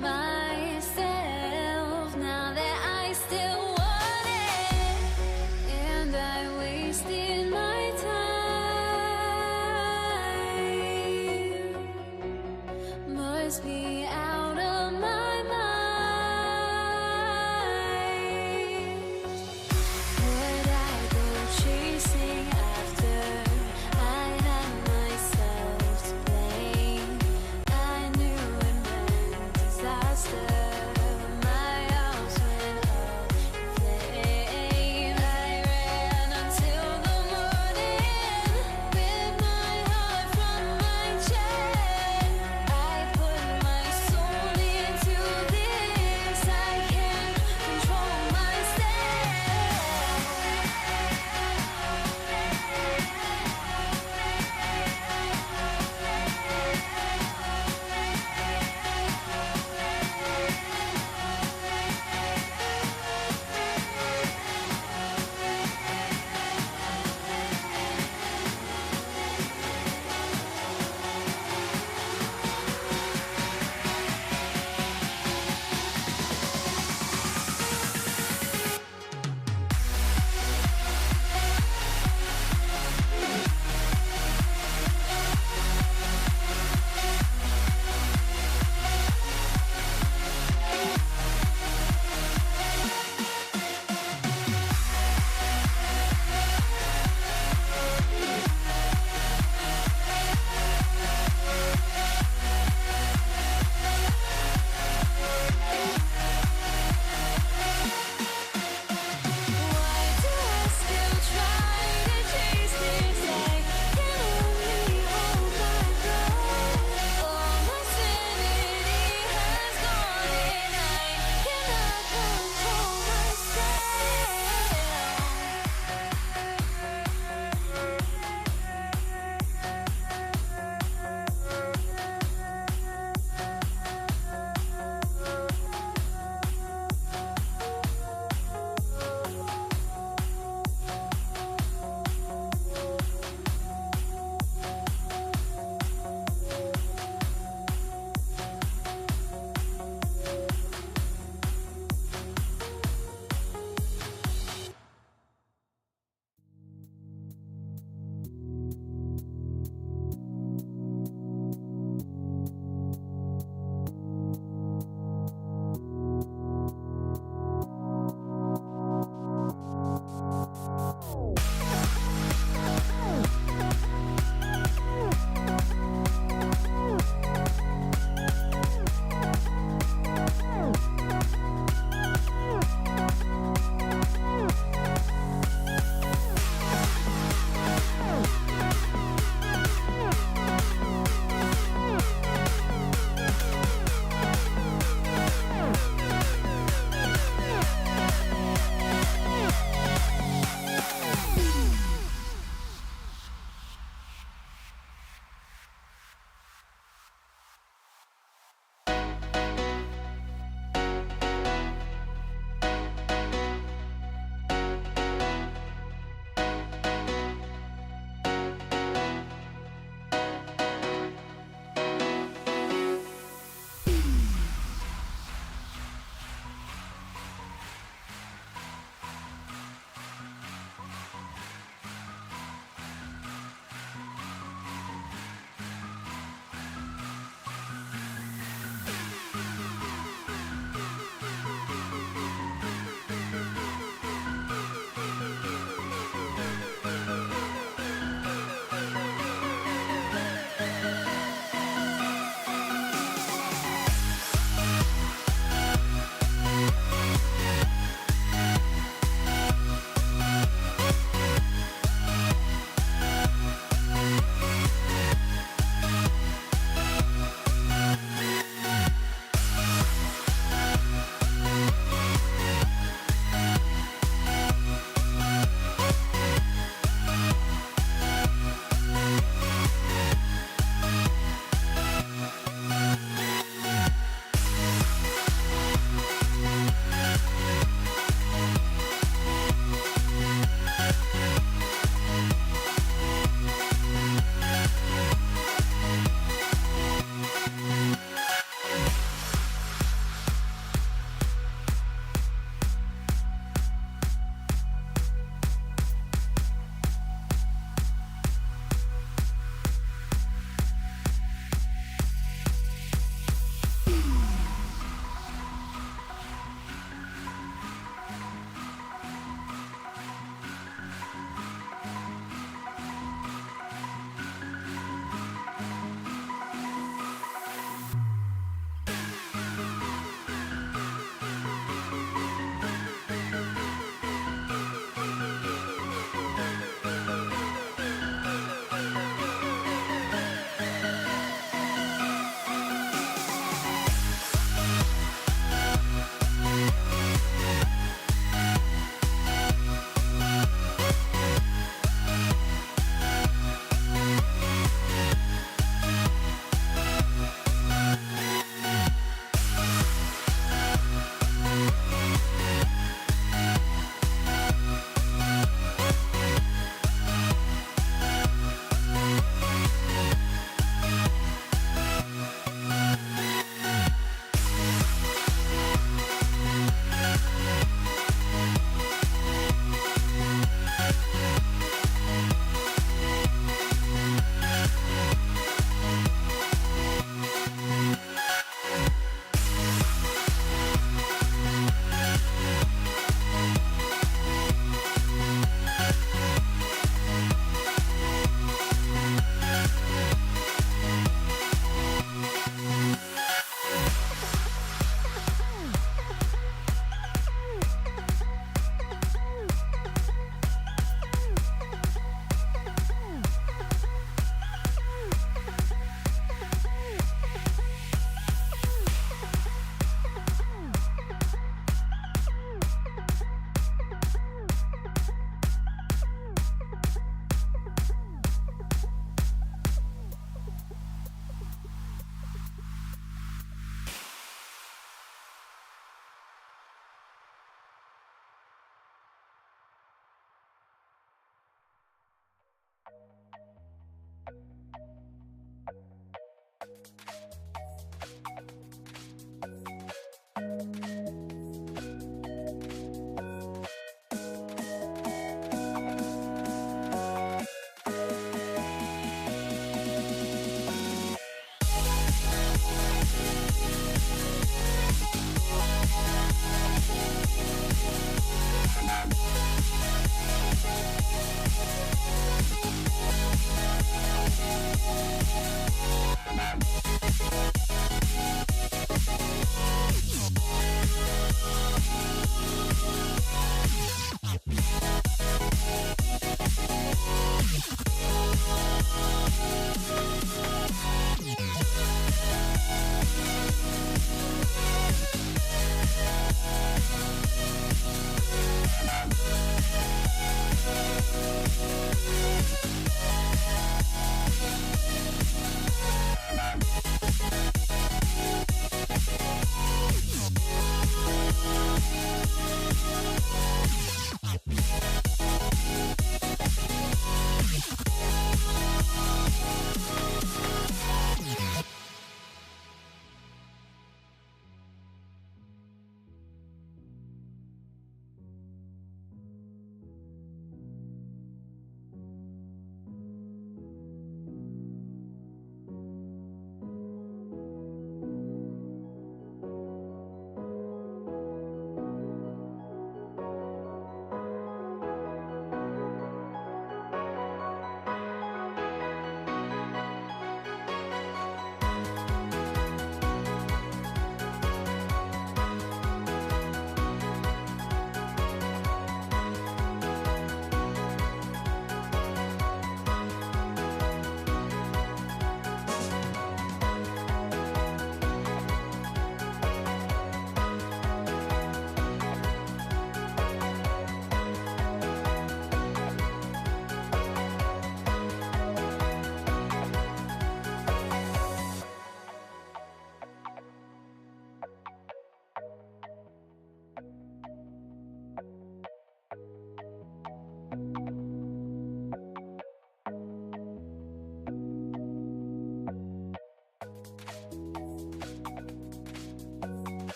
myself now that I still want it, and I wasted my time. Must be out of my mind. Would I go chasing after? I had myself to blame. I knew it meant disaster.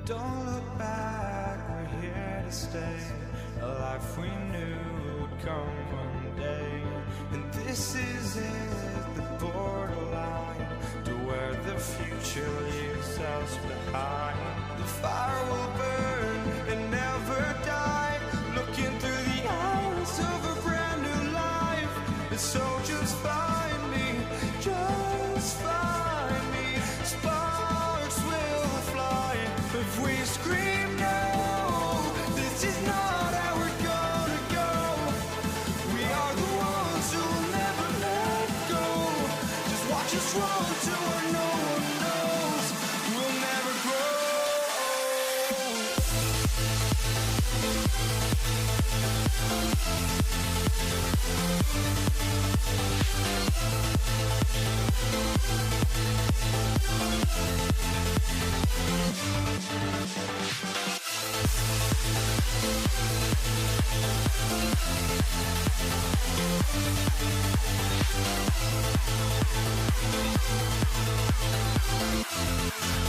Don't look back, we're here to stay. A life we knew would come one day. And this is it, the borderline to where the future leaves us behind. The fire will burn and never die, looking through the eyes of a brand new life. And so just find me, just find me. Sparks will fly if we scream no. This is not how we're gonna go. We are the ones who will never let go. Just watch us run to where no one knows. We'll never grow.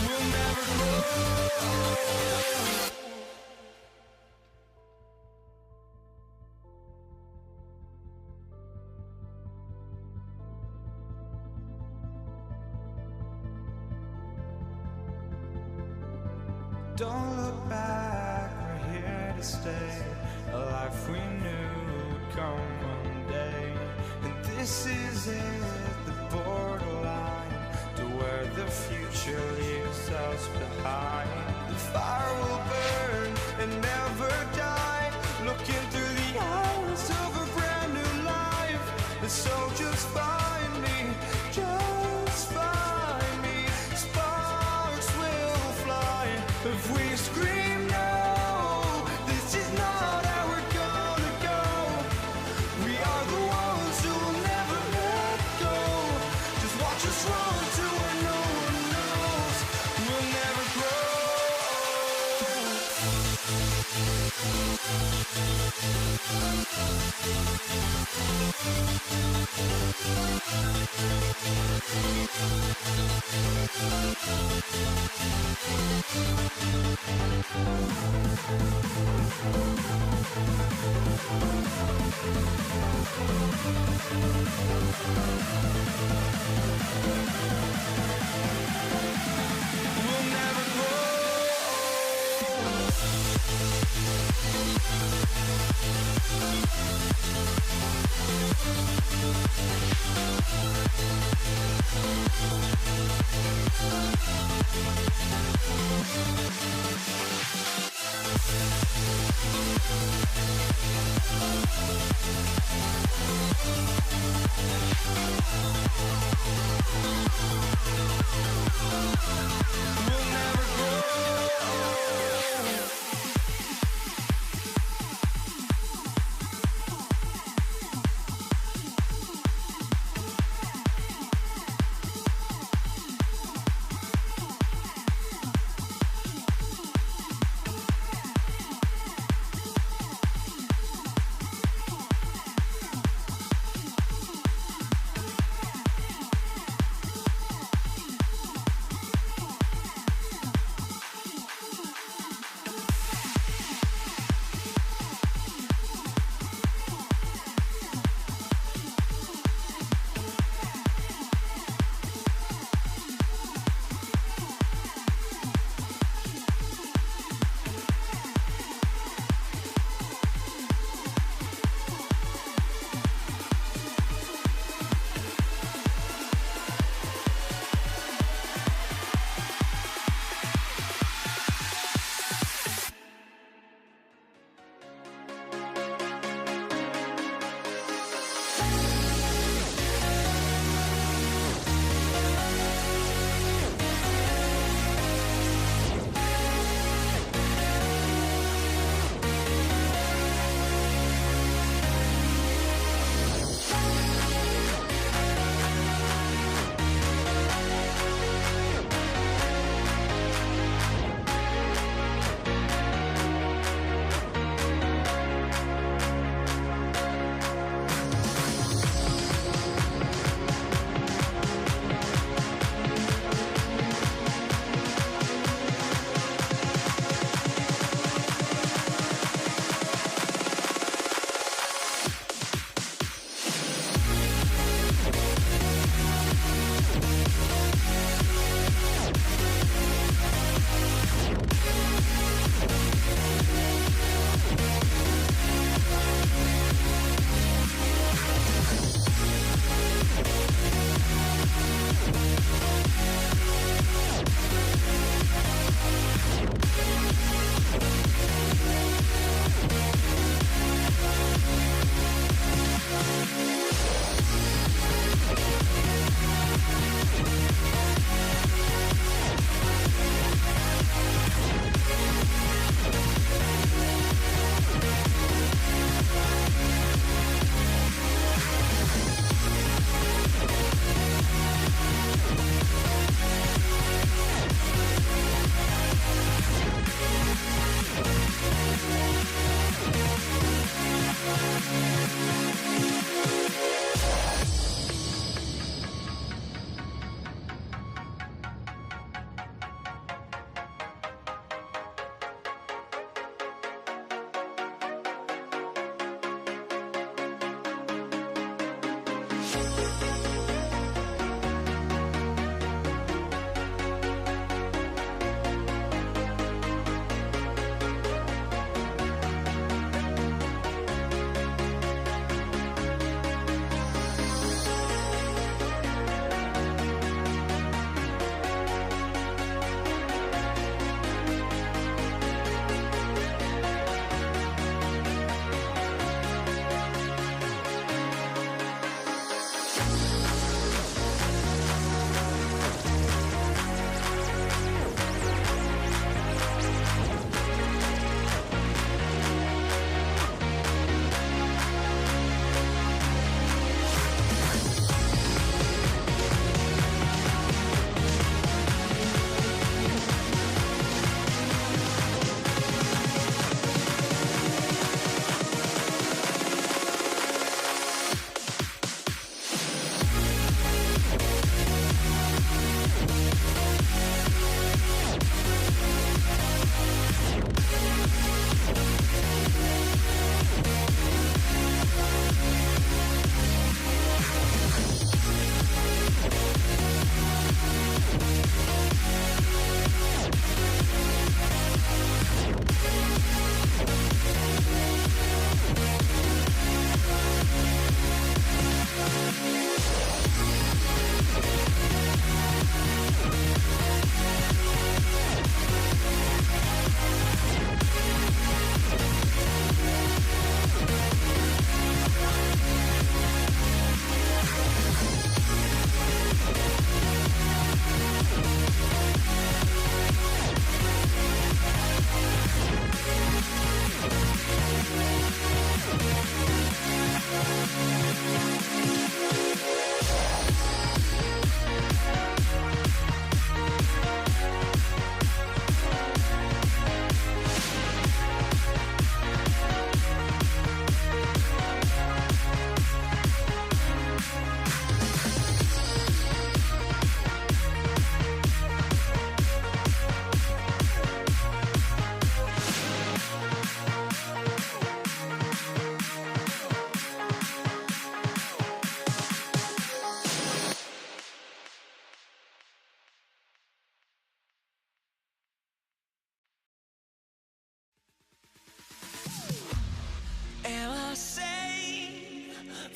We'll never grow. Don't look back, we're here to stay. A life we knew would come one day. And this is it, the borderline to where the future leaves us behind. The fire will burn and never die, looking through the eyes of a brand new life. And so just find me, just find me. Sparks will fly if we scream no. This is not how we're gonna go. We are the ones who will never let go. Just watch us run to where no one knows. We'll never grow. We'll never grow. We'll never grow.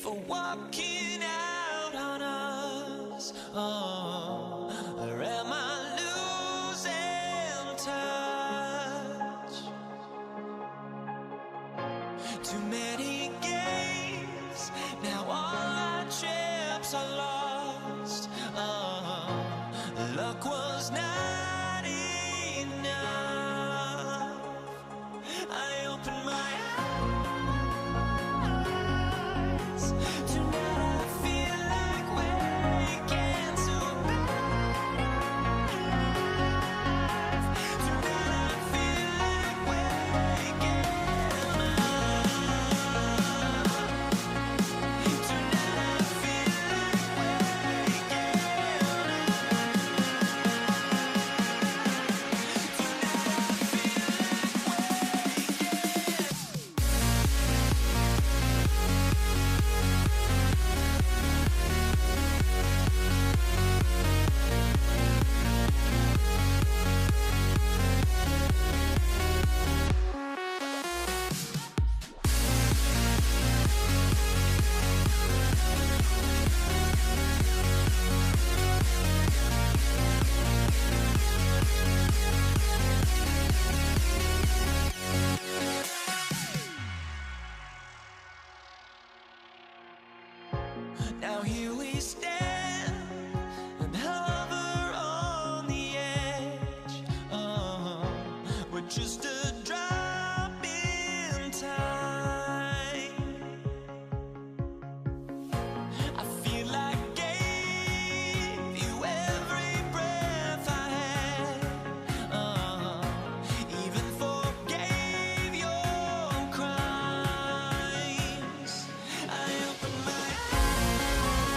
for walking out on us? Oh, or am I losing touch? Too many games, now all our chips are lost. Oh, luck was not enough. I opened my now here we stand and hover on the edge. Oh, we're just a drop in time. I feel like I gave you every breath I had. Even forgave your crimes. I opened my eyes.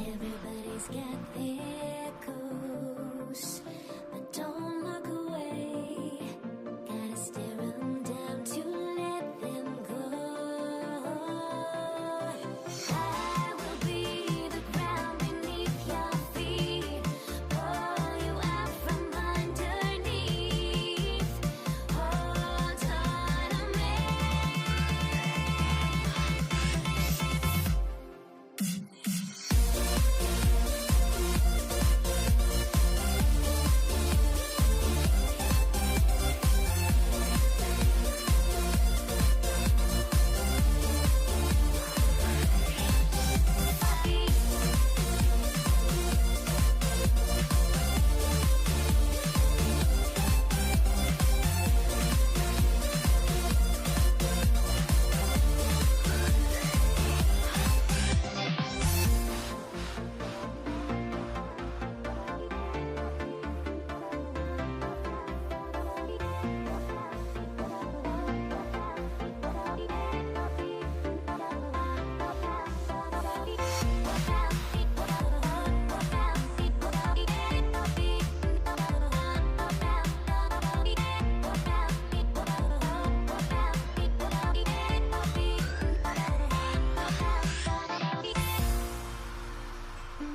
Everybody's got their coast, but don't look away. Gotta stare 'em down to let them go. I will be the ground beneath your feet, pull you out from underneath. Hold on to me.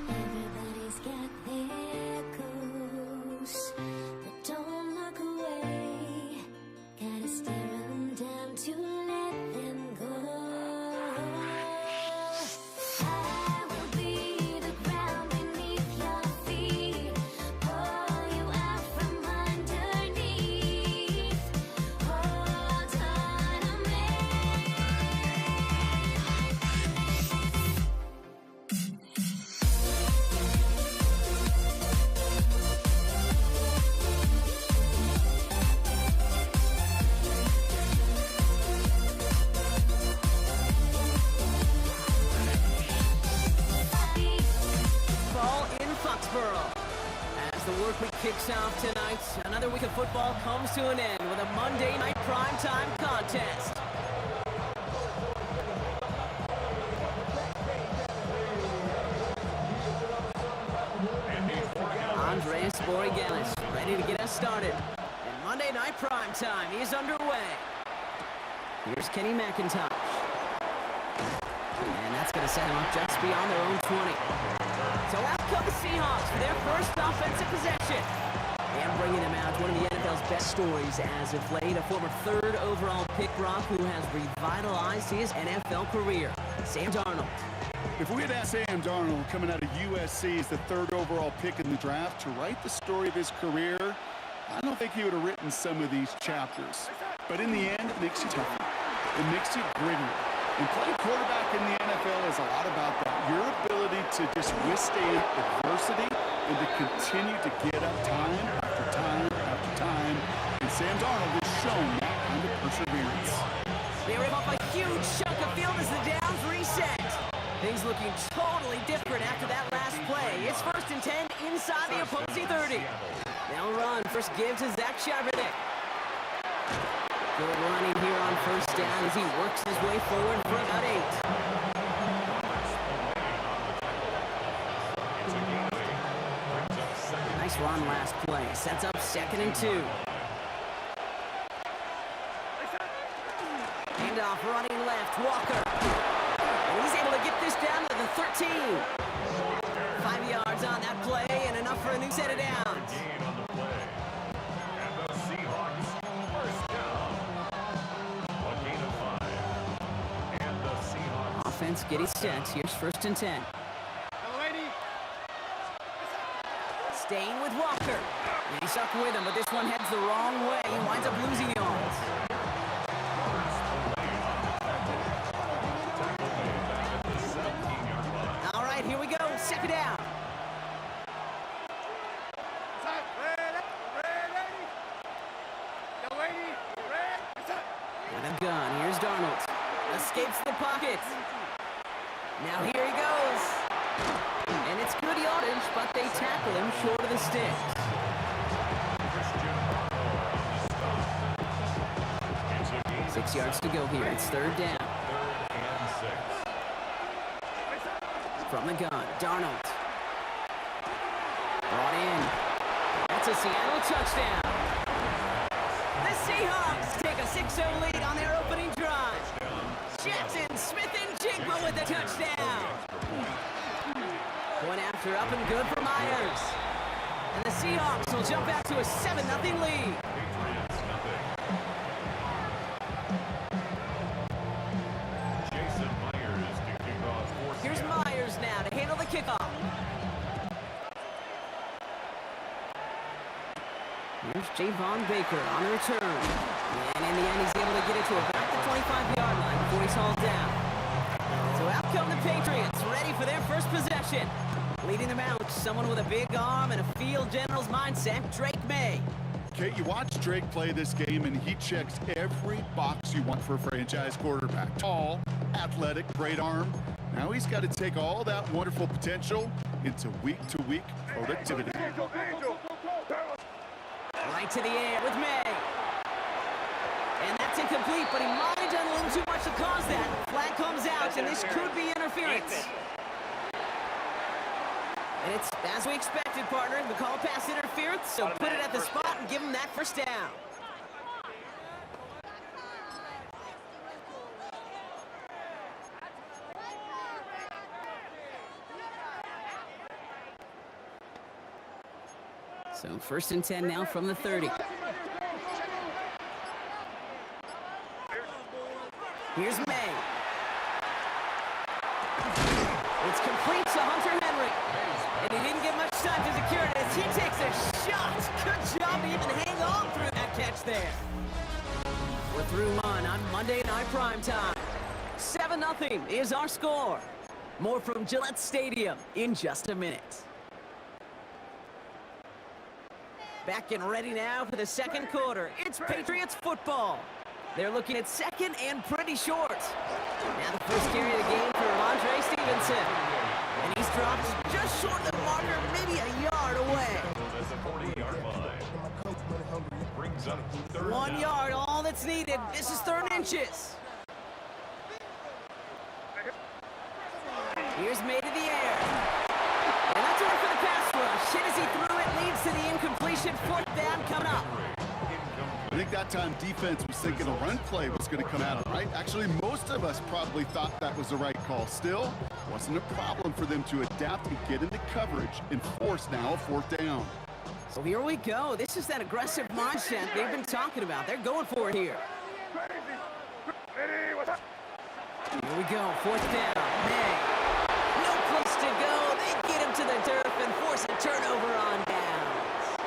Everybody's got their coast, but don't look away. Gotta stare 'em down to let them go. I will be the ground beneath your feet, pull you out from underneath. Hold on to me. Ball in Foxborough. As the work week kicks off tonight, another week of football comes to an end with a Monday night primetime contest. Andreas Borgelis ready to get us started. And Monday night primetime is underway. Here's Kenny McIntosh. And that's going to set him up just beyond their own 20. So out come the Seahawks for their first offensive possession. And bringing him out, one of the NFL's best stories as of late, a former third overall pick, Brock, who has revitalized his NFL career. Sam Darnold. If we had asked Sam Darnold, coming out of USC as the third overall pick in the draft, to write the story of his career, I don't think he would have written some of these chapters. But in the end, it makes you tougher. It makes you grittier. And playing quarterback in the NFL is a lot about that. Your ability to just withstand adversity and to continue to get up time after time after time. And Sam Darnold has shown that kind of perseverance. They rip off a huge chunk of field as the downs reset. Things looking totally different after that last play. It's 1st and 10 inside the opposing 30. They'll run. First give to Zach Charbonnet. Good running here on first down as he works his way forward for about 8. Nice this run last play. Sets up 2nd and 2. Handoff running left, Walker. And he's able to get this down to the 13. 5 yards on that play and enough for a new set of downs. Gain on the play. And the Seahawks first down. A gain of 5. And the Seahawks. Offense getting set. Here's 1st and 10. Staying with Walker. And he stuck with him, but this one heads the wrong way. He winds up losing yards. All right, here we go. 2nd down. With a gun, here's Darnold. Escapes the pocket. Now here he goes. And it's good yardage, but they tackle him short of the sticks. 6 yards to go here. It's 3rd down. 3rd and 6. From the gun, Darnold. Brought in. That's a Seattle touchdown. The Seahawks take a 6-0 lead on their opening drive. Jackson, Smith, and Jigba with the touchdown. Point after up and good for Myers. And the Seahawks will jump back to a 7-0 lead. Patriots nothing. Jason Myers to kick off for Here's Seattle. Myers now to handle the kickoff. Here's Javon Baker on the return. And in the end, he's able to get it to about the 25-yard line before he's hauled down. So out come the Patriots, ready for their first possession. Leading them out, someone with a big arm and a field general's mindset, Drake May. Okay, you watch Drake play this game, and he checks every box you want for a franchise quarterback. Tall, athletic, great arm. Now he's got to take all that wonderful potential into week-to-week productivity. Right to the air with May. And that's incomplete, but he might have done a little too much to cause that. Flag comes out, and this could be interference. And it's as we expected, partner. The call pass interference, so put it at the spot and give him that 1st down. So 1st and 10 now from the 30. Here's May. It's complete to Hunter Henry. And he didn't get much time to secure it as he takes a shot. Good job to even hang on through that catch there. We're through on Monday Night Primetime. 7-0 is our score. More from Gillette Stadium in just a minute. Back and ready now for the 2nd quarter. It's Patriots football. They're looking at 2nd and pretty short. Now the first carry of the game for Ramondre Stevenson. And he's dropped just short of the marker, maybe a yard away. That's a 40-yard line. Brings up 3rd 1 down. yard, all that's needed. This is 3rd inches. Here's May to the air. And that's it for the pass rush. Hit as he threw it, leads to the incompletion. 4th down coming up. I think that time defense was thinking a run play was going to come out, right? Actually, most of us probably thought that was the right call. Still, wasn't a problem for them to adapt and get into coverage and force now a 4th down. So here we go. This is that aggressive mindset they've been talking about. They're going for it here. Here we go. 4th down. May. No place to go. They get him to the turf and force a turnover on downs.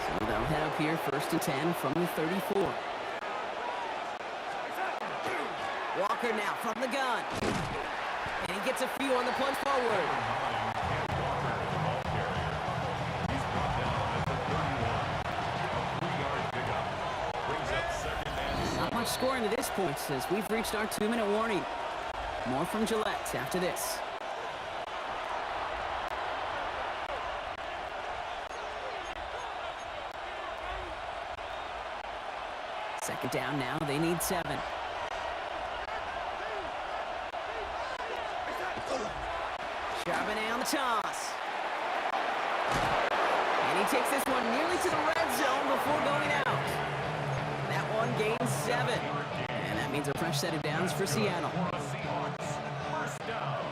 So they'll head up here 1st and 10 from the 34. Walker now from the gun. And he gets a few on the plunge forward. Not much scoring to this point as we've reached our 2-minute warning. More from Gillette after this. Second down now, they need 7. Charbonnet on the toss. takes this one nearly to the red zone before going out. That one gains 7. And that means a fresh set of downs for Seattle. Seahawks, first down.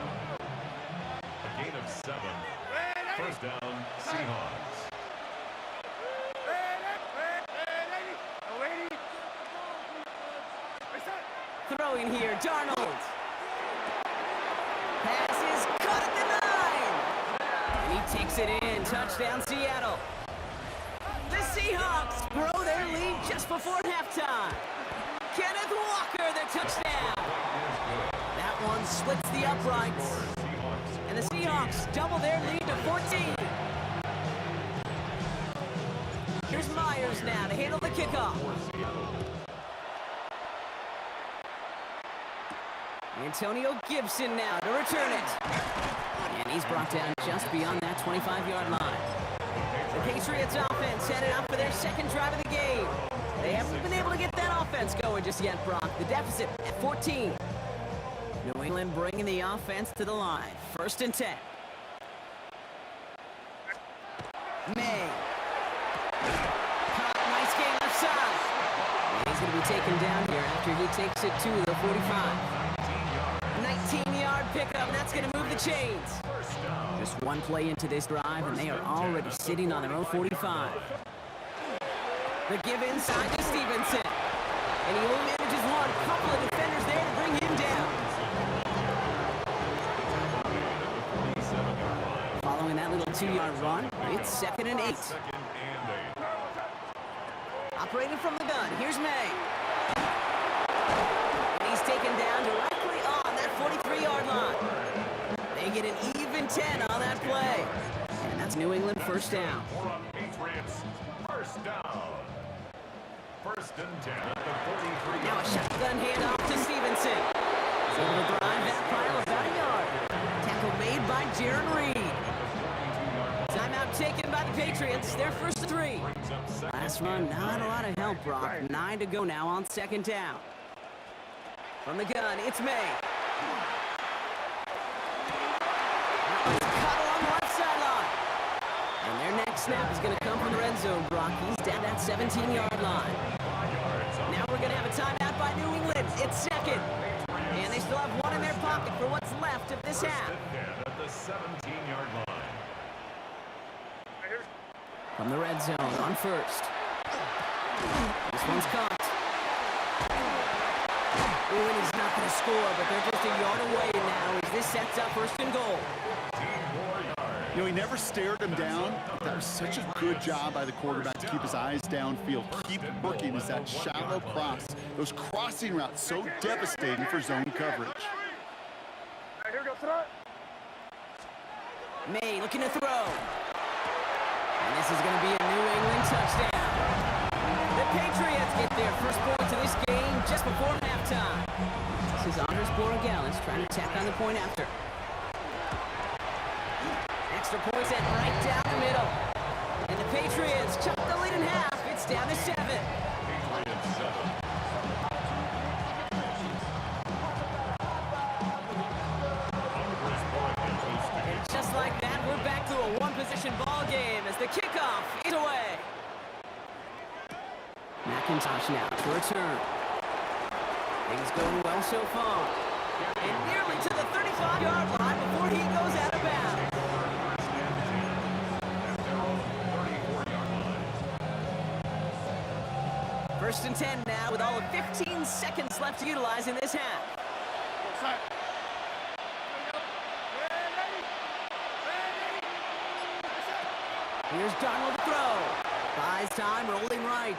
A gain of 7. First down, Seahawks. Throwing here, Darnold. Pass is caught at the 9. And he takes it in. Touchdown, Seattle. The Seahawks grow their lead just before halftime. Kenneth Walker, the touchdown. That one splits the uprights. And the Seahawks double their lead to 14. Here's Myers now to handle the kickoff. Antonio Gibson now to return it. And he's brought down just beyond that 25-yard line. The Patriots offense headed out for their second drive of the game. They haven't been able to get that offense going just yet, Brock. The deficit at 14. New England bringing the offense to the line. First and 10. May. Caught, nice game left side. And he's going to be taken down here after he takes it to the 45. 19-yard pickup, and that's going to move the chains. Just one play into this drive, and they are already sitting on their own 45. The give inside to Stevenson. And he only manages one. Couple of defenders there to bring him down. Following that little 2-yard run, it's 2nd and 8. Operating from the gun, here's May. And he's taken down directly on that 43-yard line. They get an even 10 on that play. And that's New England first down. Patriots, first down. First and 10 at the 43. Now a shotgun handoff to Stevenson. He's able to drive that pile about a yard. Tackle made by Jaron Reed. Timeout taken by the Patriots. Their first 3. Last run, not a lot of help, Brock. 9 to go now on 2nd down. From the gun, it's May. That one's cut along the left sideline. And their next snap is going to come from the red zone, Brock. He's down that 17-yard line. Now we're going to have a timeout by New England. It's 2nd. And they still have one in their pocket for what's left of this half. At the 17-yard line. From the red zone on first. This one's caught. New England's not going to score, but they're just a yard away now as this sets up 1st and goal. You know, he never stared him down. That was such a good job by the quarterback to keep his eyes downfield. Keep working as that shallow cross. Those crossing routes so devastating for zone coverage. May looking to throw. And this is going to be a New England touchdown. The Patriots get their first points of this game just before halftime. This is Anders Borregales trying to tack on the point after. Extra point set right down the middle. And the Patriots chop the lead in half. It's down to 7. And just like that, we're back to a one-position ball game as the kickoff is away. McIntosh now to return. Things going well so far. And nearly to the 35-yard line before he goes out of bounds. First and 10 now with all of 15 seconds left to utilize in this half. Here's Darnold to throw. Buys time, rolling right.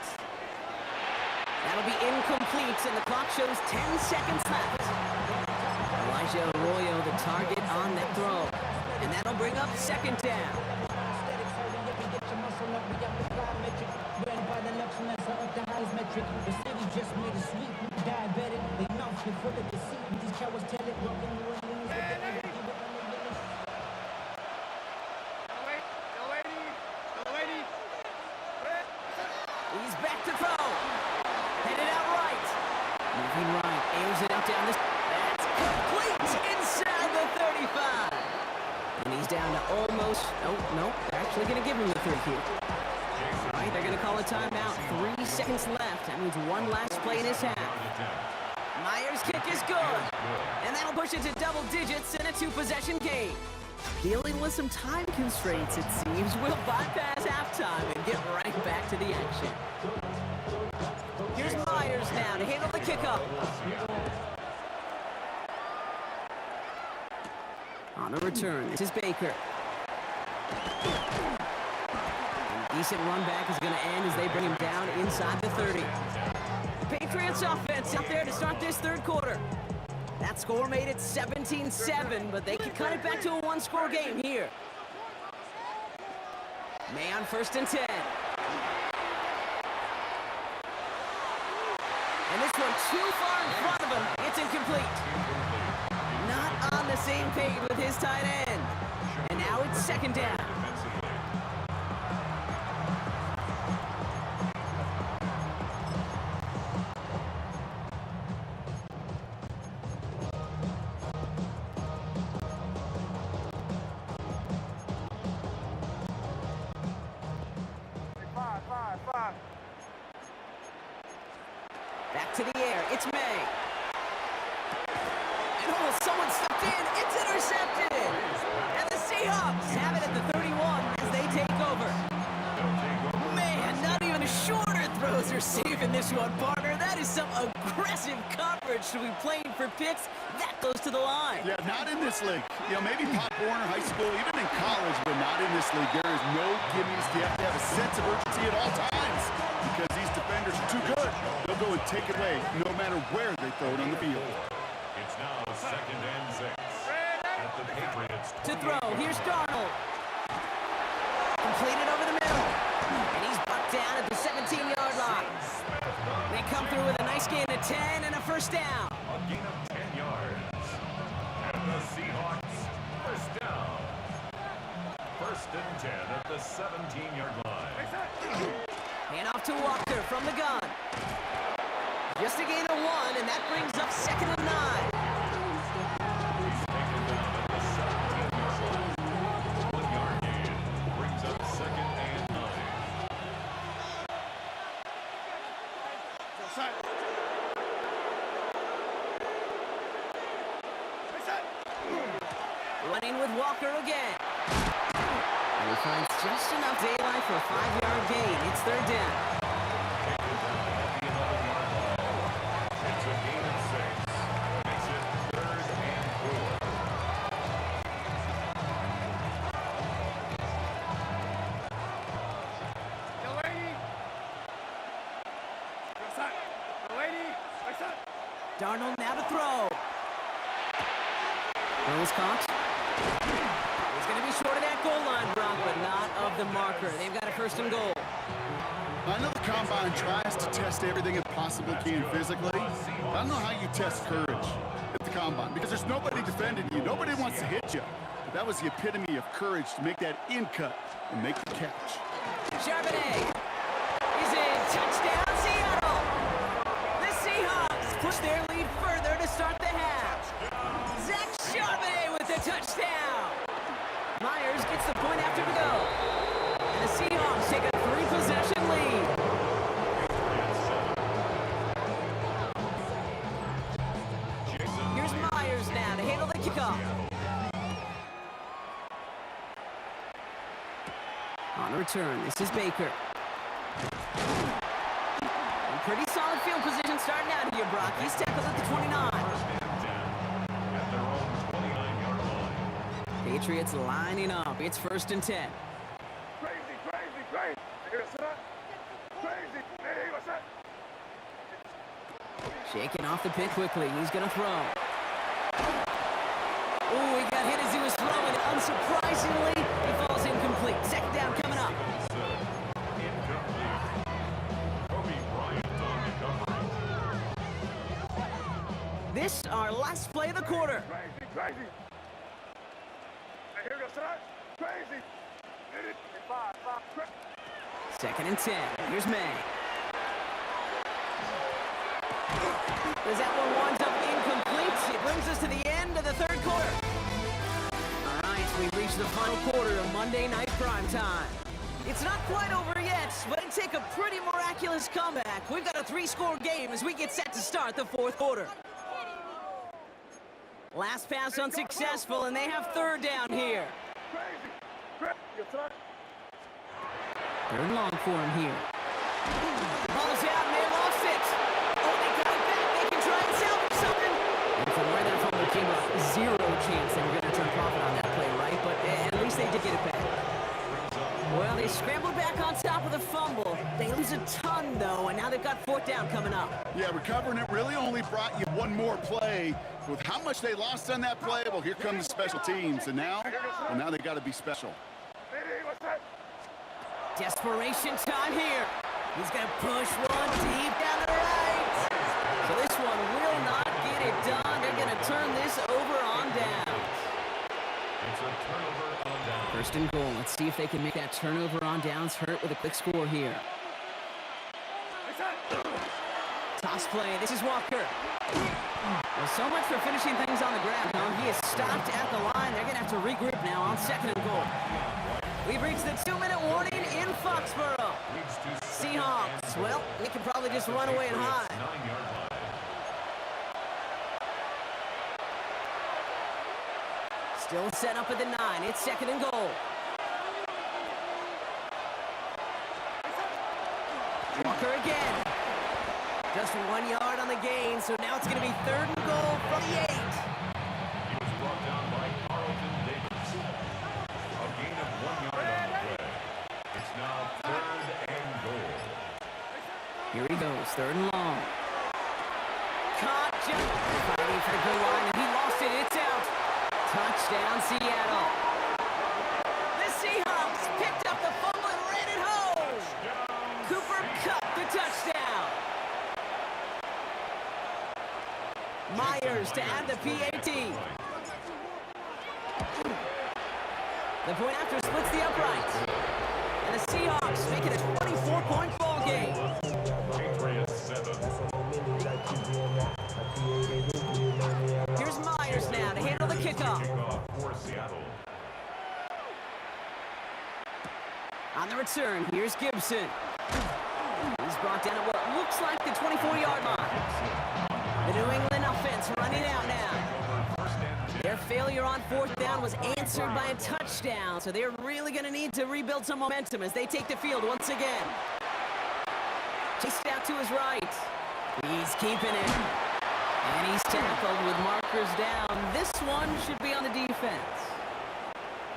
That'll be incomplete, and the clock shows 10 seconds left. Elijah Arroyo, the target on that throw. And that'll bring up 2nd down. He's back to throw. Headed out right. Moving right. Airs it out down this. That's complete inside the 35. And he's down to almost... Oh, no. They're actually going to give him the 3 here. All right, they're going to call a timeout. 3 seconds left. That means one last play in his half. Myers' kick is good. And that'll push it to double digits in a 2-possession game. Dealing with some time constraints, it seems. We'll bypass halftime and get right back to the action. Here's Myers now to handle the kickoff. On the return, this is Baker. And decent run back is going to end as they bring him down inside the 30. The Patriots offense out there to start this third quarter. That score made it 17-7, but they can cut it back to a 1-score game here. May on 1st and 10. And this one too far in front of him. It's incomplete. Not on the same page with his tight end. And now it's 2nd down. Back to the air, it's May. And oh, someone stepped in, it's intercepted! And the Seahawks have it at the 31 as they take over. Man, not even shorter throws are saving this one, partner. That is some aggressive coverage to be playing for picks. That goes to the line. Yeah, not in this league. You know, maybe Pop Warner High School, even in college, but not in this league. There is no gimmies. You have to have a sense of urgency at all times because these defenders are too good. They'll go and take it away no matter where they throw it on the field. It's now 2nd and 6. At the Patriots. To throw, here's Darnold. Completed over the middle. And he's bucked down at the 17-yard line. They come through with a nice gain of 10 and a 1st down. A gain of 10 yards. And the Seahawks, 1st down. 1st and 10 at the 17-yard line. Hand off to Walker from the gun. Just a gain of 1, and that brings up 2nd and 9. He's taken down at the 17-yard line. 1-yard gain brings up 2nd and 9. Running with Walker again. And he finds just enough daylight for a 5-yard gain. It's 3rd down. It's a gain of 6. Makes it 3rd and 4. Darnold now to throw. Throw is caught. He's going to be short of that goal line, Brock, but not of the marker. They've got a 1st and goal. I know the Combine tries to test everything it possibly can physically. I don't know how you test courage at the Combine because there's nobody defending you. Nobody wants to hit you. But that was the epitome of courage to make that in cut and make the catch. Charbonnet is in. Touchdown, Seattle. The Seahawks push their lead further to start the half. Zach Charbonnet with the touchdown. Myers gets the point after to go. And the Seahawks take a 3-possession lead. Here's Myers now to handle the kickoff. On the return, this is Baker. And pretty solid field position starting out here, Brock. He's tackled at the 29. At their own 29-yard line. Patriots lining up. It's 1st and 10. Shaking off the pick quickly. He's going to throw. Ooh, he got hit as he was throwing. Unsurprisingly, he falls incomplete. 2nd down coming up. This our last play of the quarter. Second and 10. Here's May. As that one winds up incomplete, it brings us to the end of the third quarter. All right, We've reached the final quarter of Monday Night Primetime. It's not quite over yet, but it'd take a pretty miraculous comeback. We've got a 3-score game as we get set to start the fourth quarter. Last pass unsuccessful, and they have third down here. Third and long for him here. Ball's out, and they lost it. Oh, they got it back. They can try and salvage something. And from where that fumble came up, zero chance they were going to turn profit on that play, right? But at least they did get it back. Well, they scrambled back on top of the fumble. They lose a ton, though, and now they've got fourth down coming up. Yeah, recovering it really only brought you one more play. With how much they lost on that play, well, here comes the special teams. And now, well, now they got to be special. Desperation time here. He's going to push one deep down the right. So this one will not get it done. They're going to turn this over on down. It's a turnover on down. First and goal. Let's see if they can make that turnover on downs hurt with a quick score here. Toss play. This is Walker. Well, so much for finishing things on the ground. He is stopped at the line. They're going to have to regroup now on second and goal. We've reached the 2-minute warning in Foxborough. Seahawks, well, they can probably just run away and hide. 9-yard line. Still set up at the 9. It's second and goal. Walker again. Just 1 yard on the gain, so now it's going to be third and goal from the 8. He was brought down by Carlton Davis. A gain of 1 yard on the play. It's now third and goal. Here he goes, third and long. Caught, just fighting for the goal line, and he lost it. It's out. Touchdown, Seattle. The Seahawks picked up the fumble and ran it home. Cooper Kupp, the touchdown. Myers to add the PAT. The point after splits the uprights. And the Seahawks make it a 24-point ball game. Patriots 7. Here's Myers now to handle the kickoff. Kickoff for Seattle. On the return, here's Gibson. He's brought down at what looks like the 24-yard line. The New England offense running out now. Their failure on fourth down was answered by a touchdown, so they're really going to need to rebuild some momentum as they take the field once again. Chased out to his right. He's keeping it. And he's tackled with markers down. This one should be on the defense.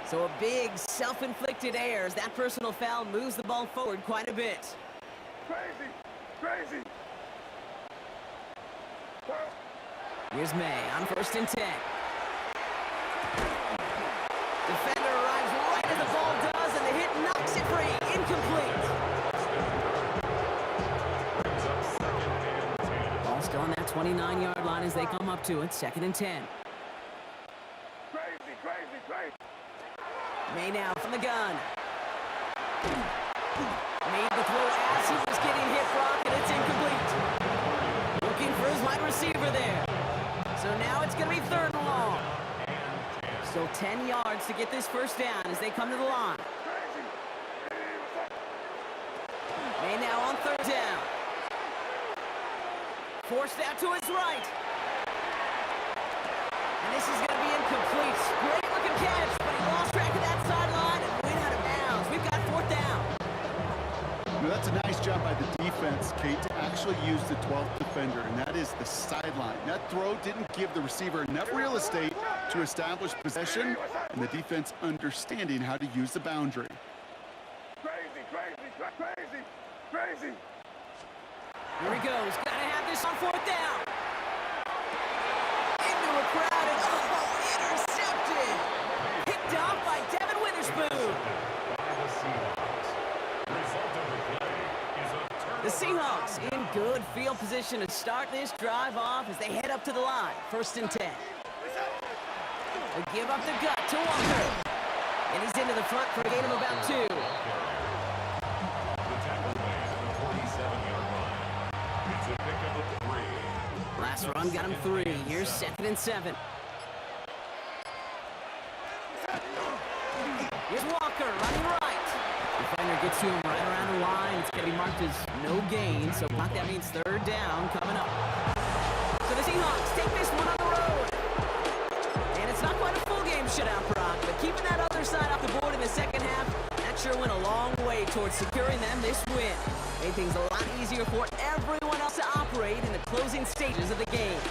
So a big self-inflicted error as that personal foul moves the ball forward quite a bit. Crazy. Here's May on first and 10. Defender arrives right as the ball does, and the hit knocks it free. Incomplete. Ball still on that 29-yard line as they come up to it. Second and 10. Crazy. May now from the gun. Made the throw as he was getting hit, Brock, and it's incomplete. Looking for his wide receiver there. So now it's going to be third and long. Still 10 yards to get this first down as they come to the line. May now on third down. Forced out to his right. And this is going to be incomplete. Great looking catch, but he lost track of that sideline and went out of bounds. We've got fourth down. Now, that's a nice job by the defense, Kate, to actually use the 12th defender, and that is the sideline. That throw didn't give the receiver enough real estate to establish possession, and the defense understanding how to use the boundary. Crazy. Here he goes. Got to have this on fourth down. Into a crowd and intercepted. Picked off by Devin Witherspoon. The Seahawks in good field position to start this drive off as they head up to the line. First and 10. They give up the gut to Walker. And he's into the front for a gain of about 2. Last run got him 3. Here's second and 7. Tucker running right. Defender gets to him right around the line. It's going to be marked as no gain, so Brock, that means third down coming up. So the Seahawks take this one on the road. And it's not quite a full game shutout, Brock, but keeping that other side off the board in the second half, that sure went a long way towards securing them this win. Made things a lot easier for everyone else to operate in the closing stages of the game.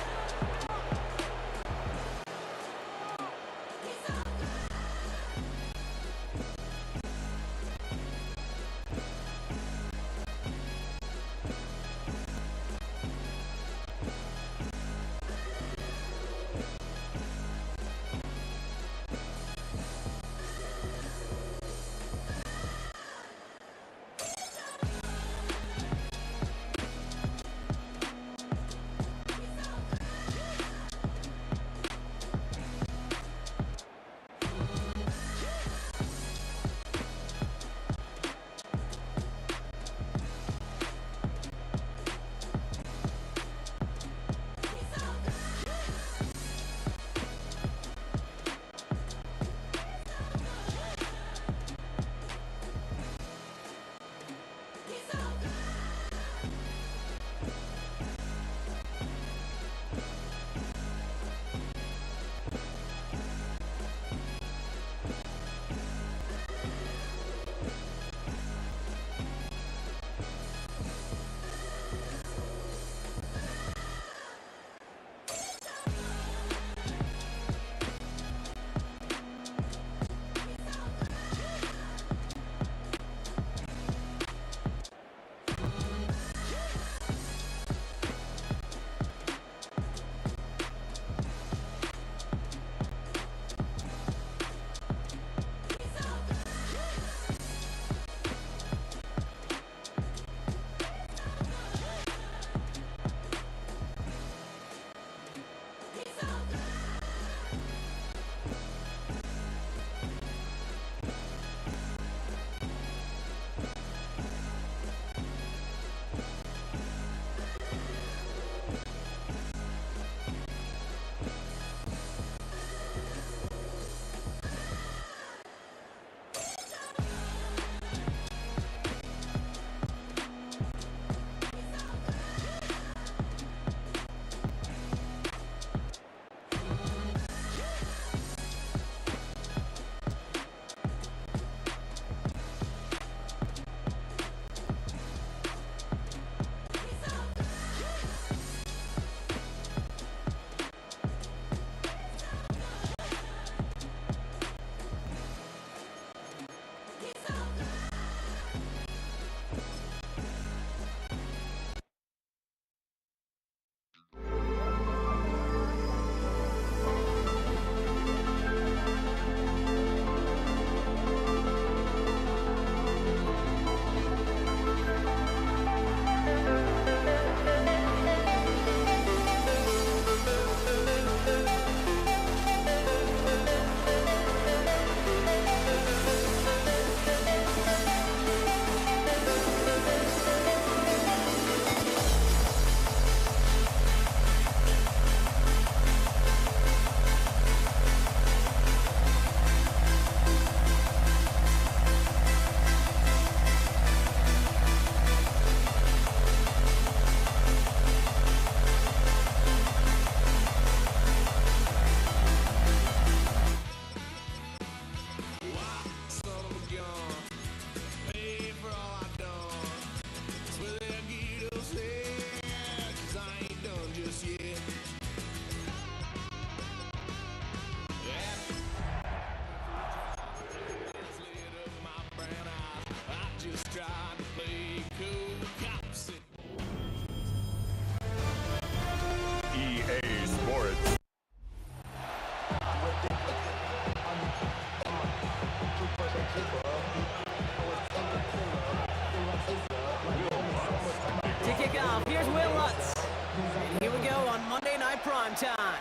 Time.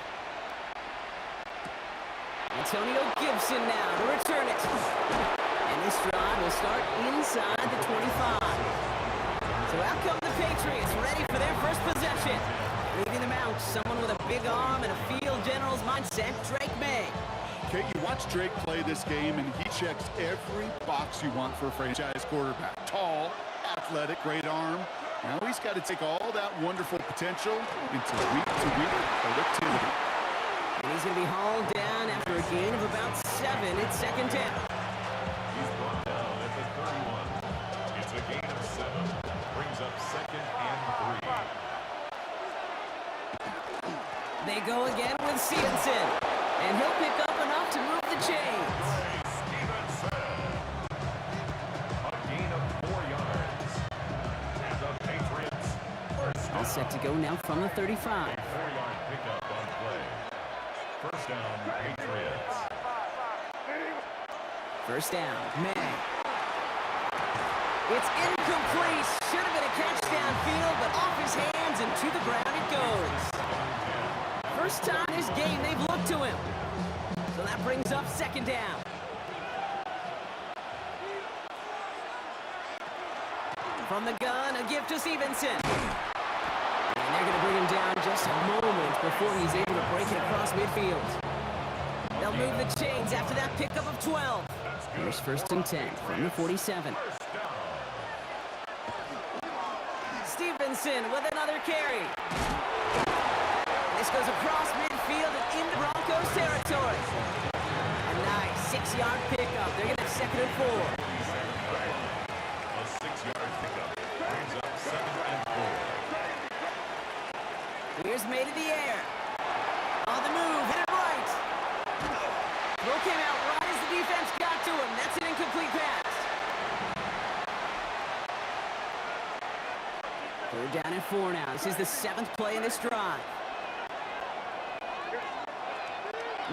Antonio Gibson now to return it. And this drive will start inside the 25. So out come the Patriots, ready for their first possession. Leading them out, someone with a big arm and a field general's mindset, Drake May. Okay, you watch Drake play this game, and he checks every box you want for a franchise quarterback. Tall, athletic, great arm. Now he's got to take all that wonderful potential into week-to-week productivity. And he's going to be hauled down after a gain of about 7. It's second down. He's brought down at the 31. It's a gain of 7. Brings up second and 3. They go again with Stevenson. And he'll pick up enough to move the chains. Stevenson. A gain of 4 yards. And the Patriots first All down. set to go now from the 35. 4-yard pickup on play. First down, Patriots. First down, May. It's incomplete. Should have been a catch downfield, but off his hands and to the ground it goes. First time this game they've looked to him. So that brings up second down. From the gun, a gift to Stevenson. And they're going to bring him down just a moment before he's able to break it across midfield. They'll move the chains after that pickup of 12. Here's first and 10 from the 47. Stevenson with another carry. This goes across midfield and into Broncos territory. A nice 6-yard pickup. They're going to have second and 4. A 6-yard pickup brings up second and 4. Here's made in the air. On the move, hit it right. Throw came out right as the defense got to him. That's an incomplete pass. Third down and 4 now. This is the 7th play in this drive.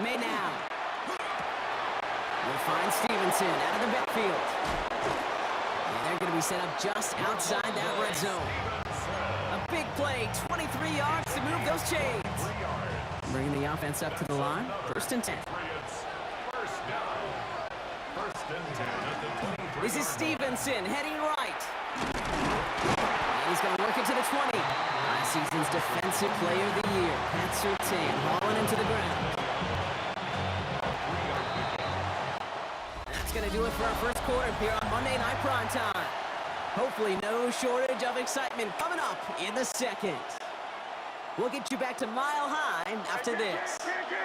May now. We'll find Stevenson out of the backfield. And they're going to be set up just outside that red zone. A big play, 23 yards to move those chains. Bringing the offense up to the line. First and 10. First down. First and 10 at the 23. This is Stevenson heading right. And he's going to work it to the 20. Last season's Defensive Player of the Year, Pat Surtain, hauling into the ground. That's going to do it for our first quarter here on Monday Night Primetime. Hopefully no shortage of excitement coming up in the second. We'll get you back to Mile High after this.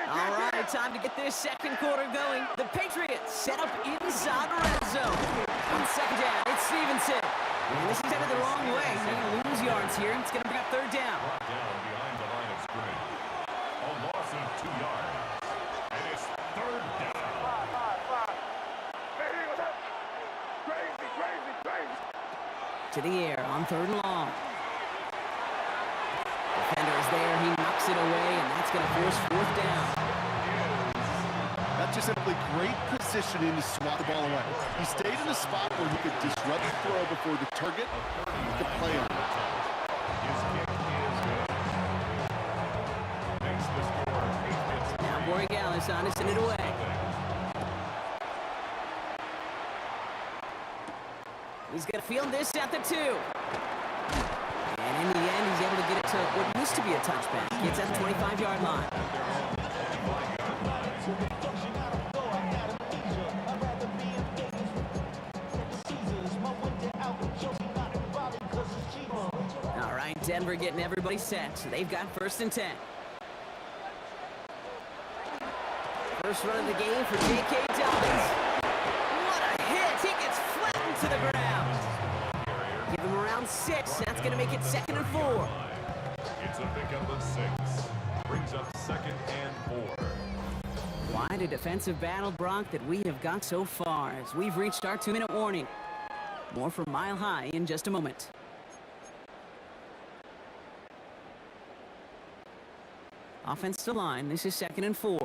All right, time to get this second quarter going. The Patriots set up inside the red zone. On second down, it's Stevenson. And this is headed the wrong way. They're going to lose yards here. It's going to bring up third down. Brought down behind the line of scrimmage. A loss of 2 yards. And it's third down. Crazy. To the air on third and long. Defender is there. He knocks it away, and that's going to force fourth down. That's just simply great positioning to swat the ball away. He stayed in a spot where he could disrupt the throw before the target and the play on it. His kick is good. Makes the score Patriots. Now Borregales on to send it away. He's going to field this at the 2. And in the end, he's able to get it to what used to be a touchback. It's at the 25-yard line. All right, Denver getting everybody set. So they've got first and 10. First run of the game for J.K. Dobbins. What a hit! He gets flattened to the ground. Give him around 6. That's going to make it second and 4. It's a pickup of 6. Brings up second and 4. Quite a defensive battle, Brock, that we have got so far as we've reached our 2-minute warning. More from Mile High in just a moment. Offense to line. This is second and 4.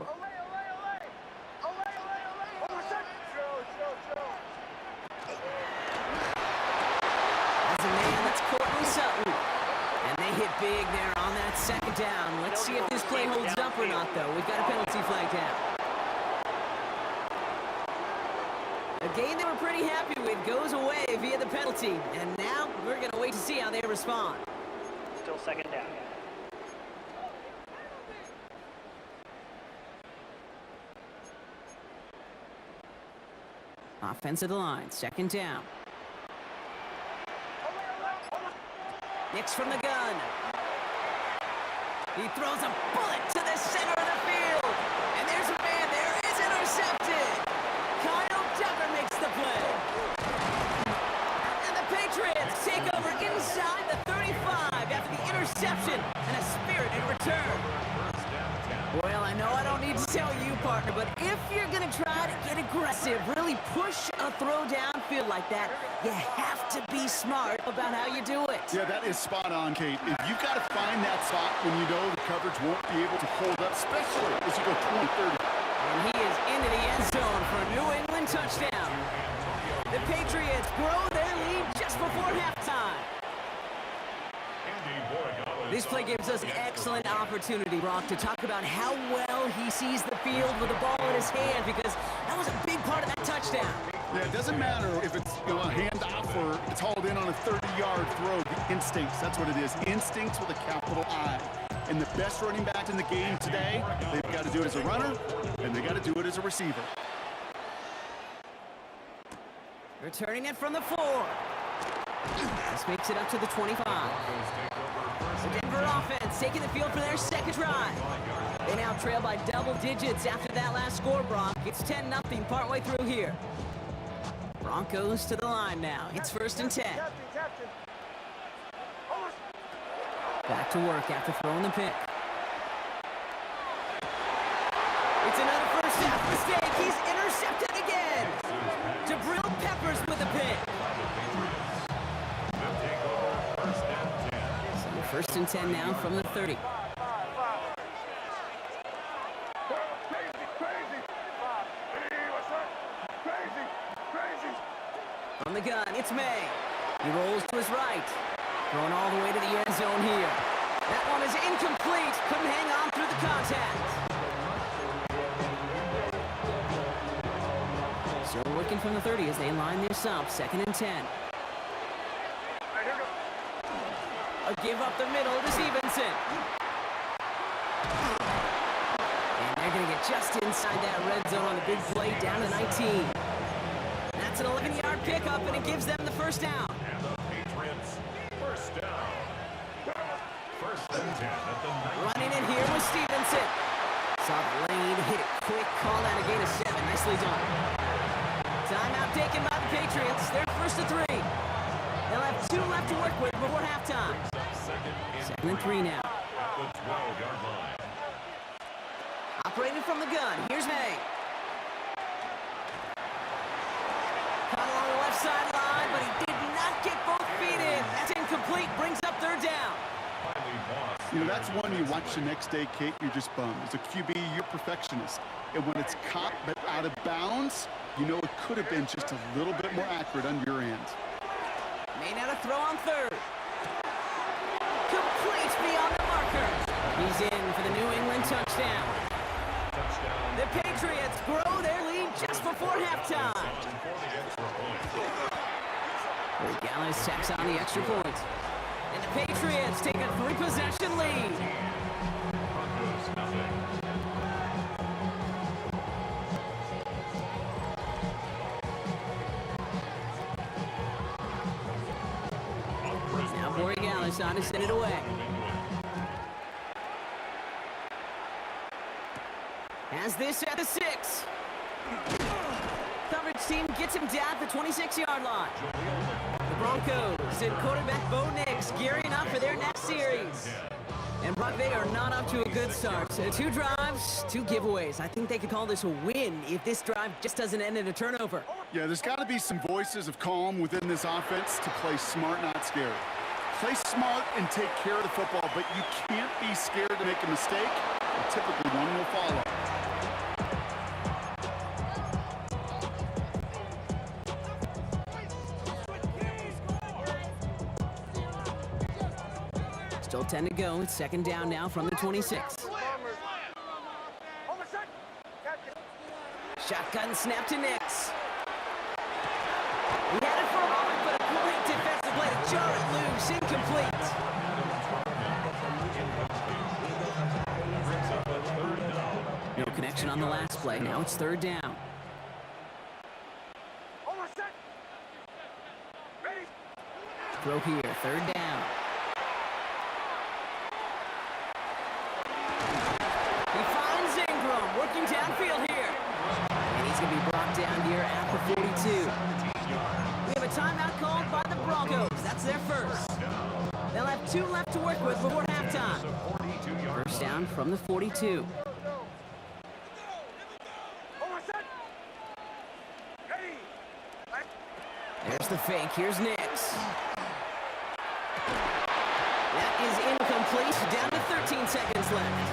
As a man, that's Courtney Sutton. And they hit big there on that second down. Let's see if this play holds up or not, though. We've got a penalty flag down. A game they were pretty happy with goes away via the penalty. And now we're going to wait to see how they respond. Still second down. Offensive line, second down. Nix from the gun. He throws a bullet to the center of the field. And there's a man there. Is intercepted. Kyle Duggar makes the play. And the Patriots take over inside the 35 after the interception and a spirited return. Well, I know I don't need to tell you, partner, but if you're going to try to get aggressive, really push a throw downfield like that, you have to be smart about how you do it. Yeah, that is spot on, Kate. If you've got to find that spot when you know the coverage won't be able to hold up, especially as you go 20, 30. And he is into the end zone for a New England touchdown. The Patriots grow their lead just before halftime. This play gives us an excellent opportunity, Brock, to talk about how well he sees the field with the ball in his hand, because that was a big part of that touchdown. Yeah, it doesn't matter if it's a handoff or it's hauled in on a 30-yard throw. The instincts, that's what it is. Instincts with a capital I. And the best running back in the game today, they've got to do it as a runner, and they got to do it as a receiver. Returning it from the 4. This makes it up to the 25. The Denver offense taking the field for their second drive. They now trail by double digits after that last score, Brock. It's 10-0 partway through here. Broncos to the line now. It's 1st and 10. Back to work after throwing the pick. It's another first half mistake. He's intercepted again. Jabril Peppers with the pick. So 1st and 10 now from the 30. From the gun, it's May. He rolls to his right. Going all the way to the end zone here. That one is incomplete. Couldn't hang on through the contact. So working from the 30 as they line this up. 2nd and 10. A give up the middle to Stevenson. And they're going to get just inside that red zone on the big play down to 19. That's an 11-yard pickup, and it gives them the first down. And the Patriots, first down. 1st and 10 at the 9. Running in here with Stevenson. Saw the lane, hit it quick, call out a gain of 7. Nicely done. Timeout taken by the Patriots. They're 1st and 3. They'll have 2 left to work with before halftime. 2nd and 3 now. At the 12-yard line. Operating from the gun. Here's May. Caught along the left sideline, but he did not get both feet in. That's incomplete. Brings up 3rd down. You know, that's one you watch the next day, Kate, you're just bummed. As a QB, you're a perfectionist. And when it's caught but out of bounds, you know it could have been just a little bit more accurate on your end. May now to throw on 3rd. Complete beyond the marker. He's in for the New England touchdown. The Patriots grow their lead just before halftime. Gallis tacks on the extra point. And the Patriots take a 3-possession lead. Now Corey Gallis on to send it away. Has this at the 6. Coverage team gets him down at the 26-yard line. The Broncos and quarterback Bo Nix gearing up for their next series. And Brock, they are not up to a good start. 2 drives, 2 giveaways. I think they could call this a win if this drive just doesn't end in a turnover. Yeah, there's got to be some voices of calm within this offense to play smart, not scared. Play smart and take care of the football, but you can't be scared to make a mistake, and typically one will follow. Still 10 to go. It's 2nd down now from the 26. Shotgun snap to Nix. He had it for a moment, but a great defensive play to jar it loose. Incomplete. No connection on the last play. Now it's 3rd down. throw here, third down. He finds Ingram, working downfield here. And he's going to be brought down here at the 42. We have a timeout called by the Broncos. That's their first. They'll have 2 left to work with before halftime. First down from the 42. There's the fake. Here's Nix. That is incomplete. Down to 13 seconds left.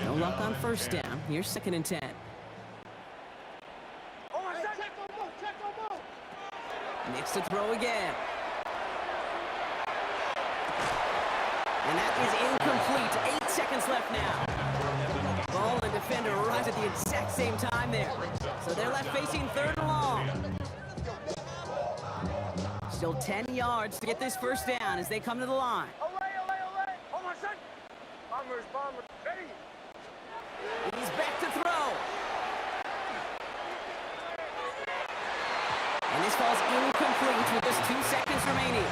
No luck on first down. Here's 2nd and 10. Nix to throw again. And that is incomplete. 8 seconds left now. Ball and defender arrives at the exact same time there. So they're left facing 3rd and long. Still 10 yards to get this first down as they come to the line. He's back to throw. And this falls incomplete with just 2 seconds remaining.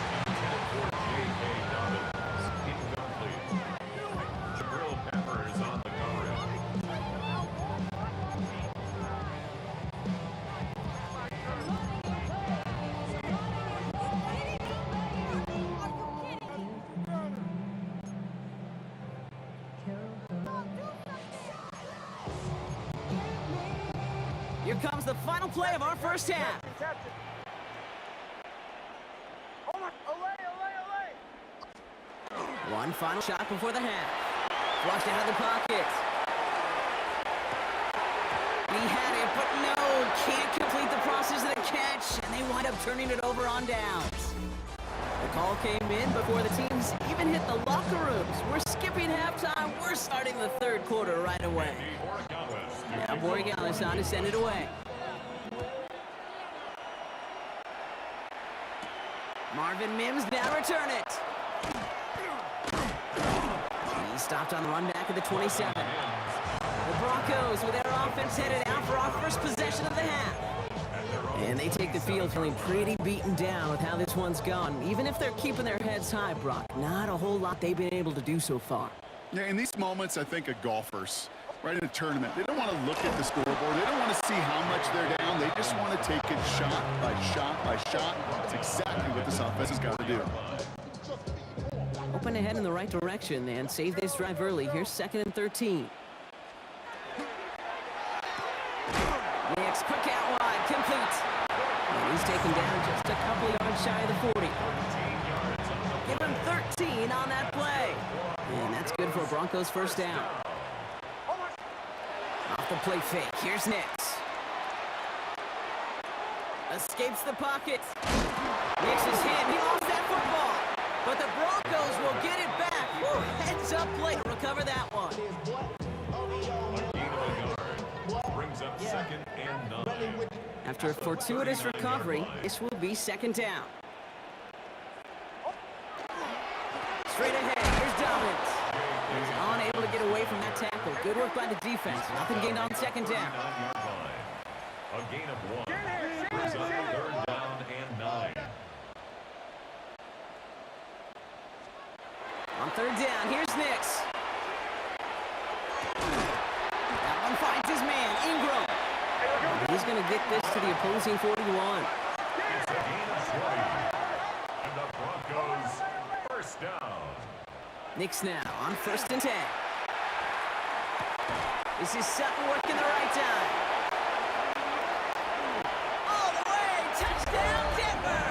Here comes the final play of our first half. One final shot before the half. Flushed out of the pocket. He had it, but no, can't complete the process of the catch, and they wind up turning it over on downs. The call came in before the teams even hit the locker rooms. We're skipping halftime. We're starting the 3rd quarter right away. Now Borregales on to send it away. Marvin Mims now return it. He stopped on the run back at the 27. The Broncos with their offense headed out for our first possession of the half. And they take the field feeling pretty beaten down with how this one's gone. Even if they're keeping their heads high, Brock, not a whole lot they've been able to do so far. Yeah, in these moments, I think of golfers, right in a tournament. They don't want to look at the scoreboard. They don't want to see how much they're down. They just want to take it shot by shot by shot. That's exactly what this offense has got to do. Open ahead in the right direction and save this drive early. Here's 2nd and 13. Nix, quick out wide, complete. And he's taken down just a couple yards shy of the 40. Give him 13 on that play. And that's good for a Broncos first down. Off the play fake, here's Nix. Escapes the pocket. Nix is hit, he lost that football. But the Broncos will get it back. Woo, heads up play to recover that one. Brings up 2nd and 9. After a fortuitous recovery, this will be 2nd down. Straight ahead, here's Dobbins. He's unable to get away from that tackle. Good work by the defense. Nothing gained on 2nd down. A gain of 1. Brings up 3rd down and 9. On 3rd down, here's Nix. That one finds his man, Ingram. He's going to get this to the opposing 41. It's a gain of 20. And the Broncos first down. Nix now on 1st and 10. This is Sutton working the right time. All the way, touchdown Denver!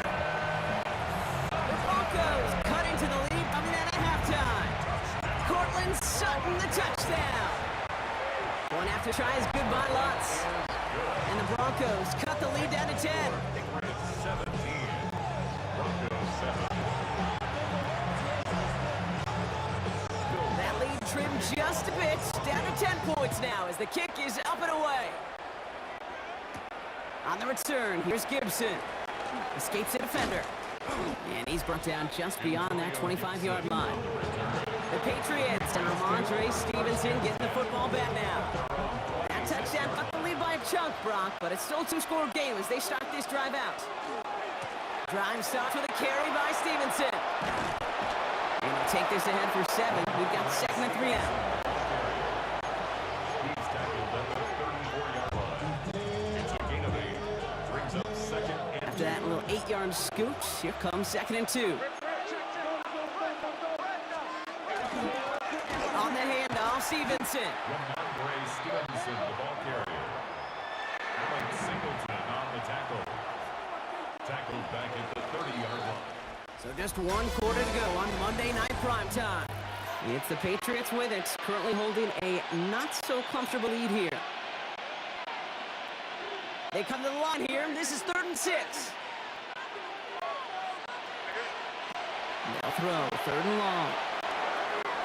The Broncos cut into the lead coming out at halftime. Cortland Sutton the touchdown. One after try is good by lots. And the Broncos cut the lead down to 10. It's 17. Broncos 7. That lead trimmed just a bit, down to 10 points now as the kick is up and away. On the return, here's Gibson. Escapes the defender. And he's brought down just beyond that 25-yard line. The Patriots and Ramondre Stevenson getting the football back now. That touchdown cut the lead by a chunk, Brock, but it's still a two-score game as they start this drive out. Drive starts with a carry by Stevenson. And they'll take this ahead for 7. We've got 2nd and 3 out. He's tackled at the 34-yard line. It's a gain of 8. Brings up 2nd and 2. After that little 8-yard scoot, here comes 2nd and 2. On the handoff, Stevenson. Ramondre Stevenson, the ball carrier. Alex Singleton on the tackle. Tackled back at the 30-yard line. So just 1 quarter to go on Monday Night Primetime. It's the Patriots with it, currently holding a not-so-comfortable lead here. They come to the line here. This is 3rd and 6. They'll throw, 3rd and long.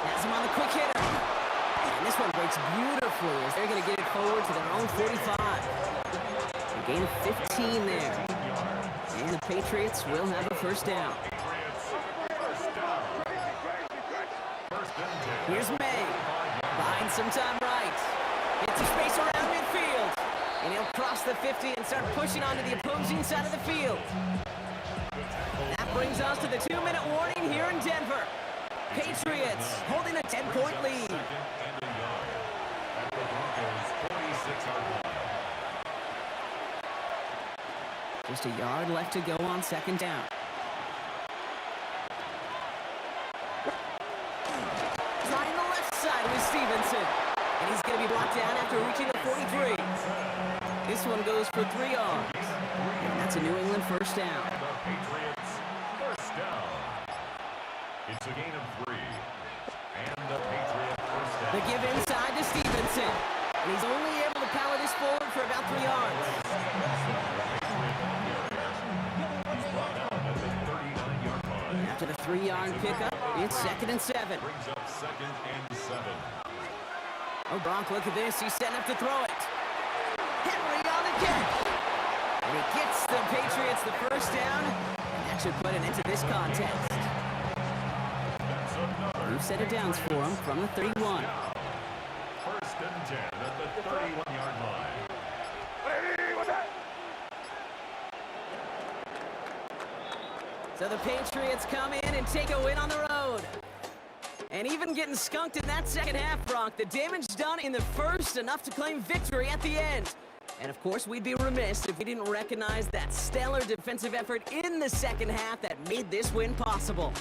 Has him on the quick hitter. And this one breaks beautifully as they're going to get it forward to their own 45. A gain of 15 there. And the Patriots will have a first down. Here's May. Buying some time right. Gets a space around midfield. And he'll cross the 50 and start pushing onto the opposing side of the field. That brings us to the 2-minute warning here in Denver. Patriots holding a 10-point lead. Just a yard left to go on 2nd down. Trying the left side with Stevenson. And he's going to be brought down after reaching the 43. This one goes for 3 yards. And that's a New England first down. The Patriots first down. It's a gain of 3. And the Patriots first down. The give inside to Stevenson. And he's only able to power this forward for about 3 yards. After the 3-yard pickup, it's 2nd and 7. Brings up 2nd and 7. Oh, Bronk, look at this. He's setting up to throw it. Henry on the catch. And he gets the Patriots the first down. And that should put an end to this contest. That's another. We've set it downs for him from the 31. First and 10 at the 31-yard line. Hey, what's that? So the Patriots come in and take a win on the road. And even getting skunked in that second half, Brock, the damage done in the first, enough to claim victory at the end. And of course, we'd be remiss if we didn't recognize that stellar defensive effort in the second half that made this win possible.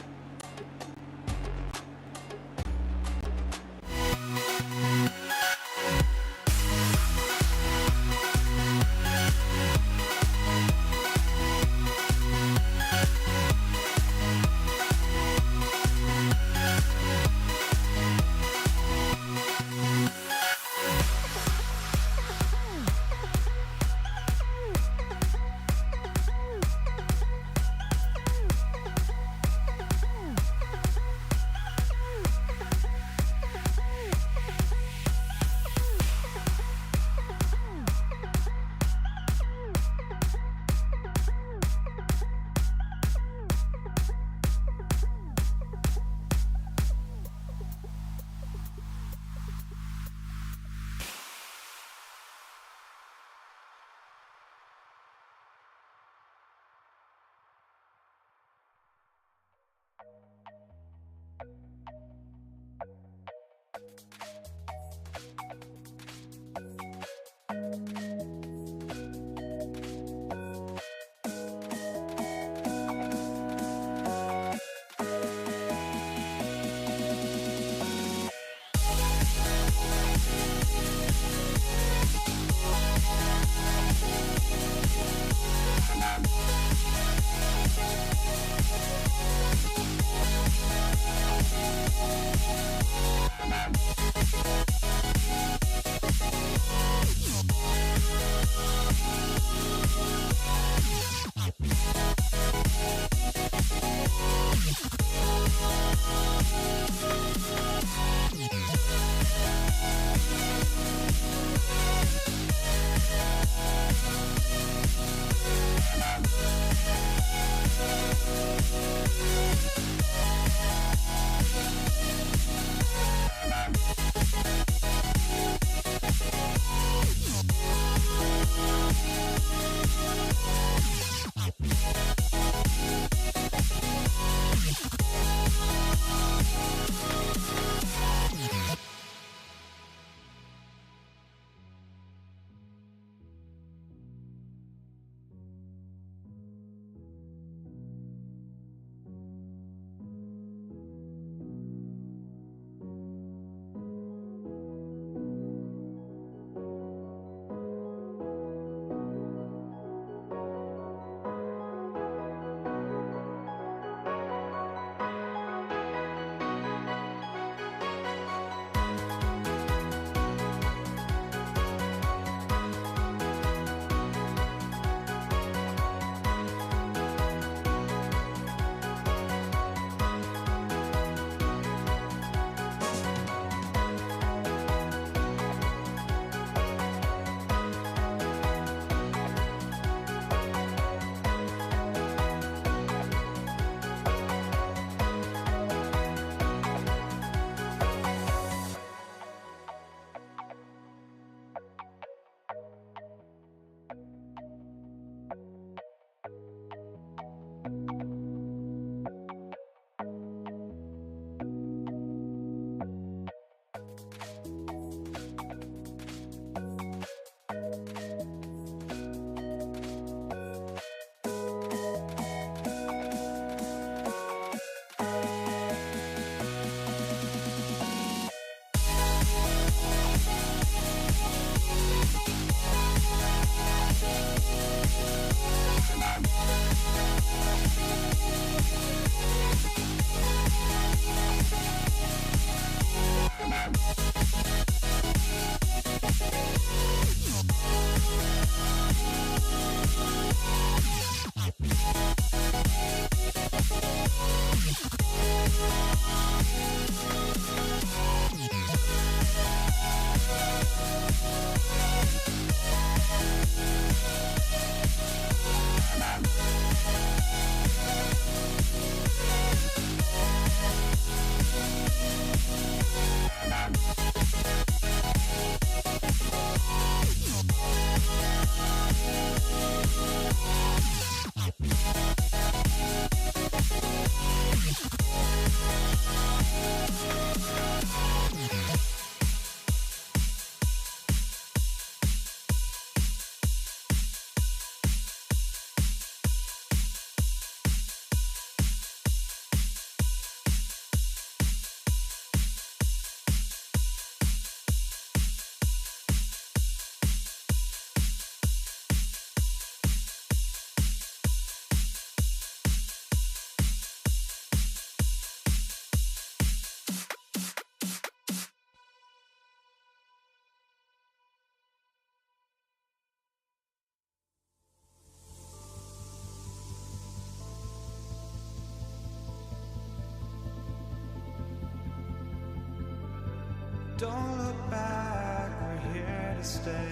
Don't look back, we're here to stay.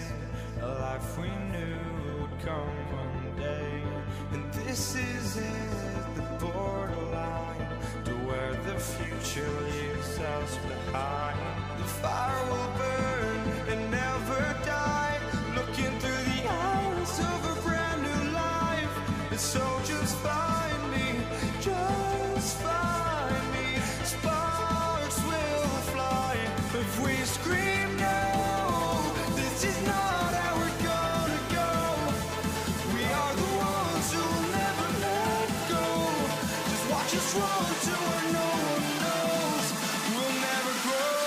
A life we knew would come one day. And this is it, the borderline to where the future leaves us behind. The fire will burn and never die, looking through the eyes of a brand new life. And so just find me, just find me. Sparks will fly if we scream no. This is not how we're gonna go. We are the ones who will never let go. Just watch us run to where no one knows. We'll never grow.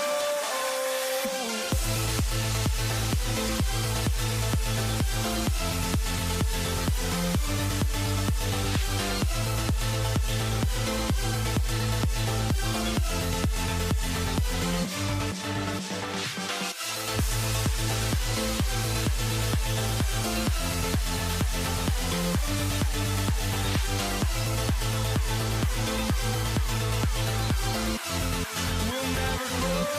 We'll never grow.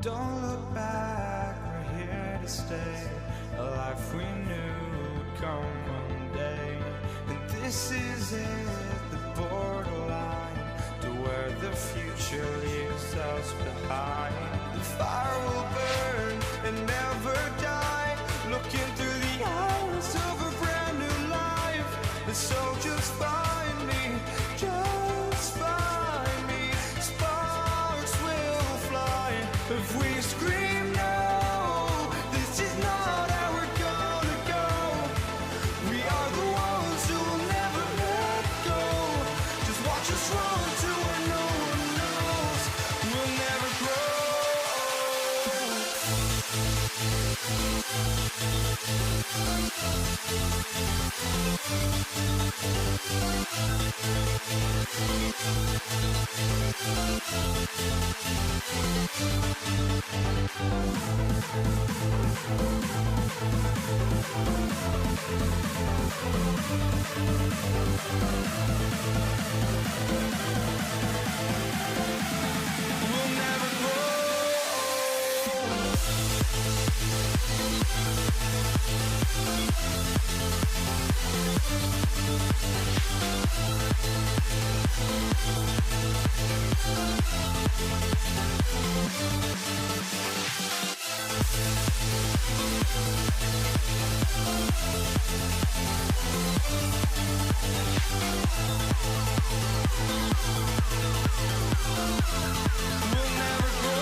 Don't look back, we're here to stay. A life we knew would come one day. And this is it, the borderline to where the future leaves us behind. The fire will burn and never die, looking through the eyes of a brand new life. And so just find me, just find me. Sparks will fly if we scream no. This is not how we're gonna go. We are the ones who will never let go. Just watch us run to where no one knows. We'll never grow. We'll never grow. We'll never grow.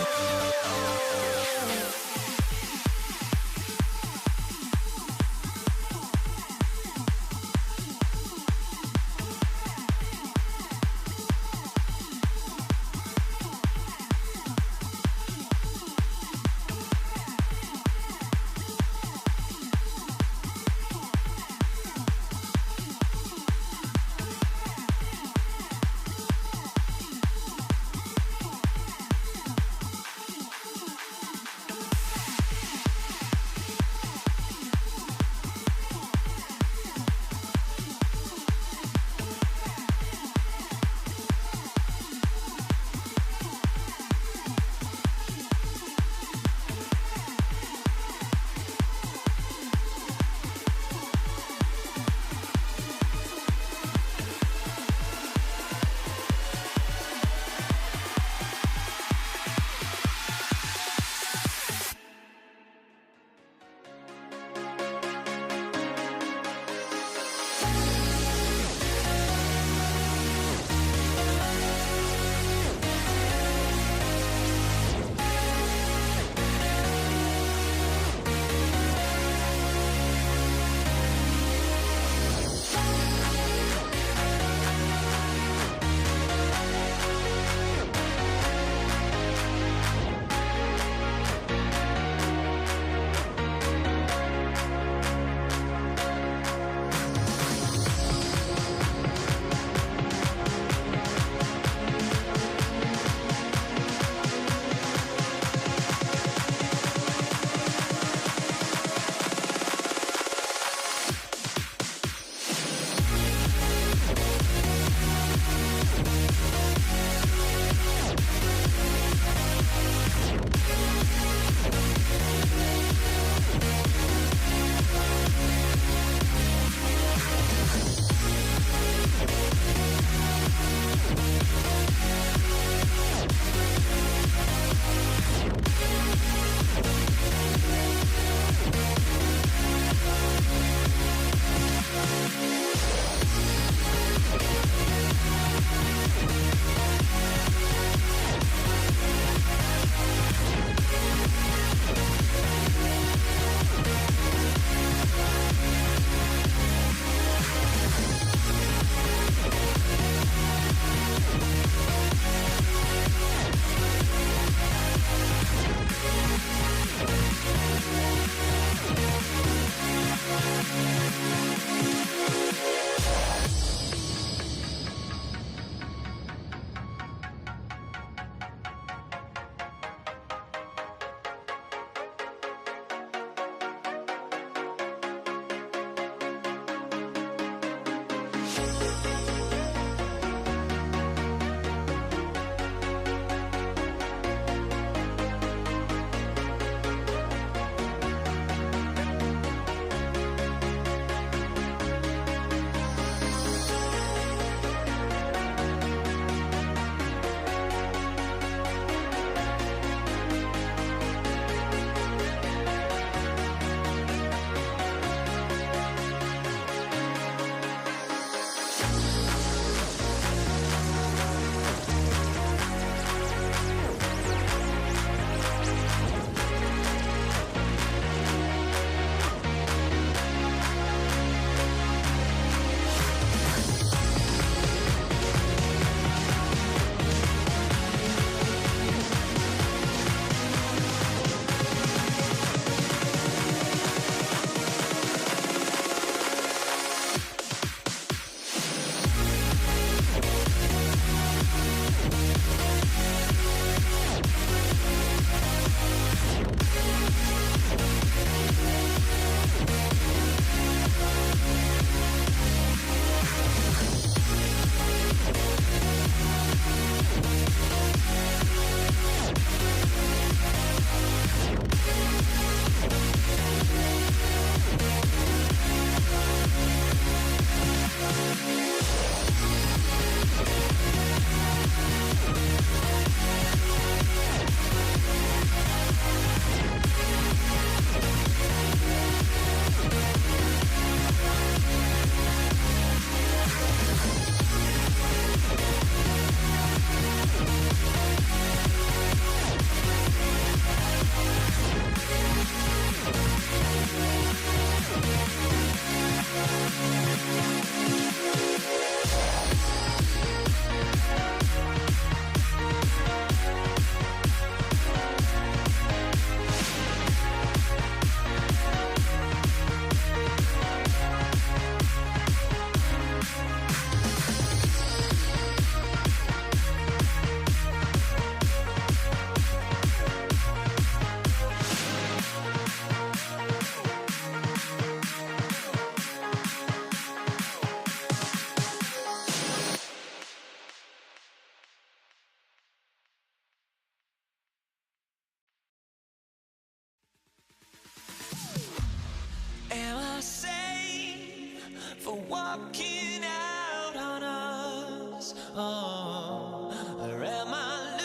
Or am I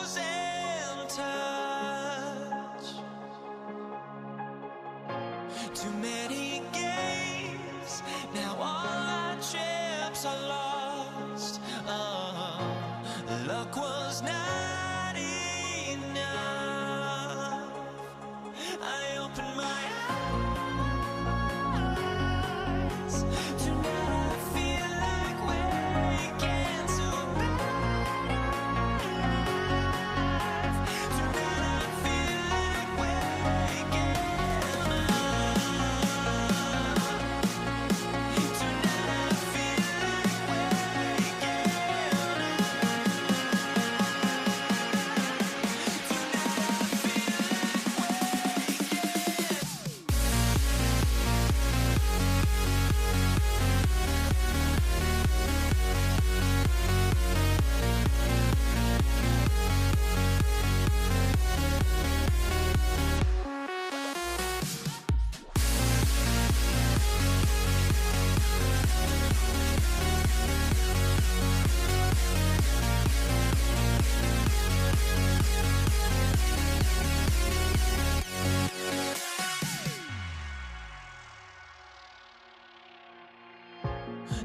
losing touch? Too many games, now all our chips are lost. Luck was not enough. I opened my eyes. Tonight I feel like waking to life. Tonight I feel like waking up. Tonight I feel like waking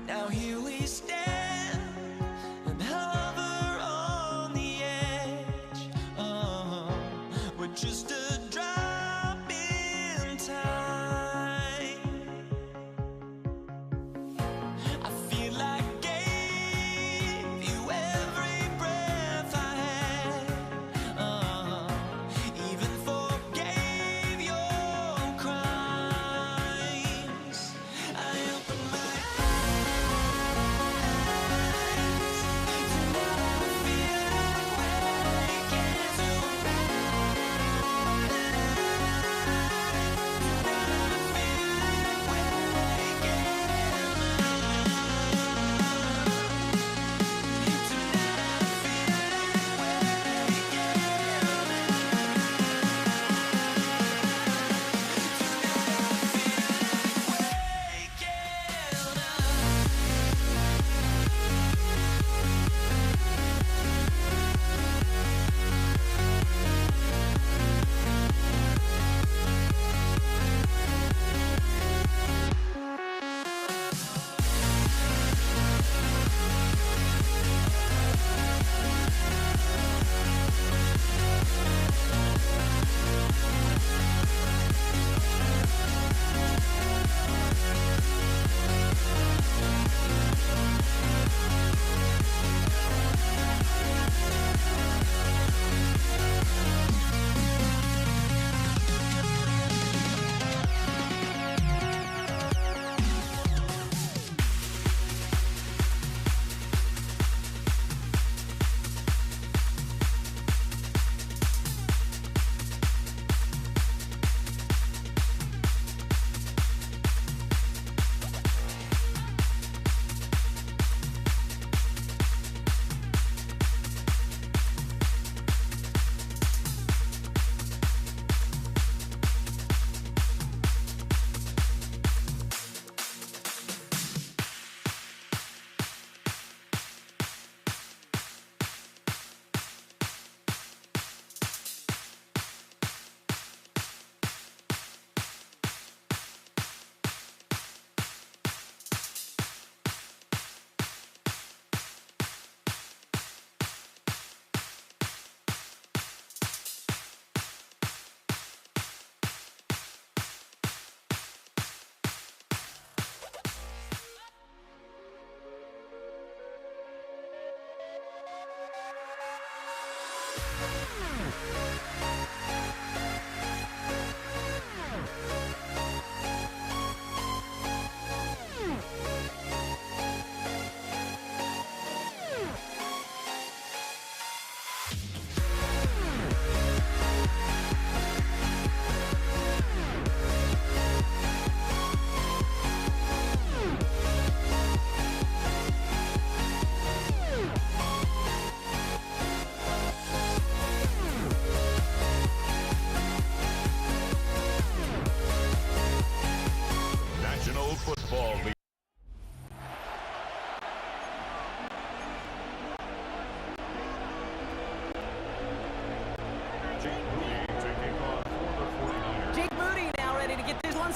Now here we stand and hover on the edge. We're just a drop in time. I feel like I gave you every breath I had. Even forgave your crimes. I opened my eyes.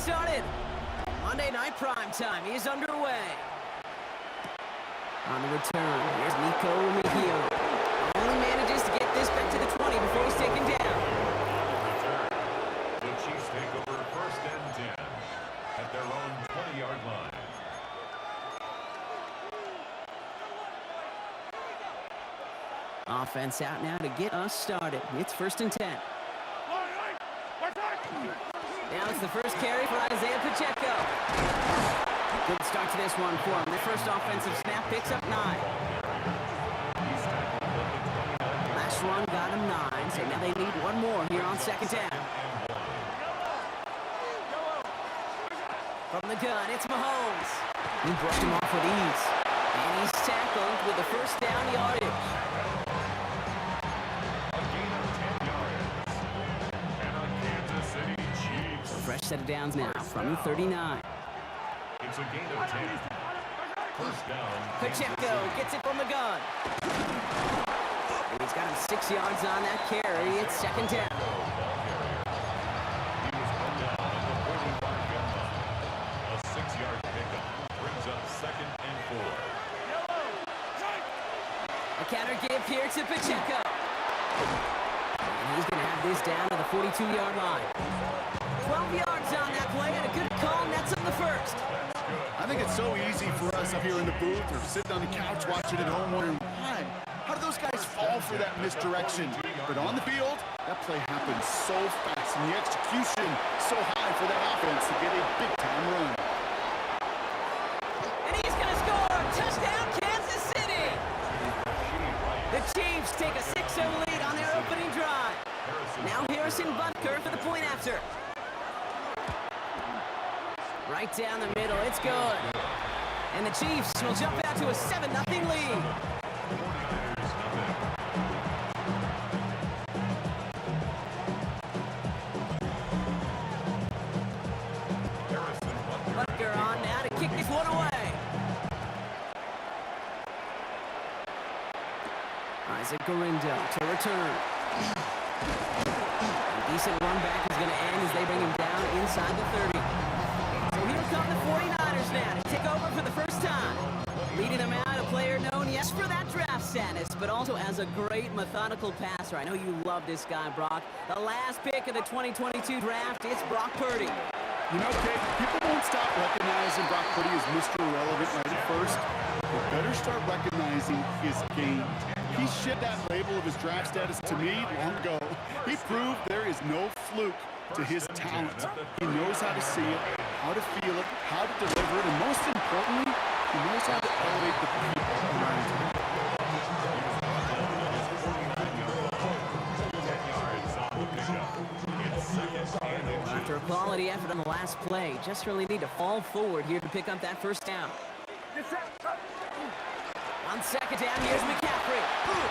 started. Monday Night Prime Time is underway. On the return, here's Nico Mejia. Only manages to get this back to the 20 before he's taken down. The Chiefs take over first and 10 at their own 20-yard line. Offense out now to get us started. It's first and 10. Now it's the first carry for Isaiah Pacheco. Good start to this one for him. The first offensive snap picks up 9. Last run got him 9, so now they need one more here on second down. From the gun, it's Mahomes. He brushed him off with ease. And he's tackled with the first down yardage. Fresh set of downs now from the 39. It's a gain of 10. First down. Pacheco gets it from the gun. And he's got him 6 yards on that carry. It's second down. He was put down at the 45-yard line. A 6-yard pickup brings up second and 4. A counter give here to Pacheco. And he's going to have this down to the 42-yard line. 12 yards on that play and a good call, and that's on the first. I think it's so easy for us up here in the booth or sitting on the couch watching at home wondering, why? How do those guys fall for that misdirection? But on the field, that play happens so fast, and the execution so high for that offense to get a big-time run. And he's going to score! Touchdown, Kansas City! The Chiefs take a 6-0 lead on their opening drive. Now Harrison Butker for the point after. Right down the middle, it's good. And the Chiefs will jump out to a 7-0 lead. Butker on now to kick this one away. Isaac Gurindo to return. A decent run back is going to end as they bring him down inside the 30. So here come the 49ers now to take over for the first time. Leading them out, a player known, yes, for that draft status, but also as a great methodical passer. I know you love this guy, Brock. The last pick of the 2022 draft, it's Brock Purdy. You know, Kate, people won't stop recognizing Brock Purdy as Mr. Irrelevant right at first. They better start recognizing his game. He shed that label of his draft status to me long ago. He proved there is no fluke to his talent. He knows how to see it, how to feel it, how to deliver it, and most importantly, he knows how to elevate the people around him. After a quality effort on the last play, just really need to fall forward here to pick up that first down. On second down, here's McCaffrey.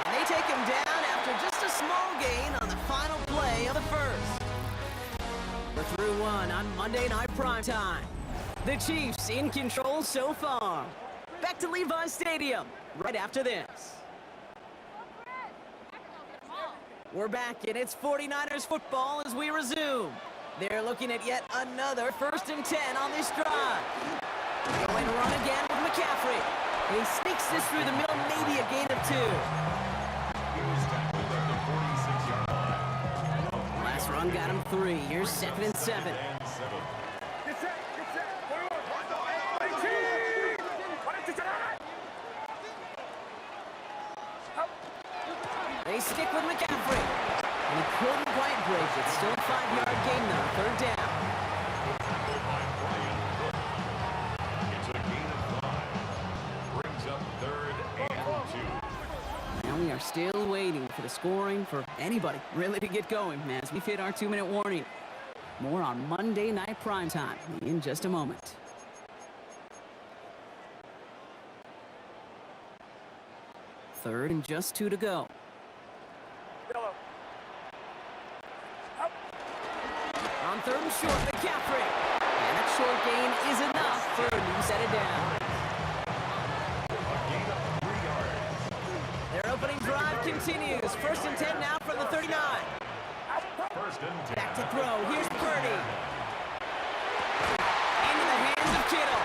And they take him down after just a small gain on the final play of the first. We're through one on Monday Night Primetime. The Chiefs in control so far. Back to Levi's Stadium right after this. We're back, and it's 49ers football as we resume. They're looking at yet another first and 10 on this drive. Going to run again with McCaffrey. He sneaks this through the middle, maybe a gain of 2. Last run got him 3. Here's second and 7. They stick with McCaffrey. And he couldn't quite break it. Still a 5-yard gain though. Third down. It's a gain of 5. Brings up third and 2. Now we are still waiting for the scoring for anybody really to get going as we hit our 2-minute warning. More on Monday Night Primetime in just a moment. Third and just 2 to go. On third and short, McCaffrey. And that short gain is enough for a new set of downs. A gain of 3 yards. Their opening drive continues. First and 10 now from the 39. First and 10. Back to throw. Here's Purdy. Kittle.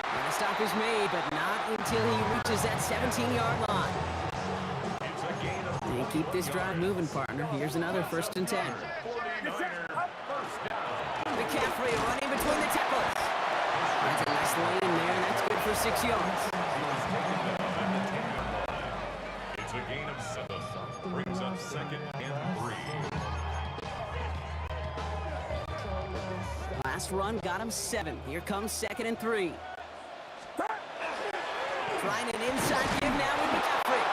And the stop is made, but not until he reaches that 17-yard line. It's a gain of They keep this drive moving, partner. Here's another 1st and 10. 49ers. First down. McCaffrey running between the tackles. That's a nice lane in there, and that's good for 6 yards. It's a gain of 7. Brings up 2nd and 3. Last run got him 7. Here comes 2nd and 3. Trying an inside give now with McCaffrey.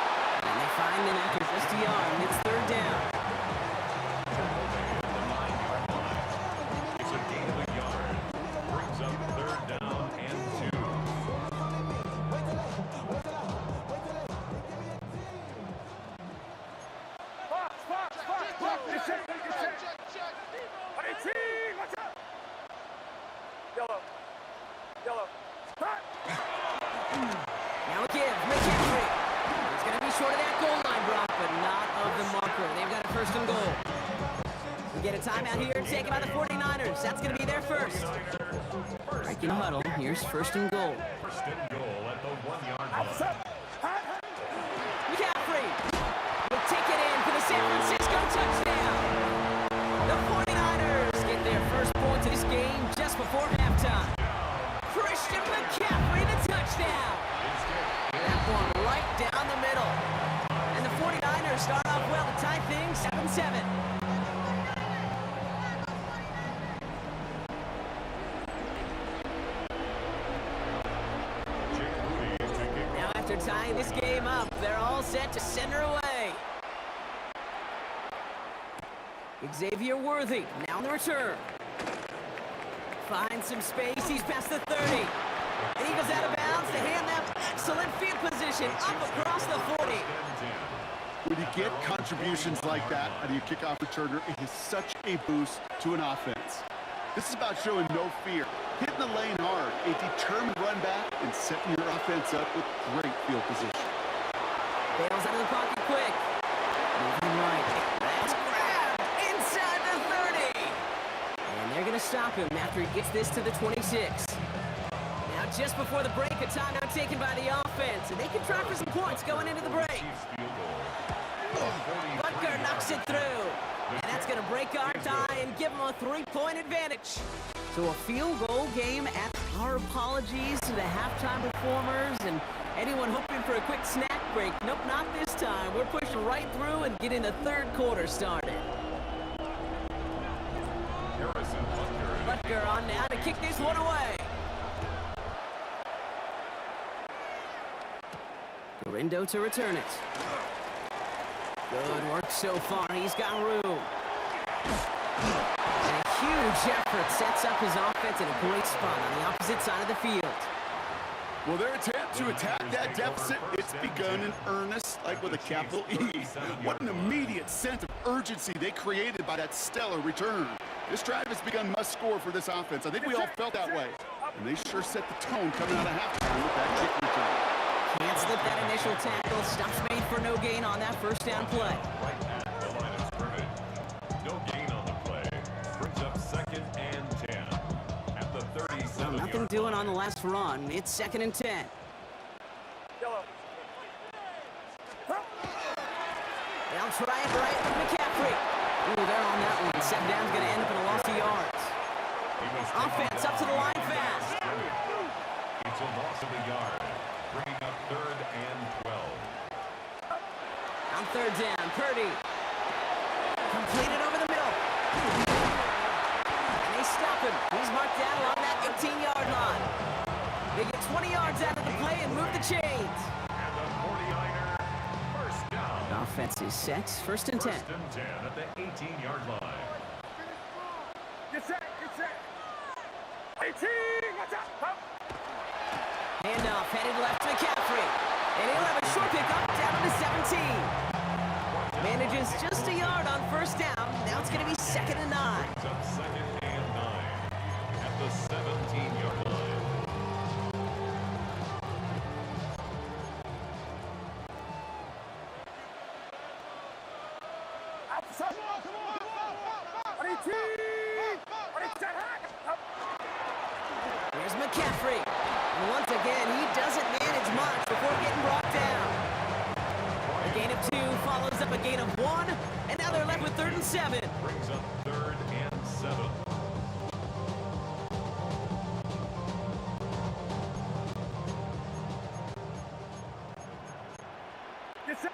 And they find him after just a yard, and it's 3rd down. It's a gain of a yard. Brings up 3rd down and 2. Yellow. Yellow. Now again, McCaffrey. He's going to be short of that goal line, Brock, but not of the marker. They've got a 1st and goal. We get a timeout here taken by the 49ers. That's going to be their first. Breaking huddle. Here's 1st and goal. 1st and goal at the 1-yard line. McCaffrey will take it in for the San Francisco touchdown. The 49ers get their first points of this game just before halftime. Christian McCaffrey, the touchdown. That one right down the middle. And the 49ers start off well to tie things 7-7. Now after tying this game up, they're all set to send her away. Xavier Worthy, now on the return. Finds some space, he's past the 30. And he goes out of bounds to hand them excellent field position up across the 40. When you get contributions like that out of your kickoff returner, it is such a boost to an offense. This is about showing no fear, hitting the lane hard, a determined run back, and setting your offense up with great field position. Bails out of the pocket quick. Moving right. That's grabbed inside the 30. And they're going to stop him after he gets this to the 26. Now just before the break, a timeout taken by the offense. And they can try for some points going into the break. Butker knocks it through. And that's going to break our tie and give them a 3-point advantage. So a field goal game at our apologies to the halftime performers and anyone hoping for a quick snack break. Nope, not this time. We're pushing right through and getting the 3rd quarter started. Butker on now to kick this one away. Gorindo to return it. Good work so far. He's got room. And a huge effort sets up his offense in a great spot on the opposite side of the field. Well, their attempt to attack that deficit, it's begun in earnest, like with a capital E. What an immediate sense of urgency they created by that stellar return. This drive has begun must-score for this offense. I think we all felt that way. And they sure set the tone coming out of halftime with that kick return. Can't slip that initial tackle. Stops made for no gain on that 1st down play. Right at the line of scrimmage. No gain on the play. Brings up 2nd and 10 at the 37. Nothing doing on the last run. It's 2nd and 10. Yellow. They'll try it right with McCaffrey. Ooh, they're on that one. 2nd down's going to end up in a loss of yards. Offense up to the line fast. It's a loss of a yard. Bringing up 3rd and 12. On 3rd down, Purdy. Completed over the middle. And they stop him. He's marked down along that 18-yard line. They get 20 yards out of the play and move the chains. And the 49er, 1st down. Offense is set. 1st and 10. 1st and 10 at the 18-yard line. Get set. Get set. 18. Watch out. Up. Handoff headed left to McCaffrey. And he'll have a short pickup down to 17. Manages just a yard on 1st down. Now it's going to be 2nd and 9. It's up 2nd and 9 at the 17-yard line. Outside. 18. 18. Up. Here's McCaffrey. And once again, he doesn't manage much before getting brought down. A gain of 2 follows up a gain of 1, and now they're left with 3rd and 7. Brings up 3rd and 7. Get set.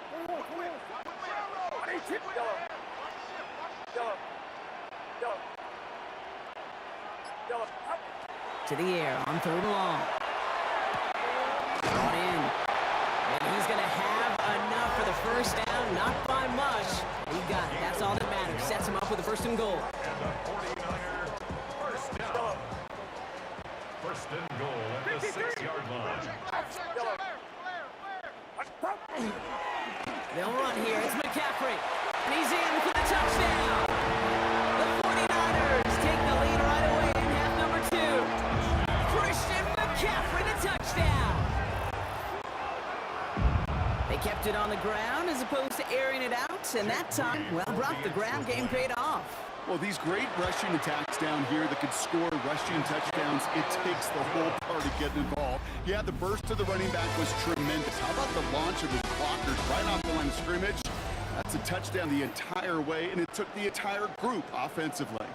Yellow. To the air on 3rd and long. Brought in. And he's going to have enough for the first down. Not by much. He got it. That's all that matters. Sets him up with a 1st and goal. And the 49er first down. 1st and goal at the 6-yard line. They'll run here. It's McCaffrey. And he's in for the touchdown. The 49ers take the lead right away in half number 2. Christian McCaffrey, the touchdown. They kept it on the ground as opposed to airing it out. And that time, well, Brock, the ground game paid off. Well, these great rushing attacks down here that could score rushing touchdowns, it takes the whole party getting involved. Yeah, the burst of the running back was tremendous. How about the launch of his blockers right off the line of scrimmage? That's a touchdown the entire way, and it took the entire group offensively.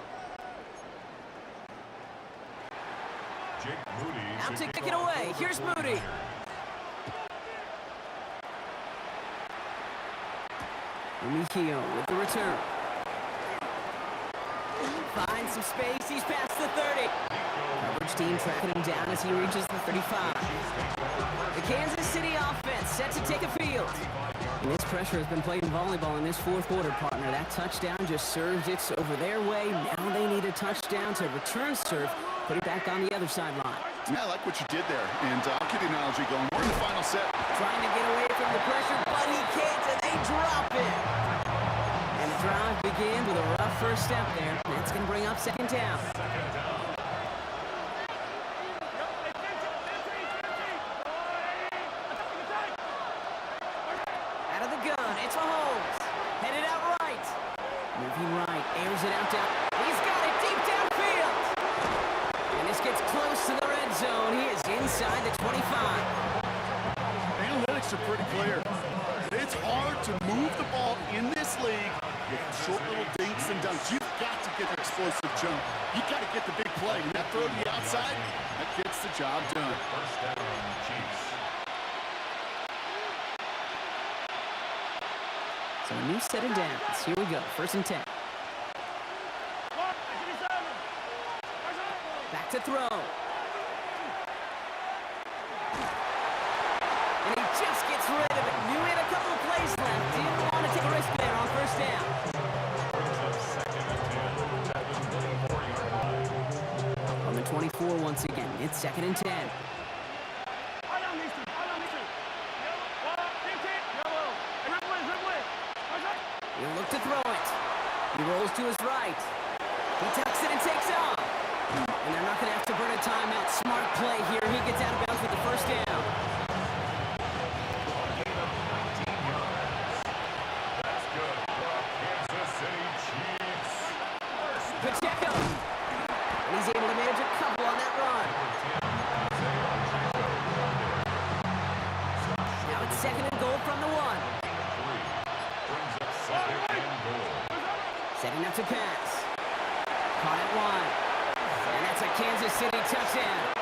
Jake Moody Now to kick it off away. for Here's the Moody. 49ers. Mikio with the return. Finds some space. He's past the 30. Coverage team tracking him down as he reaches the 35. The Kansas City offense set to take a field. And this pressure has been played in volleyball in this 4th quarter, partner. That touchdown just served it over their way. Now they need a touchdown to return serve, put it back on the other sideline. Yeah, I like what you did there, and I'll keep the analogy going. We're in the final set. Trying to get away from the pressure, but he can't, and they drop it. And the drive begins with a rough first step there. That's going to bring up 2nd down. Out of the gun, it's Mahomes. Headed out right. Moving right, airs it out down. He's got it deep downfield. And this gets close to the red zone. He is inside the 25. Analytics are pretty clear. It's hard to move the ball in this league with short little dinks and dunks. You've got to get the explosive jump. You've got to get the big play. And that throw to the outside, that gets the job done. First down, Chiefs. So a new set of downs. Here we go. 1st and 10. Back to throw. And he just gets rid of it. Knew he had a couple of plays left. Didn't want to take a risk there on 1st down. Brings up 2nd and 10 at the 24-yard line. On the 24 once again. It's 2nd and 10. He'll look to throw it. He rolls to his right. He tucks it and takes off. And they're not going to have to burn a timeout. Smart play here. He gets out of bounds with the 1st down. That's good for Kansas City Chiefs. Pacheco. And he's able to manage a couple on that run. Now it's 2nd and goal from the 1. Brings up 2nd and goal. Setting up to pass. Caught it wide. And that's a Kansas City touchdown.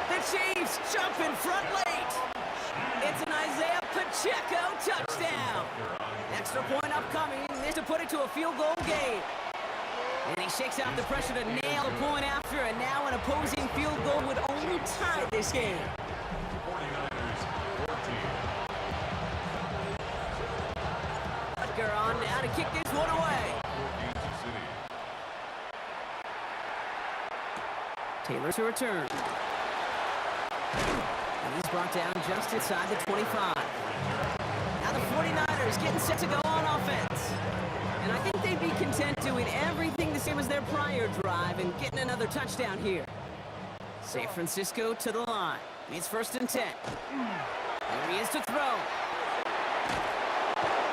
The Chiefs jump in front late. It's an Isaiah Pacheco touchdown. Extra point upcoming. This to put it to a field goal game. And he shakes out the pressure to nail the point after. And now an opposing field goal would only tie this game. 49ers 14. Butker on now to kick this one away. Kansas City. Taylor to return. And he's brought down just inside the 25. Now the 49ers getting set to go on offense. And I think they'd be content doing everything the same as their prior drive and getting another touchdown here. San Francisco to the line. It's 1st and 10. Here he is to throw.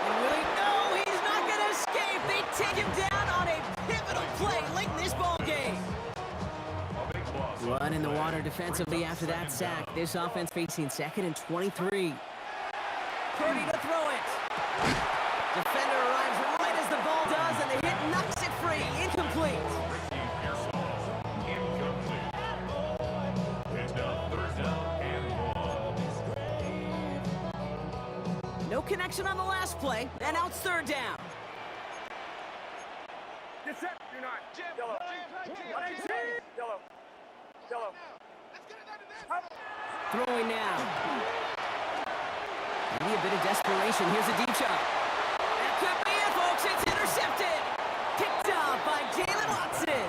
And will he? No, he's not going to escape. They take him down on a pivotal play late in this ball game. A big loss Blood in the water defensively after that sack. This offense facing 2nd and 23. Purdy to throw it. Defender arrives right as the ball does, and the hit knocks it free. Incomplete. No connection on the last play, and now it's 3rd down. Get set. You're not. Yellow. 118. Yellow. Yellow. Throwing now. Maybe a bit of desperation. Here's a deep shot. That could be it, folks. It's intercepted. Picked off by Jalen Watson.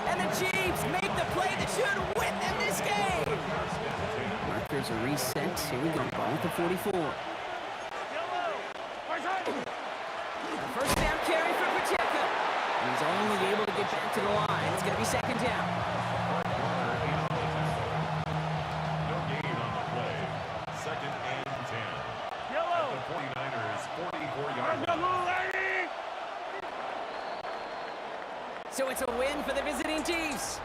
And the Chiefs make the play that should win them this game. Markers are reset. Here we go. Ball at the 44. First down carry for Pacheco. He's only able to get back to the line. It's going to be 2nd down. No gain on the play. 2nd and 10. Yellow. At the 49ers, 44-yard line. So it's a win for the visiting Chiefs.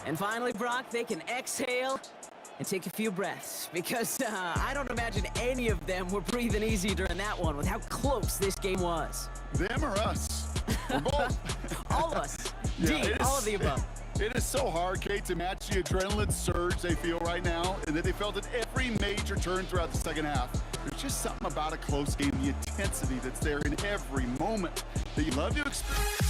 And finally, Brock, they can exhale and take a few breaths, because I don't imagine any of them were breathing easy during that one with how close this game was. Them or us? We're both. All of us. Yeah, D, all of the above. It is so hard, Kate, to match the adrenaline surge they feel right now, and that they felt at every major turn throughout the second half. There's just something about a close game, the intensity that's there in every moment that you love to experience.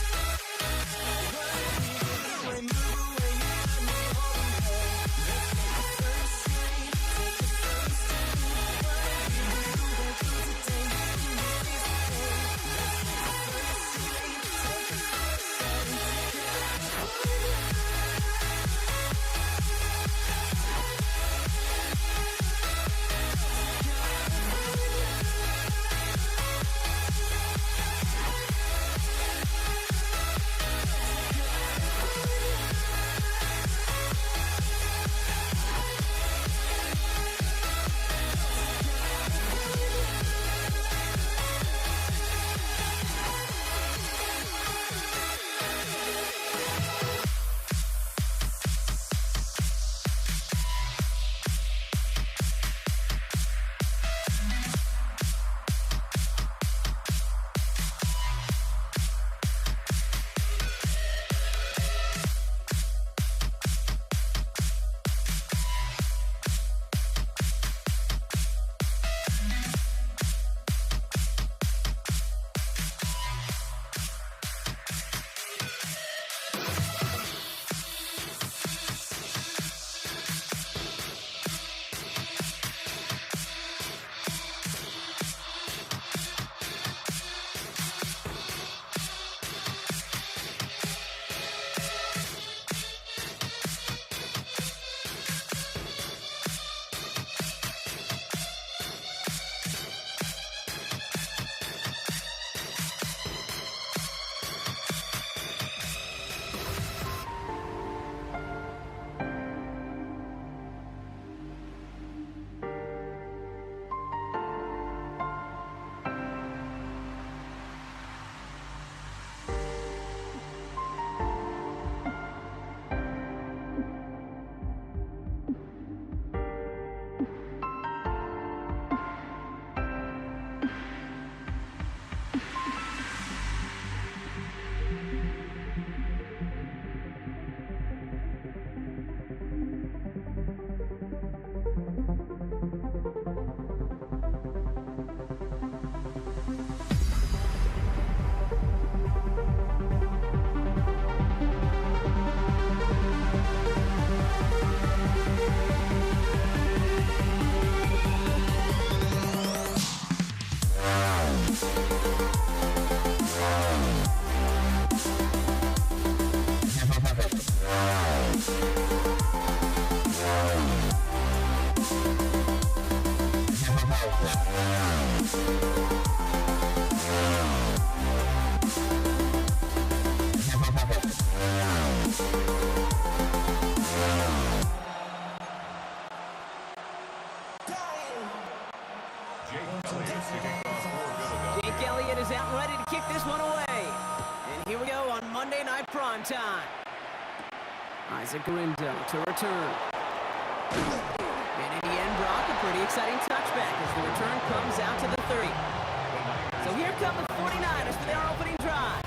Jake Elliott is out and ready to kick this one away. And here we go on Monday Night Primetime. Isaac Garindo to return. And in the end, Brock, a pretty exciting touchback as the return comes out to the 30. So here come the 49ers for their opening drive.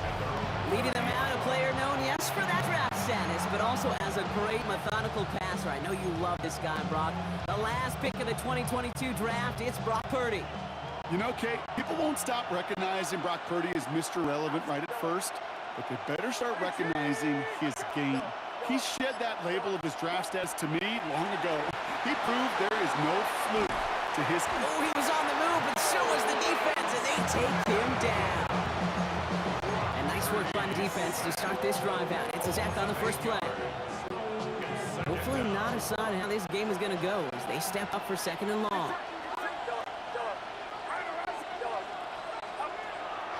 Leading them out, a player known, yes, for that draft status, but also as a great methodical passer. I know you love this guy, Brock. The last pick of the 2022 draft, it's Brock Purdy. You know, Kate, people won't stop recognizing Brock Purdy as Mr. Relevant right at first, but they better start recognizing his game. He shed that label of his draft status to me long ago. He proved there is no fluke to his... Oh, he was on the move, but so was the defense, and they take him down. And nice work by the defense to start this drive out. It's a sack on the first play. Hopefully not a sign of how this game is going to go as they step up for second and long.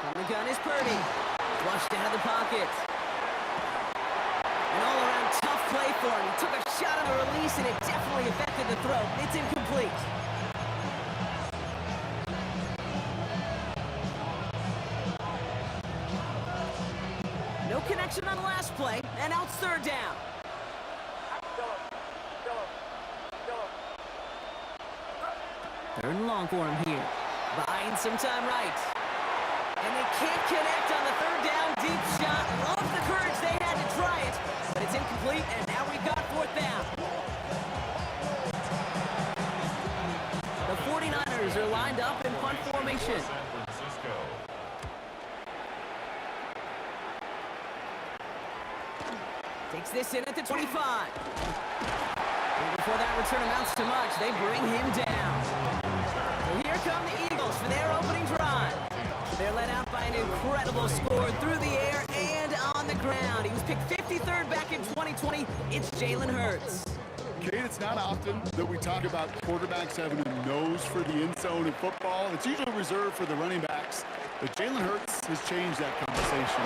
From the gun is Purdy. Flushed out of the pocket. An all-around tough play for him. He took a shot on the release, and it definitely affected the throw. It's incomplete. No connection on the last play, and now it's third down. Third and long for him here. Buying some time right. And they can't connect on the third down deep shot. Love the courage they had to try it, but it's incomplete, and now we've got fourth down. The 49ers are lined up in punt formation. San Francisco. Takes this in at the 25. And before that return amounts to much, they bring him down. So here come the Eagles for their opening drive. They're led out by an incredible score through the air and on the ground. He was picked 53rd back in 2020. It's Jalen Hurts. Kate, it's not often that we talk about quarterbacks having a nose for the end zone in football. It's usually reserved for the running backs. But Jalen Hurts has changed that conversation.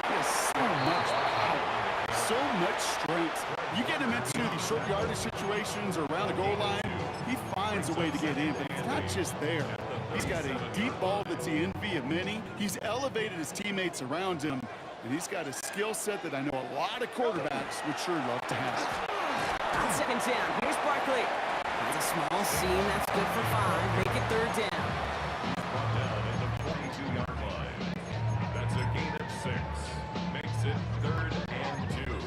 He has so much power, so much strength. You get him into these short yardage situations or around the goal line, he finds a way to get in, but it's not just there. He's got a deep ball that's the envy of many. He's elevated his teammates around him, and he's got a skill set that I know a lot of quarterbacks would sure love to have. On second down, here's Barkley. Has a small seam, that's good for 5. Make it third down. Brought down at the 42-yard line. That's a gain of 6. Makes it 3rd and 2.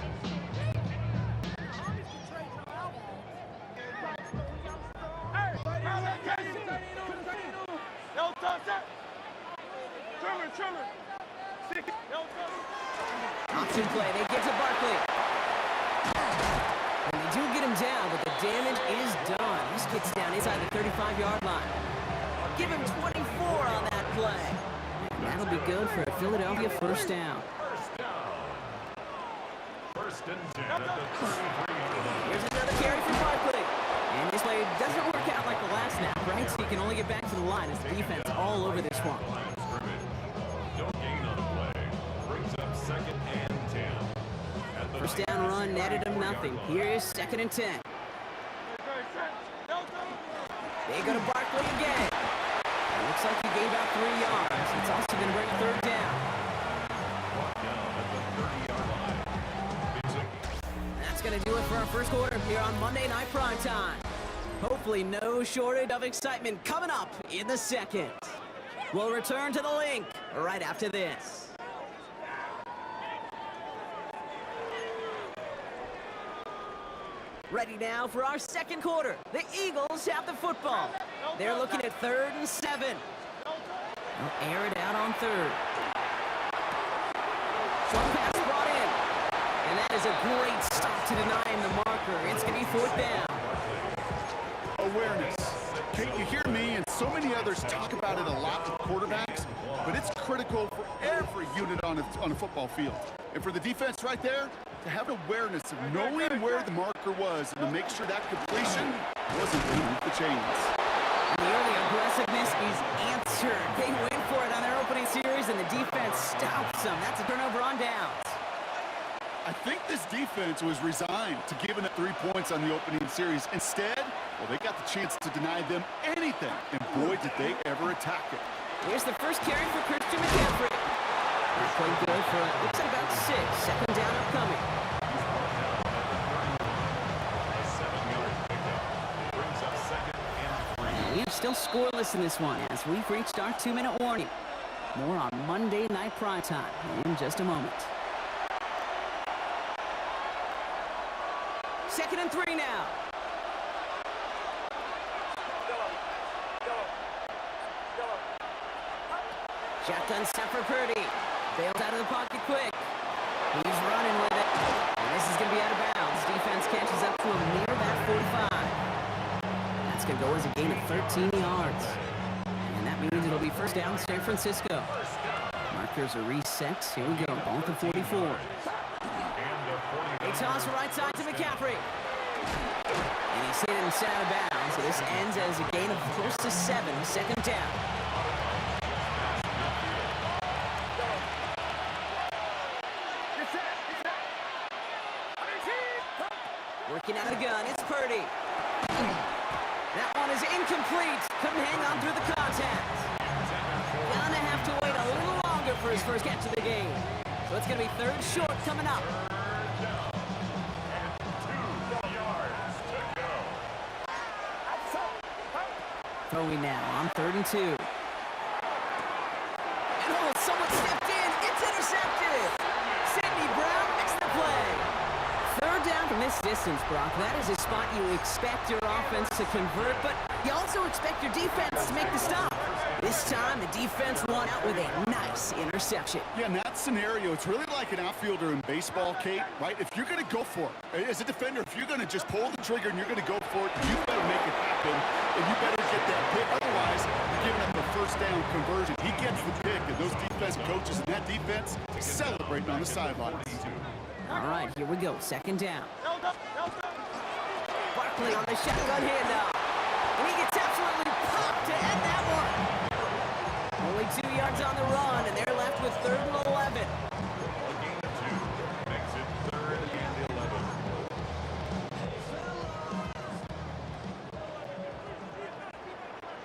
Option play, they get to Barkley. And they do get him down, but the damage is done. This gets down inside the 35-yard line. Give him 24 on that play. And that'll be good for a Philadelphia first down. First and 10 at the 33-yard line. Here's another carry from Barkley. And this play doesn't work out like the last snap, right? So he can only get back to the line as the defense all over this one. Line of scrimmage. No gain on the play. Brings up 2nd and 10. At the First down run netted him nothing. Here's 2nd and 10. They go to Barkley again. It looks like he gave out 3 yards. It's also going to bring a third down. Brought down at the 30-yard line. That's going to do it for our first quarter here on Monday Night Primetime. Hopefully no shortage of excitement coming up in the second. We'll return to the link right after this. Ready now for our second quarter. The Eagles have the football. They're looking at 3rd and 7. They'll air it out on 3rd. Short pass brought in. And that is a great stop to deny him the marker. It's going to be 4th down. Awareness. Kate, you hear me and so many others talk about it a lot with quarterbacks, but it's critical for every unit on a football field. And for the defense right there, to have awareness of knowing where the marker was and to make sure that completion wasn't beneath the chains. And the early aggressiveness is answered. They went for it on their opening series, and the defense stops them. That's a turnover on downs. I think this defense was resigned to giving up 3 points on the opening series. Instead, well, they got the chance to deny them anything, and boy, did they ever attack it. Here's the first carry for Christian McCaffrey. That played good for, looks like about 6. 2nd down upcoming. game still scoreless in this one as we've reached our 2-minute warning. More on Monday Night Primetime in just a moment. 2nd and 3 now. Shotgun snap for Purdy. Bails out of the pocket quick. He's running with it. And this is going to be out of bounds. Defense catches up to him near that 45. That's going to go as a gain of 13 yards. And that means it'll be first down San Francisco. Markers are reset. Here we go. Ball at the 44. They toss right side to McCaffrey. And he's hit inside of bounds. So this ends as a gain of close to 7. 2nd down. Working out of the gun, it's Purdy. That one is incomplete. Couldn't hang on through the contact. Gonna have to wait a little longer for his first catch of the game. So it's gonna be 3rd short coming up. Throwing now on 3rd and 2. And oh, someone stepped in. It's intercepted. Sidney Brown makes the play. 3rd down from this distance, Brock. That is a spot you expect your offense to convert, but you also expect your defense to make the stop. This time, the defense won out with a nice interception. Yeah, in that scenario, it's really like an outfielder in baseball, Kate, right? If you're going to go for it, as a defender, if you're going to just pull the trigger and you're going to go for it, you better make it happen, and you better get that pick. Otherwise, you're giving up a first down conversion. He gets the pick, and those defense coaches and that defense celebrating on the sidelines. All right, here we go. 2nd down. Barkley on the shotgun handoff. And he gets absolutely popped to end that one. Only 2 yards on the run, and they're left with 3rd and 11. A gain of 2 makes it 3rd and 11.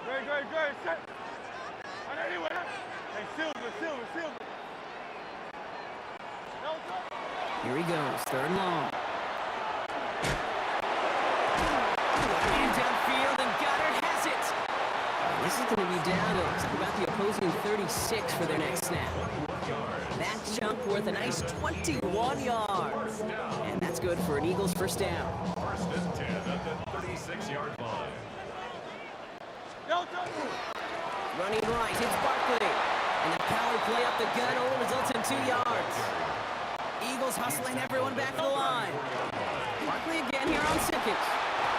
Great. Set. Anyway. Hey, Silver. Here he goes, 3rd and long. And downfield, and Goddard has it. This is going to be down to about the opposing 36 for their next snap. That chunk worth a nice 21 yards. And that's good for an Eagles first down. 1st and 10 at the 36-yard line. Running right, it's Barkley. And the power play up the gut only results in 2 yards. Eagles hustling everyone back to the line. Barkley again here on 2nd.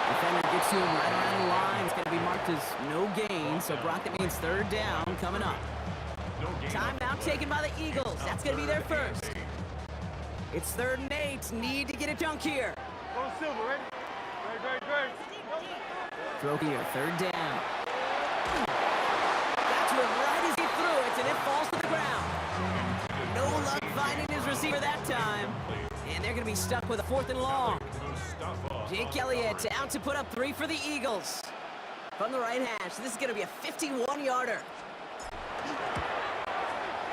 Defender gets to him right around the line. It's going to be marked as no gain. So Brock, that means 3rd down coming up. Timeout taken by the Eagles. That's going to be their first. It's 3rd and 8. Need to get a dunk here. Go Silver, ready? Great. Throw here, 3rd down. Got to him right as he threw it, and it falls to the ground. No luck finding his receiver that time. And they're going to be stuck with a 4th and long. Jake Elliott out to put up 3 for the Eagles. From the right hash, this is going to be a 51-yarder.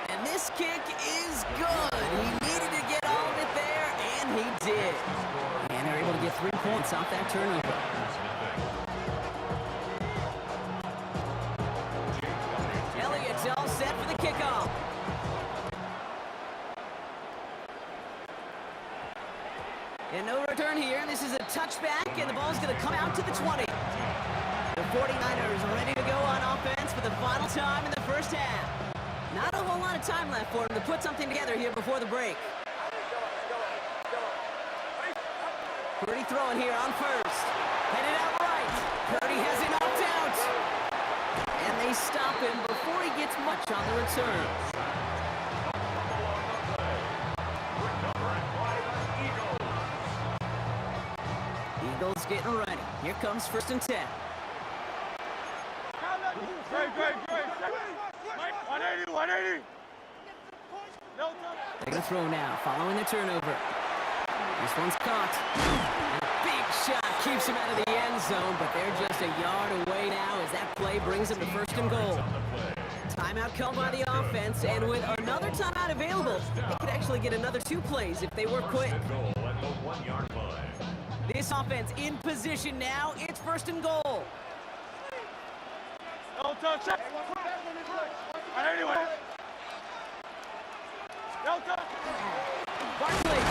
And this kick is good. He needed to get all of it there, and he did. And they're able to get 3 points off that turnover. Elliott's all set for the kickoff. And no return here. This is a touchback, and the ball's going to come out to the 20. The 49ers ready to go on offense for the final time in the first half. Not a whole lot of time left for them to put something together here before the break. Purdy throwing here on 1st. Headed out right. Purdy has it knocked out. And they stop him before he gets much on the return. Eagles getting ready. Here comes 1st and 10. Great. 180. They're going to throw now, following the turnover. This one's caught. And a big shot keeps him out of the end zone, but they're just a yard away now as that play brings them to 1st and goal. Timeout called by the offense, and with another timeout available, they could actually get another 2 plays if they were quick. This offense in position now. It's 1st and goal. Delta, check. And anyway. Delta. Barkley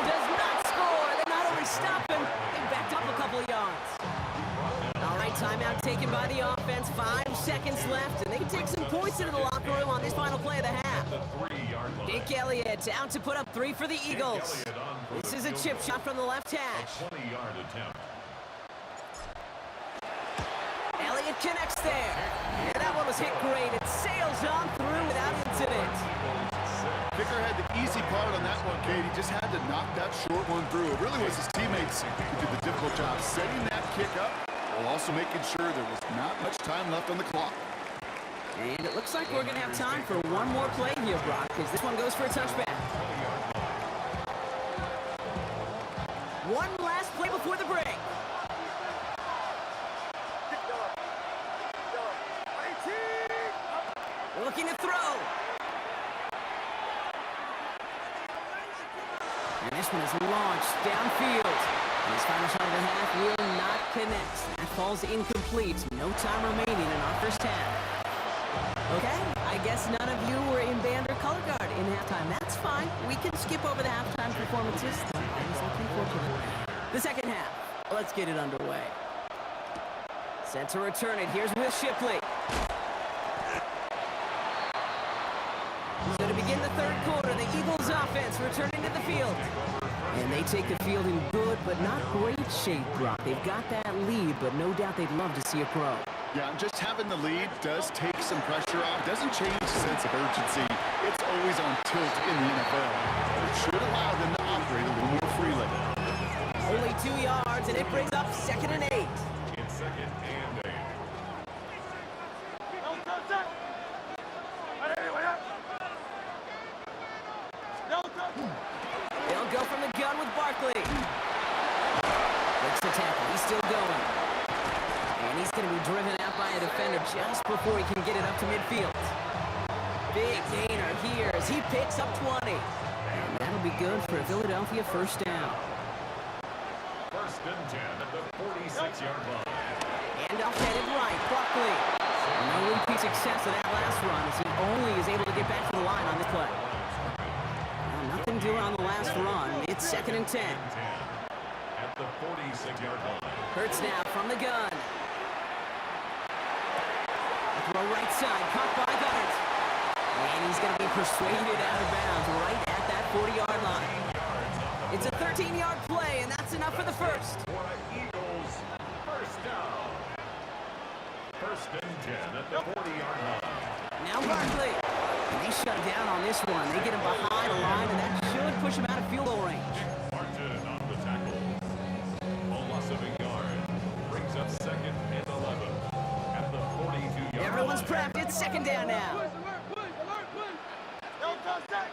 does not score. They not only stop him, they backed up a couple of yards. All right, timeout taken by the offense. 5 seconds left, and they can take some points into the locker room on this final play of the half. The 3-yard line. Dick Elliott out to put up 3 for the Eagles. Elliott on for This the is a field chip goal. shot from the left hash. A 20-yard attempt. Elliott connects there. And that one was hit great. It sails on through without incident. Kicker had the easy part on that one, Kate. He just had to knock that short one through. It really was his teammates who did the difficult job setting that kick up while also making sure there was not much time left on the clock. And it looks like we're going to have time for one more play here, Brock, because this one goes for a touchback. One last play before the break. Looking to throw. And this one is launched downfield. And his final shot of the half will not connect. That falls incomplete. No time remaining in our first half. Okay, I guess none of you were in band or color guard in halftime. That's fine. We can skip over the halftime performances. Always looking forward to it. The second half. Let's get it underway. Set to return it. Here's Will Shipley. So to begin the third quarter, the Eagles offense returning to the field. And they take the field in good but not great shape, Brock. They've got that lead, but no doubt they'd love to see it grow. Yeah, just having the lead does take some pressure off. Doesn't change the sense of urgency. It's always on tilt in the NFL. But it should allow them to operate a little more freely. Only 2 yards, and it brings up 2nd and 8. It's 2nd and 8. Delta, check. And anyway. Delta. They'll go from the gun with Barkley. Breaks the tackle. He's still going. And he's going to be driven out by a defender just before he can get it up to midfield. Big gainer here as he picks up 20. And that'll be good for a Philadelphia first down. 1st and 10 at the 46-yard line. And off headed right, Barkley. No repeat success of that last run as he only is able to get back to the line on this play. Well, nothing doing on the last run. It's 2nd and 10. At the 46-yard line. Hurts now from the gun. Throw right side, caught by Gunnett. And he's going to be persuaded out of bounds right at that 40-yard line. It's a 13-yard play, and that's enough for the first. For Eagles, first down. 1st and 10 at the 40-yard line. Now Barkley. And they shut down on this one. They get him behind the line, and that should push him out of field goal range. Martin on the tackle. A loss of a yard. Brings up 2nd and 11 at the 42-yard line. Everyone's prepped. It's 2nd down now. Delta, check.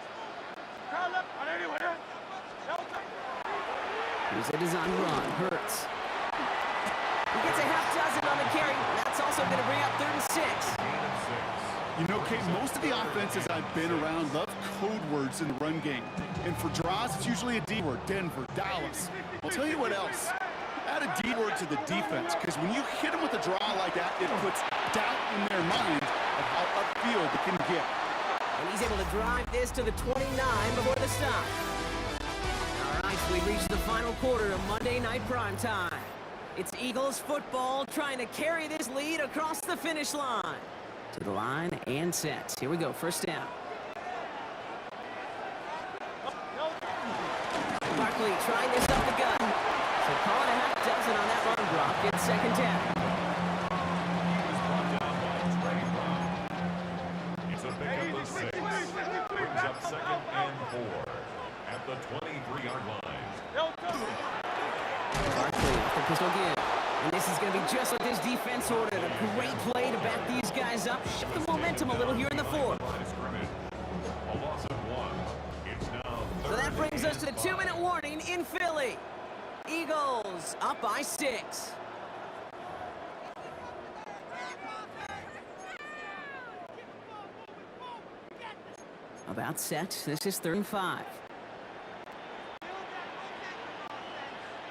Crowd left. And anyway. Delta. Here's a design run. Hurts. He gets a half dozen on the carry. That's also going to bring up 3rd and 6. You know, Kate, most of the offenses I've been around love code words in the run game. And for draws, it's usually a D word. Denver, Dallas. I'll tell you what else. Add a D word to the defense, because when you hit them with a draw like that, it puts doubt in their mind of how upfield it can get. And he's able to drive this to the 29 before the stop. All right, so we reached the final quarter of Monday Night Prime Time. It's Eagles football trying to carry this lead across the finish line. To the line and set. Here we go, first down. Barkley trying this up the gut. So call it a half dozen on that run block. It's 2nd down. It's a pickup of 6. Brings up 2nd and 4 at the 23-yard line. Barkley off the pistol again. And this is going to be just what this defense ordered. A great play to back these guys up. Shift the momentum a little here in the 4th. Line of scrimmage. A loss of 1. It's now So that brings us to the 2-minute warning in Philly. Eagles up by 6. About set. This is 3rd and 5.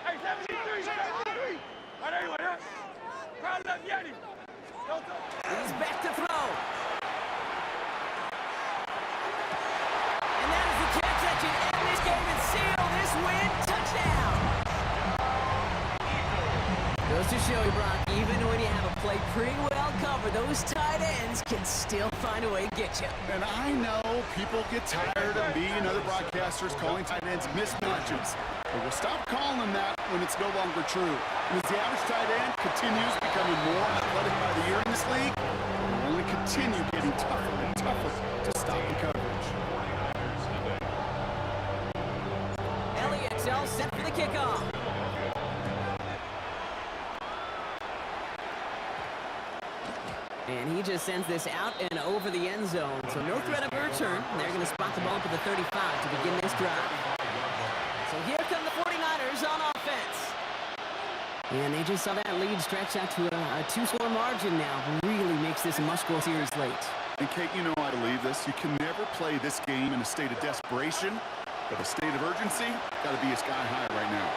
Hey, 73, 73. And anyway. Crowd left, Yanni. Delta. He's Swin, touchdown! Goes to show you, Brock, even when you have a play pretty well covered, those tight ends can still find a way to get you. And I know people get tired of me and other broadcasters calling tight ends mismatches. But we'll stop calling them that when it's no longer true. And as the average tight end continues becoming more athletic by the year in this league, it will only continue getting tougher and tougher to stop the coverage. Elliott all set for the kickoff. And he just sends this out and over the end zone. So no threat of a return. They're going to spot the ball to the 35 to begin this drive. So here come the 49ers on offense. And they just saw that lead stretch out to a two-score margin now. Really makes this a must-score series late. And Kate, you know I believe this. You can never play this game in a state of desperation, but a state of urgency got to be sky high right now.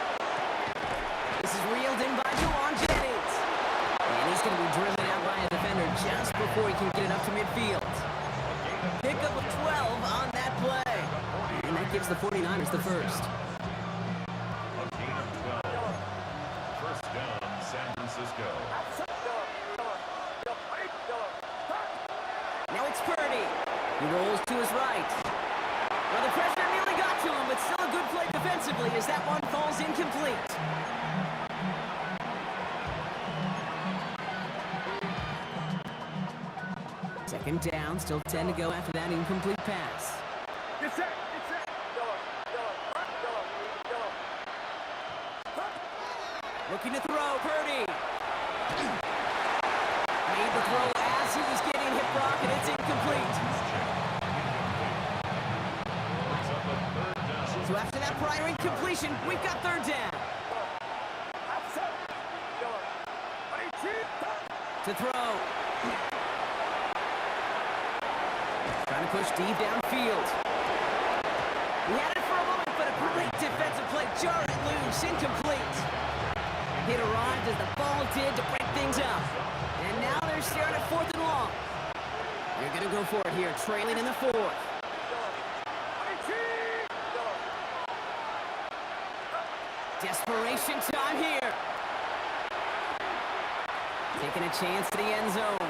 This is reeled in by Jauan Jennings. And he's going to be driven out by a defender just before he can get it up to midfield. Pickup of 12 on that play. And that gives the 49ers the first. A gain of 12. First down, San Francisco. Now it's Purdy. He rolls to his right. Well, the pressure nearly got to him, but still a good play defensively as that one falls incomplete. Second down, still 10 to go after that incomplete pass. Get set, get set. Looking to throw, Purdy. Made the throw as he was getting hit, Brock, and it's incomplete. So after that prior incompletion, we've got third down. To throw. Trying to push deep downfield. He had it for a moment, but a great defensive play. Jar it loose, incomplete. Hit arrived as the ball did to break things up. And now they're staring at 4th and long. They're going to go for it here, trailing in the 4th. Desperation time here. Taking a chance to the end zone.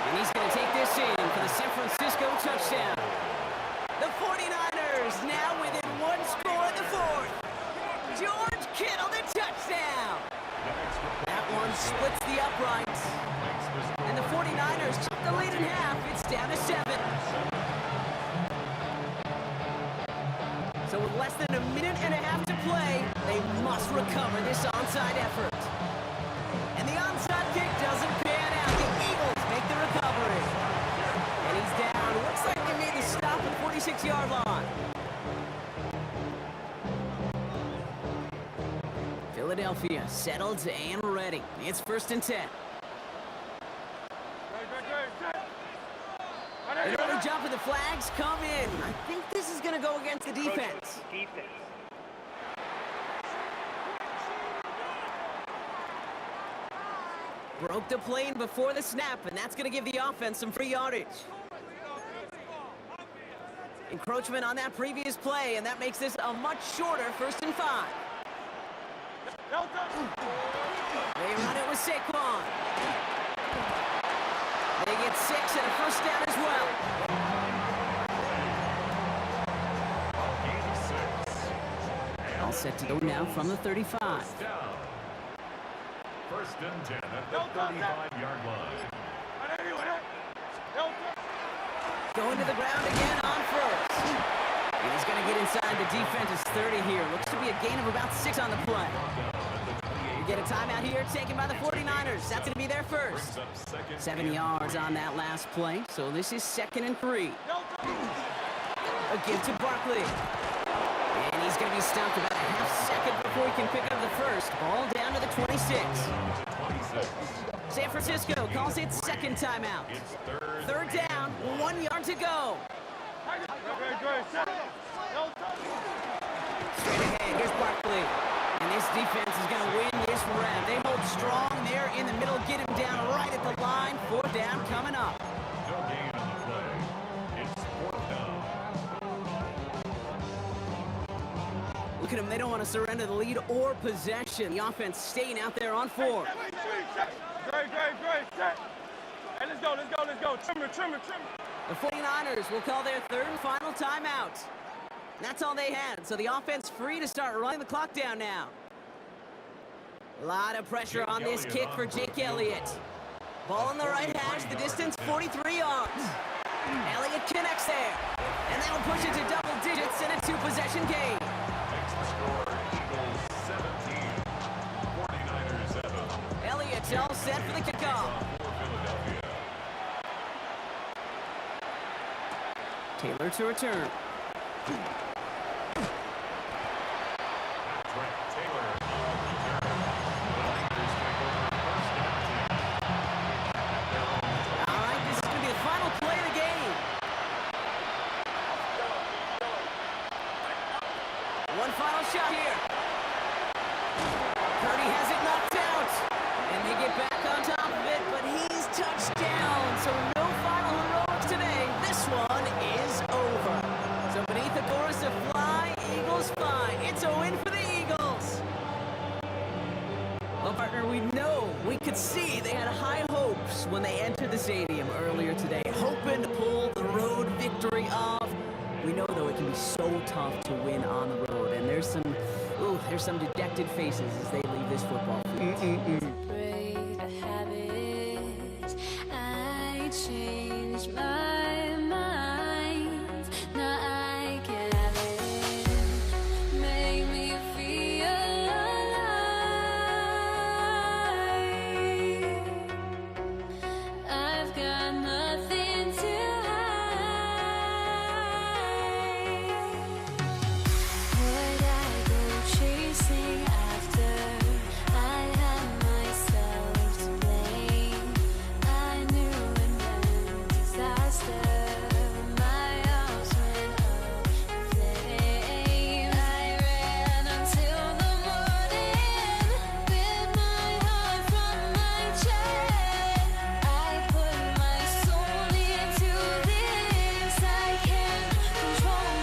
And he's going to take this in for the San Francisco touchdown. The 49ers now within one score in the 4th. George Kittle, the touchdown. That one splits the uprights. And the 49ers took the lead in half. It's down to 7. So with less than a minute and a half to play, they must recover this onside effort. And the onside kick doesn't pan out. The Eagles make the recovery. And he's down. Looks like they made the stop at the 46-yard line. Philadelphia settled and ready. It's 1st and 10. An early jump and the flags come in. I think this is going to go against the defense. Broke the plane before the snap, and that's going to give the offense some free yardage. Encroachment on that previous play, and that makes this a much shorter 1st and 5. They run it with Saquon. They get 6 and a first down as well. All set to go now from the 35. 1st and 10 at the 35-yard line. Going to the ground again on 1st. And he's going to get inside the defense's 30 here. Looks to be a gain of about 6 on the play. We get a timeout here taken by the 49ers. That's going to be their first. 7 yards on that last play. So this is 2nd and 3. A give to Barkley. And he's going to be stopped about a half second before he can pick up the first. Ball down to the 26. San Francisco calls it 2nd timeout. 3rd down, 1 yard to go. Straight ahead, here's Barkley. And this defense is going to win this round. They hold strong there in the middle, get him down right at the line. 4th down coming up. No gain on the play. It's 4th down. Look at them. They don't want to surrender the lead or possession. The offense staying out there on 4. Great. Set. Hey, let's go. Trim it. The 49ers will call their third and final timeout. That's all they had, so the offense free to start running the clock down now. A lot of pressure on this kick for Jake Elliott. Ball in the right hash, the distance 43 yards. Elliott connects there, and that'll push it to double digits in a 2-possession game. Makes the score Eagles 17, 49ers 7. Elliott's all set for the kickoff. For Philadelphia. Taylor to return. Trent Taylor on return. The Niners take over first down team at their own 20. All right, this is going to be the final play of the game. One final shot here. Purdy has it knocked out, and they get back on top of it, but he's touched down, so no final heroics today. This one is over. So beneath the chorus of Fly, Eagles fly. It's a win for the Eagles. Well, partner, we could see they had high hopes when they entered the stadium earlier today, hoping to pull the road victory off. We know, though, it can be so tough to win on the road, and there's some dejected faces as they leave this football field. Break the habit. I changed my mind. Now I can have it. Make me feel alive. I've got nothing to hide. Would I go chasing after? I had myself to blame. I knew it meant disaster. My arms went up in flames. I ran until the morning with my heart from my chest. I put my soul into this. I can't control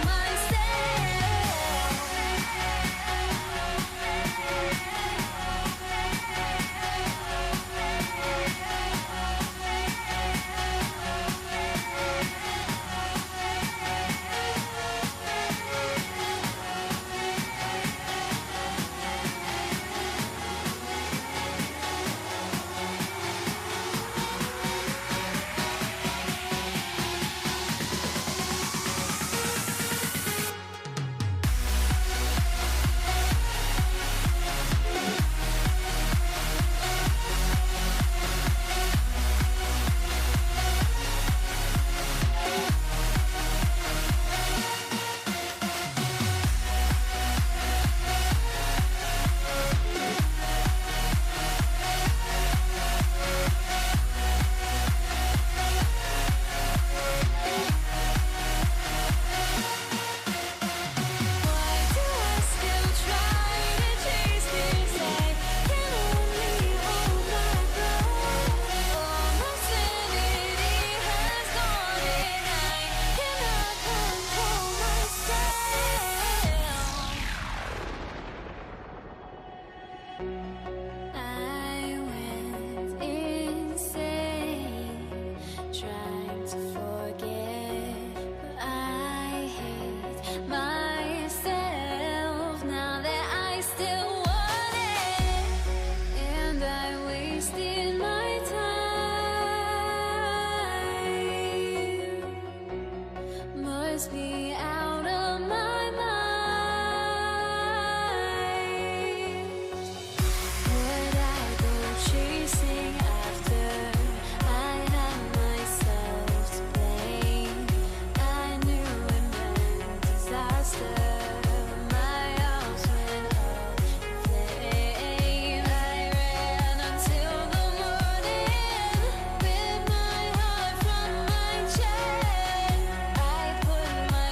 Why do I still try to chase this? I can only hold my breath. All my sanity has gone, and I cannot control myself. I went insane, trying to forget, but I hate myself now that I still want it, and I wasted my time. Must be out of my mind. Would I go chasing after? I had myself to blame. I knew it meant disaster. My arms went up in flames. I ran until the morning with my heart from my chest. I put my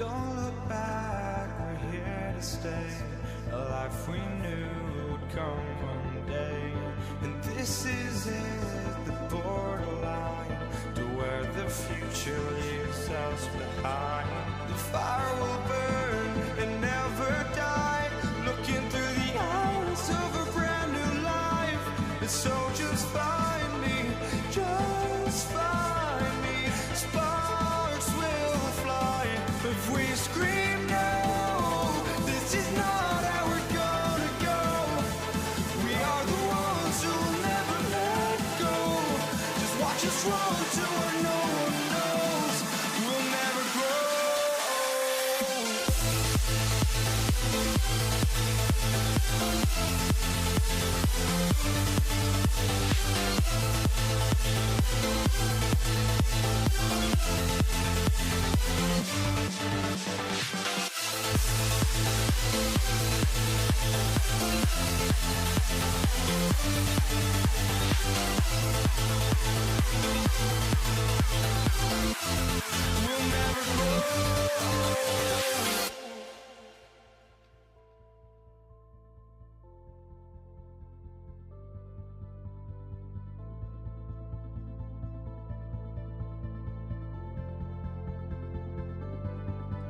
Don't look back, we're here to stay. A life we knew would come one day. And this is it, the borderline to where the future leaves us behind. The fire will burn and never die, looking through the eyes of a brand new life. And so just find me, just find me. Sparks will fly if we scream no. This is not how we're gonna go. We are the ones who'll never let go. Just watch us run to where no one knows. We'll never grow. We'll never grow.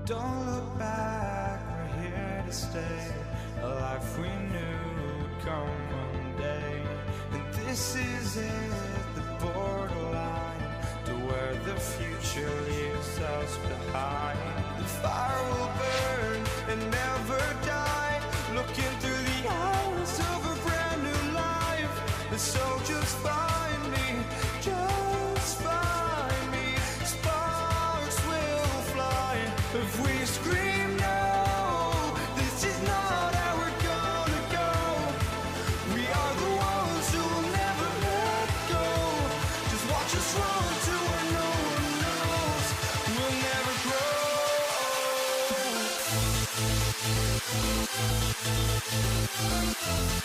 Don't look back, we're here to stay. A life we knew would come one day. And this is it, the borderline to where the future leaves us behind. The fire will burn and never die, looking through the eyes of a brand new life. And so just find me, just find me. Sparks will fly if we scream no. This is not how we're gonna go. We are the ones who'll never let go. Just watch us run to where no one knows. We'll never grow. We'll never grow.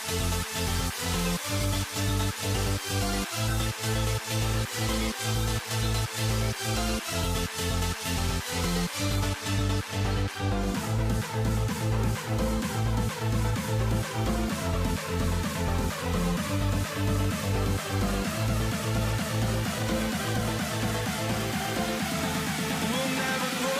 We'll never grow.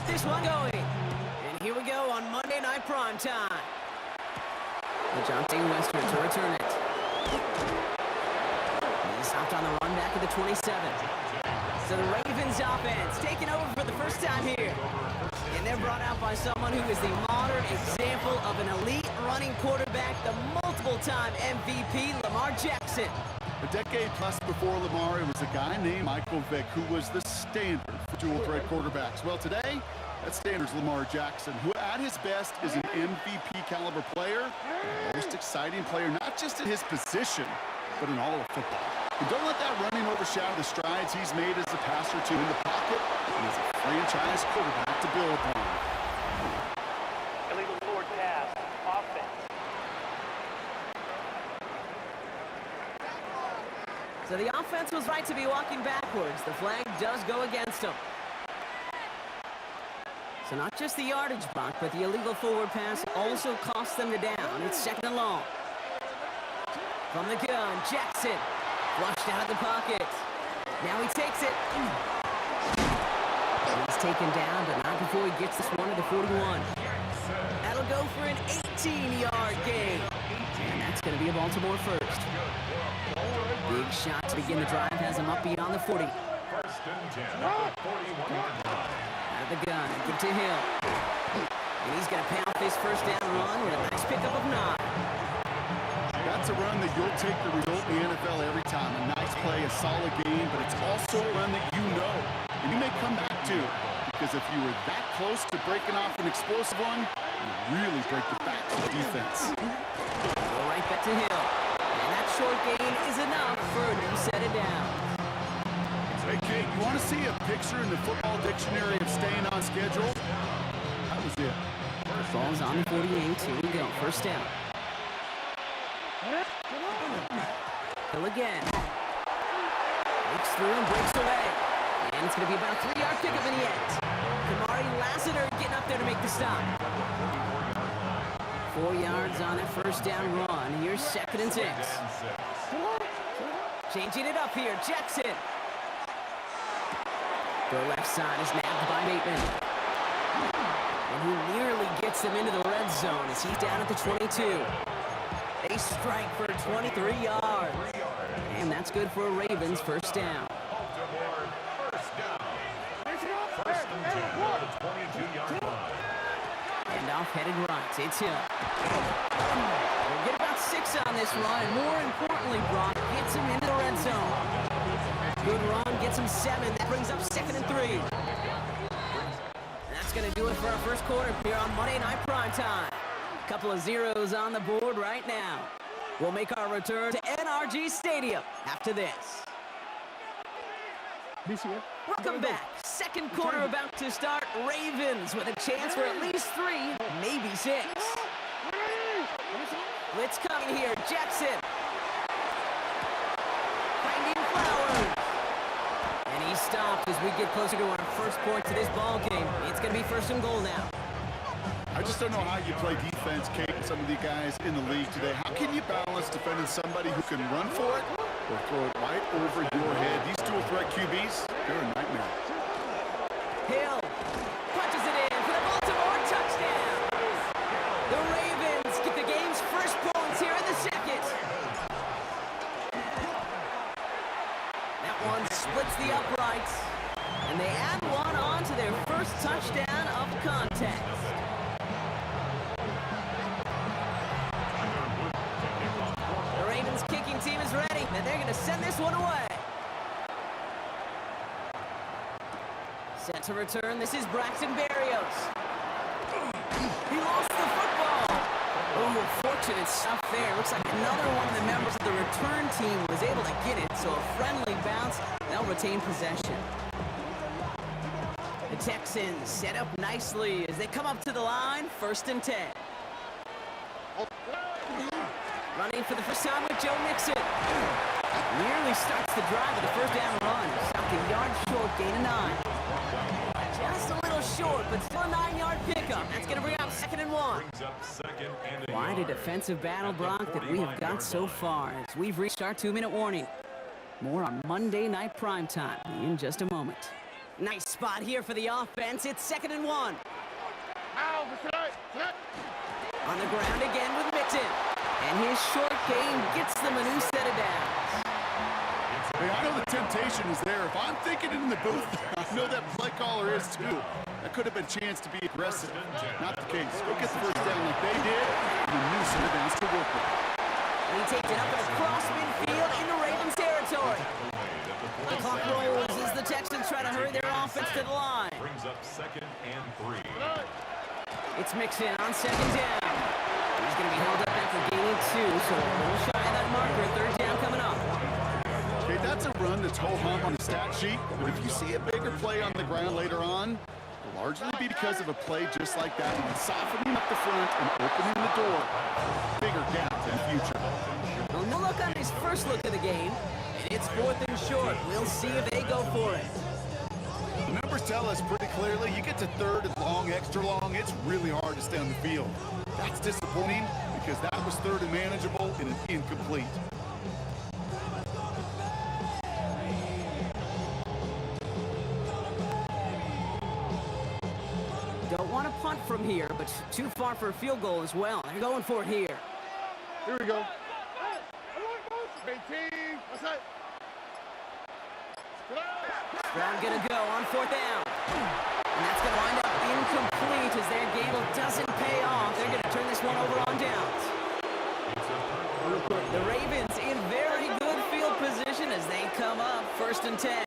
This one going. And here we go on Monday Night Primetime. DeJounte Western to return it. He's stopped on the run back at the 27. So the Ravens offense taking over for the first time here. And they're brought out by someone who is the modern example of an elite running quarterback, the multiple-time MVP, Lamar Jackson. A decade plus before Lamar, it was a guy named Michael Vick who was the standard for dual-threat quarterbacks. Well, today, that standard's Lamar Jackson, who at his best is an MVP-caliber player, the most exciting player, not just in his position, but in all of football. And don't let that running overshadow the strides he's made as a passer, too, in the pocket and as a franchise quarterback to build upon. Illegal forward pass. Offense. So the offense was right to be walking backwards. The flag does go against them. So not just the yardage block, but the illegal forward pass also cost them the down. It's second and long. From the gun, Jackson flushed out of the pocket. Now he takes it. He's taken down, but not before he gets this one to the 41. That'll go for an 18-yard gain. And that's going to be a Baltimore first. Big shot to begin the drive has him up beyond the 40. First and 10 at the 41-yard line. Out of the gun, give to Hill. And he's going to pay off his first down run with a nice pickup of 9. That's a run that you'll take the result in the NFL every time. A nice play, a solid game, but it's also a run that you know. And you may come back to, because if you were that close to breaking off an explosive one, you really break the back of the defense. Go right back to Hill. And that short gain is enough for a new set of downs. Hey, Kate, you want to see a picture in the football dictionary of staying on schedule? That was it. Ball's on the 48. Here we go. First down. Hill again. Breaks through and breaks away. And it's going to be about a 3-yard pickup in the end. Kamari Lassiter getting up there to make the stop. 4 yards on that first down run. Here's second and 6. Changing it up here. Jackson. The left side is nabbed by Bateman. And he nearly gets them into the red zone as he's down at the 22. They strike for 23 yards. And that's good for a Ravens first down. Baltimore, first down. First and 10 at the 22-yard line. And off headed right. It's Hill. We'll get about 6 on this run. And more importantly, Brock gets him into the red zone. Good run, gets him 7. That brings up second and 3. And that's going to do it for our first quarter here on Monday Night Primetime. Couple of zeros on the board right now. We'll make our return to NRG Stadium after this. Welcome back. Second quarter about to start. Ravens with a chance for at least 3, maybe 6. Blitz coming here. Jackson. Finding Flowers. And he stopped as we get closer to our first point to this ball game. It's going to be first and goal now. I just don't know how you play defense, Kate, and some of the guys in the league today. How can you balance defending somebody who can run for it or throw it right over your head? These dual-threat QBs, they're a nightmare. Hill punches it in for the Baltimore touchdown. The Ravens get the game's first points here in the second. That one splits the uprights, and they add one on to their first touchdown of contest. The Ravens kicking team is ready, and they're going to send this one away. Set to return, this is Braxton Berrios. He lost the football. Oh, fortunate stuff there. Looks like another one of the members of the return team was able to get it, so a friendly bounce. They'll retain possession. The Texans set up nicely as they come up to the line, first and 10. Running for the first time with Joe Mixon. Nearly starts the drive with the first down run. Stopped a yard short, gain of 9. Just a little short, but still a 9-yard pickup. That's going to bring up second and 1. Brings up second and a Quite a yard. defensive battle, Brock, that we have got so far as we've reached our 2-minute warning. More on Monday Night Primetime in just a moment. Nice spot here for the offense. It's second and 1. On the ground again with Mixon. And his short game gets them a new set of downs. Hey, I temptation is there. If I'm thinking it in the booth, I know that play caller is too. That could have been a chance to be aggressive. Not the case. Go get the first down like they did, and a new set of downs to work with. And he takes it up across midfield into Ravens territory. The clock rolls as the Texans try to hurry their offense to the line. Brings up 2nd and 3. It's Mixon on 2nd down. He's going to be held up after gaining 2, so a little shy of that marker. 3rd down coming up. Okay, that's a run that's ho-hum on the stat sheet, but if you see a bigger play on the ground later on, it'll largely be because of a play just like that one, softening up the front and opening the door. Bigger gap in the future. Well, no look on his first look of the game, and it's 4th and short. We'll see if they go for it. The numbers tell us pretty clearly, you get to 3rd and long, extra long, it's really hard to stay on the field. That's disappointing because that was 3rd and manageable and an incomplete. Don't want to punt from here, but too far for a field goal as well. They're going for it here. Here we go. 18. What's that? Brown gonna go on 4th down. And that's gonna wind up incomplete as their gamble doesn't pay off. They're gonna turn this one over on downs. The Ravens in very good field position as they come up 1st and 10.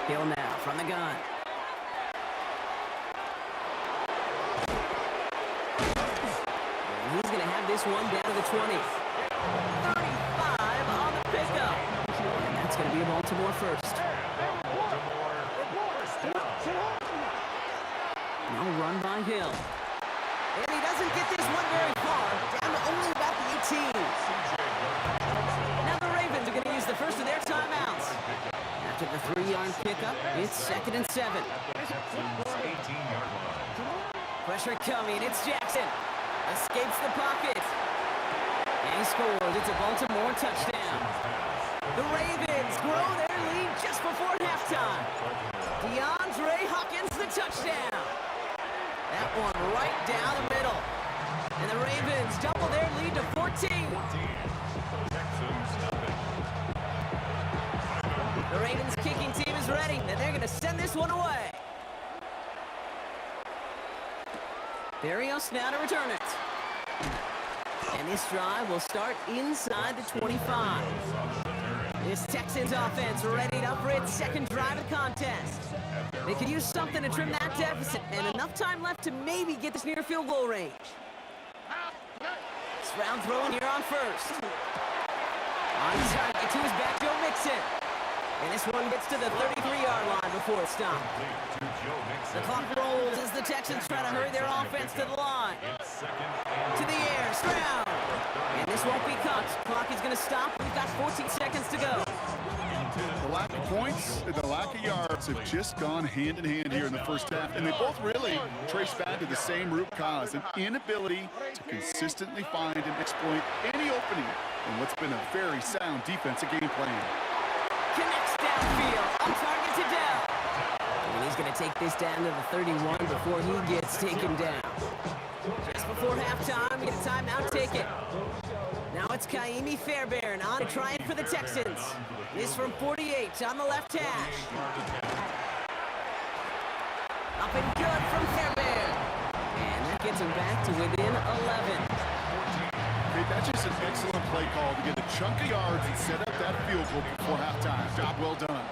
Hill now from the gun. And he's gonna have this one down to the 20. 35 on the pickup. And that's gonna be a Baltimore first. Now run by Hill. And he doesn't get this one very far, down to only about the 18. Now the Ravens are going to use the first of their timeouts. After the 3-yard pickup, it's 2nd and 7. Pressure coming, it's Jackson. Escapes the pocket. And he scores. It's a Baltimore touchdown. The Ravens grow their lead just before halftime. DeAndre Hopkins, the touchdown. That one right down the middle. And the Ravens double their lead to 14. The Ravens kicking team is ready, and they're going to send this one away. Barrios now to return it. And this drive will start inside the 25. This Texans offense ready to for its 2nd drive of the contest. They could use something to trim that deficit, and enough time left to maybe get this near field goal range. It's round throwing here on 1st. On target to his back, Joe Mixon. And this one gets to the 33-yard line before it's stopped. The clock rolls as the Texans try to hurry their offense to the line. To the air, Stroud. And this won't be cut. Clock is going to stop. We've got 14 seconds to go. The lack of points and the lack of yards have just gone hand in hand here in the first half, and they both really trace back to the same root cause, an inability to consistently find and exploit any opening in what's been a very sound defensive game plan. Connects downfield, on target to Dell. And he's going to take this down to the 31 before he gets taken down. Just before halftime, we get a timeout taken. Now it's Kaimi Fairbairn on to try it for the Texans. This from 48 on the left hash. Up and good from Fairbairn. And that gets him back to within 11. Hey, that's just an excellent play call to get a chunk of yards and set up that field goal before halftime. Job well done.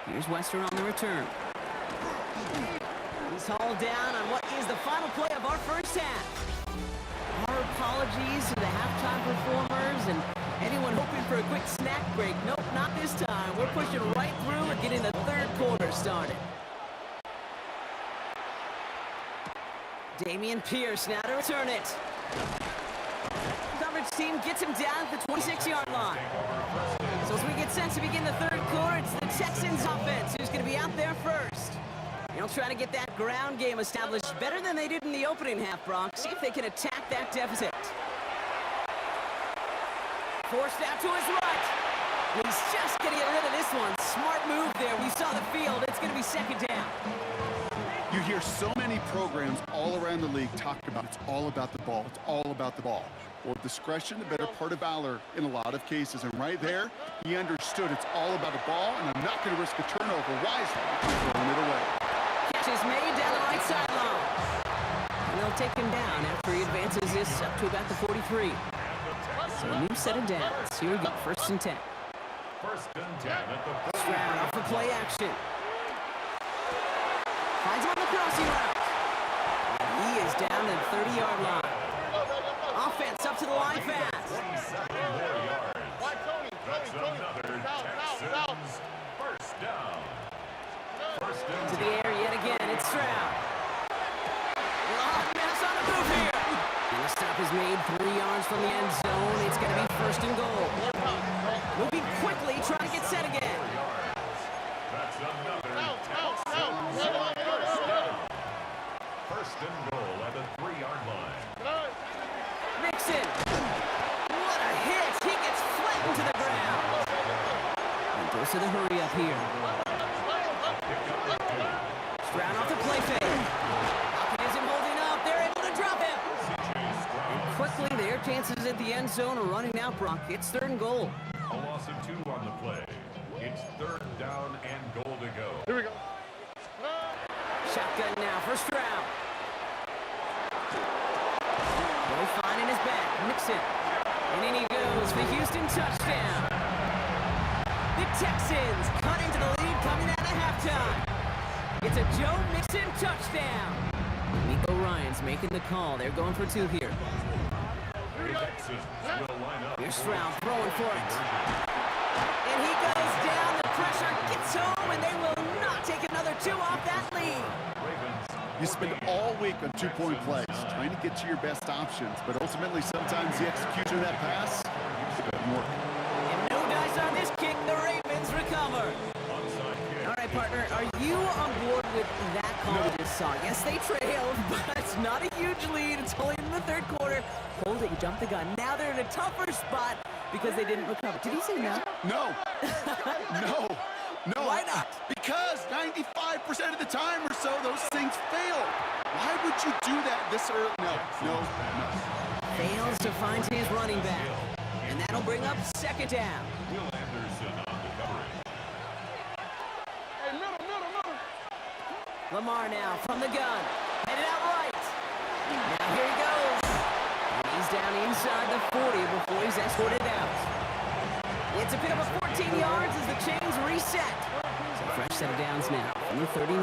Here's Western on the return. He's hauled down on what is the final play of our first half. Our apologies to the halftime performers and anyone hoping for a quick snack break. Nope, not this time. We're pushing right through and getting the 3rd quarter started. Damian Pierce now to return it. Coverage team gets him down at the 26-yard line. So as we get set to begin the 3rd quarter, it's the Texans offense who's going to be out there first. They'll try to get that ground game established better than they did in the opening half, Brock. See if they can attack that deficit. Forced out to his right. He's just going to get rid of this one. Smart move there. We saw the field. It's going to be 2nd down. You hear so many programs all around the league talk about it's all about the ball. It's all about the ball. Well, discretion, the better part of valor in a lot of cases. And right there, he understood it's all about the ball, and I'm not going to risk a turnover wisely. I'm throwing it away. Catch is made down the right sideline. And they'll take him down after he advances this up to about the 43. So a new set of downs. Here we go, 1st and 10. 1st and 10 at the Stroud off for play action. Finds him on the crossing route. And he is down at the 30-yard line. Offense up to the line fast. 27 more yards. That's another Texans 1st down. 1st and To the air yet again, it's Stroud. Long pass on the move here. And the stop is made 3 yards from the end zone. It's going to be 1st and goal. Moving quickly, trying to get set again. That's another Texans 1st down. 1st and goal at the 3-yard line. Mixon. What a hit. He gets flattened to the ground. And goes to the hurry up here. Stroud off the play fake. Pocket isn't holding up. They're able to drop him. And quickly, their chances at the end zone are running out, Brock. It's 3rd and goal. A loss of 2 on the play. It's 3rd down and goal to go. Here we go. Shotgun now for Stroud. No fine in his back. Mixon. And in he goes for Houston touchdown. The Texans cut into the lead coming out of halftime. It's a Joe Mixon touchdown. Nico Ryan's making the call. They're going for 2 here. The Texans will line up. Here's Stroud throwing for it. And he goes down. The pressure gets home, and they will not take another 2 off that lead. You spend all week on 2-point plays, trying to get to your best options, but ultimately sometimes the execution of that pass doesn't work. And no dice on this kick. The Ravens recover. All right, partner, are you on board with that call we just saw? Yes, they trailed, but it's not a huge lead. It's only in the 3rd quarter. Hold it, you jumped the gun. Now they're in a tougher spot because they didn't recover. Did he say no? No. No. No. Why not? Because 95% of the time or so, those things fail. Why would you do that this early? No. Fails to find his running back. And that'll bring up 2nd down. Will Anderson on the coverage. Hey, middle. Lamar now from the gun. Headed out right. Now here he goes. And he's down inside the 40 before he's escorted out. It's a bit of a 14 yards as the chains reset. So fresh set of downs now from the 39.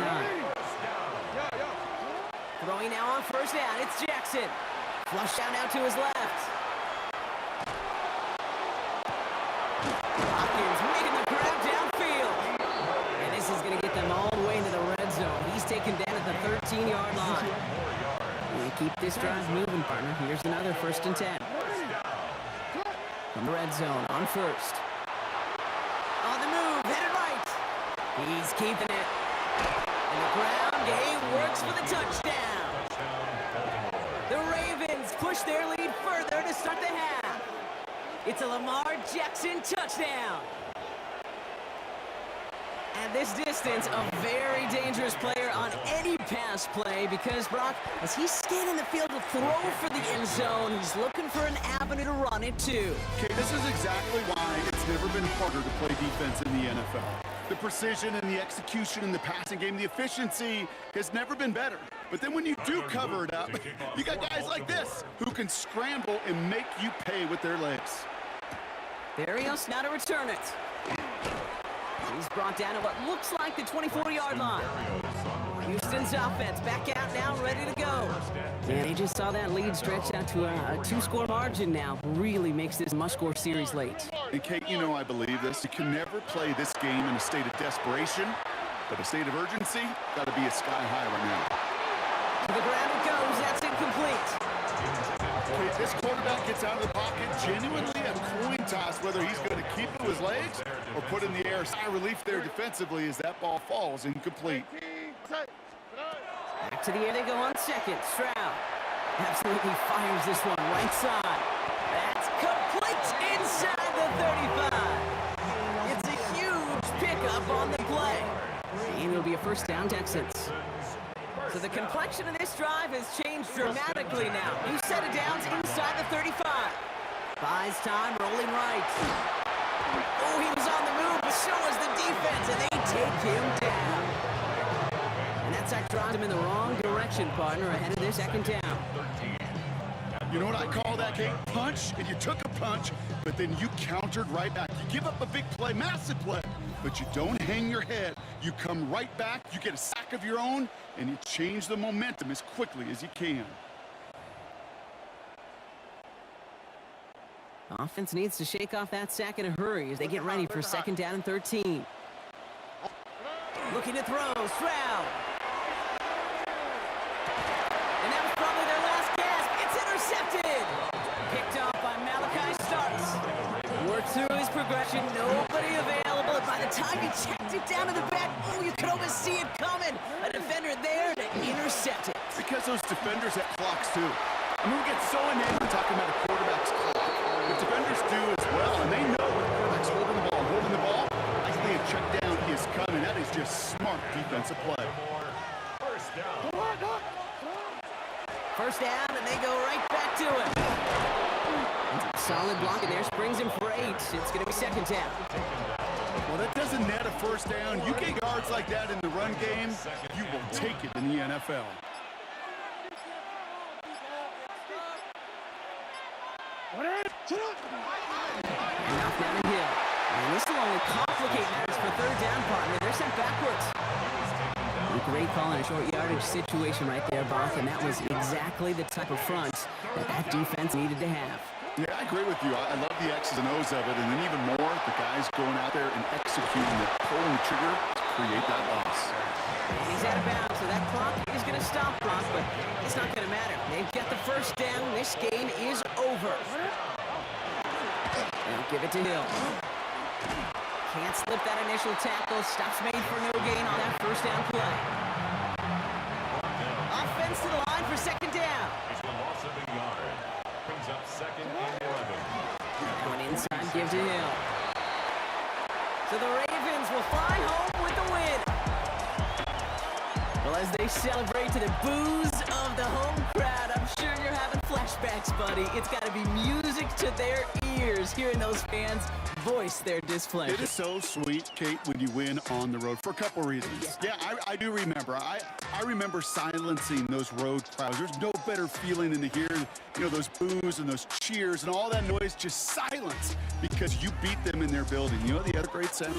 Throwing now on 1st down. It's Jackson. Flush down now to his left. Hopkins making the grab downfield. And this is going to get them all the way into the red zone. He's taken down at the 13-yard line. We keep this drive moving, partner. Here's another 1st and 10. From the red zone on 1st. On the move, headed right. He's keeping it. And the ground game works for the touchdown. The Ravens push their lead further to start the half. It's a Lamar Jackson touchdown. At this distance, a very dangerous player on any pass play because, Brock, as he's scanning the field to throw for the end zone, he's looking for an avenue to run it too. Okay, this is exactly why it's never been harder to play defense in the NFL. The precision and the execution in the passing game, the efficiency has never been better. But then when you do cover it up, you got guys like this who can scramble and make you pay with their legs. Barrios now to return it. He's brought down at what looks like the 24-yard line. Houston's offense back out now, ready to go. And he just saw that lead stretch out to a 2-score margin now. Really makes this must-score series late. And Kate, you know I believe this. You can never play this game in a state of desperation, but a state of urgency got to be a sky high right now. To the ground it goes. That's incomplete. Okay, this quarterback gets out of the pocket, genuinely a coin toss whether he's going to keep it with his legs or put in the air. Sigh of relief there defensively as that ball falls incomplete. Back to the air they go on 2nd. Stroud absolutely fires this one right side. That's complete inside the 35. It's a huge pickup on the play. And it'll be a 1st down, Texans. So the complexion of this drive has changed dramatically now. New set of downs inside the 35. Buys time, rolling right. Oh, he was on the move, but so was the defense, and they take him down. And that sack dropped him in the wrong direction, partner, ahead of their second down. You know what I call that, Kate? Punch, and you took a punch, but then you countered right back. You give up a big play, massive play, but you don't hang your head. You come right back, you get a sack of your own, and you change the momentum as quickly as you can. Offense needs to shake off that sack in a hurry as they get ready for second down and 13. Looking to throw, Stroud. And that was probably their last gasp. It's intercepted. Picked off by Malachi Starks. Worked through his progression, nobody available. And by the time he checked it down to the back, oh, you could almost see it coming. A defender there to intercept it. Because those defenders have clocks too. I mean, we get so enamored talking about a quarterback's clock. The defenders do as well, and they know when the quarterback's holding the ball, likely a check down is coming. That is just smart defensive play. First down. First down, and they go right back to it. Solid block in there, springs him for 8. It's going to be second down. Well, that doesn't net a first down. You get yards like that in the run game, you will take it in the NFL. And off down the hill. And this will only complicate matters for third down, partner. They're sent backwards. A great call in a short yardage situation right there, Both, and that was exactly the type of front that defense needed to have. Yeah, I agree with you. I love the X's and O's of it, and then even more, the guys going out there and executing it, pulling the trigger to create that loss. And he's out of bounds, so that clock is going to stop, Brock, but it's not going to matter. They've got the first down. This game is over. Now give it to Hill. Can't slip that initial tackle. Stops made for no gain on that first down play. Offense to the line for second down. It's the loss of a yard. Brings up second and 11. Going inside, give to Hill. So the Ravens will fly home with the win. Well, as they celebrate to the boos of the home crowd, I'm sure you're having flashbacks, buddy. It's got to be music to their ears, hearing those fans voice their displeasure. It is so sweet, Kate, when you win on the road for a couple reasons. Yeah, I do remember. I remember silencing those road crowds. There's no better feeling than to hear, those boos and those cheers and all that noise just silence because you beat them in their building. You know the other great sound?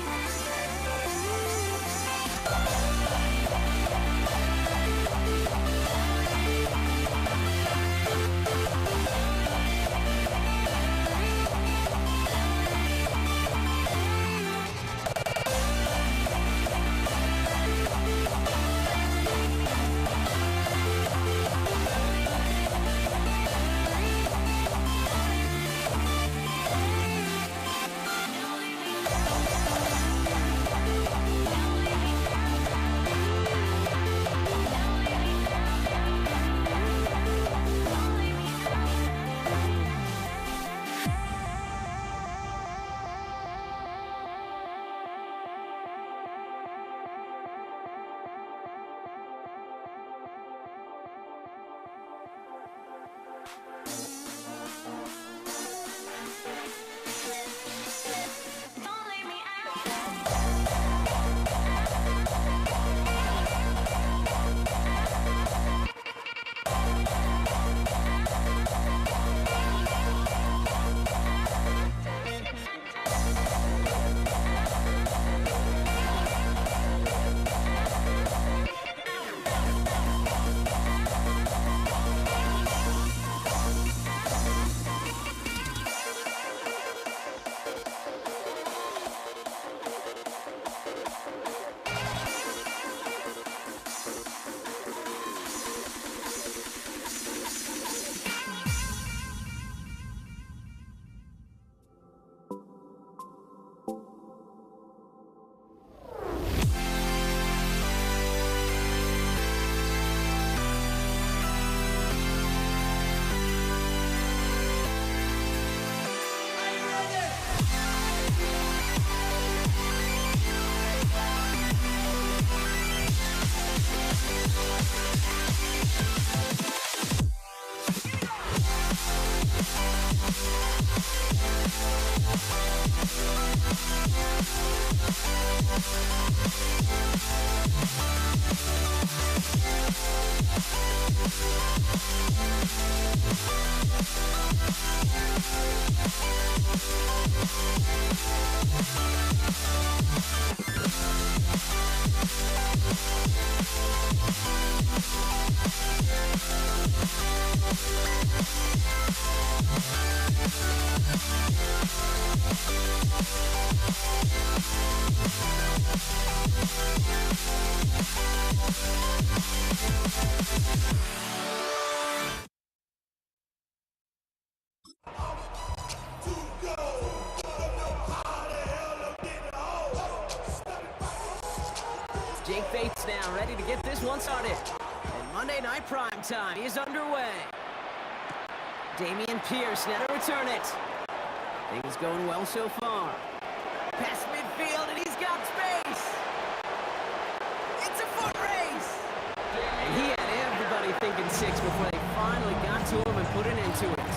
are ready to get this one started. And Monday Night Prime Time is underway. Damian Pierce now to return it. Things going well so far. Past midfield, and he's got space. It's a foot race. And he had everybody thinking 6 before they finally got to him and put an end to it.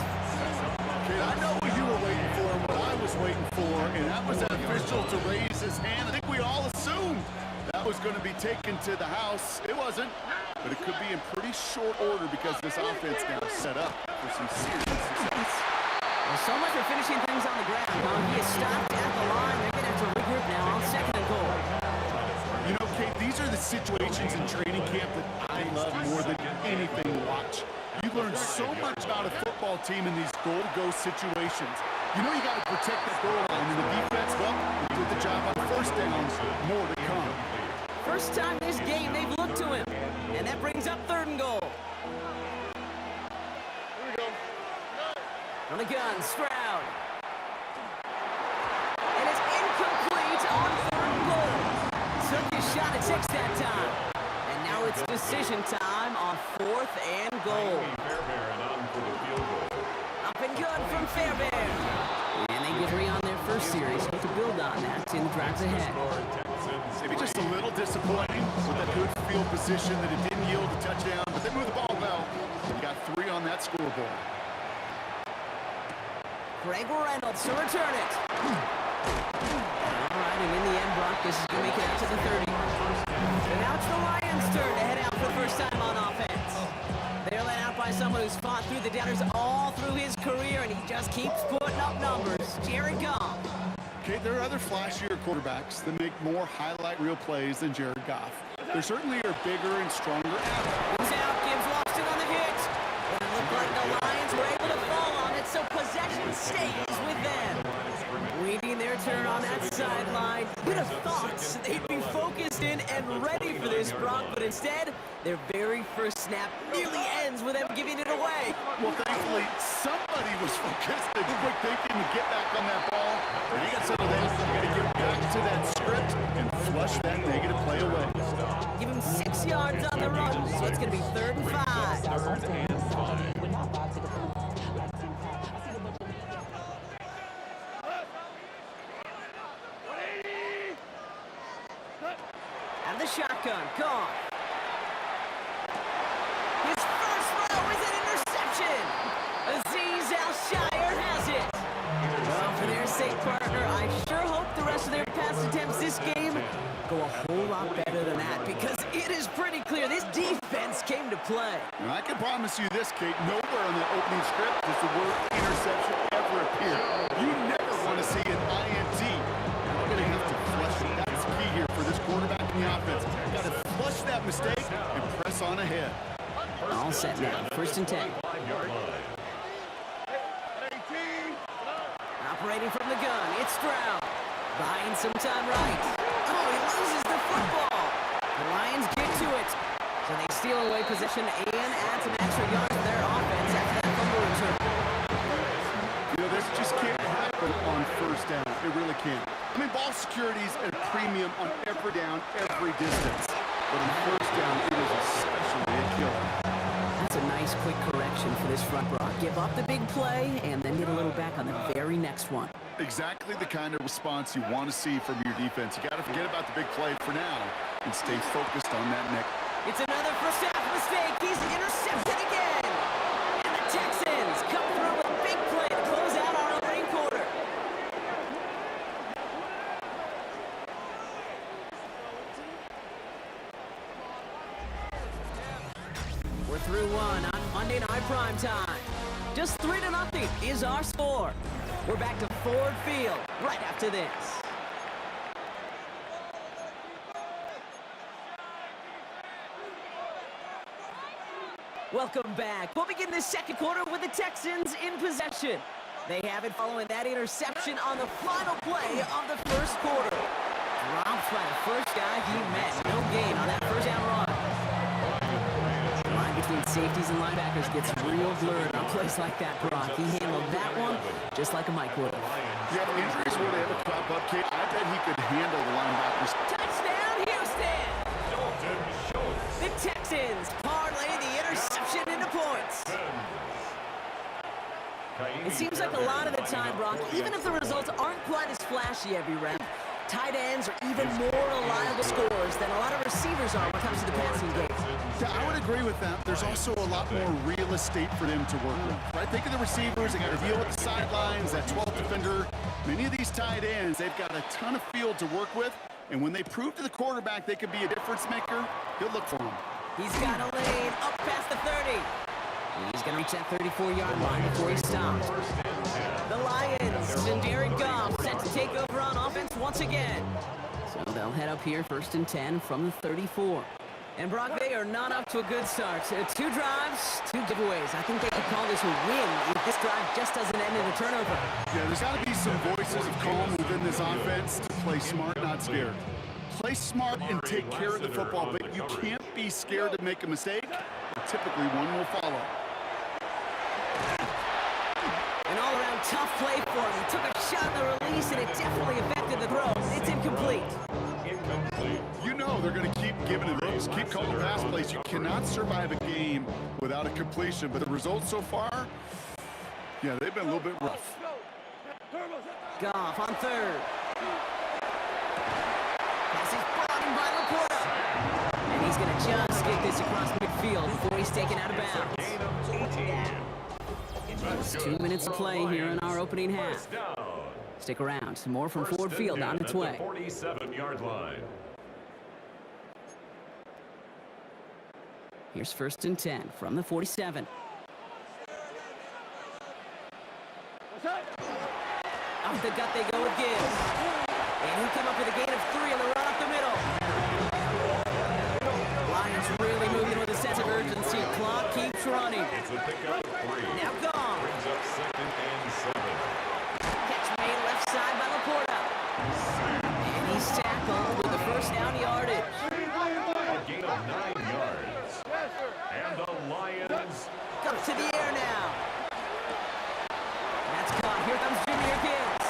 Kid, I know what you were waiting for and what I was waiting for, and that was that official to raise his hand. I think we all assumed that was going to be taken to the house. It wasn't, but it could be in pretty short order because this offense now is set up for some serious success. Well, so much for finishing things on the ground, huh? He is stopped at the line. They're going to have to regroup now on 2nd and goal. You know, Kate, these are the situations in training camp that I love more than anything to watch. You learn so much about a football team in these goal-to-go situations. You know you got to protect that goal line, and the defense, well, they did the job on first downs. More to come. First time this game they've looked to him. And that brings up 3rd and goal. On the gun, Stroud. And it's incomplete on 3rd and goal. Took his shot at 6 that time. And now it's decision time on 4th and goal. Fairbairn on for the field goal. Up and good from Fairbairn. And they get 3 on their first series. Hope to build on that in the drives ahead. Maybe just a little disappointing with that good field position that it didn't yield a touchdown, but they moved the ball well. We got 3 on that scoreboard. Greg Reynolds to return it. All right, and in the end, Brock, this is going to make it out to the 30. And now it's the Lions' turn to head out for the first time on offense. They're led out by someone who's fought through the downers all through his career, and he just keeps putting up numbers. Jared Goff. Okay, there are other flashier quarterbacks that make more highlight reel plays than Jared Goff. There certainly are bigger and stronger athletes. Who's out? Gibbs lost it on the hit. But it looked like the Lions were able to fall on it, so possession stays with them. Waiting their turn on that sideline. You'd have thought they'd be focused in and ready for this, Brock, but instead, their very first snap nearly ends with them giving it away. Well, thankfully, somebody was focused and quick thinking to get back on that ball. When you got some of them, you got to get back to that script and flush that negative play away. Give him 6 yards on the run, so it's going to be 3rd and 5. And the shotgun, gone. His first throw is an interception. Azeez Al-Shire has it. Well, for their sake, partner, I sure hope the rest of their pass attempts this game go a whole lot better than that, because it is pretty clear this defense came to play. And I can promise you this, Kate, nowhere on that opening script does the word interception ever appear. You never want to see an INT. You're going to have to flush it. That's key here for this quarterback in the offense. Got to flush that mistake and press on ahead. All set now, 1st and 10. Operating from the gun, it's Stroud. Buying some time right. Oh, he loses the football. The Lions get to it. So they steal away possession and add some extra yards to their offense after that fumble return. You know, this just can't happen on first down. It really can't. I mean, ball security's at a premium on every down, every distance. But on first down, it is especially a killer. That's a nice quick correction for this front row. Give up the big play and then get a little back on the very next one. Exactly the kind of response you want to see from your defense. You got to forget about the big play for now and stay focused on that next. It's another first half mistake. He's intercepted again. And the Texans come through with a big play to close out our opening quarter. We're through 1 on Monday Night Prime Time. Just 3-0 is our score. We're back to Ford Field right after this. Welcome back. We'll begin this second quarter with the Texans in possession. They have it following that interception on the final play of the first quarter. Dropped by the first guy he met. No gain on that first down run. The line between safeties and linebackers gets real blurred on plays like that, Brock. He handled that one just like a Mike would have. Yeah, if injuries were to ever crop up, Kate, I bet he could handle the linebackers. Touchdown, Houston! Texans parlay the interception into points. It seems like a lot of the time, Brock, even if the results aren't quite as flashy every rep, tight ends are even more reliable scorers than a lot of receivers are when it comes to the passing game. Yeah, I would agree with that. There's also a lot more real estate for them to work with, right? Think of the receivers. They got to deal with the sidelines, that 12th defender. Many of these tight ends, they've got a ton of field to work with, and when they prove to the quarterback they could be a difference maker, he'll look for them. He's got a lane up past the 30. He's going to reach that 34-yard line before he stops. The Lions and Jared Goff set to take over on offense once again. So they'll head up here 1st and 10 from the 34. And Brock, they are not off to a good start. 2 drives, 2 giveaways. I think they could call this a win if this drive just doesn't end in a turnover. Yeah, there's got to be some voices of calm within this offense to play smart, not scared. Play smart and take care of the football, but you can't be scared to make a mistake. Typically, one will follow. An all-around tough play for him. He took a shot in the release, and it definitely affected the throw. It's incomplete. You know they're going to keep giving it looks, keep calling pass plays. You cannot survive a game without a completion, but the results so far, yeah, they've been a little bit rough. Goff on 3rd. Pass is brought in by Laporta. And he's going to just get this across midfield before he's taken out of bounds. It's 2 minutes to play here in our opening half. Stick around. Some more from Ford Field on its way. 47-yard line. Here's 1st and 10 from the 47. Off the gut they go with Gibbs. And he'll come up with a gain of 3 on the run up the middle. Lions really moving with a sense of urgency. Clock keeps running. It's a pickup of 3. Now gone. Brings up 2nd and 7. Catch made left side by Laporta. And he's tackled with the first down yardage. A gain of 9 yards. And the Lions Comes to the air now. That's caught. Here comes Jahmyr Gibbs.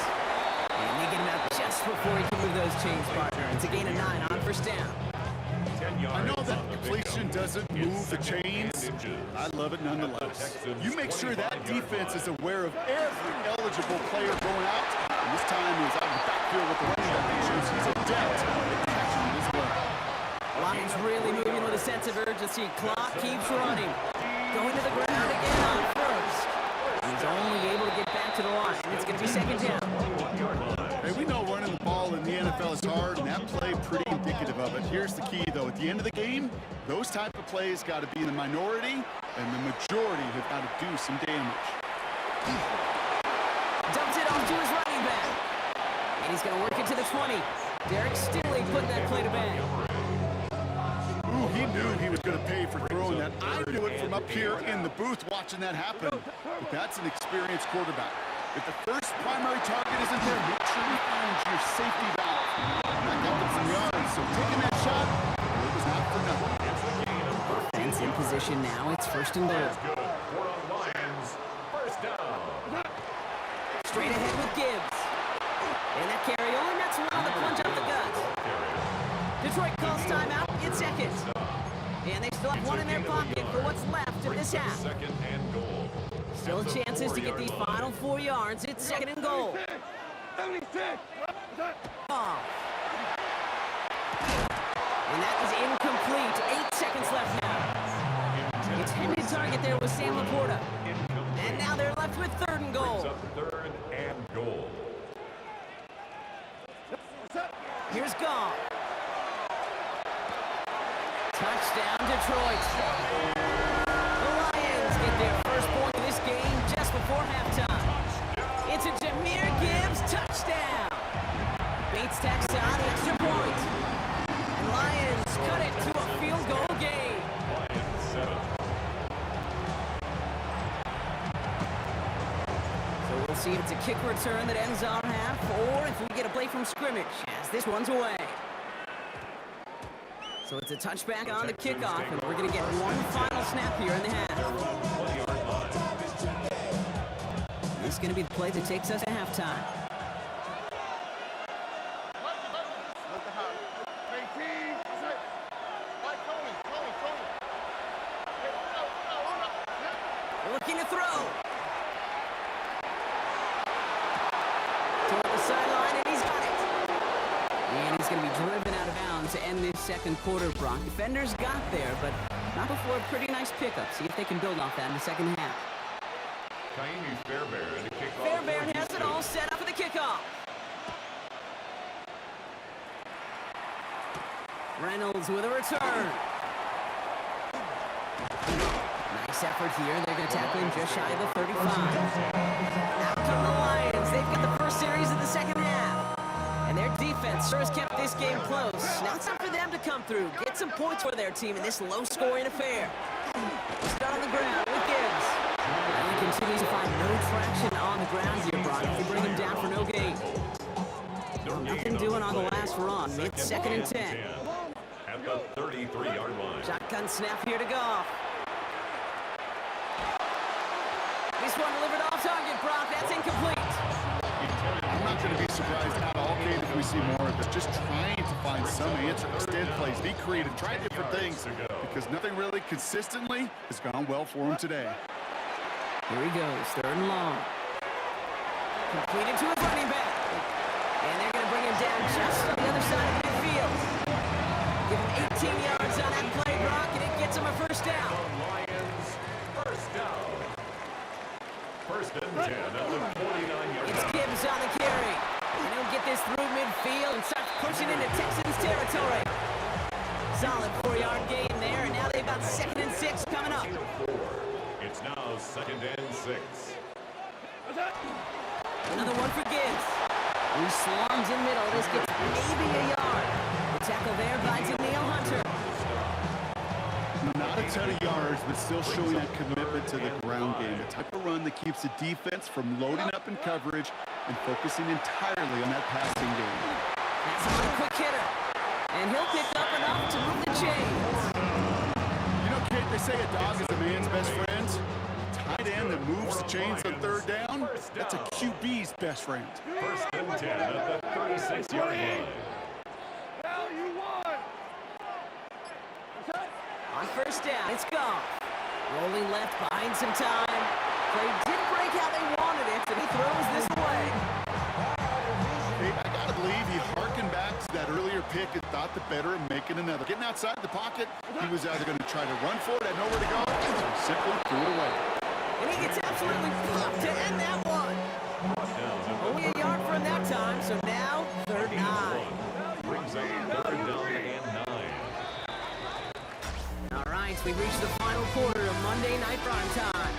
And they get him out just before he can move those chains, partner. It's a gain of 9 on 1st down. 10 yards. I know that on the completion pickup. doesn't It's move the 2nd and chains. inches. I love it nonetheless. You make sure that 25-yard defense is line. aware of every eligible player going out. And this time he was out of the backfield with the running back. That shows he's adept at catching it as well. Lions really moving with a sense of urgency. Clock keeps running. Going to the ground again on 1st. He's only able to get back to the line. It's going to be 2nd down. Hey, we know running the ball in the NFL is hard, and that play pretty indicative of it. Here's the key, though. At the end of the game, those type of plays got to be in the minority, and the majority have got to do some damage. Dumps it off to his running back. And he's going to work it to the 20. Derek Stingley putting that play to bed. Ooh, he knew he was going to pay for throwing that. I knew it from up here in the booth watching that happen. But that's an experienced quarterback. If the first primary target isn't there, make sure you find your safety valve. Back up in some yards. So taking that shot, it was not for nothing. Offense in position now. It's 1st and goal. Good for the Lions. 1st down. Straight ahead with Gibbs. And that carry only nets one on the plunge up the gut. Detroit calls timeout. It's 2nd. And they still have one in their pocket for what's left of this half. 2nd and goal. Still chances to get these final 4 yards. It's 2nd and goal. Off. And that is incomplete. 8 seconds left now. Intended target there was Sam Laporta. And now they're left with 3rd and goal. Brings up 3rd and goal. Here's Goff. Touchdown, Detroit. The Lions get their first point of this game just before halftime. It's a Jahmyr Gibbs touchdown. Bates tacks on the extra point. And Lions cut it to a field goal game. Lions 7. So we'll see if it's a kick return that ends our half, or if we get a play from scrimmage, as this one's away. So it's a touchback on the kickoff, and we're going to get one final snap here in the half. This is going to be the play that takes us to halftime. down to end this second quarter, Brock. Defenders got there, but not before a pretty nice pickup. See if they can build off that in the second half. Kaimi Fairbairn to kick off. Fairbairn has it all set up for the kickoff. Reynolds with a return. Nice effort here. They're going to tackle him just shy of the 35. Out come the Lions. They've got the first series of the second half. And their defense sure has kept this game close. Now it's time for them to come through, get some points for their team in this low-scoring affair. Start on the ground with Gibbs. And he continues to find no traction on the ground here, Brock. They bring him down for no gain. Nothing doing on the last run. It's second and 10. At the 33-yard line. Shotgun snap here to Goff. This one delivered off target, Brock. That's incomplete. I'm not going to be surprised at all, Kate, if we see more of this. Just trying to find some answer. Extend plays, be creative, try different things. Because nothing really consistently has gone well for him today. Here he goes, third and long. Completed to his running back. And they're going to bring him down just on the other side of midfield. Give him 18 yards on that play, Brock, and it gets him a first down. Lions, first down. First and 10 at the 49-yard It's line. Gibbs on the carry. And he'll get this through midfield and start pushing into Texans territory. Solid 4-yard gain there, and now they've got second and 6 coming up. It's now second and 6. Another one for Gibbs, who slams in middle. This gets maybe a yard. The tackle there by Daniil Hunter. Not a ton of yards, but still showing that commitment to the ground game. The type of run that keeps the defense from loading up in coverage and focusing entirely on that passing game. That's a quick hitter. And he'll pick up enough to move the chains. You know, Kate, they say a dog is a man's best friend. Tight end that moves the chains on third down, that's a QB's best friend. First and 10 at the 36-yard line. Now you won. On first down, it's Goff. Rolling left, buying some time. Play didn't break how they wanted it, and he throws this away. Hey, I gotta believe he harkened back to that earlier pick and thought the better of making another. Getting outside the pocket, he was either going to try to run for it, had nowhere to go, or simply threw it away. And he gets absolutely popped to end that one. Only a yard from that time, so now third and 9. Brings up third down and 9. All right, we've reached the final quarter of Monday Night Prime Time.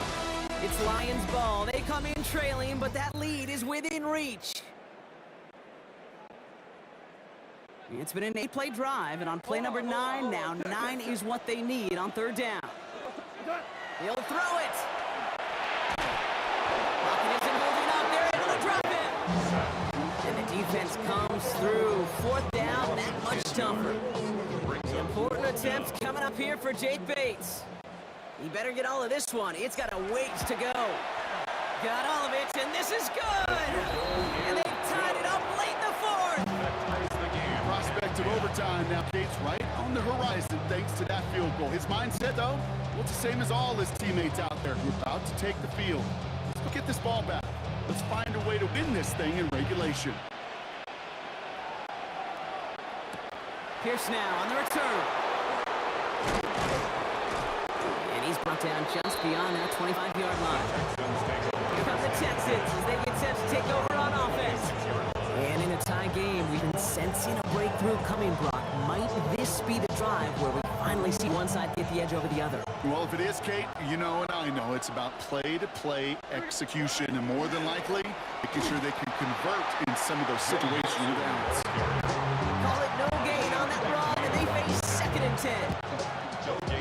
It's Lions ball. They come in trailing, but that lead is within reach. It's been an 8-play drive, and on play number 9 now, 9 is what they need on third down. He'll throw it. Pocket isn't holding up. They're able to drop it. And the defense comes through. Fourth down, that much tougher. Important attempts coming up here for Jake Bates. He better get all of this one. It's got a ways to go. Got all of it, and this is good. And they tied it up late in the fourth. Prospect of overtime now, Kate's right on the horizon thanks to that field goal. His mindset, though, well, it's the same as all his teammates out there who are about to take the field. Let's get this ball back. Let's find a way to win this thing in regulation. Pierce now on the return. And he's brought down just beyond that 25-yard line. Here come the Texans as they get set to take over on offense. And in a tie game, we've been sensing a breakthrough coming, Brock. Might this be the drive where we finally see one side get the edge over the other? Well, if it is, Kate, you know and I know it's about play-to-play execution, and more than likely, making sure they can convert in some of those situational downs. Call it no gain on that run, and they face second and 10.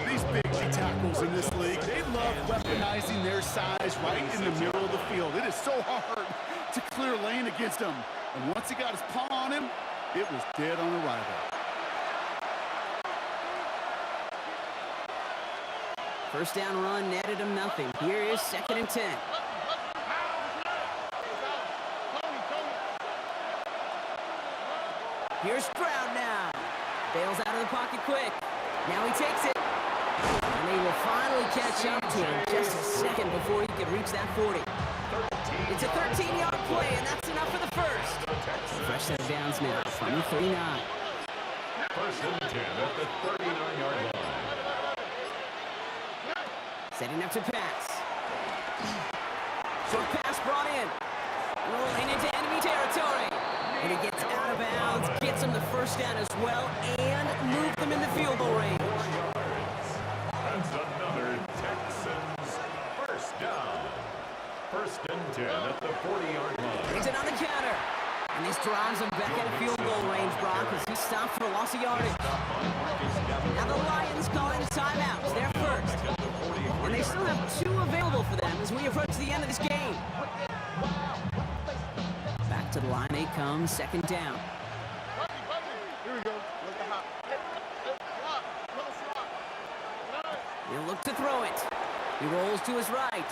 These big D tackles in this league, they love weaponizing their size right in the middle of the field. It is so hard to clear lane against them. And once he got his paw on him, it was dead on arrival. First down run netted him nothing. Here is second and 10. Here's Stroud now. Bails out of the pocket quick. Now he takes it. And they will finally catch up to him just a second before he could reach that 40. It's a 13-yard play, and that's enough for the first. Fresh set of downs now from the 39. First and 10 at the 39-yard line. Setting up to pass. Short pass brought in. Rolling into enemy territory. And he gets out of bounds, gets him the first down as well, and moved them in the field goal range. That's another Texans first down. First and 10 at the 40-yard line. Brings it on the counter. And this drives him back out of field goal range, Brock, as he stopped for a loss of yardage. Now the Lions calling the timeouts. They're first. And they still have 2 available for them as we approach the end of this game. Back to the line they come, second down. Here we go. Let the hop. He'll look to throw it. He rolls to his right.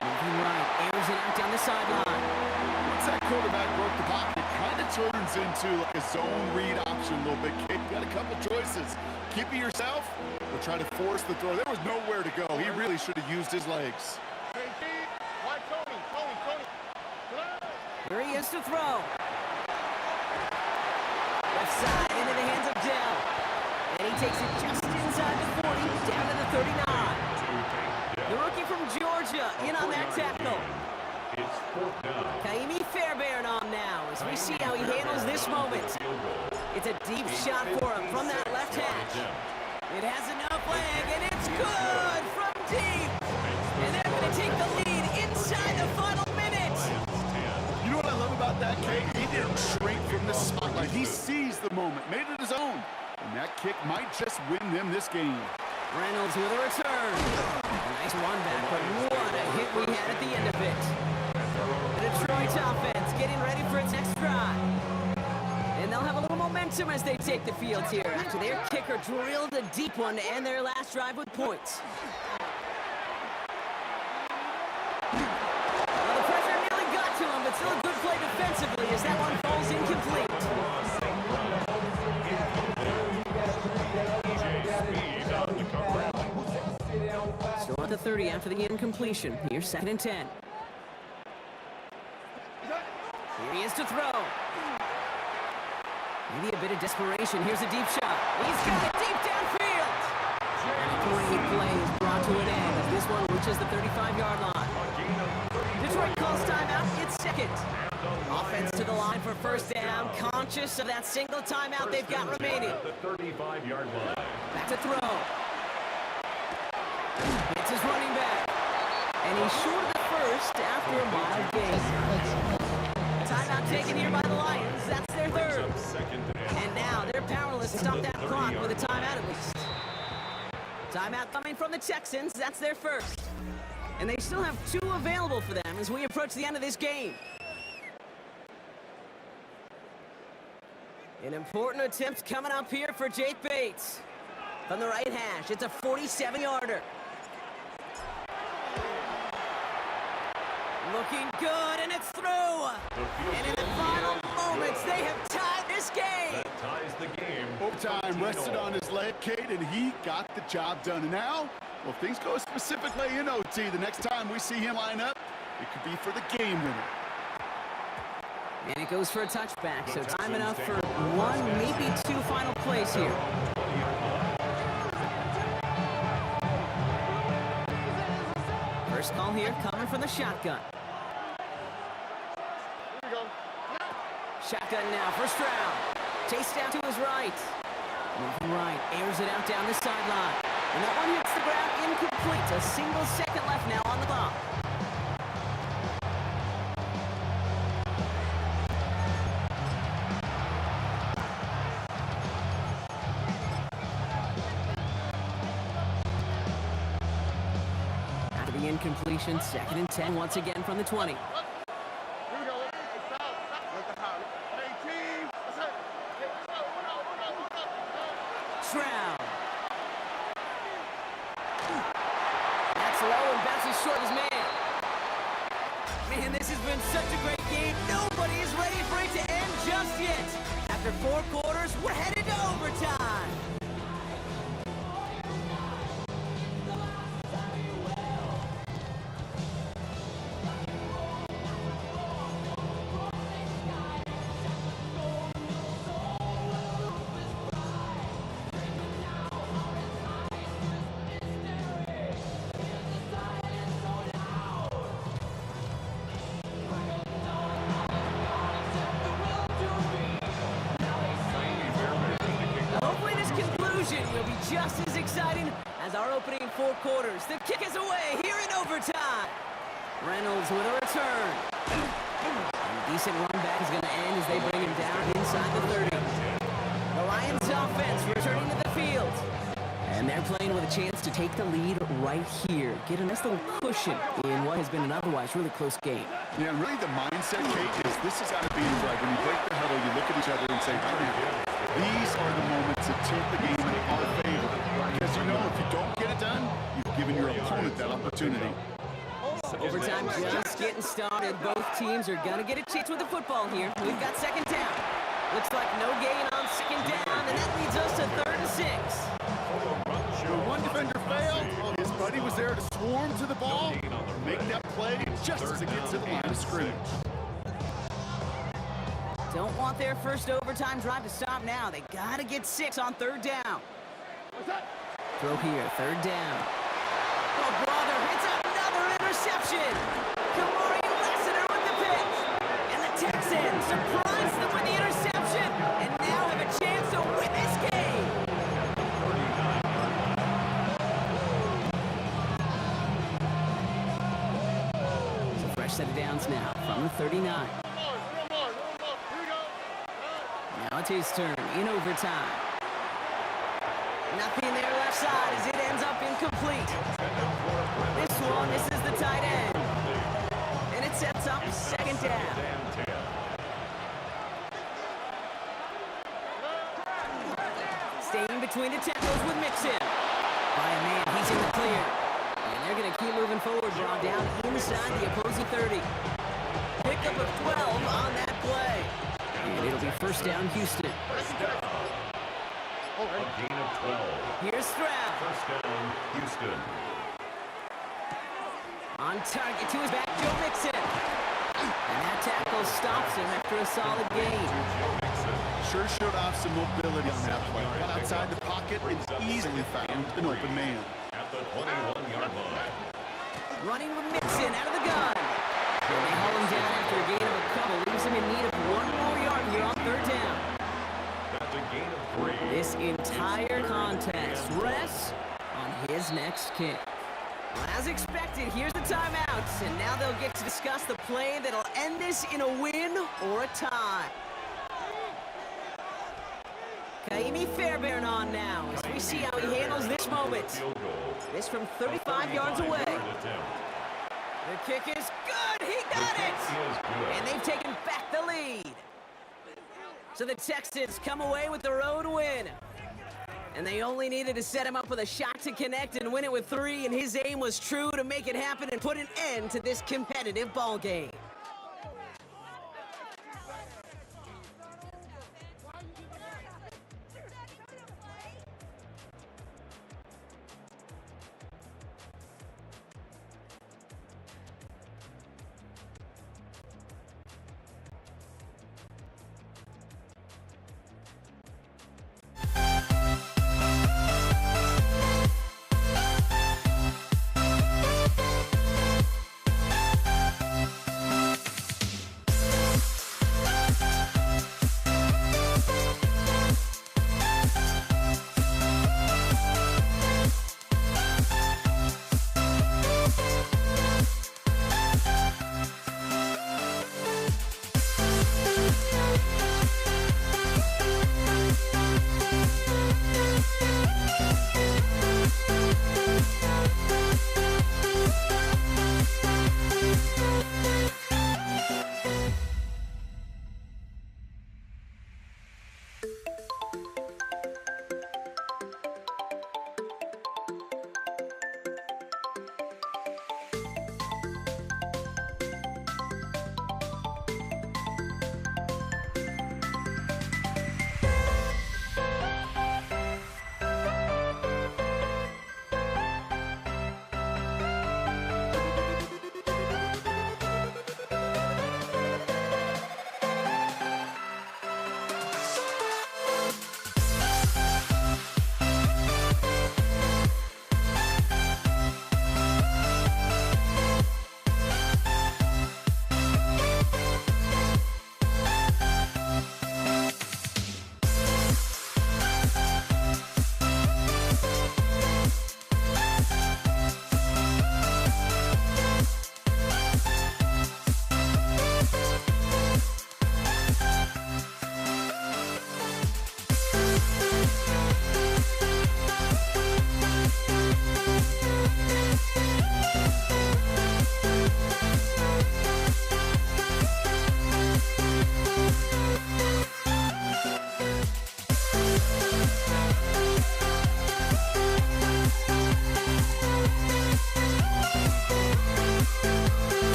Moving right, airs it out down the sideline. Once that quarterback broke the pocket, it kind of turns into like a zone read option a little bit. Kid, you got a couple choices. Keep it yourself or try to force the throw. There was nowhere to go. He really should have used his legs. Why Tony? Here he is to throw. Left side into the hands of Dell. And he takes it just inside the 40, down to the 39. The rookie from Georgia in on that tackle. It's fourth down. Kaimi Fairbairn on now as we see how he handles this moment. It's a deep shot for him from that left hash. It has enough leg, and it's good from deep. And they're going to take the lead inside the final minute. You know what I love about that kick? He didn't shrink from the spotlight. He seized the moment, made it his own. And that kick might just win them this game. Reynolds with a return. A nice one back, but what a hit we had at the end of it. The Detroit offense getting ready for its next drive. And they'll have a little momentum as they take the field here after their kicker drilled a deep one to end their last drive with points. Well, the pressure nearly got to him, but still a good play defensively as that one falls incomplete. Still at the 30 after the incompletion. Here's second and 10. Here he is to throw. Maybe a bit of desperation. Here's a deep shot. He's got it deep downfield. And a great play is brought to an end as this one reaches the 35-yard line. Detroit calls timeout. It's second. Offense to the line for first down. Conscious of that single timeout they've got remaining. The 35-yard line. Back to throw. It's his running back. And he's short of the first after a mild gain. Timeout taken here by the Lions. That's their third. And now they're powerless to stop that clock with a timeout at least. Timeout coming from the Texans. That's their first. And they still have 2 available for them as we approach the end of this game. An important attempt coming up here for Jake Bates. From the right hash, it's a 47-yarder. Looking good, and it's through. And in the final moments, they have tied this game. That ties the game. Overtime rested on his leg, Kate, and he got the job done. And now, well, if things go specifically in OT, the next time we see him line up, it could be for the game winner. And it goes for a touchback, so time enough for 1, maybe 2 final plays here. First call here coming from the shotgun. Shotgun now for Stroud. Chased down to his right. Moving right, airs it out down the sideline. And that one hits the ground incomplete. A single second left now on the clock. After the incompletion, second and 10 once again from the 20. Stroud. That's low and bounces short as man. Man, this has been such a great game. Nobody is ready for it to end just yet. After 4 quarters, we're headed to overtime. just as exciting as our opening 4 quarters. The kick is away here in overtime. Reynolds with a return. And a decent run back is going to end as they bring him down inside the 30. The Lions offense returning to the field. And they're playing with a chance to take the lead right here. Get a nice little cushion in what has been an otherwise really close game. Yeah, and really the mindset, Kate, is this has got to be right. When you break the huddle, you look at each other and say, right now, these are the moments that tilt the game in our favor. Because you know if you don't get it done, you've given your opponent that opportunity. Overtime just getting started. Both teams are going to get a chance with the football here. We've got second down. Looks like no gain on second down, and that leads us to 3rd and 6. One defender failed. His buddy was there to swarm to the ball, make that play just as it gets to the line of scrimmage. Don't want their first overtime drive to stop now. They got to get 6 on 3rd down. Throw here, 3rd down. Oh, brother, it's another interception. Kamari Lassiter with the pick. And the Texans surprise them with the interception and now have a chance to win this game. It's a fresh set of downs now from the 39. Now it's his turn in overtime. Nothing there left side as it ends up incomplete. This is the tight end. And it sets up 2nd down. Staying between the tackles with Mixon. By a man, he's in the clear. And they're going to keep moving forward, drawn down inside the opposing 30. Pickup of 12 on that play. And it'll be 1st down, Houston. A gain of 12. Here's Stroud. 1st down, Houston. On target to his back, Joe Mixon. And that tackle stops him after a solid gain. Sure showed off some mobility on that play. Got outside the pocket and easily found an open man. At the 21-yard line. Running with Mixon out of the gun. And they haul him down after a gain of a couple. Leaves him in need of 1 more yard here on 3rd down. That's a gain of 3. This entire contest rests on his next kick. Well, as expected, here's the timeout, and now they'll get to discuss the play that'll end this in a win or a tie. Kaimi Fairbairn on now as we see how he handles this moment. Field goal. This from 35 yards away. Attempt. The kick is good. He got it. Is good. And they've taken back the lead. So the Texans come away with the road win. And they only needed to set him up with a shot to connect and win it with 3, and his aim was true to make it happen and put an end to this competitive ball game.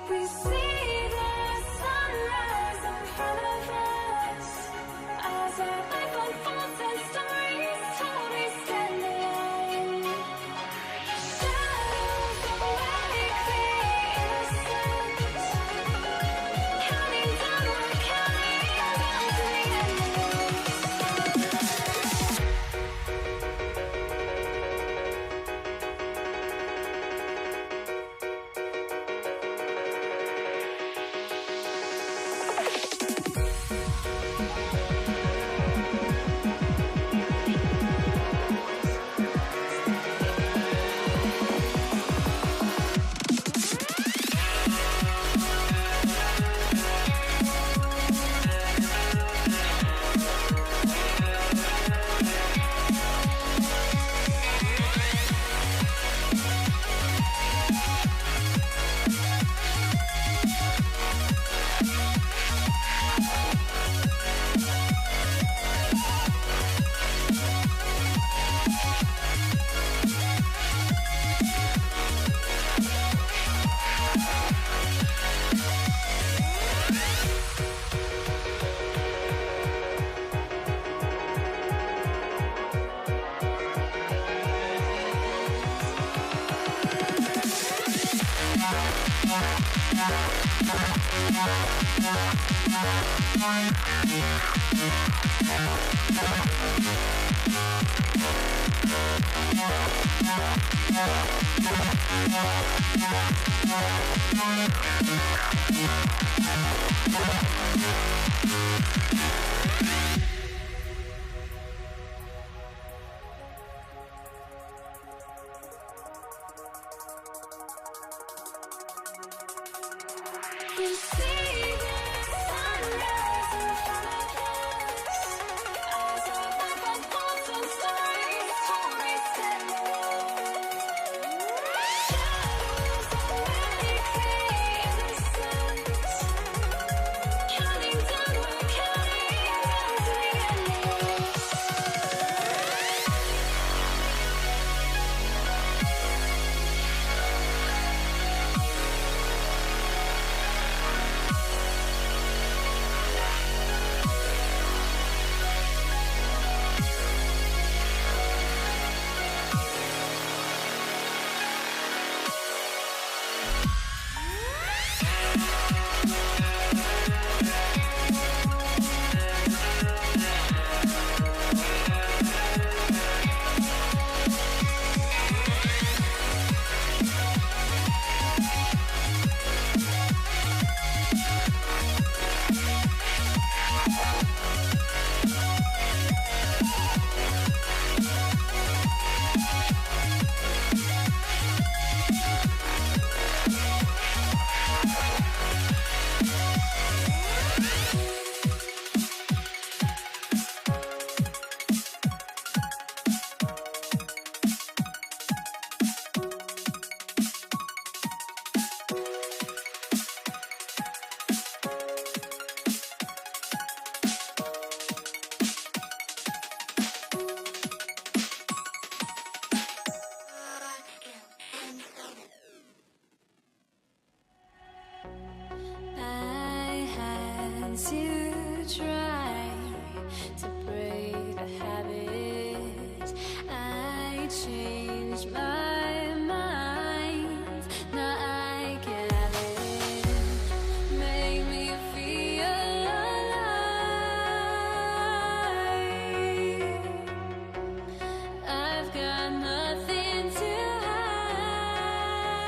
We see the sunrise in front of us as our life unfolds and stories told. We stand alone. Shadows awake the innocence, counting down, we're counting down to the end. We see the sunrise in front of us as our life unfolds and stories told. We stand alone. Shadows awake the innocence, counting down, we're counting down to the endless. I had to try to break a habit. I changed my mind. Now I can have it. Make me feel alive. I've got nothing to hide.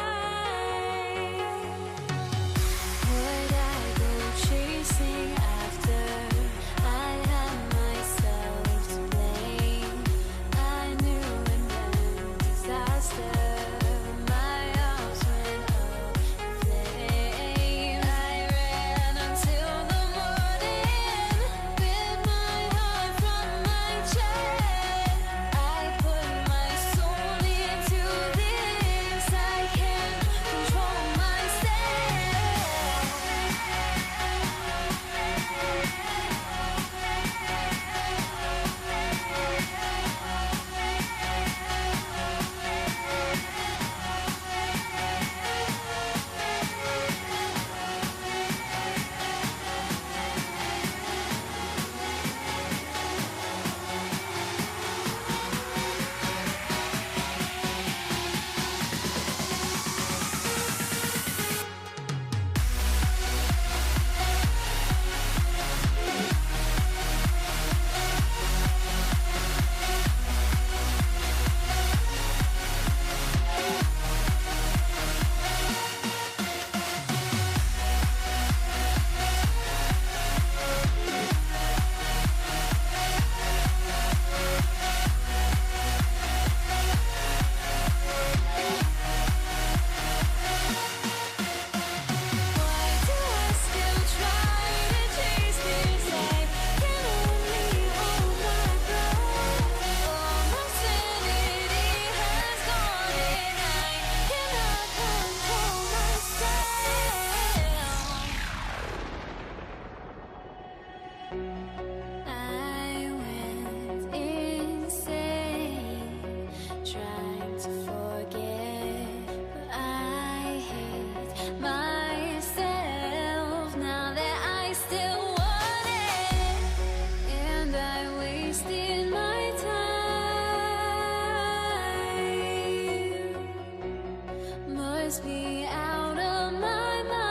must be out of my mind.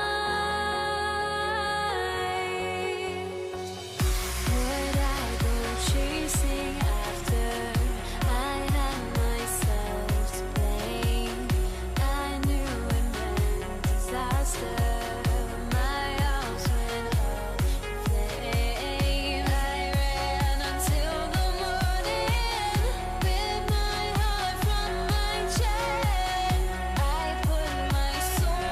Would I go chasing after? I had myself to blame. I knew it meant disaster. My house went up in flames. I ran until the morning with my heart from my chest. I put my soul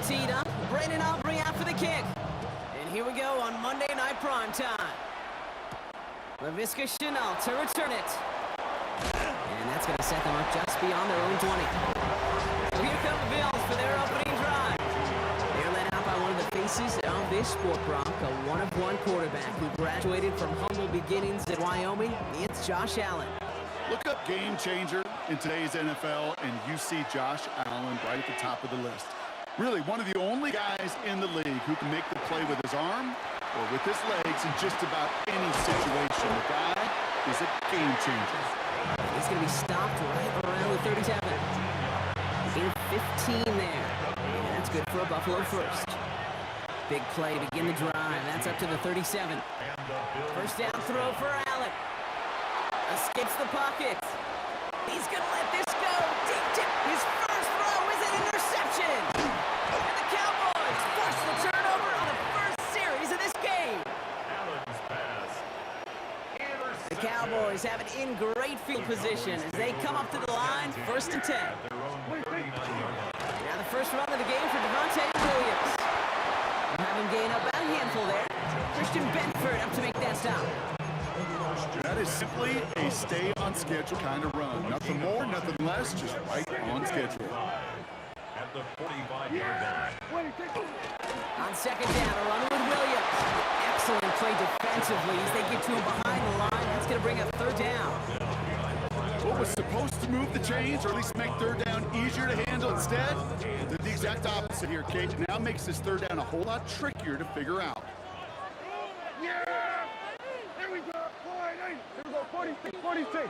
teed up. Brandon Aubrey out for the kick. And here we go on Monday Night Primetime. Laviska Shenault to return it. And that's going to set them up just beyond their own 20. So here come the Bills for their opening drive. They're led out by one of the faces of this sport, Brock, a one-of-one quarterback who graduated from humble beginnings at Wyoming. It's Josh Allen. Look up game changer in today's NFL, and you see Josh Allen right at the top of the list. Really, one of the only guys in the league who can make the play with his arm or with his legs in just about any situation. The guy is a game changer. He's going to be stopped right around the 37. In 15 there. And that's good for a Buffalo first. Big play to begin the drive. That's up to the 37. First down throw for Allen. Escapes the pocket. He's going to let this go. Deep tip. His first throw is an interception. And the Cowboys force the turnover on the first series of this game. Allen's pass. The Cowboys have it in great field position as they come up to the line, 1st and 10. Their own 39-yard line. Now the first run of the game for Devontae Williams. We'll have him gain up about a handful there. Christian Benford up to make that stop. That is simply a stay-on-schedule kind of run. Nothing more, nothing less, just right on schedule. At the 45-yard line. On second down, a run with Williams. Excellent play defensively as they get to him behind the line. That's going to bring up 3rd down. What was supposed to move the chains, or at least make 3rd down easier to handle instead, did the exact opposite here, Kate. Now makes this 3rd down a whole lot trickier to figure out. Yeah! Here we go. 48. Here we go. 46. 46.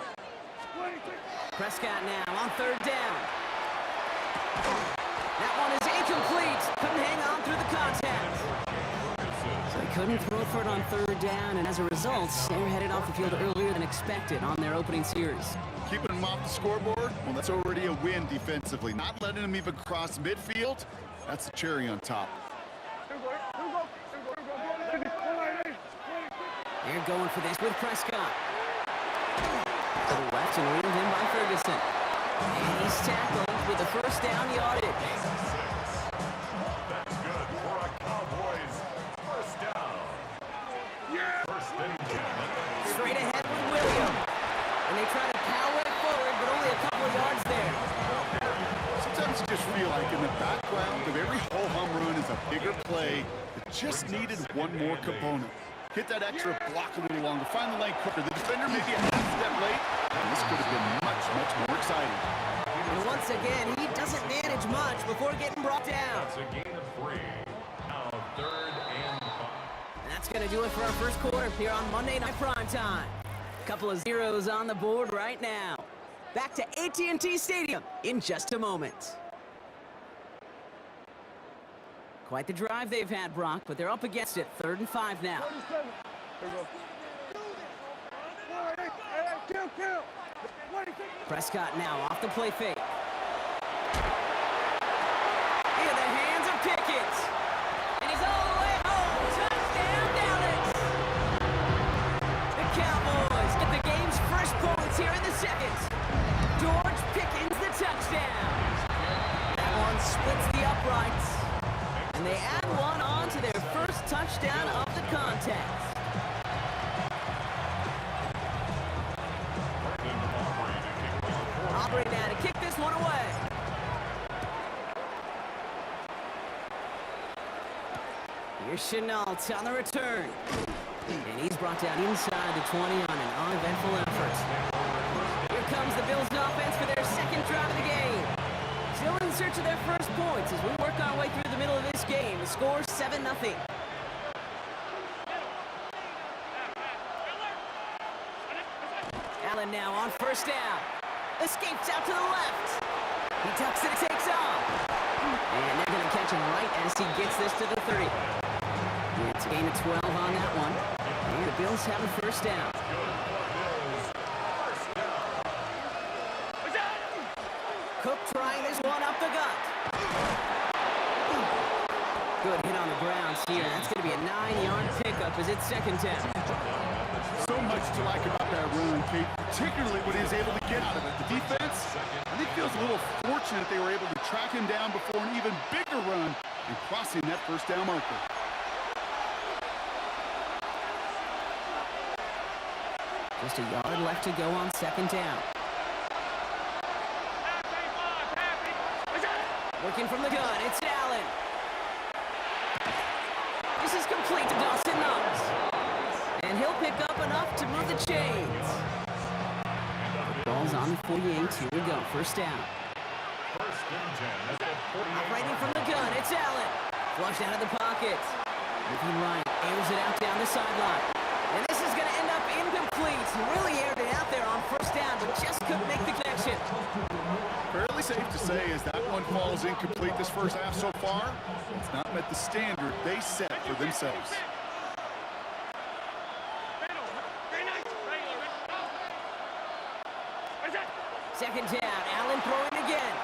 46. Prescott now on 3rd down. That one is incomplete. Couldn't hang on through the contact. So they couldn't throw for it on 3rd down, and as a result, they're headed off the field earlier than expected on their opening series. Keeping them off the scoreboard, well, that's already a win defensively. Not letting them even cross midfield, that's the cherry on top. Here we go. Here we go. Here we go. 48. They're going for this with Prescott. To the left and reeled in by Ferguson. And he's tackled with the first down yardage. That's good for a Cowboys first down. First and 10. Straight ahead with Williams. And they try to power it forward, but only a couple of yards there. Sometimes you just feel like in the background of every ho-hum run is a bigger play that just needed one more component. Hit that extra block a little longer, find the lane quicker. The defender maybe a half step late, and this could have been much, much more exciting. And once again, he doesn't manage much before getting brought down. It's a gain of 3. Now 3rd and 5. And that's going to do it for our first quarter here on Monday Night Primetime. Couple of zeros on the board right now. Back to AT&T Stadium in just a moment. Quite the drive they've had, Brock, but they're up against it. 3rd and 5 now. 47. Here we go. 48. Hey, kill. 46. Prescott now off the play fake. In the hands of Pickett. And he's all the way home. Touchdown, Dallas. The Cowboys get the game's first points here in the 2nd. George Pickens the touchdown. That one splits the uprights. And they add one on to their first touchdown of the contest. Aubrey now to kick this one away. Here's Shenault on the return. And he's brought down inside the 20 on an uneventful effort. Here comes the Bills offense for their 2nd drive of the game. Still in search of their first points as we work our way through the middle of this game. The score 7-0. Allen now on 1st down. Escapes out to the left. He tucks it and takes off. And they're going to catch him right as he gets this to the 30. It's a gain of 12 on that one. And the Bills have a 1st down. Cook trying this one up the gut. Good hit on the ground here. That's going to be a 9-yard pickup as it's 2nd down. So much to like about that run, Kate, particularly what he was able to get out of it. The defense, I think, feels a little fortunate they were able to track him down before an even bigger run and crossing that first down marker. Just a yard left to go on second down. Working from the gun, it's Allen. This is complete to Dawson Knox. And he'll pick up enough to move the chains. Ball's on the 48. Here we go. First down. First and 10 at the 48. Operating from the gun, it's Allen. Flushed out of the pocket. Moving right, airs it out down the sideline. And this is going to end up incomplete. Really aired it out there on first down, but just couldn't make the connection. Fairly safe to say as that one falls incomplete this first half so far, it's not met the standard they set for themselves. Second down, Allen throwing again.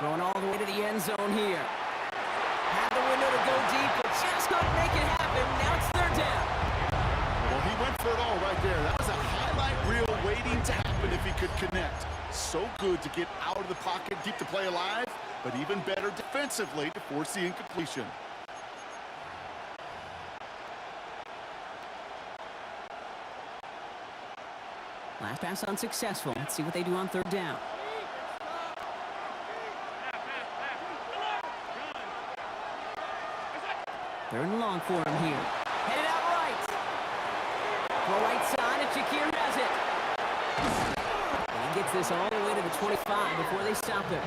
Throwing all the way to the end zone here. Had the window to go deep, but just couldn't make it happen. Now it's third down. Well, he went for it all right there. That was a highlight reel waiting to happen if he could connect. So good to get out of the pocket, keep the play alive, but even better defensively to force the incompletion. Last pass unsuccessful. Let's see what they do on third down. Third and long for him here. Headed out right. Throw right side, and Shakir has it. And he gets this all the way to the 25 before they stop him.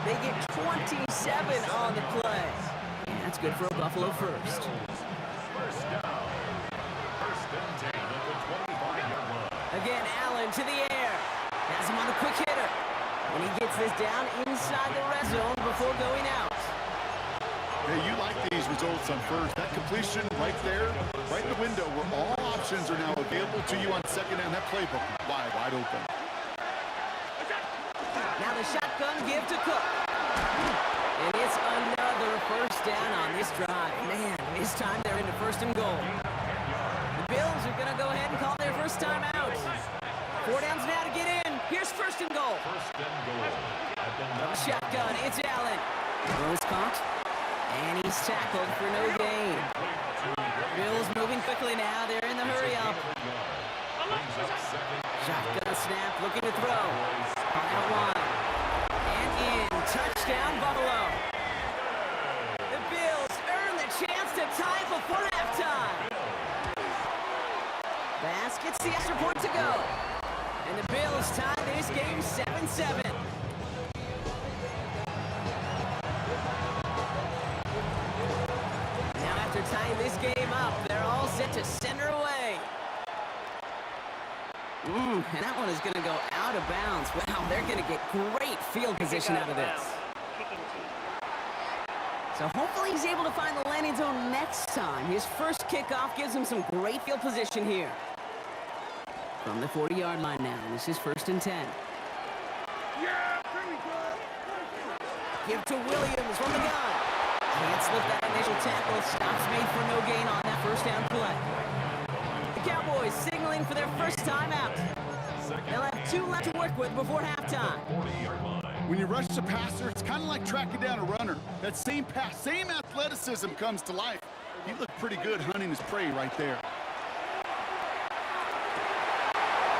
They get 27 on the play. And that's good for a Buffalo first. First down. First and 10 at the 25-yard line. Again, Allen to the air. Has him on a quick hitter. And he gets this down inside the red zone before going out. Hey, you like these results on first. That completion right there, right in the window where all options are now available to you on second down. That playbook wide open. Now the shotgun give to Cook. And it's another first down on this drive. Man, this time they're into first and goal. The Bills are going to go ahead and call their first time out. 4 downs now to get in. Here's first and goal. First and goal. At the Shotgun, it's Allen. Throw is caught. And he's tackled for no gain. Bills moving quickly now. They're in the hurry up. Shotgun snap, looking to throw. Out wide. And in. Touchdown, Buffalo. The Bills earn the chance to tie before halftime. Bass gets the extra point to go. And the Bills tie this game 7-7. Tying this game up, they're all set to center away. And that one is going to go out of bounds. Wow, they're going to get great field position out of this. So hopefully he's able to find the landing zone next time. His first kickoff gives him some great field position here. From the 40-yard line now, this is first and 10. Give to Williams from the gun. Can't slip that initial tackle. Stops made for no gain on that first down play. The Cowboys signaling for their first time out. They'll have 2 left to work with before halftime. When you rush the passer, it's kind of like tracking down a runner. That same pass, same athleticism comes to life. He looked pretty good hunting his prey right there.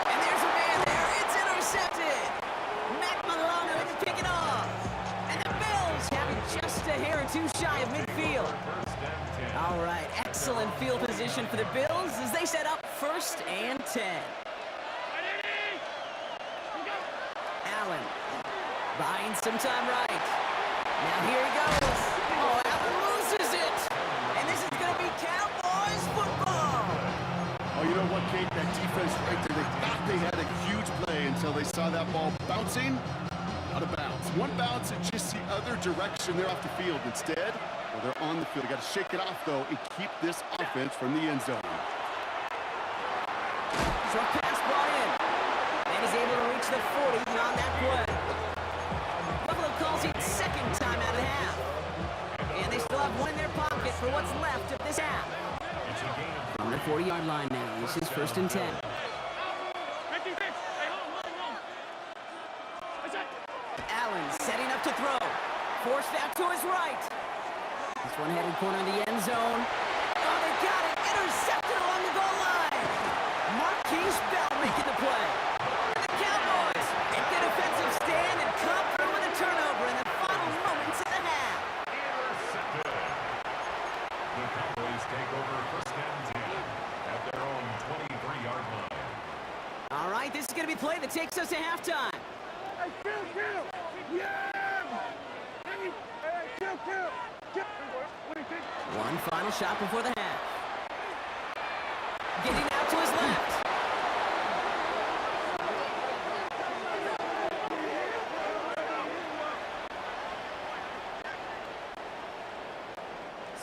And there's a man there. It's intercepted. Matt Milano to pick it off. And the Bills having just a hair or 2 shy of midfield. All right, excellent field position for the Bills as they set up first and 10. Allen buying some time right. Now here he goes. Oh, Allen loses it. And this is going to be Cowboys football. Oh, you know what, Kate? That defense right there, they thought they had a huge play until they saw that ball bouncing out of bounds. One bounce and just the other direction. They're off the field. Instead, well, they're on the field. They got to shake it off, though, and keep this offense from the end zone. Short pass brought in. And he's able to reach the 40 on that play. Buffalo calls it second time out of the half. And they still have one in their pocket for what's left of this half. From the 40-yard line now, this is first and 10. Allen setting up to throw. Forced out to his right. This one headed corner of the end zone. Oh, they got it. Intercepted along the goal line. Marquise Bell making the play. And the Cowboys make the defensive stand and come through with a turnover in the final moments of the half. Intercepted. The Cowboys take over first and 10 at their own 23-yard line. All right, this is going to be a play that takes us to halftime. Hey, kill! Yeah! Hey, kill! What do you think? One final shot before the half. Getting out to his left.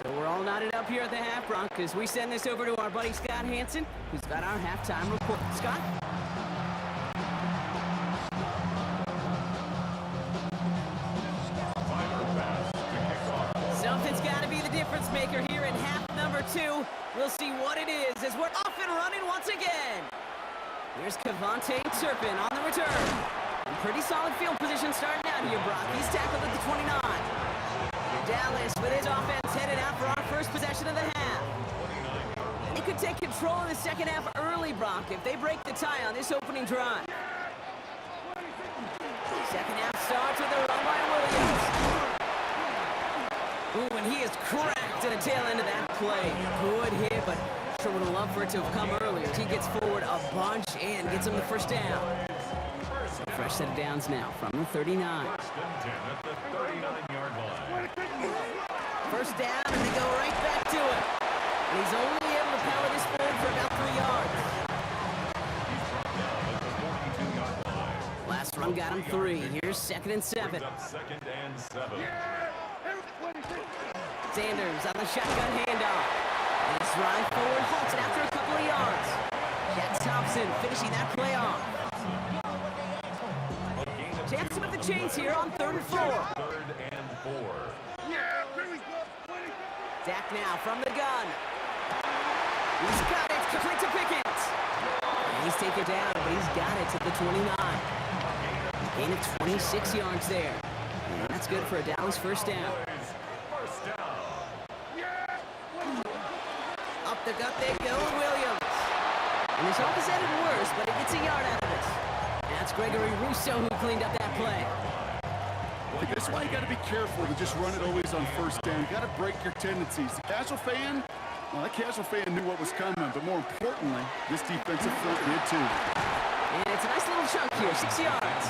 So we're all knotted up here at the half, Bronc, as we send this over to our buddy Scott Hansen, who's got our halftime report. Scott? Something's got to be the difference maker here in half number 2. We'll see what it is as we're off and running once again. Here's Cavante Turpin on the return. In pretty solid field position starting out here, Brock. He's tackled at the 29. Dallas with his offense headed out for our first possession of the half. They could take control of the second half early, Brock, if they break the tie on this opening drive. Second half starts with a run by Williams. Ooh, and he is cracked at the tail end of that play. Good hit, but sure would have loved for it to have come earlier. He gets forward a bunch and gets him the first down. Fresh set of downs now from the 39. First and 10 at the 39-yard line. First down, and they go right back to it. And he's only able to power this forward for about 3 yards. He's brought down at the 42-yard line. Last run got him 3. Here's second and 7. Brings up second and 7. Sanders on the shotgun handoff. And his drive forward halted after a couple of yards. Jack Thompson finishing that play off. Jansen with the chains here on 3rd and 4. 3rd and 4. Dak now from the gun. He's got it, complete to Pickens. And he's taken down, but he's got it to the 29. Gain of 26 yards there. And that's good for a Dallas first down. First down. Up the gut they go, Williams. And this hope is headed worse, but it gets a yard out of this. And that's Gregory Rousseau who cleaned up that play. That's why you got to be careful to just run it always on first down. You got to break your tendencies. The casual fan, well, that casual fan knew what was coming, but more importantly, this defensive front did too. And it's a nice little chunk here, 6 yards.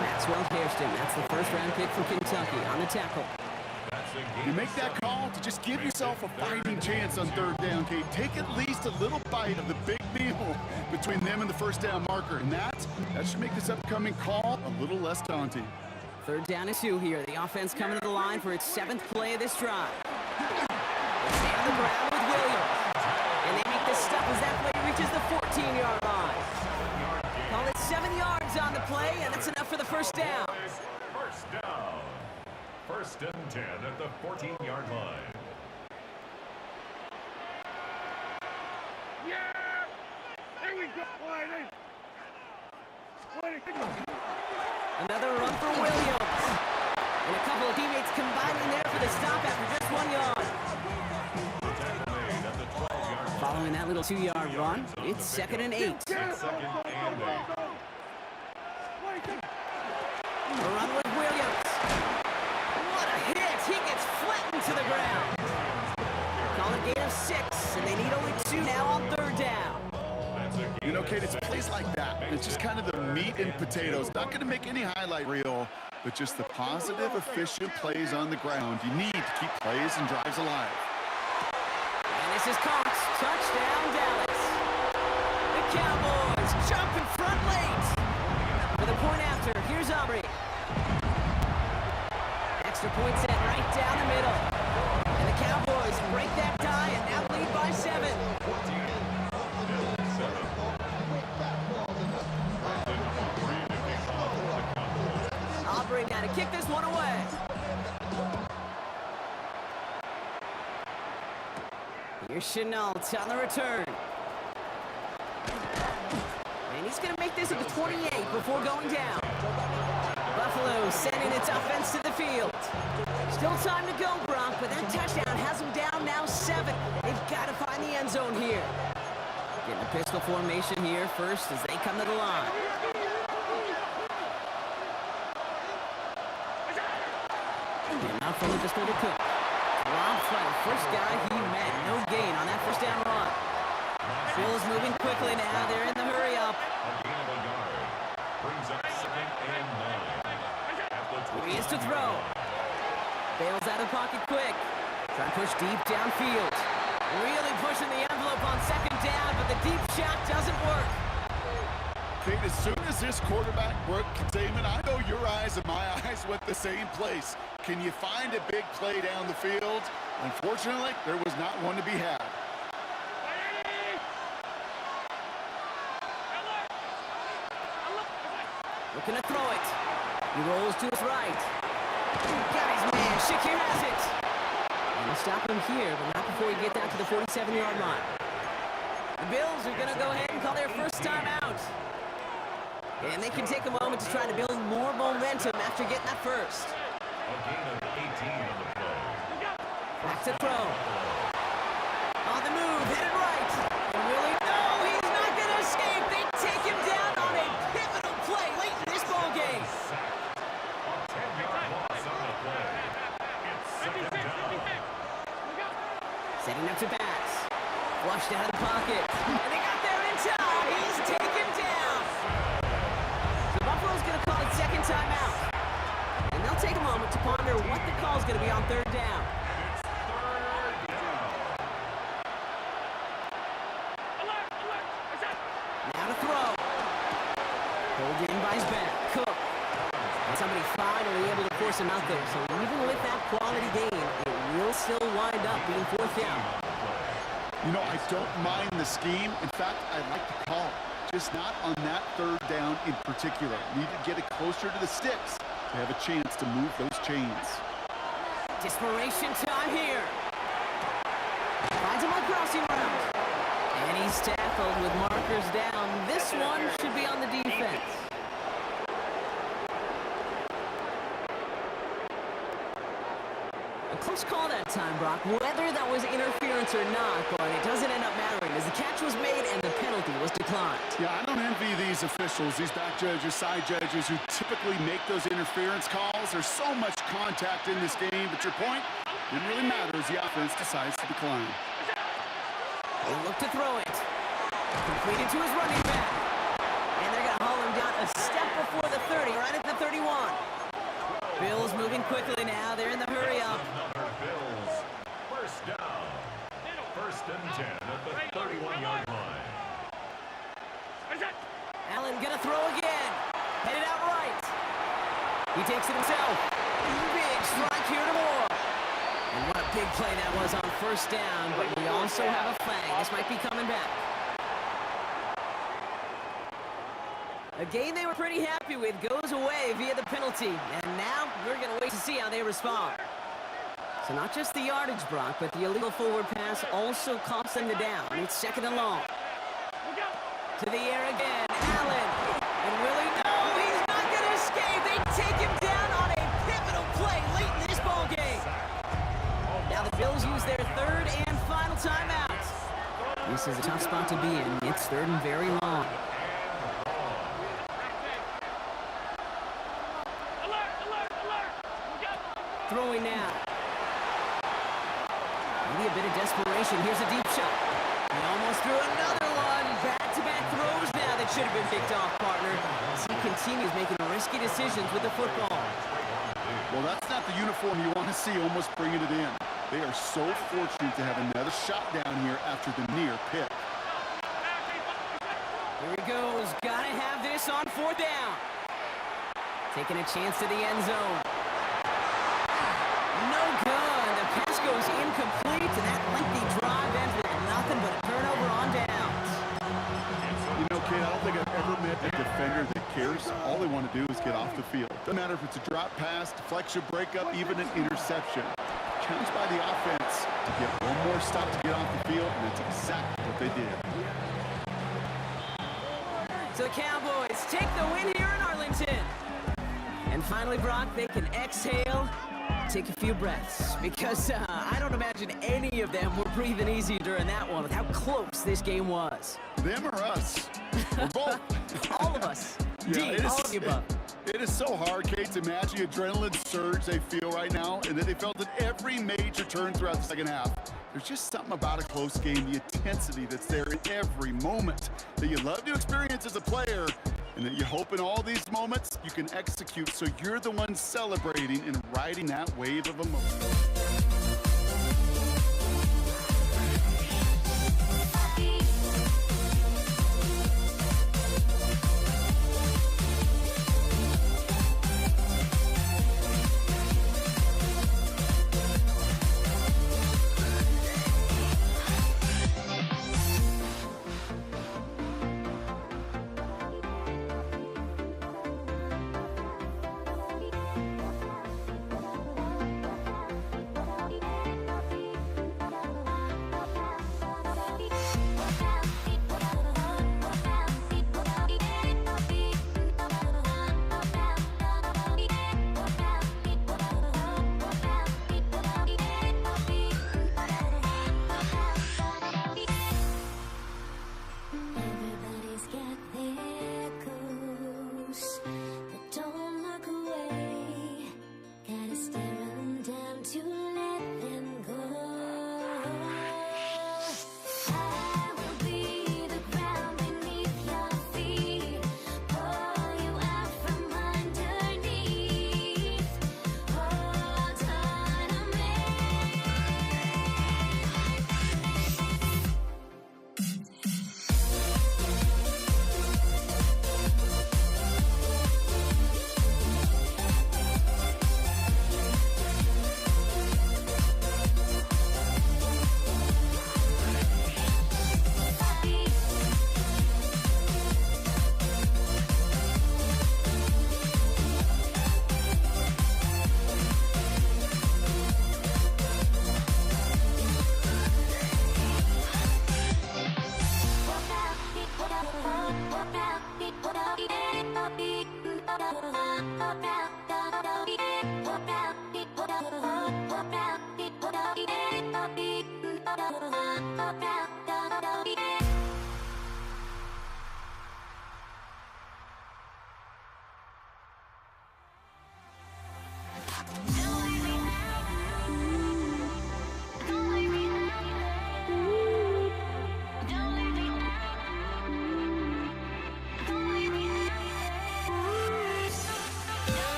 Maxwell Hairston, that's the first-round pick from Kentucky on the tackle. You make that call to just give yourself a fighting chance on 3rd down, Kate. Take at least a little bite of the big meal between them and the first down marker, and that should make this upcoming call a little less daunting. 3rd down and 2 here. The offense coming to the line for its 7th play of this drive. They stay on the ground with Williams. And they make this stop as that play reaches the 14-yard line. Call it 7 yards on the play, and that's enough for the first down. First down. 1st and 10 at the 14-yard line. Here we go. Another run for Williams. And a couple of teammates combining there for the stop after just 1 yard. Tackle made at the 12-yard line. Following that little 2-yard run, it's 2nd and 8. It's 2nd and 8. A run with Williams. What a hit! He gets flattened to the ground. Call it gain of 6, and they need only 2 now on 3rd down. You know, Kate, it's plays like that. It's just kind of the meat and potatoes. Not going to make any highlight reel, but just the positive, efficient plays on the ground. You need to keep plays and drives alive. And this is Cox. Touchdown, Dallas. The Cowboys jump in front late. For the point after, here's Aubrey. Extra point set right down the middle. And the Cowboys break that tie and now lead by 7. Aubrey now to kick this one away. Here's Chenault on the return. And he's going to make this at the 28 before going down. Buffalo sending its offense to the field. Still time to go, Brock, but that touchdown has them down now 7. They've got to find the end zone here. Getting a pistol formation here first as they come to the line. And now from the pistol to Cook. Rob Fletcher, first guy he met. No gain on that first down run. Bills moving quickly now. They're in the hurry up. Brings up 2nd and 9. He is to throw. Bails out of the pocket quick. Trying to push deep downfield. Really pushing the envelope on 2nd down, but the deep shot doesn't work. Kate, as soon as this quarterback broke containment, I know your eyes and my eyes went the same place. Can you find a big play down the field? Unfortunately, there was not one to be had. Looking to throw it. He rolls to his right. Got his man. Shakir has it. And he'll stop him here, but not before he gets out to the 47-yard line. The Bills are going to go ahead and call their first timeout. And they can take a moment to try to build more momentum after getting that first. A gain of 18 on the play. Back to throw. On the move, headed right. And Willie, no, he's not going to escape. They take him down on a pivotal play late in this ball game. A 10-yard loss on the play. It's 2nd down. Setting up to pass. Flushed out of the pocket. And they got there in time. He's taken down. So Buffalo's going to call it second timeout. And they'll take a moment to ponder what the call's going to be on 3rd down. Now to throw. Pulled in by his back. Cook. And somebody finally able to force him out there. So even with that quality gain, it will still wind up being 4th down. You know, I don't mind the scheme. In fact, I like the call. Just not on that 3rd down in particular. Need to get it closer to the sticks to have a chance to move those chains. Desperation time here. Finds him on crossing route. And he's tackled with markers down. This one should be on the defense. A close call that time, Brock. Whether that was interference or not, but it doesn't end up mattering as the catch was made and the penalty was declined. Yeah, I don't envy these officials, these back judges, side judges who typically make those interference calls. There's so much contact in this game, but your point didn't really matter as the offense decides to decline. They look to throw it. Completed to his running back. And they're going to haul him down a step before the 30, right at the 31. Bills moving quickly now. They're in the hurry up. Bills. First down. 1st and 10 at the 31-yard line. Allen gonna throw again. Headed out right. He takes it himself. Big strike here to Moore. And what a big play that was on 1st down, but we also have a flag. This might be coming back. A game they were pretty happy with goes away via the penalty. And now we're going to wait to see how they respond. So not just the yardage, Brock, but the illegal forward pass also costs them the down. It's 2nd and long. To the air again, Allen. And Willie, no, he's not going to escape. They take him down on a pivotal play late in this ball game. Now the Bills use their 3rd and final timeout. This is a tough spot to be in. It's 3rd and very long. Throwing now. Maybe a bit of desperation. Here's a deep shot. He almost threw another one. Back-to-back throws now that should have been picked off, partner. As he continues making risky decisions with the football. Well, that's not the uniform you want to see almost bringing it in. They are so fortunate to have another shot down here after the near pick. Here he goes. Gotta have this on 4th down. Taking a chance to the end zone. No good. The pass goes incomplete, and that lengthy drive ends with nothing but a turnover on downs. You know, Kate, I don't think I've ever met a defender that cares. All they want to do is get off the field. Doesn't matter if it's a drop pass, deflection, breakup, even an interception. Challenged by the offense to get one more stop to get off the field, and that's exactly what they did. So the Cowboys take the win here in Arlington. And And finally, Brock, they can exhale, take a few breaths, because I don't imagine any of them were breathing easy during that one with how close this game was. Them or us? We're both. All of us. Yeah, D, all of the above. It is so hard, Kate, to match the adrenaline surge they feel right now, and that they felt at every major turn throughout the second half. There's just something about a close game, the intensity that's there in every moment that you love to experience as a player, and that you hope in all these moments you can execute so you're the one celebrating and riding that wave of emotion. Everybody's got their goals, but don't look away. Gotta stare them down to let them go. I will be the ground beneath your feet, pull you out from underneath. Hold on to me.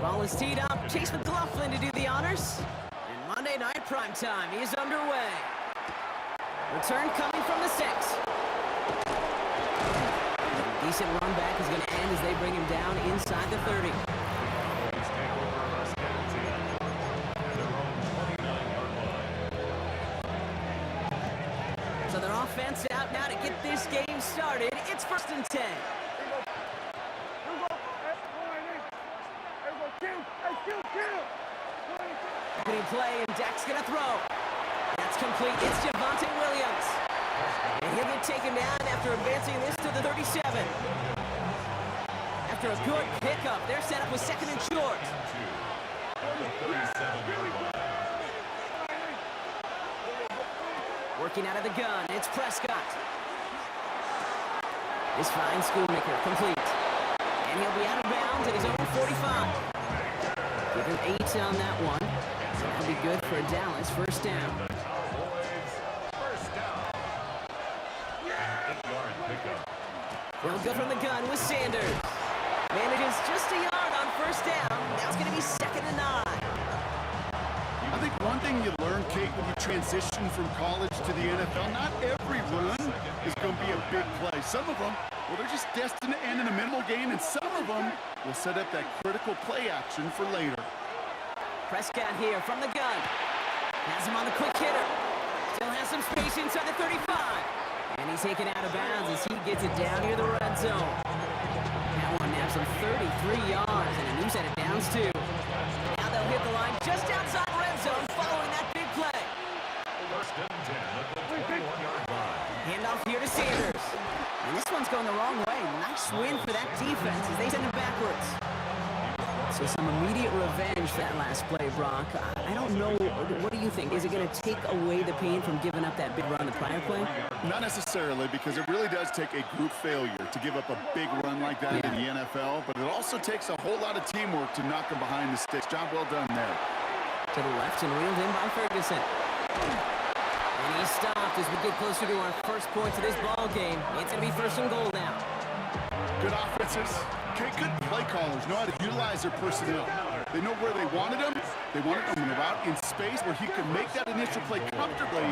Ball is teed up. Chase McLaughlin to do the honors. And Monday night primetime is underway. Return coming from the 6. Decent run back is going to end as they bring him down inside the 30. Please take over our scout team at their own 29-yard line. So their offense out now to get this game started. It's 1st and 10. Opening play, and Dak's going to throw. That's complete. It's Javonte Williams. And he'll get taken down after advancing this to the 37. After a good pickup, they're set up with 2nd and short. The 37-yard line. Checking out of the gun, it's Prescott. This fine Schoonmaker complete. And he'll be out of bounds at his own 45. Give him 8 on that one. That'll be good for Dallas. First down. Cowboys, first down. 8-yard pickup. They'll go from the gun with Sanders. Manages just a yard on first down. Now it's going to be 2nd and 9. I think one thing you learn, Kate, when you transition from college to the NFL, not every run is going to be a big play. Some of them, well, they're just destined to end in a minimal gain, and some of them will set up that critical play action for later. Prescott here from the gun. Has him on the quick hitter. Still has some space inside the 35. And he's taken out of bounds as he gets it down near the red zone. That one naps him 33 yards and a new set of downs too. Now they'll hit the line just outside red zone following that big play. First and 10 at the 21-yard line. Handoff here to Sanders. And this one's going the wrong way. Nice win for that defense as they send him backwards. So some immediate revenge for that last play, Brock. I don't know. What do you think? Is it going to take away the pain from giving up that big run the prior play? Not necessarily, because it really does take a group failure to give up a big run like that in the NFL, but it also takes a whole lot of teamwork to knock them behind the sticks. Job well done there. To the left and reeled in by Ferguson. And he's stopped as we get closer to our first points of this ball game. It's going to be 1st and goal now. Good offenses. Okay, good play callers know how to utilize their personnel. They know where they wanted them. They wanted them in a route in space where he could make that initial play comfortably,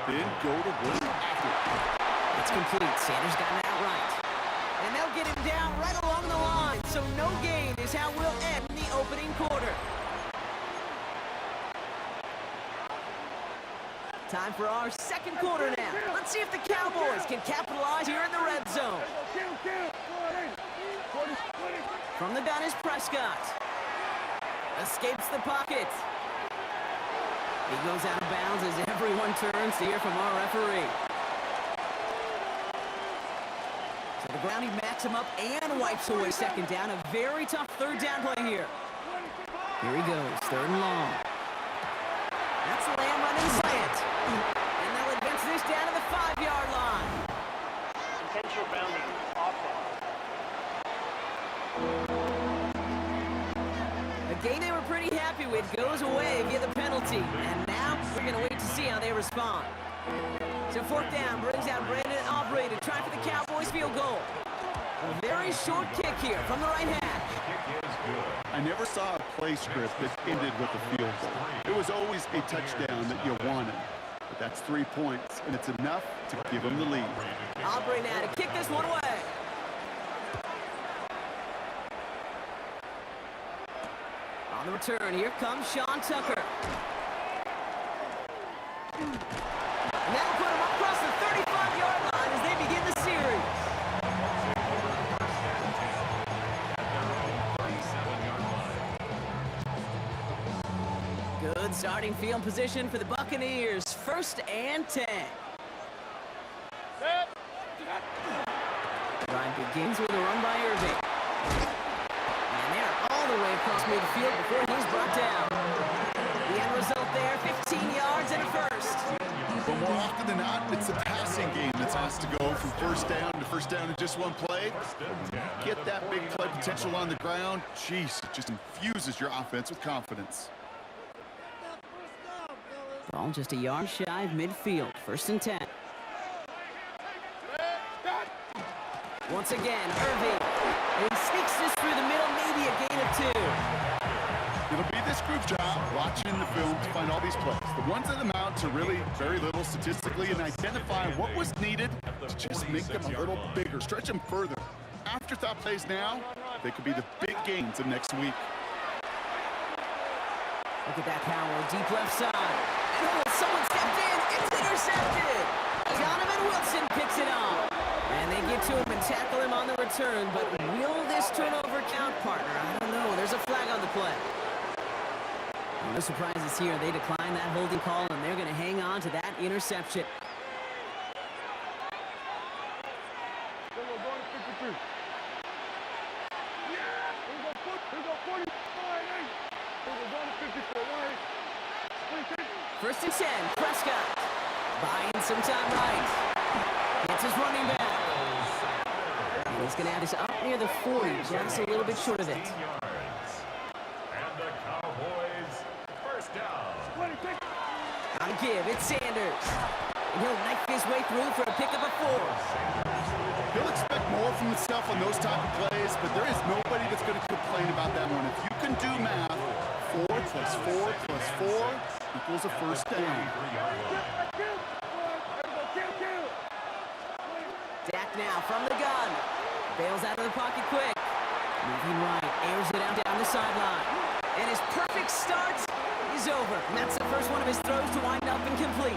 then go to work after. It's complete. Sanders got it outright. And they'll get him down right along the line. So no gain is how we'll end the opening quarter. Time for our second quarter now. Let's see if the Cowboys can capitalize here in the red zone. From the gun is Prescott. Escapes the pocket. He goes out of bounds as everyone turns to hear from our referee. To the ground, he backs him up and wipes away 2nd down. A very tough 3rd down play here. Here he goes, 3rd and long. That's Lamb running slant. And they'll advance this down to the 5-yard line. Intentional grounding, offense. A game they were pretty happy with goes away via the penalty. And now we're going to wait to see how they respond. So 4th down brings out Brandon Aubrey to try for the Cowboys field goal. A very short kick here from the right hash. Kick is good. I never saw a play script that ended with a field goal. It was always a touchdown that you wanted. But that's 3 points, and it's enough to give them the lead. Aubrey now to kick this one away. On the return, here comes Sean Tucker. And that'll put him across the 35-yard line as they begin the series. Good starting field position for the Buccaneers. 1st and 10. Drive begins with a run by Irving. And they're all the way across midfield before he's brought down. The end result there, 15 yards and a first. But more often than not, it's the passing game that's asked to go from first down in just one play. Get that big play potential on the ground. Jeez, it just infuses your offense with confidence. Ball just a yard shy of midfield. 1st and 10. Once again, Irving. And he sneaks this through the middle, maybe a gain of 2. It'll be this group's job watching the film to find all these plays. The ones that amount to really very little statistically and identify what was needed to just make them a little bigger, stretch them further. Afterthought plays now, they could be the big gains of next week. Look at that power, deep left side. And oh, someone stepped in. It's intercepted. Donovan Wilson picks it up. And they get to him and tackle him on the return. But will this turnover count, partner? I don't know. There's a flag on the play. No surprises here. They decline that holding call, and they're going to hang on to that interception. First and 10, Prescott. Buying some time right. Gets his running back. And he's going to have this up near the 40, just a little bit short of it. Yards. And the Cowboys first down. On give, it's Sanders. And he'll knife his way through for a pickup of 4. He'll expect more from himself on those type of plays, but there is nobody that's going to complain about that one. If you can do math, 4 plus 4 plus 4 equals a first down. Dak now from the gun. Bails out of the pocket quick. Moving right, airs it out down the sideline. And his perfect start is over. And that's the first one of his throws to wind up incomplete.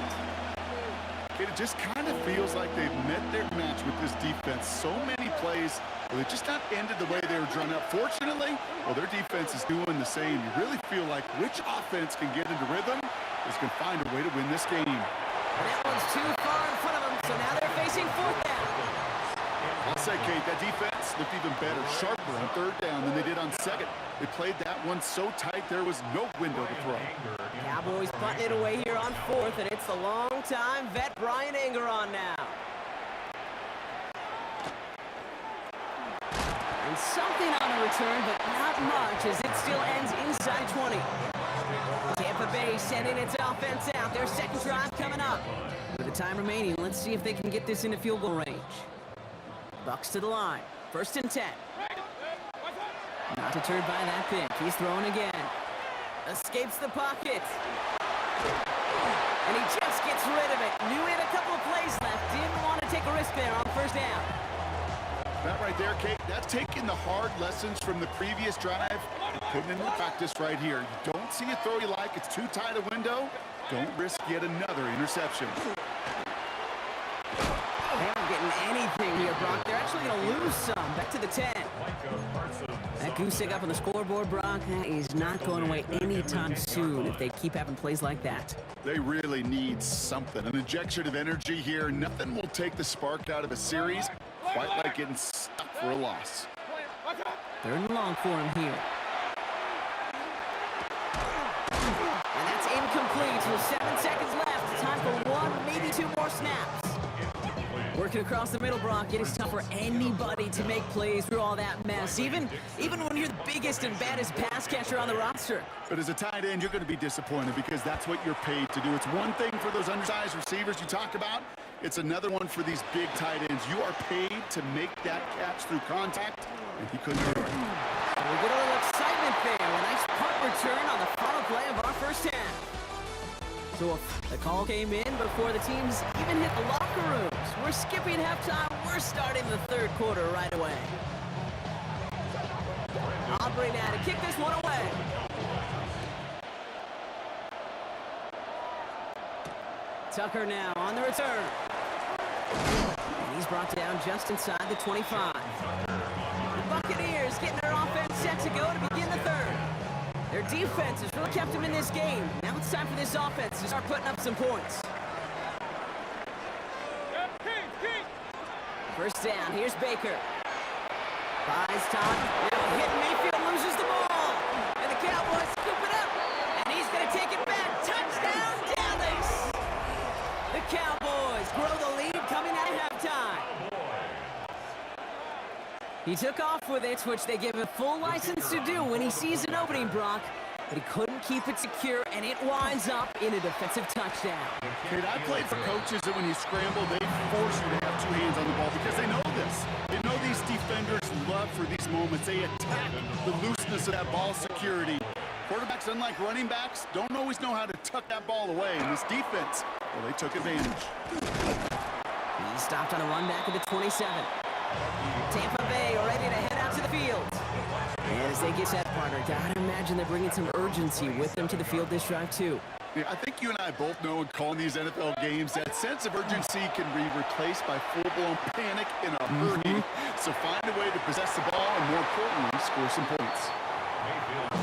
It just kind of feels like they've met their match with this defense. So many plays, well, they just not ended the way they were drawn up. Fortunately, well, their defense is doing the same. You really feel like which offense can get into rhythm is going to find a way to win this game. And that one's too far in front of them, so now they're facing 4th down. I'll say, Kate, that defense looked even better, sharper on 3rd down than they did on 2nd. They played that one so tight there was no window to throw. Cowboys putting it away here on 4th, and it's the long-time vet Brian Anger on now. And something on the return, but not much, as it still ends inside 20. Tampa Bay sending its offense out. Their second drive coming up. With the time remaining, let's see if they can get this into field goal range. Bucks to the line. 1st and 10. Not deterred by that pick. He's throwing again. Escapes the pocket. And he just gets rid of it. Knew he had a couple of plays left. Didn't want to take a risk there on 1st down. That right there, Kate, that's taking the hard lessons from the previous drive and putting it into practice right here. You don't see a throw you like, it's too tight a window, don't risk yet another interception. They aren't getting anything here, Brock. They're actually going to lose some. Back to the 10. That goose egg up on the scoreboard, Brock, that is not going away anytime soon if they keep having plays like that. They really need something, an injection of energy here. Nothing will take the spark out of a series quite like getting stuck for a loss. 3rd and long for him here. And that's incomplete with 7 seconds left. Time for 1, maybe 2 more snaps. Working across the middle, Brock, it is tough for anybody to make plays through all that mess, even when you're the biggest and baddest pass catcher on the roster. But as a tight end, you're going to be disappointed because that's what you're paid to do. It's one thing for those undersized receivers you talk about. It's another one for these big tight ends. You are paid to make that catch through contact, and he couldn't do it. And we get a little excitement there. A nice punt return on the final play of our 1st half. So the call came in before the teams even hit the locker rooms. We're skipping halftime. We're starting the 3rd quarter right away. Aubrey now to kick this one away. Tucker now on the return. And he's brought down just inside the 25. The Buccaneers getting their offense set to go to begin the 3rd. Their defense has really kept them in this game. Now it's time for this offense to start putting up some points. 1st down, here's Baker. Buys time. Now hit Mayfield, loses the ball. And the Cowboys scoop it up. And he's going to take it back. Touchdown, Dallas! The Cowboys grow the lead coming out of halftime. He took off with it, which they give him full license to do when he sees an opening, Brock. But he couldn't keep it secure, and it winds up in a defensive touchdown. Kate, I played for coaches that when you scramble, they force you to have 2 hands on the ball because they know this. They know these defenders love for these moments. They attack the looseness of that ball security. Quarterbacks, unlike running backs, don't always know how to tuck that ball away. And this defense, well, they took advantage. He stopped on a run back at the 27. Tampa Bay ready to head out to the field. And as they get that partner, gotta imagine they're bringing some urgency with them to the field this drive too. Yeah, I think you and I both know in calling these NFL games that sense of urgency can be replaced by full-blown panic in a hurry. So find a way to possess the ball and, more importantly, score some points.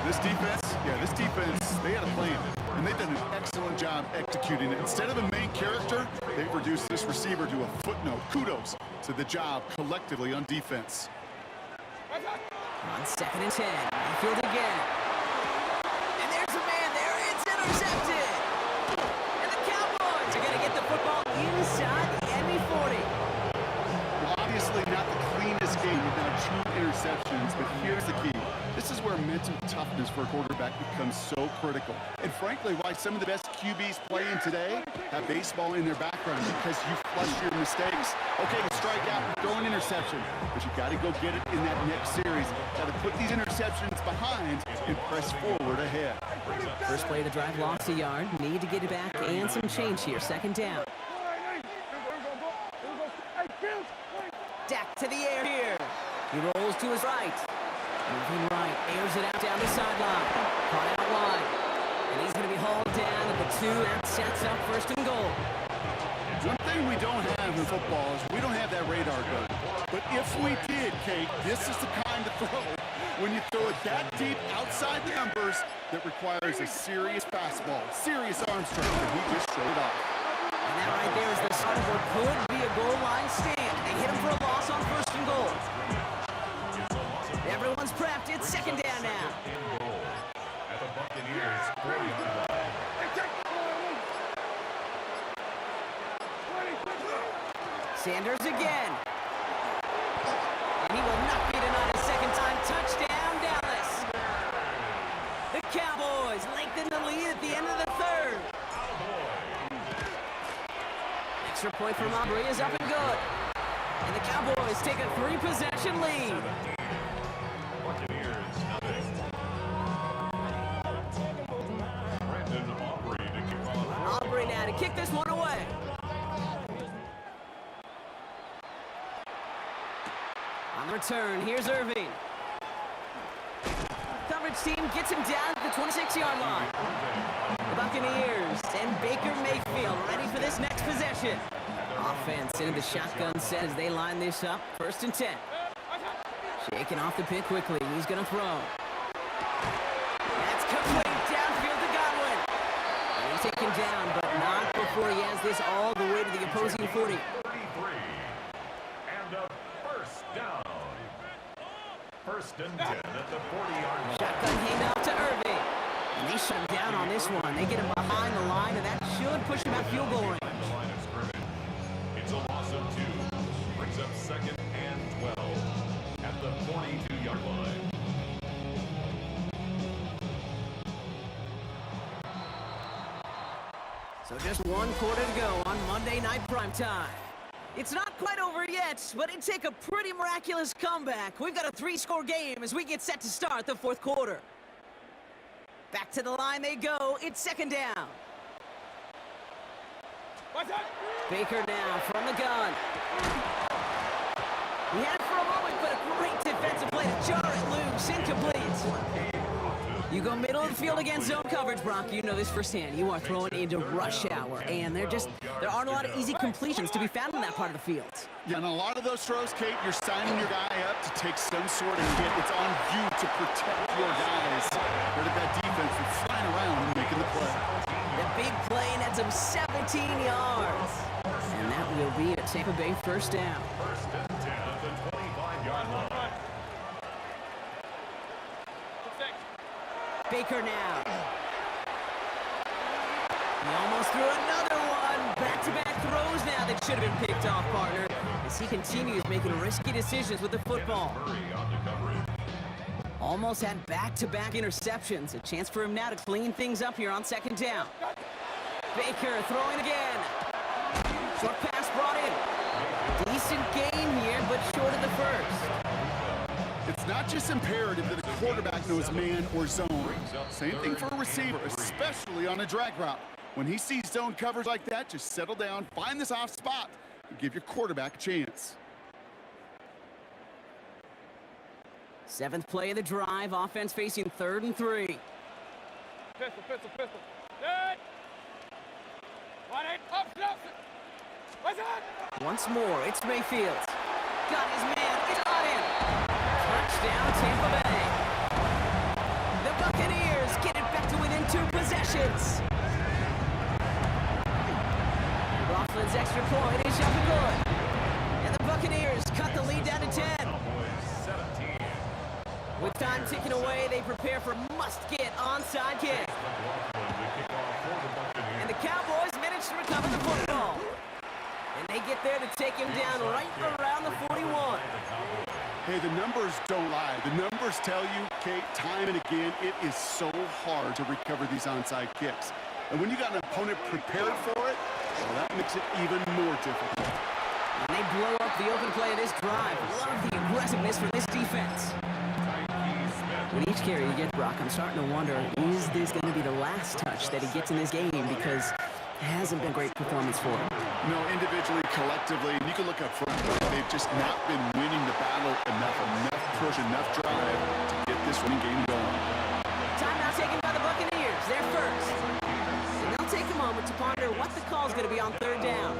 This defense, they had a plan, and they've done an excellent job executing it. Instead of a main character, they've reduced this receiver to a footnote. Kudos to the job collectively on defense. On 2nd and 10, Mayfield again. And there's a man there, it's intercepted! And the Cowboys are going to get the football where mental toughness for a quarterback becomes so critical. And frankly, why some of the best QBs playing today have baseball in their background, because you flush your mistakes. Okay, you strike out, throw an interception, but you got to go get it in that next series. Got to put these interceptions behind and press forward ahead. First play of the drive lost a yard. Need to get it back and some change here. Second down. Dak to the air here. He rolls to his right. Moving right, airs it out down the sideline. Caught out wide. And he's going to be hauled down at the 2. That sets up first and goal. One thing we don't have in football is we don't have that radar gun. But if we did, Kate, this is the kind of throw when you throw it that deep outside the numbers that requires a serious fastball, serious arm strength, and he just showed it off. And that right there is the start of what could be a goal line stand. They hit him for a loss on first and goal. Everyone's prepped. It's second down now. At the Buccaneers 40-yard line. Sanders again. And he will not be denied a second time. Touchdown, Dallas. The Cowboys lengthen the lead at the end of the third. Extra point from Aubrey is up and good. And the Cowboys take a 3-possession lead. Buccaneers nothing. Brandon Aubrey to kick off. Aubrey now to kick this one away. On the return, here's Irving. Coverage team gets him down to the 26-yard line. The Buccaneers and Baker Mayfield ready for this next possession. Offense into the shotgun set as they line this up. First and 10. Shaking off the pick quickly. He's going to throw. That's complete. Downfield to Godwin. And he's taken down, but not before he has this all the way to the opposing 40. 33. And a first down. First and 10 at the 40-yard line. Shotgun handoff to Irving. And they shut him down on this one. They get him behind the line, and that should push him out field goal range. The line of scrimmage. It's a loss of 2. Brings up second and 12 at the 42-yard line. So just 1 quarter to go on Monday Night Primetime. It's not quite over yet, but it'd take a pretty miraculous comeback. We've got a 3-score game as we get set to start the 4th quarter. Back to the line they go. It's second down. Baker now from the gun. He had it for a moment, but a great defensive play to jar it loose. Incomplete. You go middle of the field against zone coverage, Brock. You know this firsthand. You are throwing into rush hour, and there aren't a lot of easy completions to be found in that part of the field. Yeah, and a lot of those throws, Kate, you're signing your guy up to take some sort of hit. It's on you to protect your guys. Where did that defense is flying around and making the play? The big play nets him 17 yards. And that will be a Tampa Bay first down. First and 10 at the 25-yard line. Baker now. He almost threw another one. Back-to-back throws now that should have been picked off, partner, as he continues making risky decisions with the football. Murray on the coverage. Almost had back-to-back interceptions. A chance for him now to clean things up here on second down. Baker throwing again. Short pass brought in. Decent game here, but short of the first. It's not just imperative that a quarterback knows man or zone. Same thing for a receiver, especially on a drag route. When he sees zone coverage like that, just settle down, find this off spot, and give your quarterback a chance. 7th play of the drive. Offense facing 3rd and 3. Pistol. Dead. 1-8. Up, close. What's that? Once more, it's Mayfield. Got his man. It's on in. Touchdown, Tampa Bay. The Buccaneers get it back to within 2 possessions. Coughlin's extra point is up and good. And the Buccaneers cut the lead down to 10. Cowboys 17. With time ticking away, they prepare for must-get onside kick. McLaughlin to kick off for the Buccaneers. And the Cowboys manage to recover the football. And they get there to take him down right around the 41. Hey, the numbers don't lie. The numbers tell you, Kate, time and again, it is so hard to recover these onside kicks. And when you got an opponent prepared for it, well, that makes it even more difficult. And they blow up the open play of this drive. Love the aggressiveness from this defense. With each carry you get, Brock, I'm starting to wonder, is this going to be the last touch that he gets in this game? Because it hasn't been a great performance for him. No, individually, collectively, and you can look up front. They've just not been winning the battle enough push, enough drive to get this winning game going. Timeout taken by the Buccaneers. They're first. And they'll take a moment to ponder what the call is going to be on third down.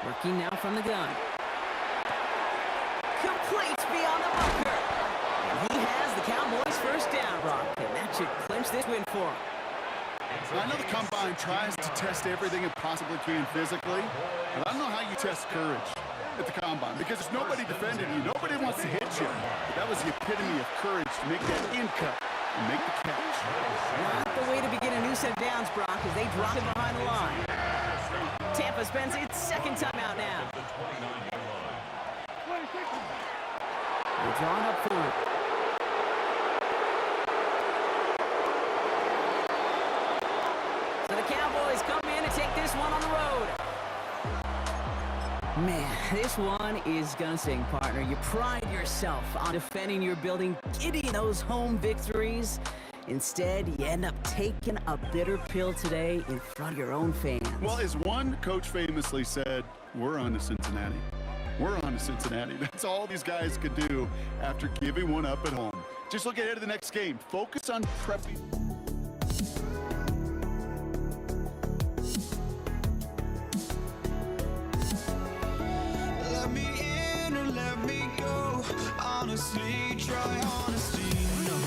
Working now from the gun. Complete beyond the bunker. And he has the Cowboys first down, Brock. And that should clinch this win for him. I know the Combine tries to test everything it possibly can physically, but I don't know how you test courage at the Combine because there's nobody defending you. Nobody wants to hit you. But that was the epitome of courage to make that in cut and make the catch. Not the way to begin a new set of downs, Brock, as they drop it behind the line. Tampa spends its second timeout now. They're drawn up front. So the Cowboys come in and take this one on the road. Man, this one is gonna sting, partner. You pride yourself on defending your building, getting those home victories. Instead, you end up taking a bitter pill today in front of your own fans. Well, as one coach famously said, we're on to Cincinnati. We're on to Cincinnati. That's all these guys could do after giving one up at home. Just look ahead to the next game. Focus on prepping. Let me in or let me go. Honestly, try honesty. No,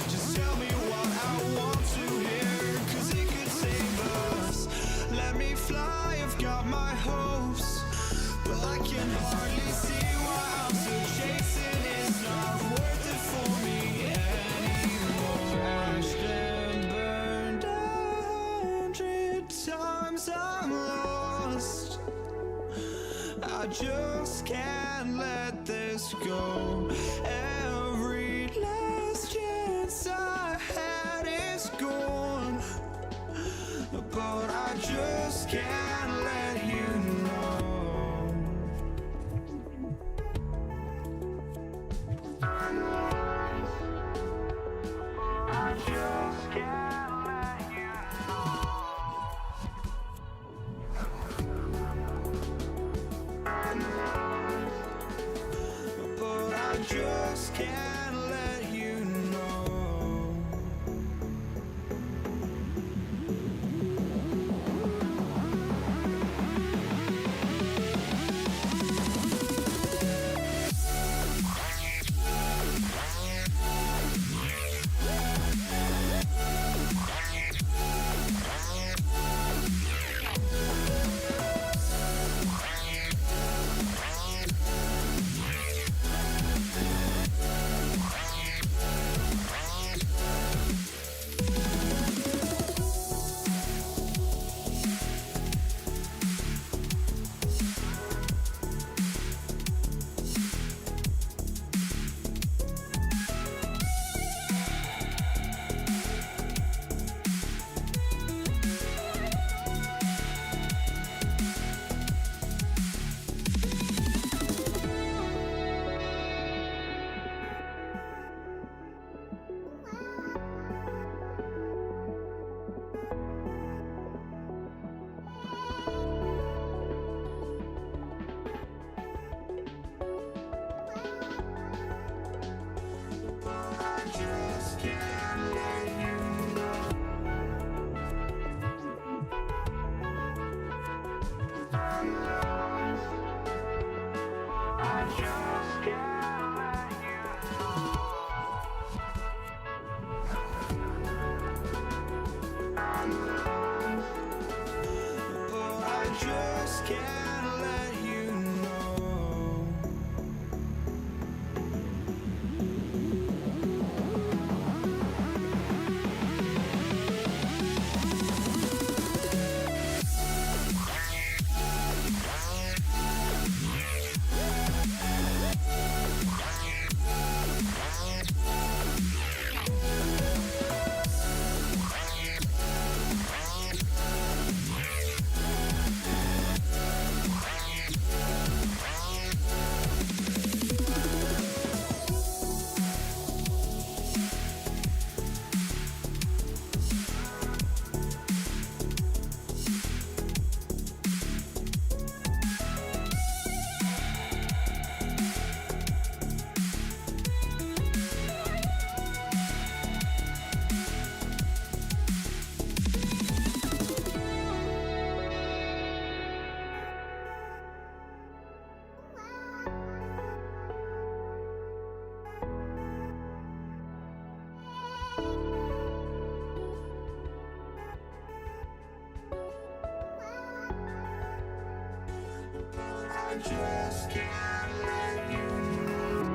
just tell me what I want to hear, 'cause it could save us. Let me fly, I've got my hopes, but I can hardly see why I'm still chasing. It's not worth it for me anymore. Crashed and burned 100 times I'm lost. I just can't let this go. Every last chance I had is gone, but I just can't let you know. I just can't let you know. But I just can't let you know. I just can't let you know.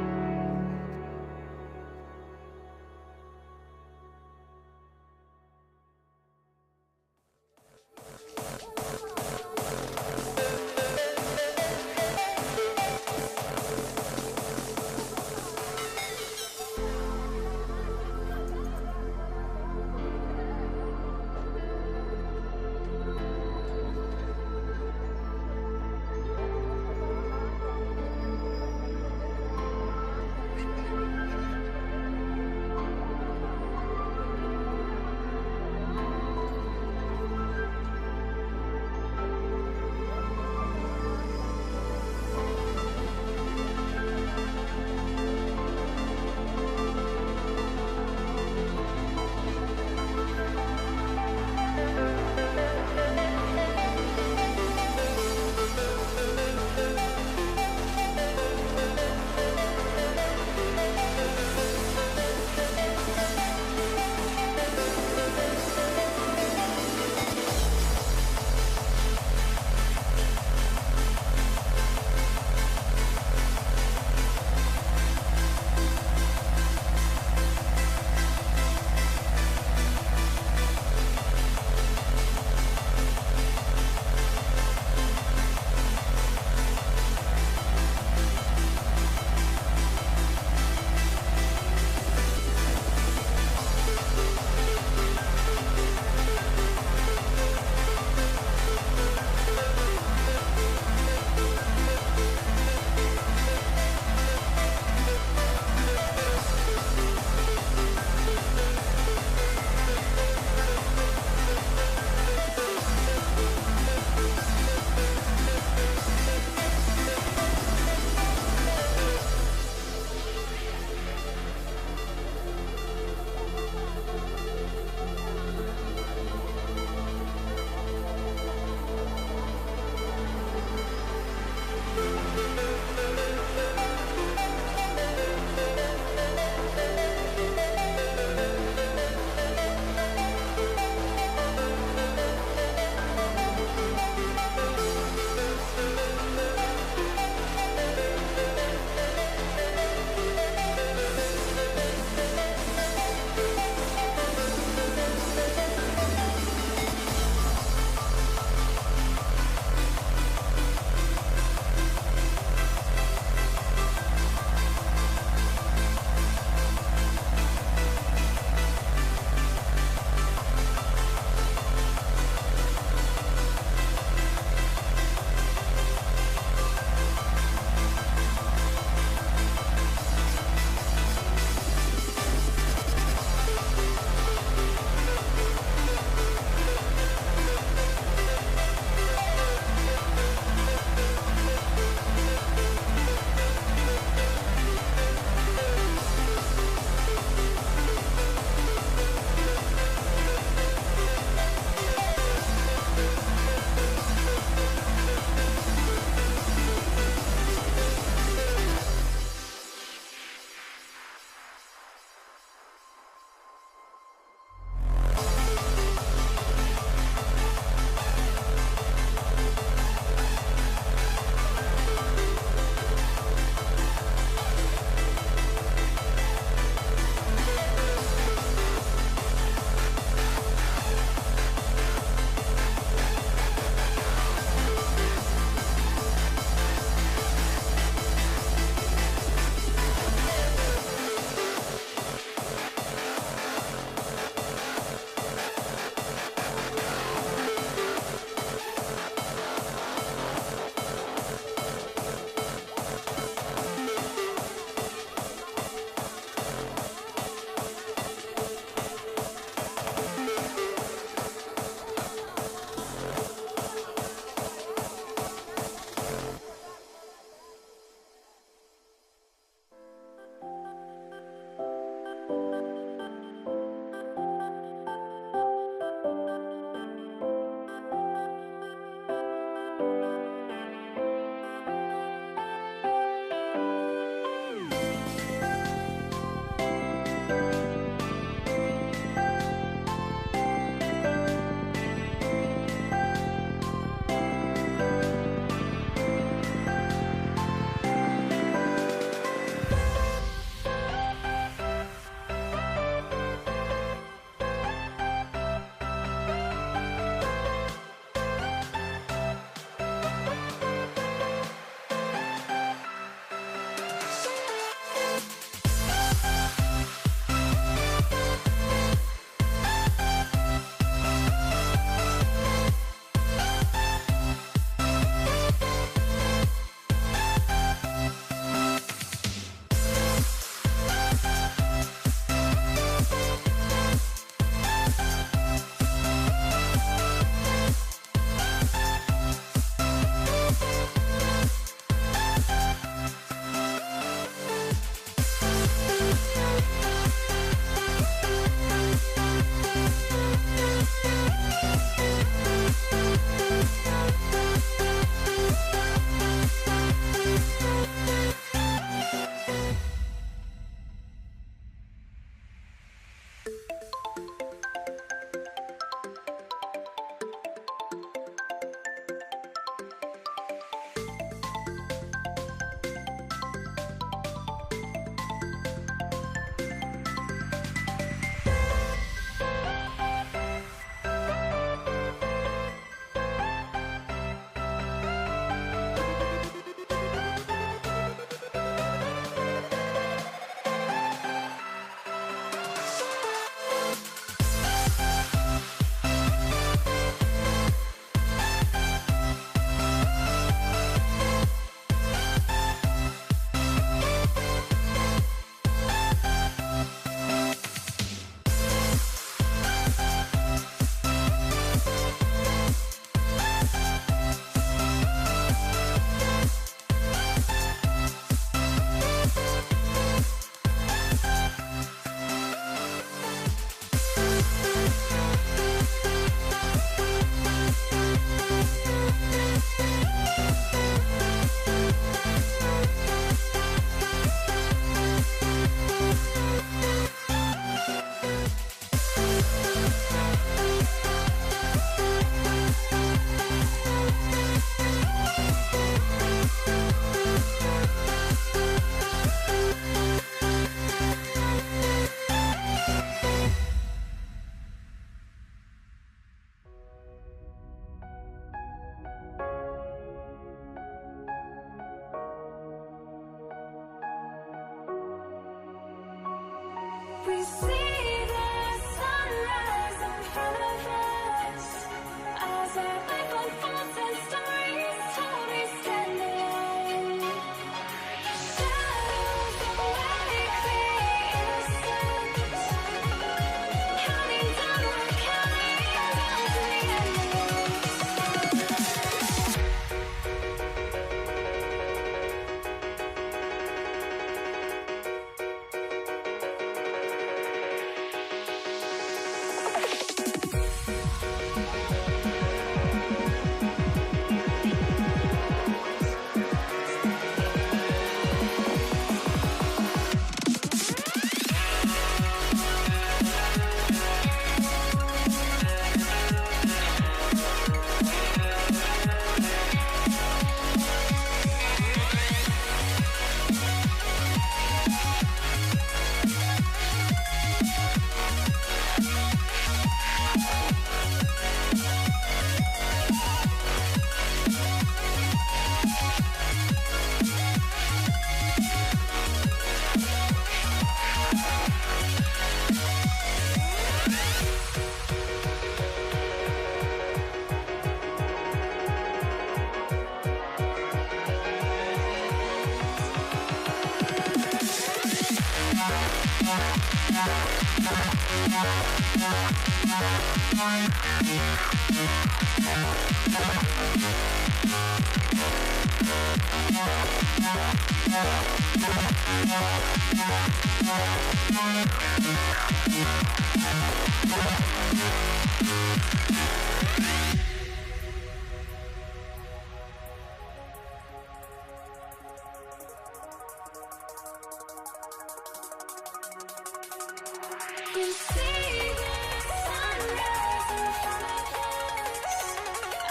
You see the sunrise in front of us.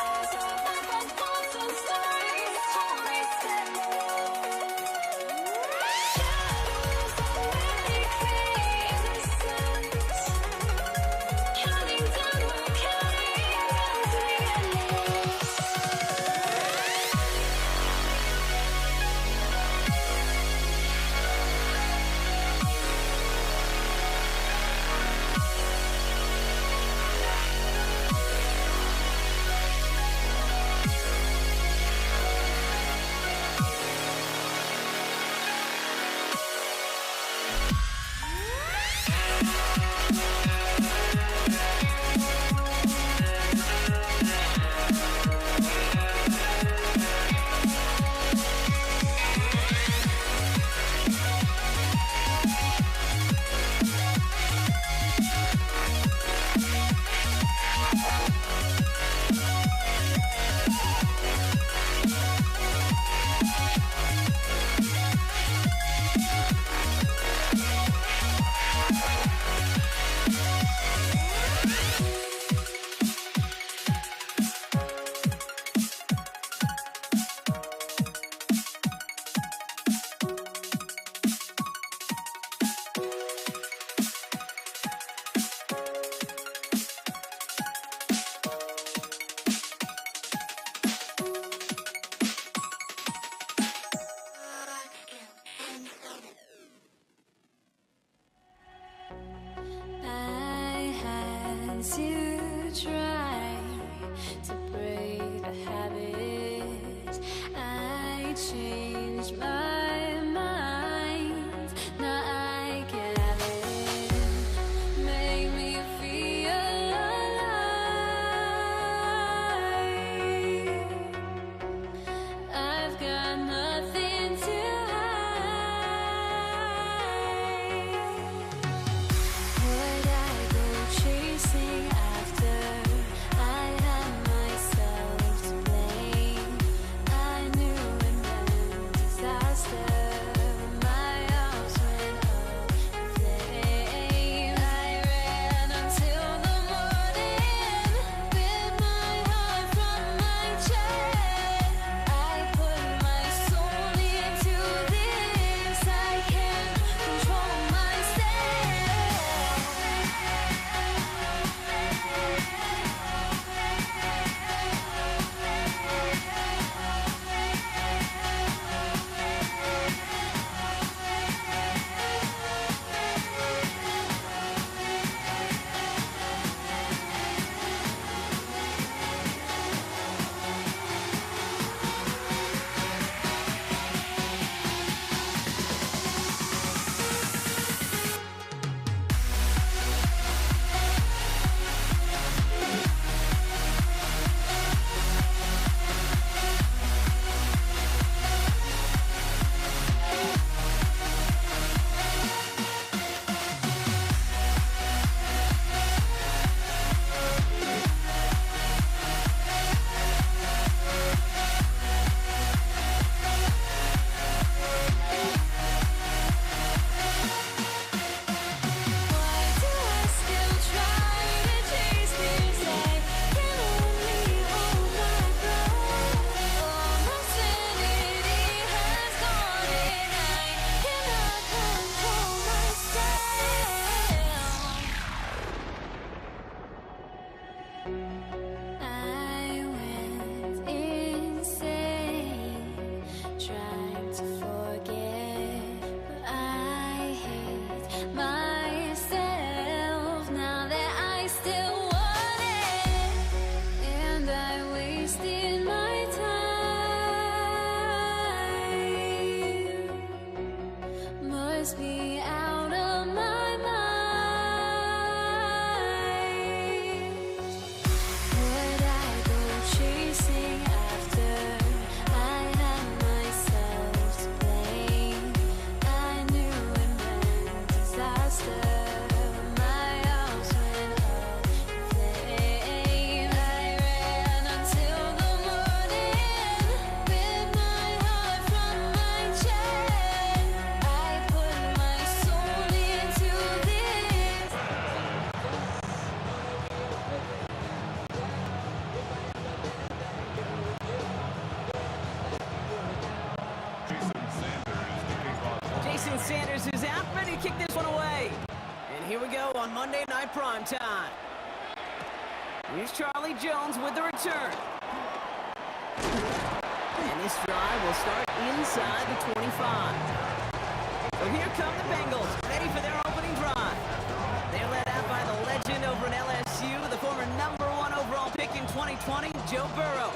Eyes of my thoughts and stories always tell. Shadows that make faces, counting down, we're counting as we endless. I had to try to break the habit. I changed my mind. Now I can have it. Make me feel alive. I've got nothing to hide. Would I go chasing after? I had myself to blame. I knew it meant disaster. My arms went up in flames. I ran until the morning, bit my heart from my chest. I put my soul into this. I can't control Why do I still try to chase this? I can only hold my breath. All my sanity has gone and I cannot control myself. I went insane trying to forget, but I hate myself now that I still want it, and I wasted my time. Must be out of my mind. primetime. Here's Charlie Jones with the return. And this drive will start inside the 25. So here come the Bengals, ready for their opening drive. They're led out by the legend over at LSU, the former #1 overall pick in 2020, Joe Burrow.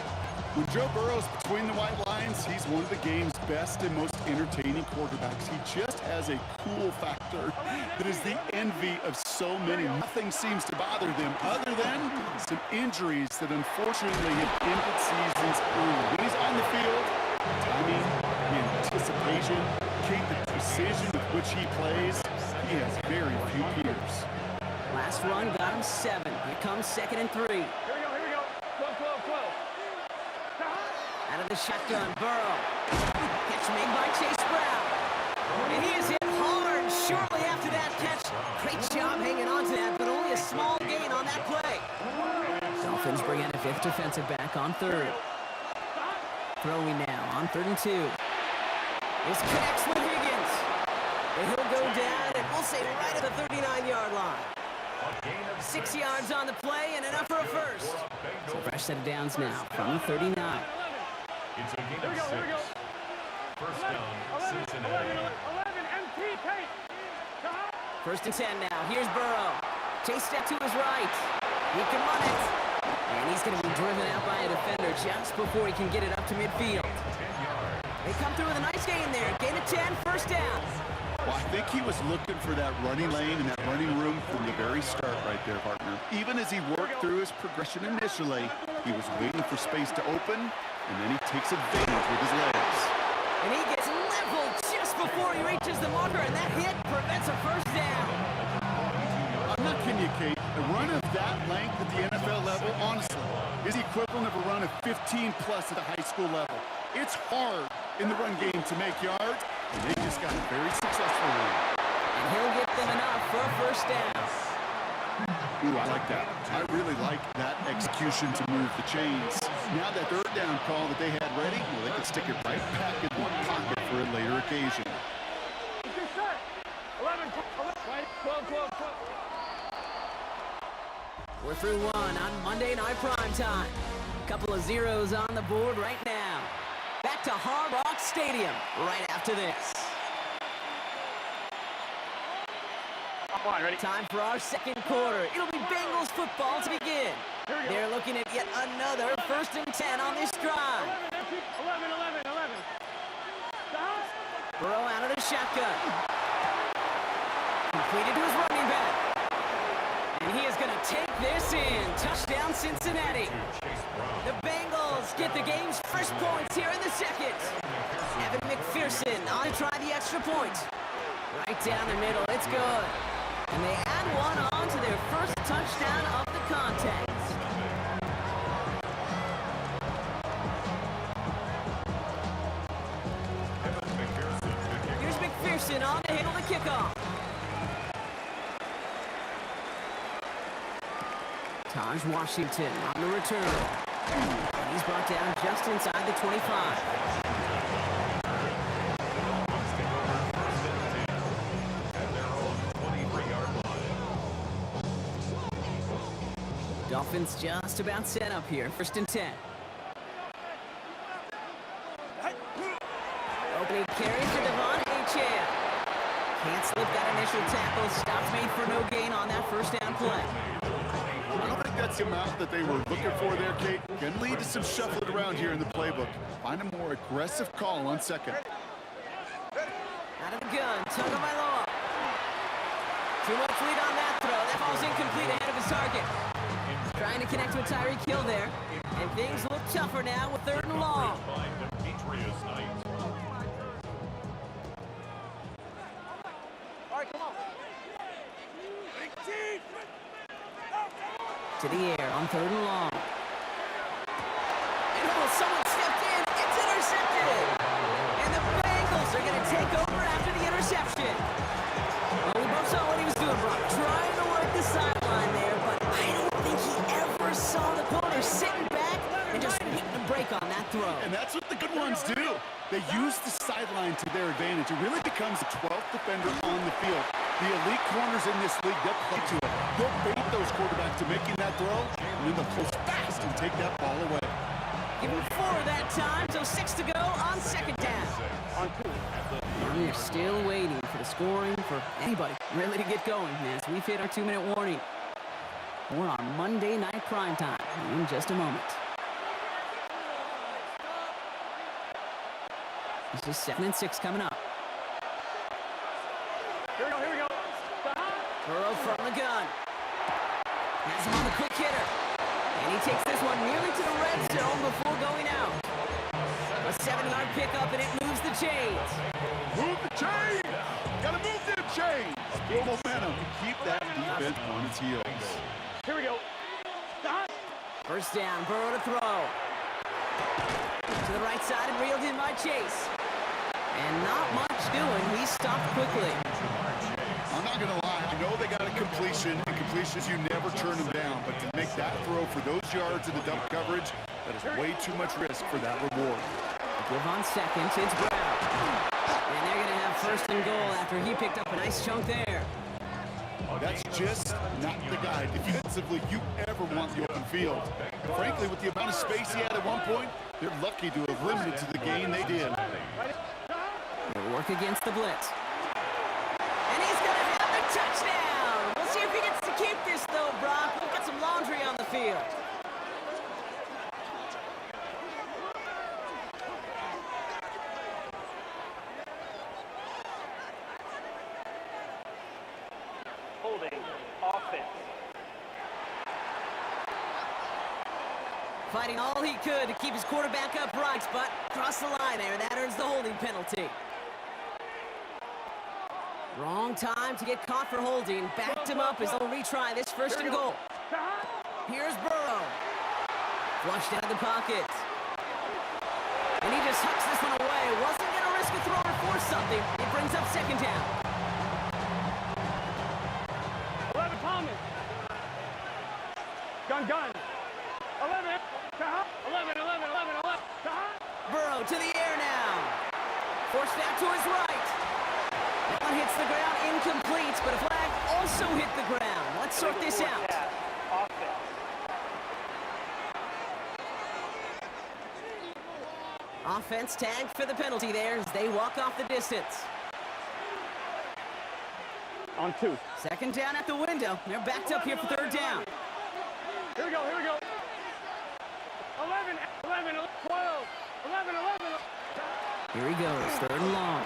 When Joe Burrow's between the white lines, he's one of the game's best and most entertaining quarterbacks. He just has a cool factor that is the envy of so many. Nothing seems to bother them other than some injuries that unfortunately have ended seasons early. When he's on the field, the timing, the anticipation, the precision with which he plays, he has very few peers. Last run got him 7. Here comes 2nd and 3. Here we go. 12. Out of the shotgun, Burrow. Catch made by Chase Brown. And he is hit hard shortly after that catch. Great job hanging on to that, but only a small gain on that play. Dolphins bring in a 5th defensive back on 3rd. Throwing now on 3rd and 2. This connects with Higgins. And he'll go down, and we'll say right at the 39-yard line. 6 yards on the play and enough for a first. So fresh set of downs now from the 39. It's a gain of 6. First down, 11, Cincinnati. MT, Tate. 1st and 10 now. Here's Burrow. Chase step to his right. He can run it. And he's going to be driven out by a defender just before he can get it up to midfield. 10 yards. They come through with a nice gain there. Gain of 10, first down. Well, I think he was looking for that running lane and that running room from the very start right there, partner. Even as he worked through his progression initially, he was waiting for space to open, and then he takes advantage with his legs. And he gets leveled just before he reaches the marker, and that hit prevents a first down. I'm not kidding you, Kate. A run of that length at the NFL level, honestly, is the equivalent of a run of 15-plus at the high school level. It's hard in the run game to make yards, and they just got a very successful one. And he'll get them enough for a first down. Ooh, I like that. I really like that execution to move the chains. Now that 3rd down call that they had ready, well, they could stick it right back in one pocket for a later occasion. 11, 12. We're through one on Monday Night Primetime. A couple of zeros on the board right now. Back to Hard Rock Stadium right after this. Come on, ready? Time for our 2nd quarter. It'll be Bengals football to begin. They're looking at yet another 1st and 10 on this drive. 11. Burrow out of the shotgun. Completed to his running back. And he is going to take this in. Touchdown, Cincinnati. The Bengals get the game's first points here in the 2nd. Evan McPherson on to try the extra point. Right down the middle. It's good. And they add one on to their first touchdown of the contest. Here's McPherson on to handle the kickoff. Taj Washington on the return. And he's brought down just inside the 25. Dolphins just about set up here. 1st and 10. Opening carry for Devon Achane. Can't slip that initial tackle. Stops made for no gain on that first down play. I don't think that's the amount that they were looking for there, Kate. Can lead to some shuffling around here in the playbook. Find a more aggressive call on 2nd. Out of the gun, Tagovailoa. Too much lead on that throw. That ball's incomplete ahead of his target. Trying to connect with Tyreek Hill there. And things look tougher now with 3rd and long. All right, come on. To the air on 3rd and long. And oh, someone stepped in. It's intercepted. And the Bengals are going to take over after the interception. Well, we both saw what he was doing, Brock. Trying to work the sideline there, but I don't think he ever saw the corner sitting back and just hitting the brake on that throw. And that's what the good ones do. They use the sideline to their advantage. It really becomes the 12th defender on the field. The elite corners in this league, they'll play to it. They'll bait those quarterbacks to making that throw, and then they'll close fast and take that ball away. Give him 4 that time, so 6 to go on second down. On 2. And we're still waiting for the scoring for anybody really to get going as we've hit our 2-minute warning. We're on Monday Night Primetime in just a moment. This is 2nd and 6 coming up. Here we go, here we go. Burrow from the gun. Has him on the quick hitter. And he takes this one nearly to the red zone before going out. A 7-yard pickup, and it moves the chains. Move the chains! Gotta move them chains! Build momentum. Keep that defense on its heels. Here we go. First down, Burrow to throw. To the right side and reeled in by Chase. And not much doing. He stopped quickly. I'm not going to lie. I know they got a completion, and completions, you never turn them down. But to make that throw for those yards in the double coverage, that is way too much risk for that reward. Give on second, it's Brown. And they're going to have 1st and goal after he picked up a nice chunk there. That's just not the guy defensively you ever want the open field. Frankly, with the amount of space he had at one point, they're lucky to have limited to the gain they did. They'll work against the blitz. And he's going to have a touchdown! We'll see if he gets to keep this, though, Brock. We've got some laundry on the field. Holding. Offense. Fighting all he could to keep his quarterback upright, but crossed the line there. That earns the holding penalty. Wrong time to get caught for holding. Backed him up as they'll retry this 1st and goal. Here's Burrow. Flushed out of the pocket. And he just hucks this one away. Wasn't going to risk a throw or force something. It brings up 2nd down. 11 Thomas. Gun. 11. 11. Burrow to the air now. Forced out to his right. That one hits the ground, incomplete, but a flag also hit the ground. Let's sort this out. Offense. Offense tagged for the penalty there as they walk off the distance. On 2. 2nd down at the window. They're backed up here for 3rd down. Here we go. 11, 12, 11. Here he goes, 3rd and long.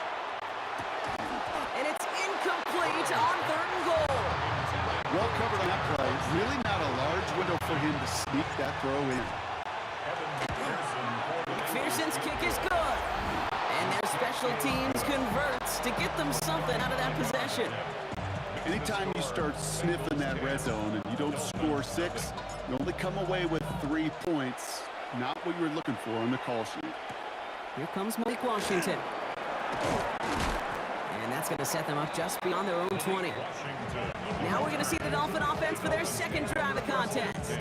And it's incomplete on 3rd and goal. Well covered on that play. Really not a large window for him to sneak that throw in. McPherson's kick is good. And their special teams converts to get them something out of that possession. Anytime you start sniffing that red zone and you don't score 6, you only come away with 3 points. Not what you were looking for on the call sheet. Here comes Malik Washington. And that's going to set them up just beyond their own 20. Now we're going to see the Dolphin offense for their 2nd drive of the contest.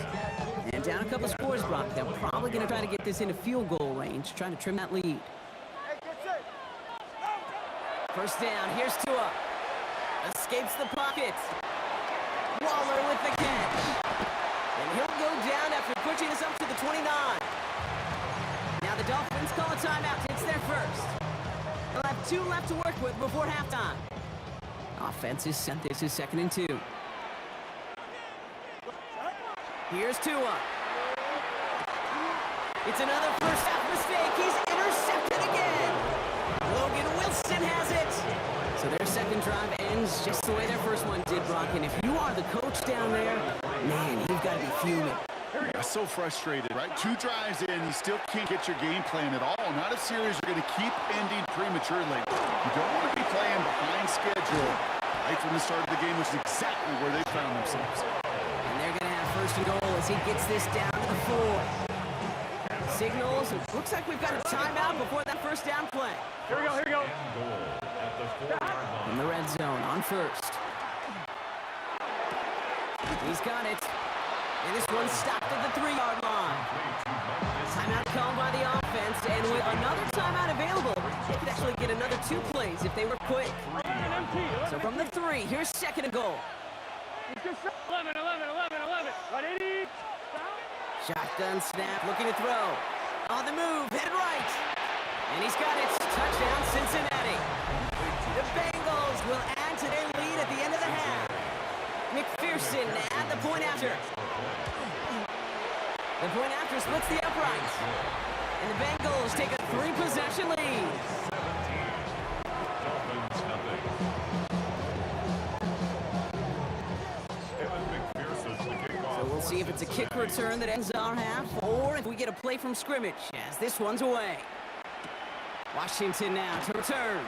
And down a couple scores, Brock. They're probably going to try to get this into field goal range, trying to trim that lead. 1st down, here's Tua. Escapes the pocket. Waller with the catch. And he'll go down after pushing us up to the 29. Now the Dolphins call a timeout. It's their 1st. They'll have 2 left to work with before halftime. Offense is sent. This is 2nd and 2. Here's Tua. It's another first half mistake. He's intercepted again. Logan Wilson has it. So their 2nd drive ends just the way their 1st one did, Brock. And if you are the coach down there, man, you've got to be fuming. Yeah, so frustrated, right? 2 drives in, you still can't get your game plan at all. Not a series you're going to keep ending prematurely. You don't want to be playing behind schedule right from the start of the game, which is exactly where they found themselves. And they're going to have 1st and goal as he gets this down to the 4. Signals. Looks like we've got a timeout before that 1st down play. Here we go. In the red zone on 1st. He's got it. And this one's stopped at the 3-yard line. Timeout called by the offense, and with another timeout available, they could actually get another 2 plays if they were quick. So from the 3, here's 2nd and goal. Let's get set. 11, 11, 11, 11. Right, 80. Shotgun snap, looking to throw. On the move, headed right. And he's got it. Touchdown, Cincinnati. The Bengals will add to their lead at the end of the half. McPherson at the point after. The point after splits the uprights. And the Bengals take a 3-possession lead. 17. Dolphins nothing. Evan McPherson to kick off. So we'll see if it's a kick return that ends our half, or if we get a play from scrimmage, as this one's away. Washington now to return.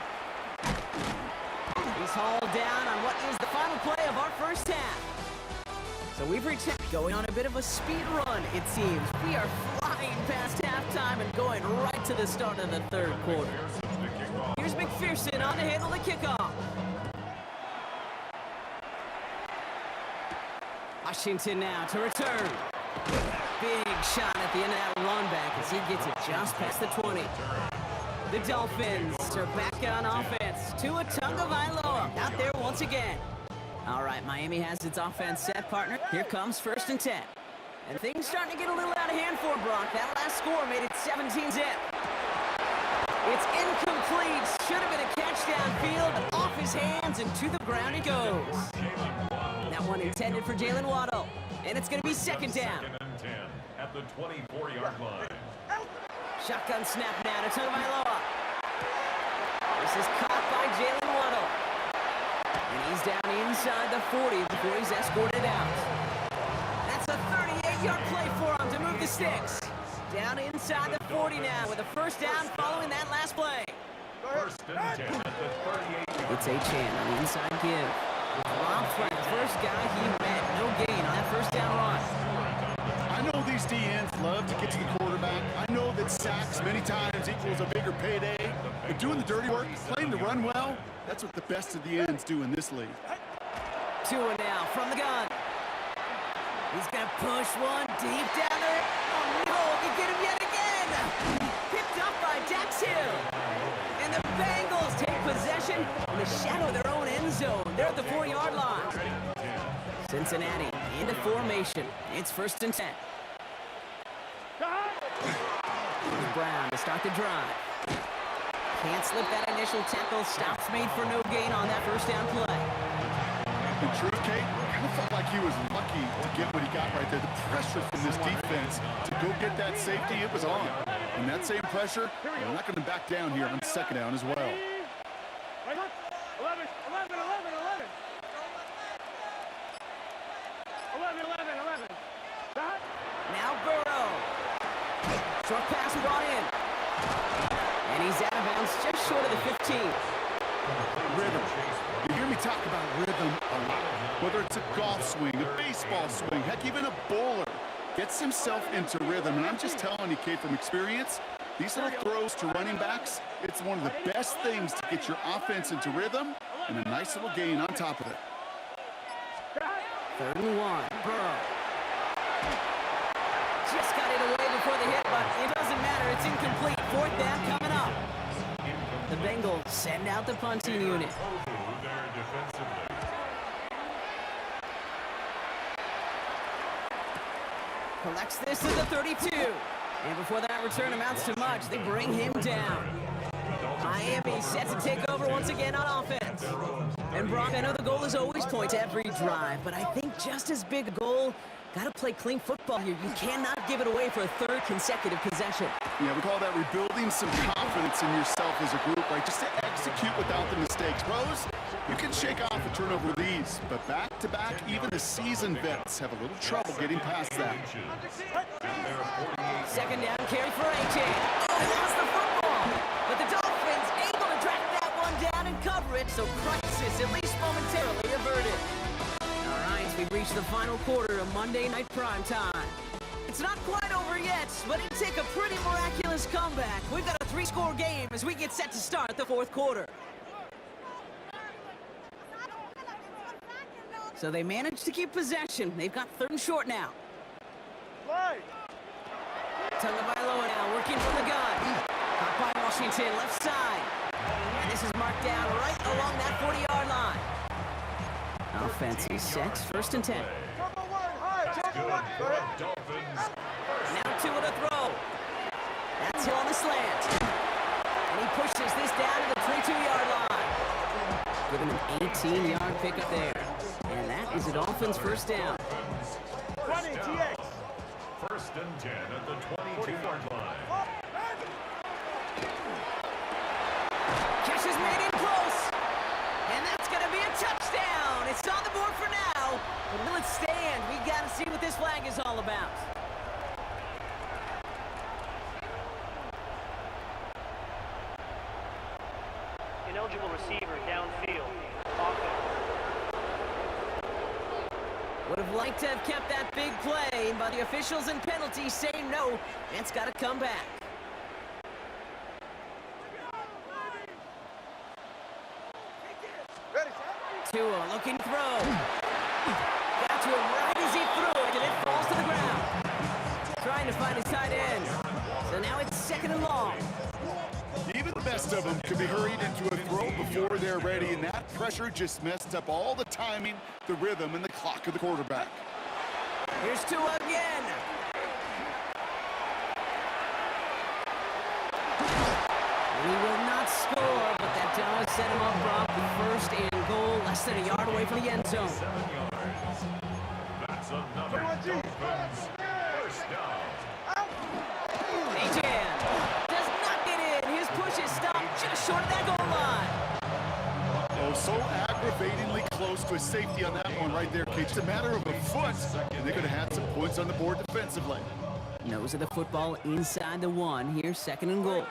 He's hauled down on what is the final play of our first half. So we've reached going on a bit of a speed run, it seems. We are flying past halftime and going right to the start of the third quarter. Here's McPherson on to handle the kickoff. Washington now to return. Big shot at the end of that run back as he gets it just past the 20. The Dolphins are back on offense. Tua Tagovailoa out there once again. All right, Miami has its offense set, partner. Here comes 1st and 10. And things starting to get a little out of hand for Brock. That last score made it 17-zip. It's incomplete. Should have been a catch downfield. Off his hands and to the ground it goes. That one intended for Jalen Waddle. And it's going to be 2nd down. 2nd and 10 at the 24-yard line. Shotgun snap now to Tagovailoa. This is caught by Jalen Waddle. And he's down inside the 40 before he's escorted out. That's a 38-yard play for him to move the sticks. Down inside the 40 now with a 1st down following that last play. 1st and 10 at the 38-yard. It's Achane on the inside give. Rob Frank, first guy he met, no gain on that 1st down run. I know these DNs love to get to the quarterback. I know that sacks many times equals a bigger payday. But doing the dirty work, playing to run well, that's what the best of the ends do in this league. Tua now from the gun. He's going to push one deep down there. Oh, no, he get him yet again. Picked up by Dax Hill. And the Bengals take possession in the shadow of their own end zone. They're at the 4-yard line. Cincinnati into formation. It's 1st and 10. Here's Brown to start the drive. Can't slip that initial tackle. Stops made for no gain on that 1st down play. In truth, Kate, kind of felt like he was lucky to get what he got right there. The pressure from this defense to go get that safety, it was on. And that same pressure, we're not going to back down here on 2nd down as well. 11, 11, 11, 11. 11, 11, 11. Stop. Now Burrow. Short pass brought in. And he's out of bounds just short of the 15. Rhythm. You hear me talk about rhythm a lot. Whether it's a golf swing, a baseball swing, heck, even a bowler gets himself into rhythm. And I'm just telling you, Kate, from experience, these little throws to running backs, it's one of the best things to get your offense into rhythm and a nice little gain on top of it. 3rd and 1. Burrow. Just got it away before the hit, but it doesn't matter. It's incomplete. 4th down coming up. The Bengals send out the punting unit. Collects this at the 32. And before that return amounts to much, they bring him down. Miami set to take over once again on offense. And Brock, I know the goal is always point every drive, but I think just as big a goal, gotta play clean football here. You cannot give it away for a 3rd consecutive possession. Yeah, we call that rebuilding some confidence in yourself as a group, right? Just to execute without the mistakes. Pros, you can shake off a turnover with ease, but back-to-back, even the seasoned vets have a little trouble getting past that. 2nd down carry for AJ. Oh, he lost the football. But the Dolphins able to track that one down and cover it, so crisis at least momentarily averted. All right, we've reached the final quarter of Monday Night Prime Time. It's not quite over yet, but it'd take a pretty miraculous comeback. We've got a 3-score game as we get set to start the 4th quarter. So they managed to keep possession. They've got 3rd and short now. Tagovailoa now working from the gun. Caught by Washington, left side. And this is marked down right along that 40-yard line. Offense is set, 1st and 10. Turbo one, high, turbo one. Go ahead. Dolphins. Now Tua to throw. That's Hill on the slant. And he pushes this down to the 22-yard line. Give him an 18-yard pickup there. And that is a Dolphins 1st down. 20, TX. 1st and 10 at the 22-yard line. Catch is made in close. And that's going to be a touchdown. It's on the board for now. But will it stand? We got to see what this flag is all about. Ineligible receiver downfield. Offense. Would have liked to have kept that big play, but the officials and penalties say no. It's got to come back. Ready, set. Tua looking throw. Got to him right as he threw it, and it falls to the ground. Trying to find his tight end. So now it's 2nd and long. Even the best of them could be hurried into a throw before they're ready, and that pressure just messed up all the timing, the rhythm, and the clock of the quarterback. Here's Tua again. He will not score, but that does set him up for the 1st and goal, less than a yard away from the end zone. 7 yards. That's another 21 G. Dolphins 1st down. Ajan does not get in. His push is stopped just short of that goal line. Oh, so aggravatingly close to a safety on that one right there, Kate. It's a matter of a foot, and they could have had some points on the board defensively. Nose of the football inside the 1. Here's 2nd and goal.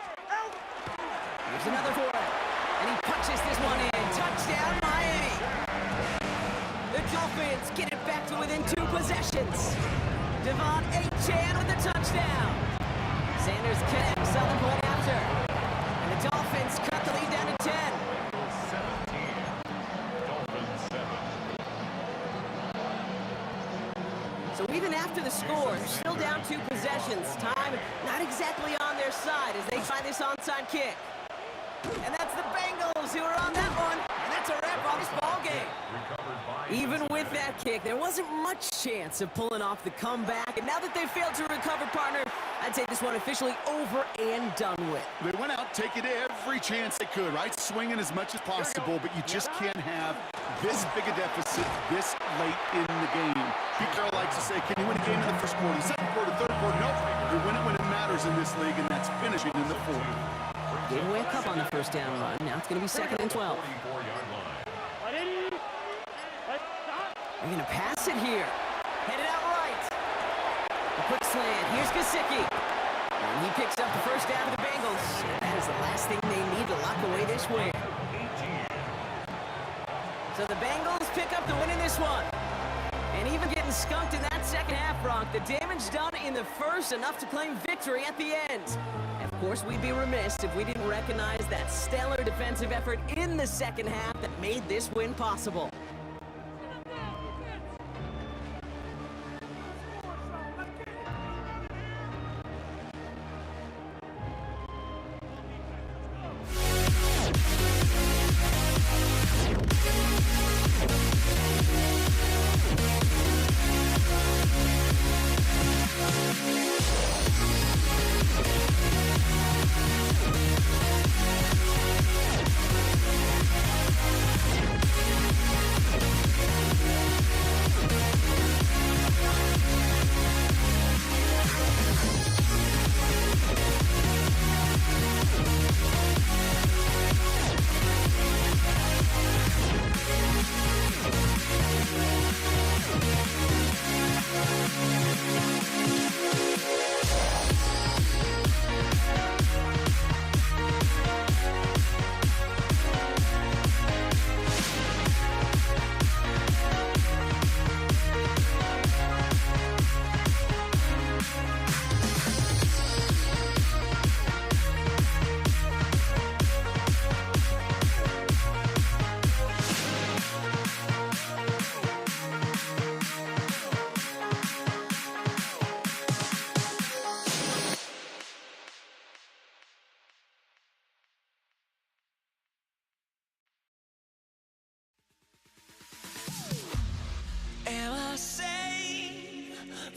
Here's another for it. And he punches this one in. Touchdown, Miami. The Dolphins get it back to within 2 possessions. Devon Achane with the touchdown. Sanders connects on the point after. And the Dolphins cut the lead down to 10. 17. Dolphins 7. So even after the score, they're still down 2 possessions. Time not exactly on their side as they try this onside kick. And that's the Bengals who are on that one. And that's a wrap on this ball game. Recovered by Even with that kick, there wasn't much chance of pulling off the comeback. And now that they failed to recover, partner, I'd say this one officially over and done with. They went out taking every chance they could, right? Swinging as much as possible, but you just can't have this big a deficit this late in the game. Pete Carroll likes to say, can you win a game in the 1st quarter, 2nd quarter, 3rd quarter? Nope. You win it when it matters in this league, and that's finishing in the 4th. Gave away a cup on the 1st down run. Now it's going to be 2nd and 12. 44-yard line. They're going to pass it here. Headed out right. A quick slant. Here's Gesicki. And he picks up the 1st down for the Bengals. That is the last thing they need to lock away this win. So the Bengals pick up the win in this one. And even getting skunked in that 2nd half, Brock, the damage done in the 1st, enough to claim victory at the end. And of course, we'd be remiss if we didn't recognize that stellar defensive effort in the 2nd half that made this win possible.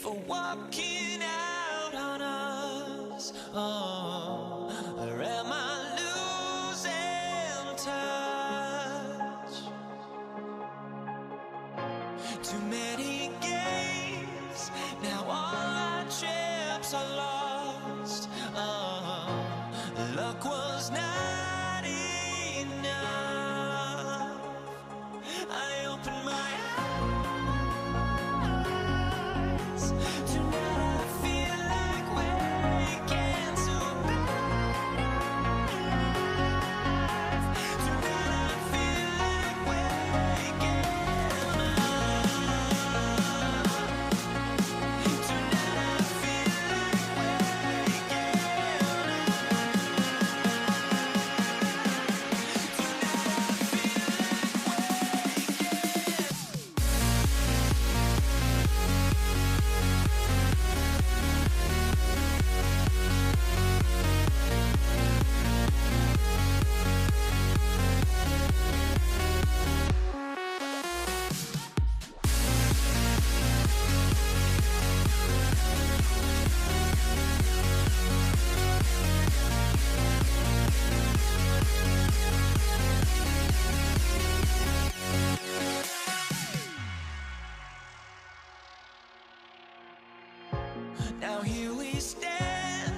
for walking out on us. Oh, or am I losing touch? Too many games, now all our chips are lost. Oh, luck was not enough. I opened my eyes. Tonight I feel like waking to life. Tonight I feel like waking up. Tonight I feel like waking Now here we stand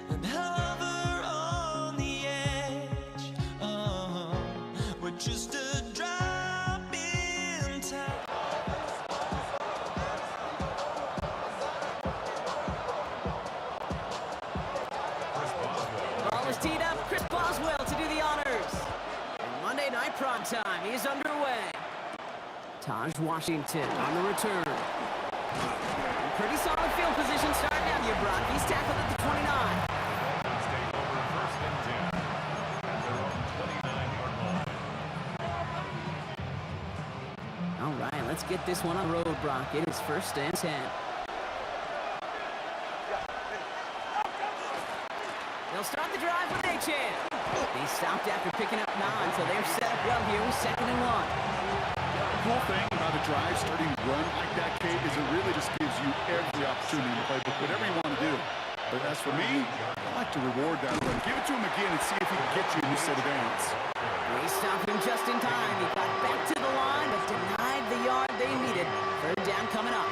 and hover on the edge. Oh, we're just a drop in time. Ball is teed up. Chris Boswell to do the honors. And Monday Night Prime Time is underway. Taj Washington on the return. Pretty solid field position starting out here, Brock. He's tackled at the 29. Stay over first and 10 at their own 29-yard line. All right, let's get this one on the road, Brock. It is first and 10. They'll start the drive with Achane. He stopped after picking up 9, so they're set up well here with 2nd and 1. The cool thing about a drive starting to run like that, Kate, is it really just gives you every opportunity in the playbook, whatever you want to do. But as for me, I like to reward that run. Give it to him again and see if he can get you a new set of downs. They stopped him just in time. He got back to the line, but denied the yard they needed. 3rd down coming up.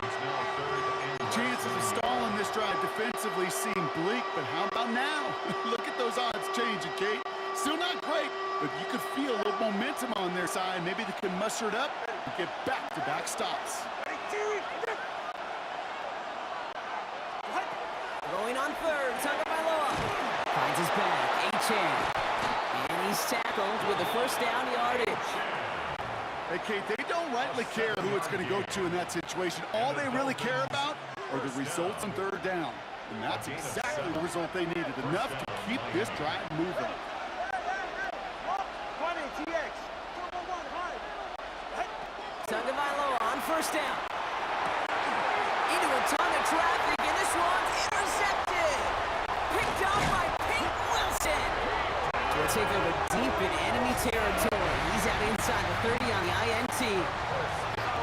Chances of stalling this drive defensively seem bleak, but how about now? Look at those odds changing, Kate. Still not great, but you could feel a little momentum on their side. Maybe they can muster it up and get back-to-back stops. Going on 3rd, Tagovailoa finds his back, Achane. And he's tackled with the 1st down yardage. Hey, Kate, they don't rightly care who it's going to go to in that situation. All they really care about are the results on 3rd down. And that's exactly the result they needed, enough to keep this drive moving. Tagovailoa on 1st down. Into a ton of traffic, and this one's intercepted. Picked off by Peyton Wilson. We'll take over deep in enemy territory. He's out inside the 30 on the INT.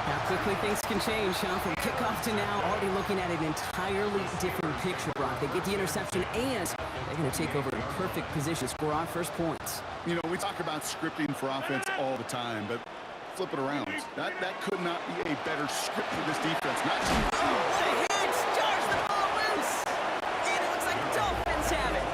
How quickly things can change, huh? From kickoff to now, already looking at an entirely different picture, Brock. They get the interception, and they're going to take over in perfect position, score on first points. You know, we talk about scripting for offense all the time, but flip it around. That could not be a better script for this defense. Not What a hit! Jars the ball loose! And it looks like the Dolphins have it.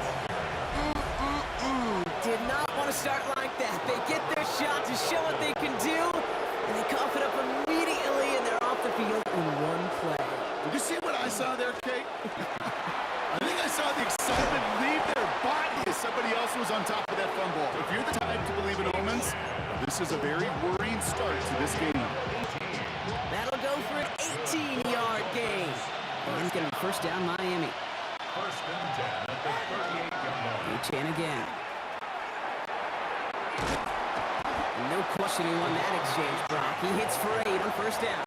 Did not want to start like that. They get their shot to show what they can do, and they cough it up immediately, and they're off the field in one play. Did you see what I saw there, Kate? I think I saw the excitement leave their body as somebody else was on top of that fumble. If you're the type to believe in omens, this is a very worrying start to this game. That'll go for an 18-yard gain. And he's getting 1st down, Miami. 1st and 10 at the 38-yard line. Achane again. No question who won that exchange, Brock. He hits for 8 on 1st down.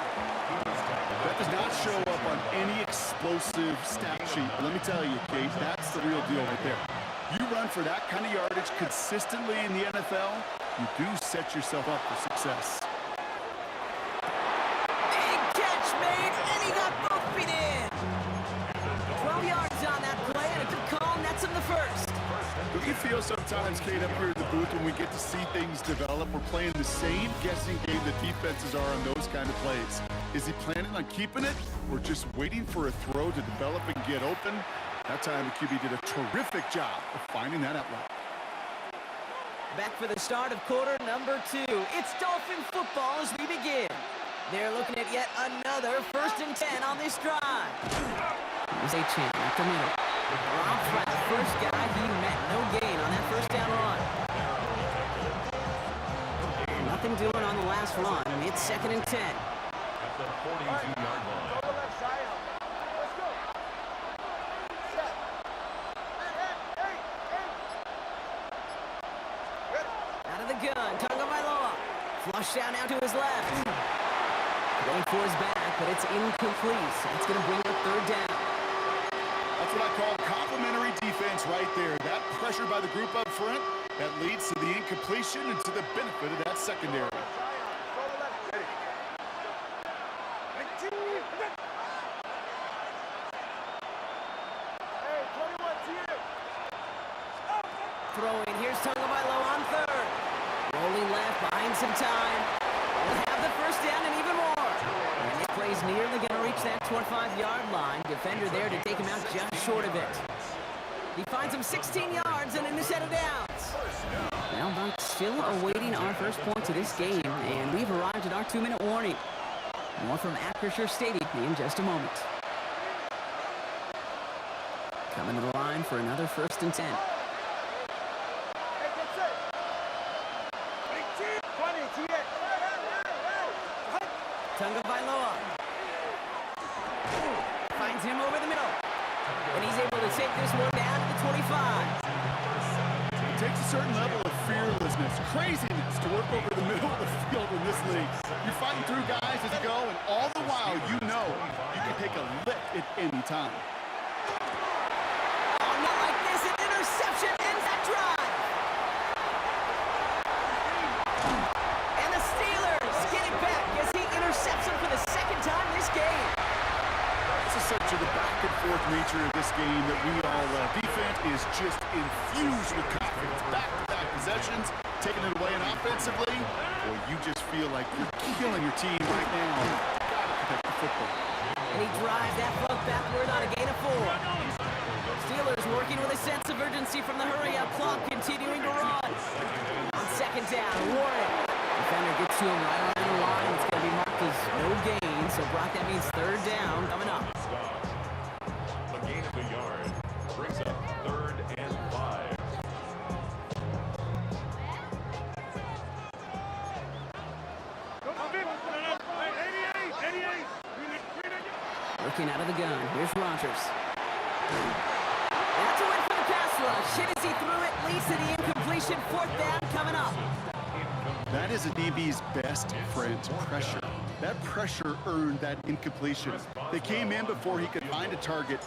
That does not show up on any explosive stat sheet. But let me tell you, Kate, that's the real deal right there. You run for that kind of yardage consistently in the NFL, you do set yourself up for success. Big catch made, and he got both feet in. feel sometimes, Kate, up here in the booth when we get to see things develop. We're playing the same guessing game that defenses are on those kind of plays. Is he planning on keeping it or just waiting for a throw to develop and get open? That time the QB did a terrific job of finding that outlet. Back for the start of quarter number 2. It's Dolphin football as we begin. They're looking at yet another 1st and 10 on this drive. Here's A-Chan at the middle. Rob Pratt, the first guy he met. No gain on that first down run. Nothing doing on the last run. It's 2nd and 10. At the 42-yard line. Go left side. Let's go. Set. Hey. Out of the gun, Tagovailoa. Flush down now to his left. Going for his back, but it's incomplete. That's going to bring up 3rd down. That's what I call complimentary defense right there. That pressure by the group up front, that leads to the incompletion and to the benefit of that secondary. Go left. Ready. 19. Hey, 21 to you. Throwing, here's Tagovailoa on 3rd. Rolling left, behind some time. We'll have the 1st down and even more. And this play's nearly going to reach that 25-yard line. Defender there to take him out just short of it. He finds him 16 yards and in the set of downs. Now, Bucks still awaiting our first points of this game, and we've arrived at our 2-minute warning. More from Acrisure Stadium in just a moment. Coming to the line for another 1st and 10. Hey, get set. 18. 20 to you. Tagovailoa finds him over the middle, and he's able to take this one down to the 25. It takes a certain level of fearlessness, craziness to work over the middle of the field in this league. You're fighting through guys as you go, and all the while you know you can take a lick at any time. Oh, not like this. An interception ends that drive. And the Steelers get it back as he intercepts him for the 2nd time this game. This is such a back-and-forth nature of this game that we all love. Defense is just infused with confidence. Back-to-back possessions, taking it away, and offensively, boy, you just feel like you're killing your team right now. Gotta protect the football. And he drives that ball backward on a gain of 4. Steelers working with a sense of urgency from the hurry-up clock, continuing to run. On 2nd down, Warren. Defender gets to him right around the line. It's going to be marked as no gain. So, Brock, that means 3rd down coming up. A gain of a yard brings up 3rd and 5. Looking out of the gun. Here's Rodgers. That's a win for the pass rush. Hit as he threw it. Leads to the incompletion. 4th down coming up. That is a DB's best friend, pressure. That pressure earned that incompletion. They came in before he could find a target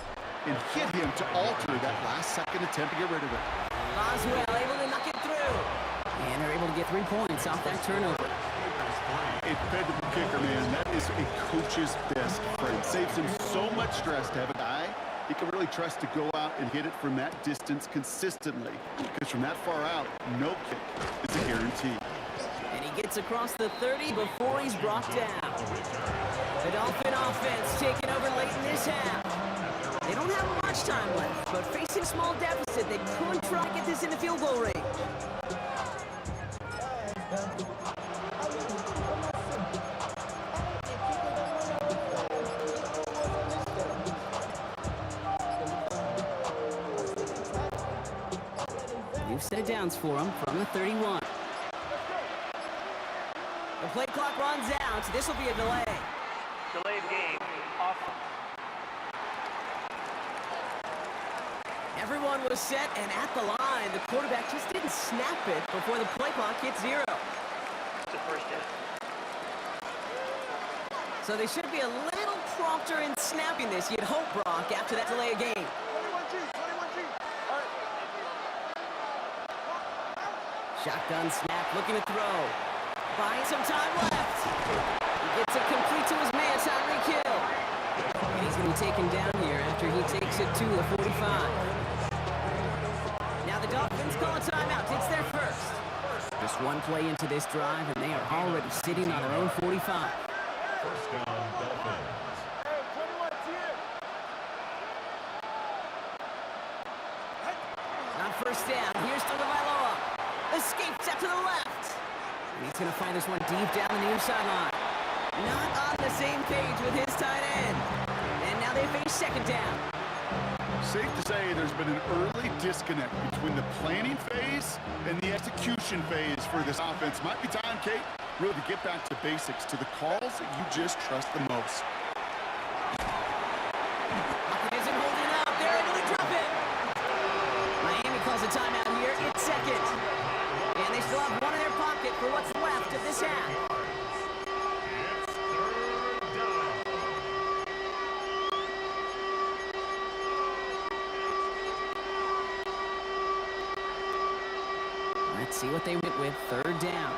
and hit him to alter that last-second attempt to get rid of it. Boswell able to knock it through. And they're able to get 3 points off that turnover. A dependable kicker, man. That is a coach's best friend. Saves him so much stress to have a guy he can really trust to go out and hit it from that distance consistently. Because from that far out, no kick is a guarantee. And he gets across the 30 before he's brought down. The Dolphin offense taking over late in this half. They don't have much time left, but facing a small deficit, they could try to get this into field goal range. New set of downs for him from the 31. The play clock runs out. This will be a delay. Delayed game. Awesome. Everyone was set and at the line. The quarterback just didn't snap it before the play clock hit 0. It's a 1st down. So they should be a little prompter in snapping this, you'd hope, Brock, after that delay of game. 21G. All right. Shotgun snap, looking to throw. Buying some time left. He gets it complete to his man, Tyreek Hill. And he's going to be taken down here after he takes it to the 45. Now the Dolphins call a Just one play into this drive, and they are already sitting on their own 45. First down, Dolphins. On first down, here's Tagovailoa. Escapes out to the left. And he's going to find this one deep down the near sideline. Not on the same page with his tight end. And now they face second down. Safe to say there's been an early disconnect between the planning phase and the execution phase for this offense. Might be time, Kate, really to get back to basics, to the calls that you just trust the most. Lockett isn't holding up. They're able to drop it. Miami calls a timeout here. It's second. And they still have one in their pocket for what's left of this half. Let's see what they went with. Third down.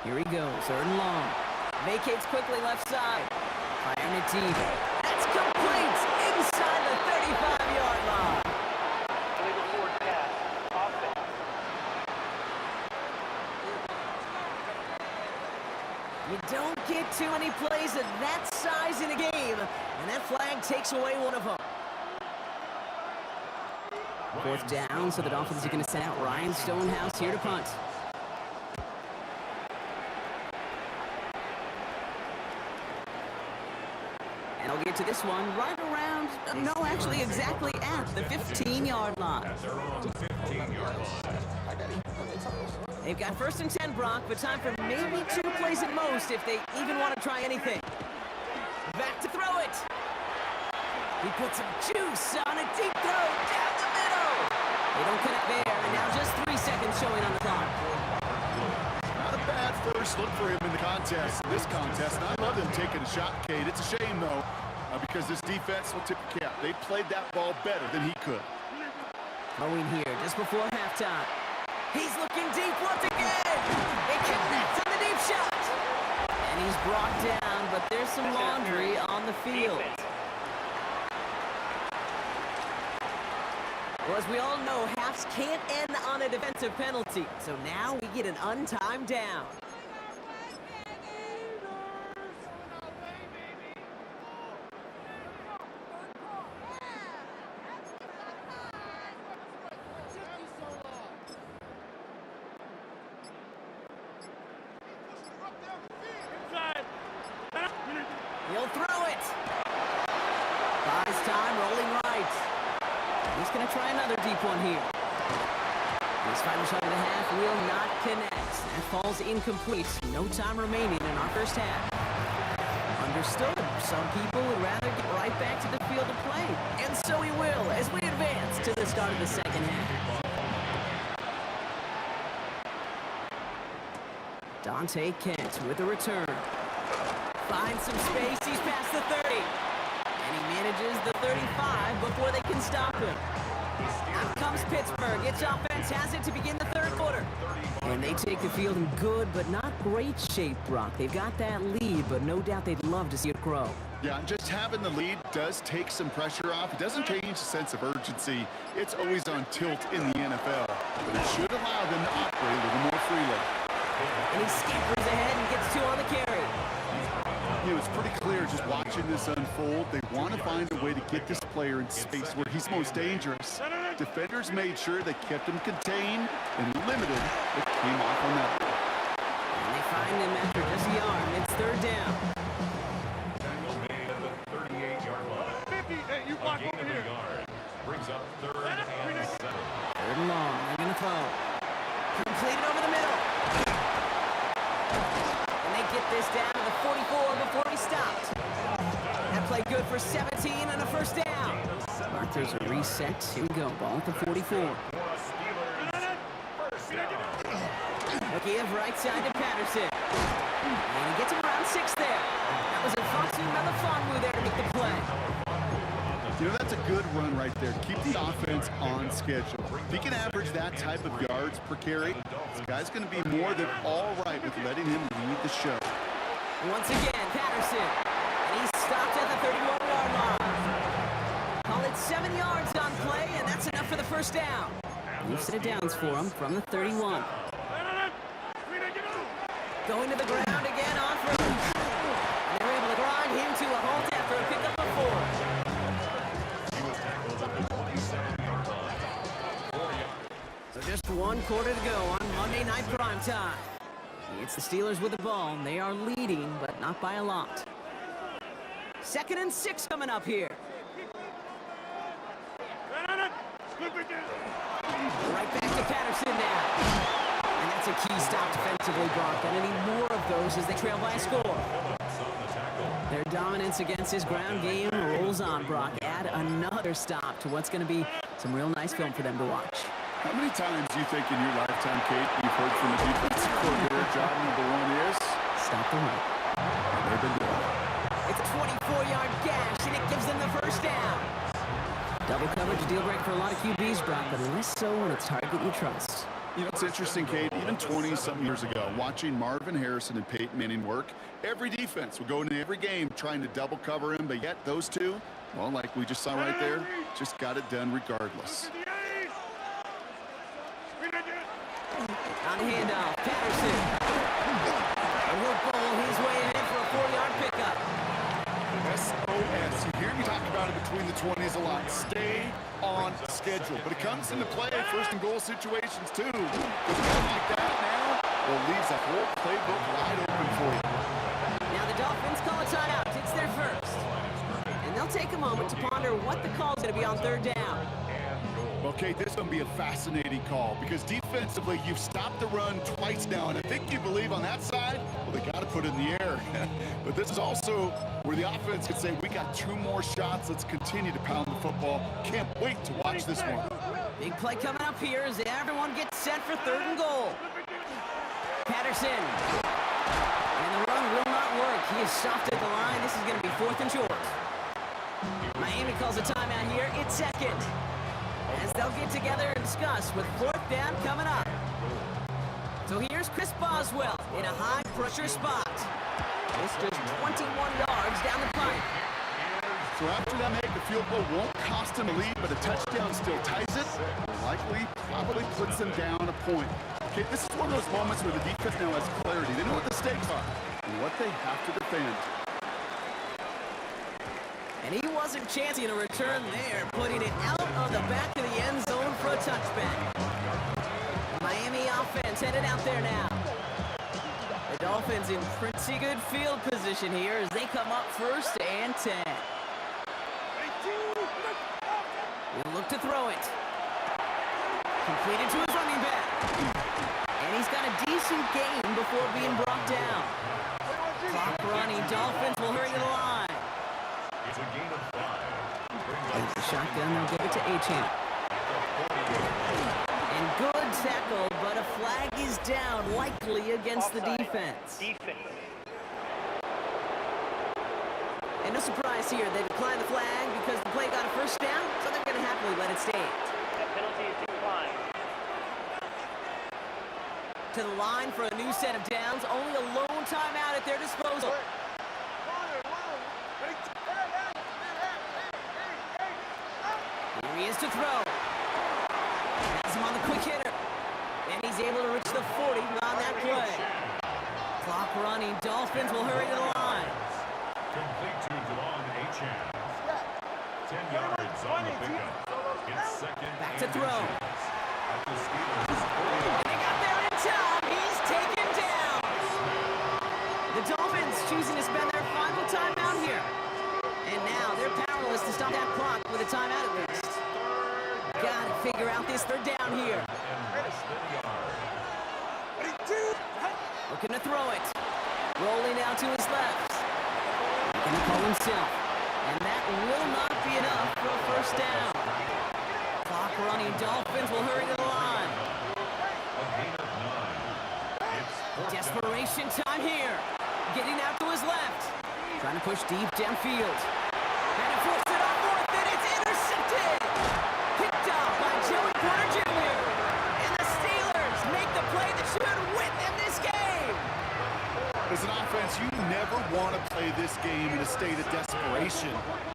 Here he goes. Third and long. Vacates quickly left side. Firing it deep. That's complete inside the 35-yard line. Illegal forward pass. Offense. You don't get too many plays of that size in a game, and that flag takes away one of them. Fourth down, so the Dolphins are going to send out Ryan Stonehouse here to punt. And I'll get to this one right around, no, actually exactly at the 15-yard line. They've got first and 10, Brock, but time for maybe 2 plays at most if they even want to try anything. Back to throw it. He puts some juice on a deep throw down the middle. They don't connect there, and now just 3 seconds showing on the clock. Not a bad first look for him in the contest, this contest. And I love him taking a shot, Kate. It's a shame, though, because this defense will tip the cap. They played that ball better than he could. Throwing here just before halftime. He's looking deep once again. He connects on the deep shot. And he's brought down, but there's some laundry on the field. Well, as we all know, halves can't end on a defensive penalty. So now we get an untimed down. He'll throw it. Buys time, rolling right. He's going to try another deep one here. His final shot of the half will not connect. That falls incomplete. No time remaining in our first half. Understood. Some people would rather get right back to the field of play. And so we will as we advance to the start of the second half. Dante Kent with a return. Finds some space. He's past the 30. And he manages the 35 before they can stop him. Out comes Pittsburgh. Its offense has it to begin the third quarter. And they take the field in good but not great shape, Brock. They've got that lead, but no doubt they'd love to see it grow. Yeah, just having the lead does take some pressure off. It doesn't change the sense of urgency. It's always on tilt in the NFL. But it should allow them to operate a little more freely. And he scampers ahead and gets 2 on the carry. You know, it's pretty clear just watching this unfold. They want to find a way to get this player in space where he's most dangerous. Defenders made sure they kept him contained and limited what came off on that. And they find him after just the arm. It's third down. Tackle made at the 38-yard line. 50, hey, you A block gain over of a here. yard. Brings up 3rd and 7. Third and long. They're going to throw. Completed over the middle. And they get this down to the 44 before he stopped. That play good for 17 and a first down. Arthur's a reset. Here we go. Ball at the 44. A give right side to Patterson. And he gets him around 6 there. That was a Foxu Melifonwu there to make the play. You know, that's a good run right there. Keep the offense on schedule. If he can average that type of yards per carry, this guy's going to be more than all right with letting him lead the show. Once again, Patterson. And he's stopped at the 31-yard line. about 7 yards on play, and that's enough for the first down. New set of downs for him from the 31. Going to the ground again on first. And they were able to grind him to a halt after a pickup of 4. He was tackled at the 27-yard line. So just 1 quarter to go on Monday Night Primetime. It's the Steelers with the ball. They are leading, but not by a lot. 2nd and 6 coming up here. Right back to Patterson now. And that's a key stop defensively, Brock. And any more of those as they trail by a score. Their dominance against his ground game rolls on, Brock. Add another stop to what's going to be some real nice film for them to watch. How many times do you think in your lifetime, Kate, you've heard from the defensive coordinator, job number 1 is? Stop the run. They've been doing it. It's a 24-yard gash, and it gives them the first down. Double coverage, a deal breaker for a lot of QBs, Brock, but less so when it's target you trust. You know, it's interesting, Kate, even 20-something years ago, watching Marvin Harrison and Peyton Manning work, every defense would go into every game trying to double cover him, but yet those two, well, like we just saw right there, just got it done regardless. On the handoff, Patterson. A work ball his way in for a 4-yard pickup. SOS. You hear me talk about it between the 20s a lot. Stay on schedule. But it comes into play, 1st and goal situations, too. Because one like that now, well, leaves a whole playbook wide open for you. Now the Dolphins call a timeout. It's their first. And they'll take a moment to ponder what the call's going to be on 3rd down. Well, Kate, this is going to be a fascinating call because defensively, you've stopped the run twice now, and I think you believe on that side, well, they got to put it in the air. But this is also where the offense could say, we got 2 more shots. Let's continue to pound the football. Can't wait to watch this one. Big play coming up here as everyone gets set for 3rd and goal. Patterson. And the run will not work. He is soft at the line. This is going to be 4th and short. Miami calls a timeout here. It's 2nd. As they'll get together and discuss with 4th down coming up. So here's Chris Boswell in a high-pressure spot. It's just 21 yards down the pipe. So after that make, the field goal won't cost him a lead, but a touchdown still ties it. Likely, probably puts them down a point. Okay, this is one of those moments where the defense now has clarity. They know what the stakes are and what they have to defend. And he wasn't chancing a return there, putting it out of the back of the end zone for a touchback. The Miami offense headed out there now. The Dolphins in pretty good field position here as they come up 1st and 10. He'll look to throw it. Completed to his running back. And he's got a decent gain before being brought down. Clock running. Dolphins will hurry to the line. It's a gain of 5. The shotgun, they'll give it to Achane. And good tackle, but a flag is down, likely against the defense. And no surprise here, they declined the flag because the play got a first down, so they're going to happily let it stand. That penalty is declined. To the line for a new set of downs, only a lone timeout at their disposal. Here he is to throw. Has him on the quick hitter. And he's able to reach the 40 on that play. Clock running. Dolphins will hurry to the line. Complete to Devon Achane. 10 yards on the pickup. It's 2nd Back to and throw. inches. At the Steelers' And they got there in time. He's taken down. The Dolphins choosing to spend their final timeout here. And now they're powerless to stop that clock with a timeout at least. Gotta figure out this 3rd down here. Looking to throw it. Rolling out to his left. Gonna call himself. And that will not be enough for a first down. Clock running. Dolphins will hurry to the line. Desperation time here. Getting out to his left. Trying to push deep downfield. And it forced it on 4th, and it's intercepted. Picked up by Joey Porter Jr. And the Steelers make the play that should win them this game. As an offense, fans, you never want to play this game in a state of desperation.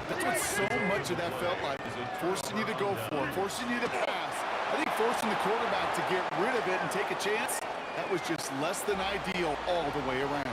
That's what so much of that felt like. Forcing you to go for it, forcing you to pass. I think forcing the quarterback to get rid of it and take a chance, that was just less than ideal all the way around.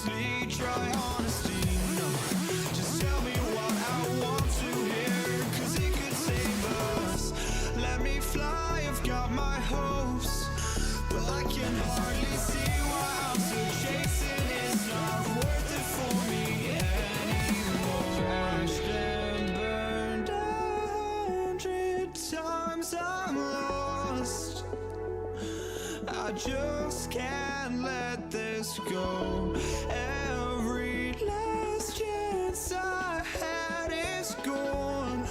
honestly, try honesty. No, just tell me what I want to hear, 'cause it could save us. Let me fly, I've got my hopes, but I can hardly see why I'm still chasing. It's not worth it for me anymore. Crashed and burned 100 times, I'm lost. I just can't let this go. Every last chance I had is gone,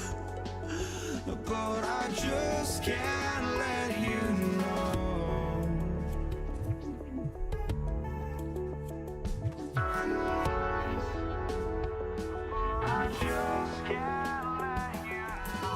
but I just can't let you know. I just can't let you know.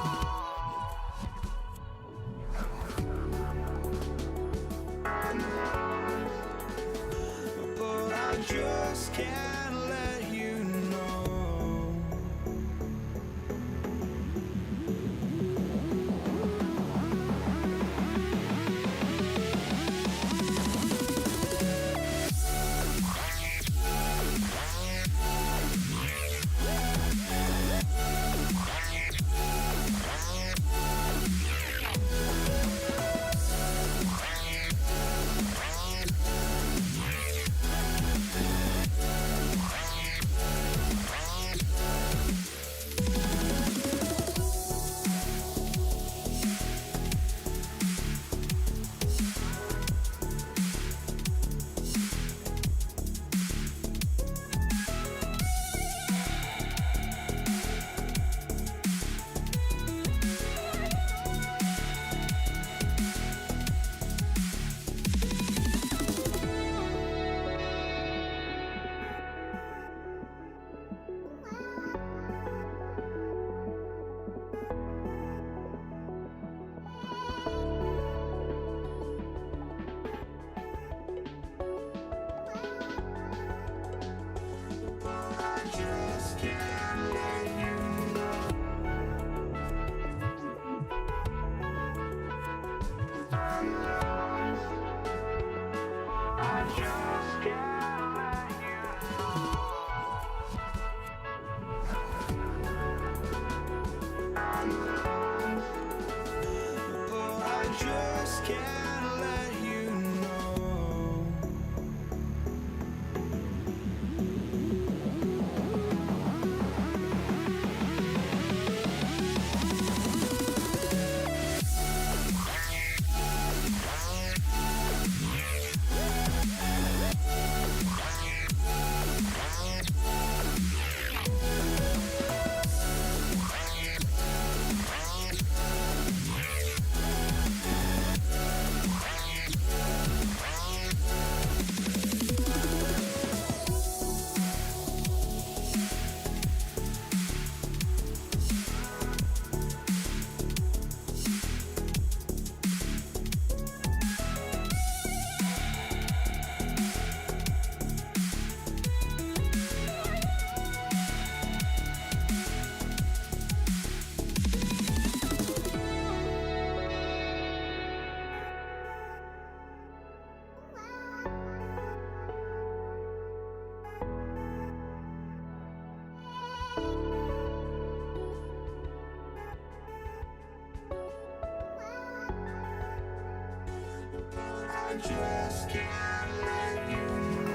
But I just can't let you know. I just can't let you know.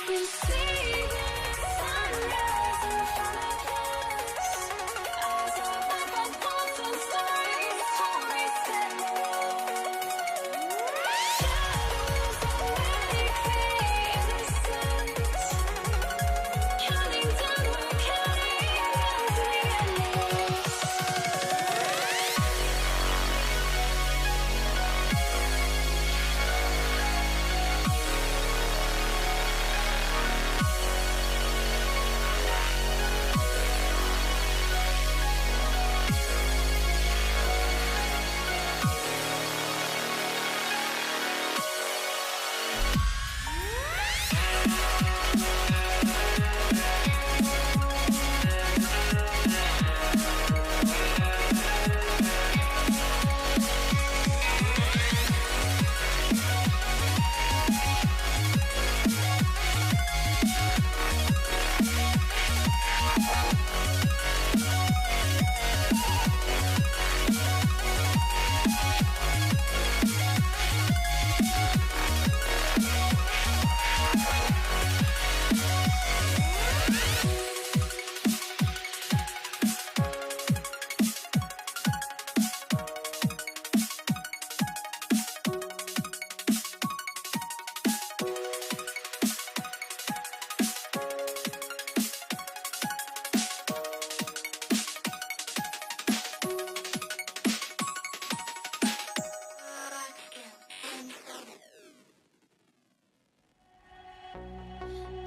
You see the sunrise in front of us. Eyes are like a thousand stories to reset. Shadows already fade the suns. Counting down, we're counting as we end.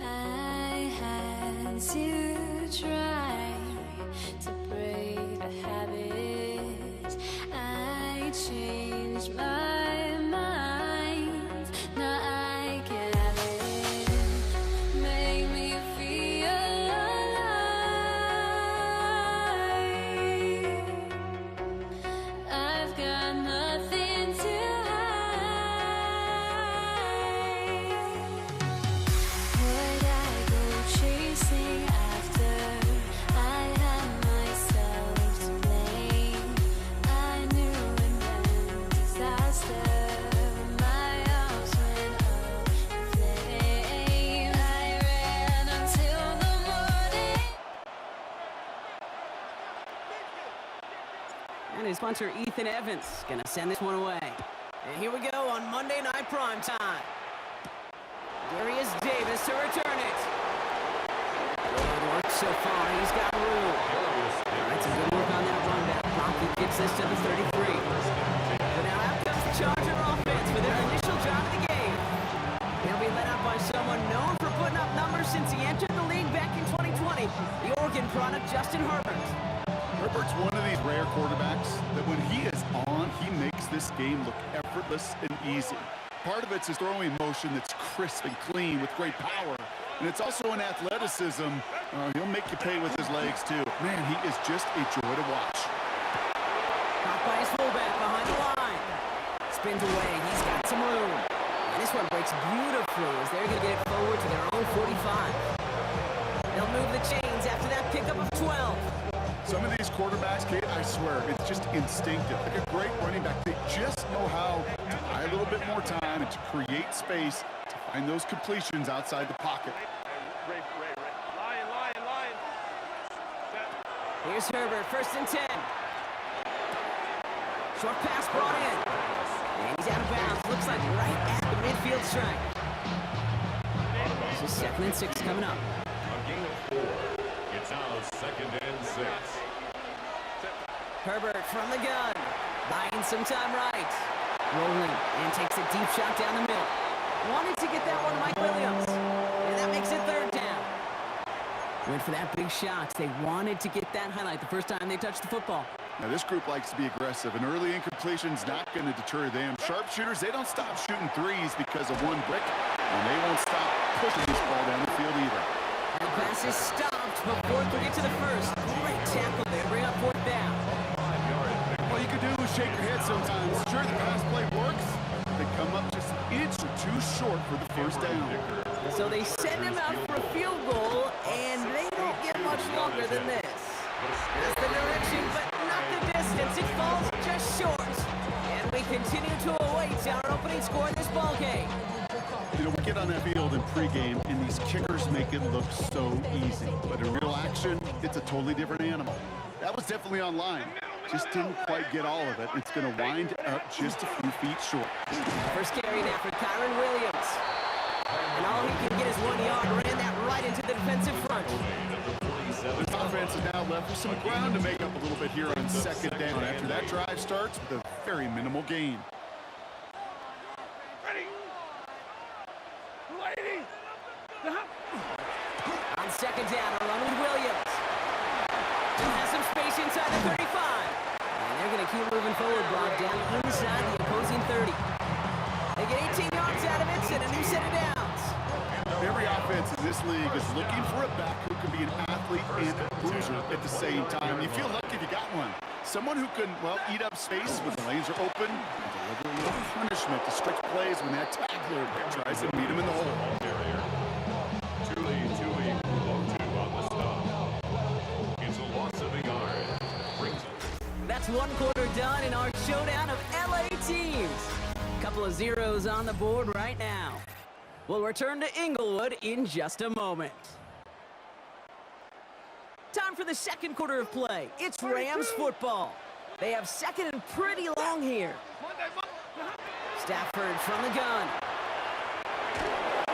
I had to try to break a habit. I changed my mind. Now I can have it. Make me feel alive. I've got nothing to hide. Would I go chasing after? I had myself to blame. I knew it meant disaster. My arms went up in flame. I ran until the morning. And his punter, Ethan Evans, gonna send this one away. And here we go on Monday Night Prime Time. Darius Davis to return it. Good work so far. He's got room. All right, some good work on that run back. Promptly gets this to the 33. But now out comes the Charger offense for their initial drive of the game. They'll be led out by someone known for putting up numbers since he entered the league back in 2020, the Oregon product, Justin Herbert. Herbert's one of these rare quarterbacks that when he is on, he makes this game look effortless and easy. Part of it's his throwing motion that's crisp and clean with great power. And it's also an athleticism. He'll make you pay with his legs, too. Man, he is just a joy to watch. Caught by his fullback behind the line. Spins away. He's got some room. And this one breaks beautifully as they're going to get it forward to their own 45. They'll move the chains after that pickup of 12. Some of these quarterbacks, Kate, I swear, it's just instinctive. Like a great running back, they just know how to buy a little bit more time and to create space to find those completions outside the pocket. Lion. Here's Herbert, 1st and 10. Short pass brought in. And he's out of bounds. Looks like right at the midfield stripe. This is 2nd and 6 coming up. A gain of 4. It's now 2nd and 6. Herbert from the gun. Buying some time right. Rolling and takes a deep shot down the middle. Wanted to get that one to Mike Williams. And that makes it 3rd down. Went for that big shot. They wanted to get that highlight the first time they touched the football. Now, this group likes to be aggressive, and early incompletion's not going to deter them. Sharpshooters, they don't stop shooting threes because of one brick, and they won't stop pushing this ball down the field either. And the pass is stopped before it can get to the first. Great tackle there. Bring up fourth down. All you can do is shake your head sometimes. Sure, the pass play works. They come up just an inch or two short for the first down. So they send him out for a field goal, and they don't get much longer than this. That's the direction, but not the distance. It falls just short. And we continue to await our opening score in this ball game. You know, we get on that field in pregame, and these kickers make it look so easy. But in real action, it's a totally different animal. That was definitely on line. Just didn't quite get all of it. It's going to wind up just a few feet short. First carry now for Kyron Williams. And all he can get is 1 yard. Ran that right into the defensive front. This offense is now left with some ground to make up a little bit here on second down after that drive starts with a very minimal gain. Ready? Lady! On second down, a run with Williams. He has some space inside the 35. And they're going to keep moving forward, Brock, down inside the opposing 30. They get 18 yards out of it and a new set of downs. Every offense in this league is looking for a back who can be an athlete and a bruiser at the same time. You feel lucky if you got one. Someone who can, well, eat up space when the lanes are open and deliver a little punishment to stretch plays when that tackler tries to meet him in the hole. Tuli, low two on the stop. It's a loss of a yard. Brings it. That's one quarter done in our showdown of LA teams. Couple of zeros on the board right now. We'll return to Inglewood in just a moment. Time for the second quarter of play. It's Rams football. They have second and pretty long here. Stafford from the gun. A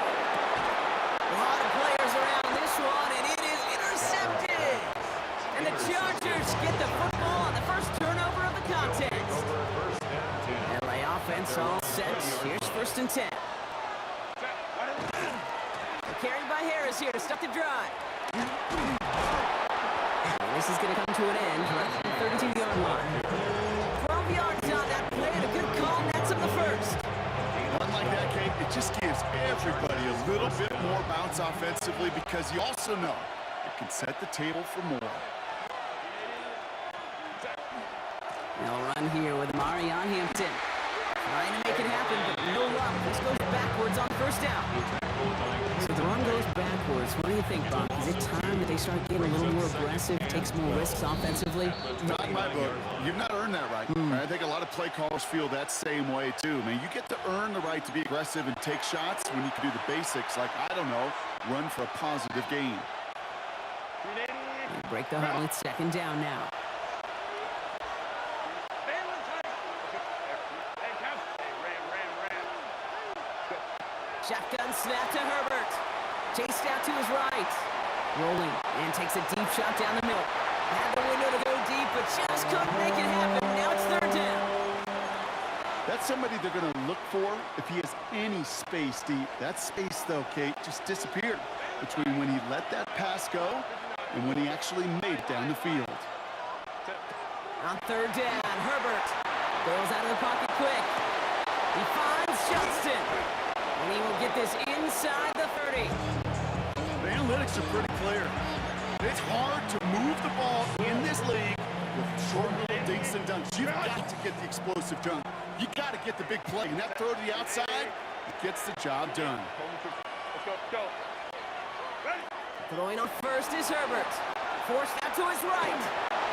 lot of players around this one, and it is intercepted. And the Chargers get the football on the first turnover of the contest. LA offense all set. Here's first and 10. Carried by Harris here to start the drive. And this is going to come to an end right at the 32-yard line. 12 yards on that play and a good call. Nets of the first. One like that, Kate, it just gives everybody a little bit more bounce offensively because you also know it can set the table for more. They'll run here with Marion Hampton. Trying to make it happen, but no luck. This goes backwards on first down. So the run goes backwards. What do you think, Brock? Is it time that they start getting a little more aggressive, take some more risks offensively? Not in my book. You've not earned that right. I think a lot of play callers feel that same way, too. Man, you get to earn the right to be aggressive and take shots when you can do the basics, like, I don't know, run for a positive gain. They break the huddle. It's second down now. Shotgun snap to Herbert. Chased out to his right. Rolling and takes a deep shot down the middle. Had the window to go deep, but just couldn't make it happen. Now it's third down. That's somebody they're going to look for if he has any space deep. That space, though, Kate, just disappeared between when he let that pass go and when he actually made it down the field. On third down, Herbert goes out of the pocket quick. He finds Johnston. And he will get this inside the 30. The analytics are pretty clear. It's hard to move the ball in this league with short little dinks and dunks. You've got to get the explosive dunk. You got to get the big play. And that throw to the outside, it gets the job done. Let's go. Ready? Throwing on first is Herbert. Forced out to his right.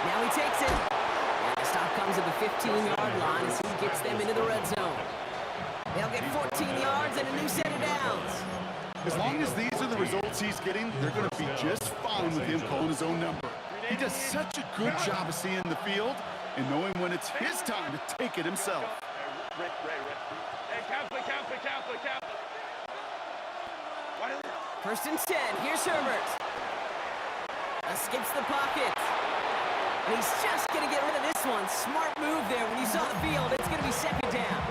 Now he takes it. And the stop comes at the 15-yard line as he gets them into the red zone. They'll get 14 yards and a new set of downs. As long as these are the results he's getting, they're going to be just fine with him calling his own number. He does such a good job of seeing the field and knowing when it's his time to take it himself. Ray. Hey, Catholic. First and 10. Here's Herbert. Escapes the pocket. And he's just going to get rid of this one. Smart move there. When you saw the field, it's going to be second down.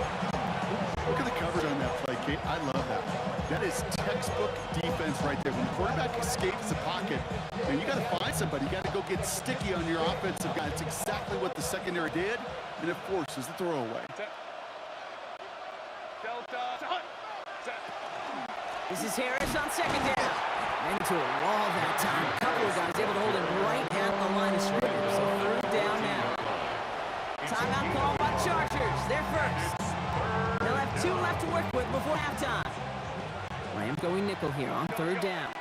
Look at the coverage on that play, Kate. I love that. That is textbook defense right there. When the quarterback escapes the pocket, and you got to find somebody. You got to go get sticky on your offensive guy. It's exactly what the secondary did, and it forces the throwaway. Delta. This is Harris on second down. Ran into a wall that time. A couple of guys able to hold him right at the line of scrimmage. So third down now. Timeout called by the Chargers. They're first. They'll have 2 left to work with before halftime. Rams going nickel here on third down.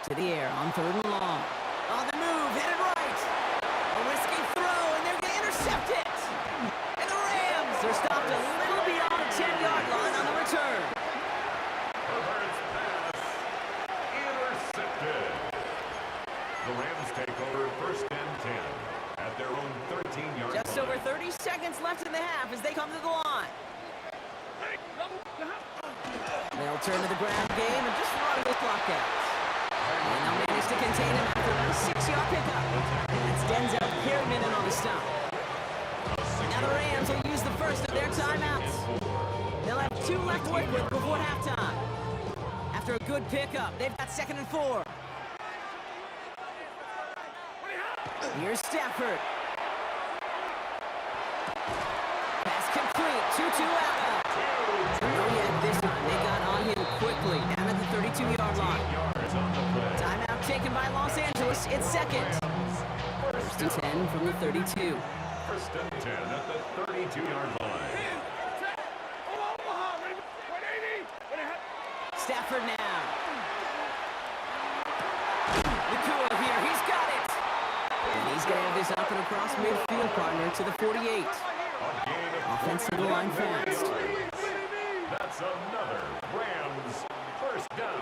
To the air on third and long. On the move, headed right. A risky throw, and they're going to intercept it. And the Rams are stopped a little beyond the 10-yard line on the return. Herbert's pass intercepted. The Rams take over first and 10 at their own 13-yard line. Just over 30 seconds left in the half as they come to the line. They'll turn to the ground game and just run the clock out. And they'll manage to contain him after about a 6-yard pickup. That's Denzel Perryman on the stop. Now the Rams will use the first of their timeouts. They'll have 2 left to work with before halftime. After a good pickup, they've got 2nd and 4. Here's Stafford. Pass complete. 2-2 out. Oh yeah, this time they got on him quickly. Down at the 32-yard line. Timeout taken by Los Angeles. It's second. First and 10 from the 32. First and 10 at the 32-yard line. Stafford now. Nakua here. He's got it. And he's going to have this up and across midfield partner to the 48. Offensive line fast. That's another Rams first down.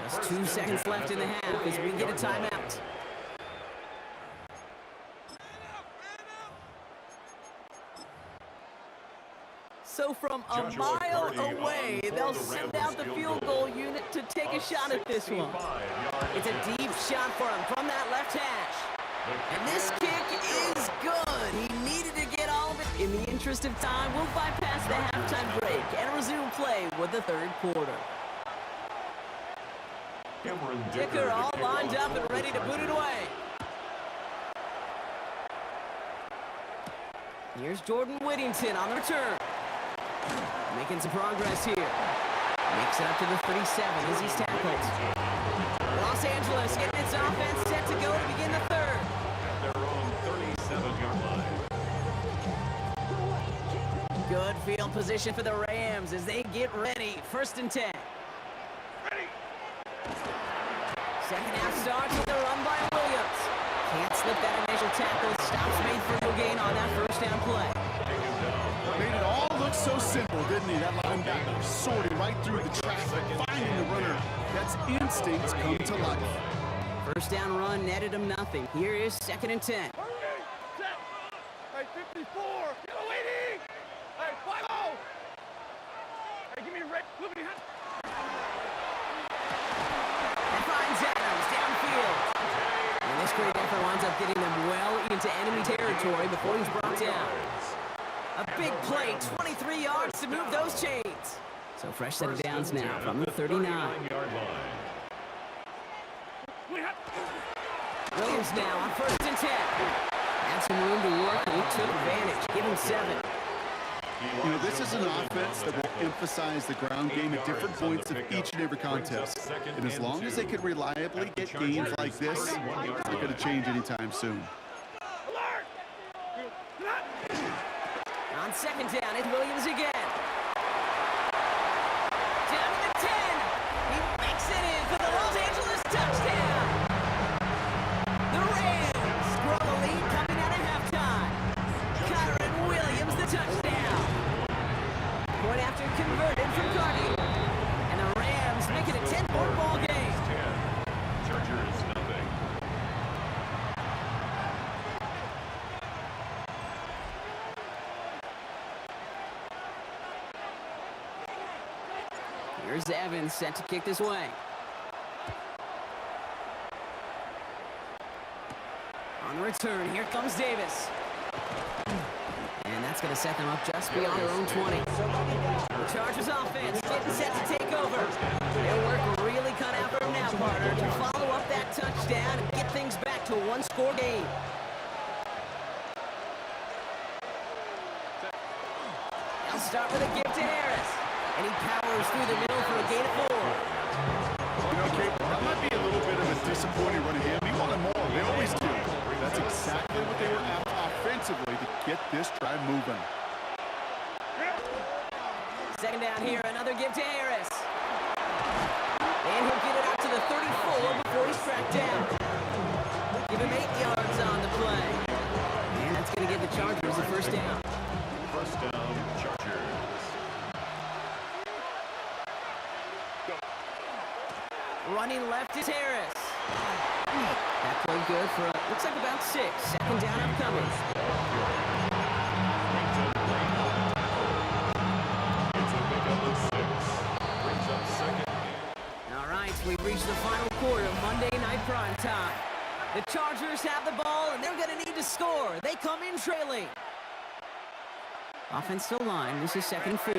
Just 2 seconds left in the half as we get a timeout. So from a mile away, they'll send out the field goal unit to take a shot at this one. It's a deep shot for him from that left hash. And this kick is good. He needed to get all of it. In the interest of time, we'll bypass the halftime break and resume play with the third quarter. Dicker all lined up and ready to boot it away. Here's Jordan Whittington on the return. Making some progress here. Makes it up to the 37 as he's tackled. Los Angeles getting its offense set to go to begin the third. At their own 37-yard line. Good field position for the Rams as they get ready. First and 10. Second half starts with a run by Williams. Can't slip that initial tackle. Stops made for no gain on that first down play. Made it all look so simple, didn't he? That linebacker sorting right through the traffic, finding the runner. That's instincts come to life. First down run netted him nothing. Here is 2nd and 10. Hey, 54. Get waiting. Hey, 5-0. Hey, give me a red. Look behind. That finds Adams downfield. And this great effort winds up getting them well into enemy territory before he's brought down. A big play, 23 yards to move those chains. So fresh set of downs now from the 39-yard line. Williams now on 1st and 10. Had some room to work and he took advantage. Give him 7. You know, this is an offense that will emphasize the ground game at different points of each and every contest. And as long as they can reliably get gains like this, it's not going to change anytime soon. On 2nd down, it's Williams again. Down to the 10. He makes it in for the Los Angeles touchdown. The Rams grow the lead coming out of halftime. Kyron Williams the touchdown. Point after converted from Cardi. And the Rams make it a 10-point ball game. Chargers nothing. Here's Evans set to kick this way. On the return, here comes Davis. And that's going to set them up just beyond their own 20. The Chargers offense getting set to take over. Their work really cut out for them now, partner, to follow up that touchdown and get things back to a one-score game. They'll start with a give to Harris. And he powers through the middle for a gain of 4. You know, Kate, that might be a little bit of a disappointing run of him. He wanted more. They always do. That's exactly what they were after offensively to get this drive moving. Second down here, another give to Harris. And he'll get it out to the 34 before he's tracked down. Give him 8 yards on the play. And that's going to give the Chargers a first down. First down, Chargers. Running left is Harris. That played good for, looks like about 6. Second down upcoming. It's a pickup of 6. Brings up second. All right, we've reached the final quarter, Monday Night Prime Time. The Chargers have the ball, and they're going to need to score. They come in trailing. Offensive line, this is 2nd and 4.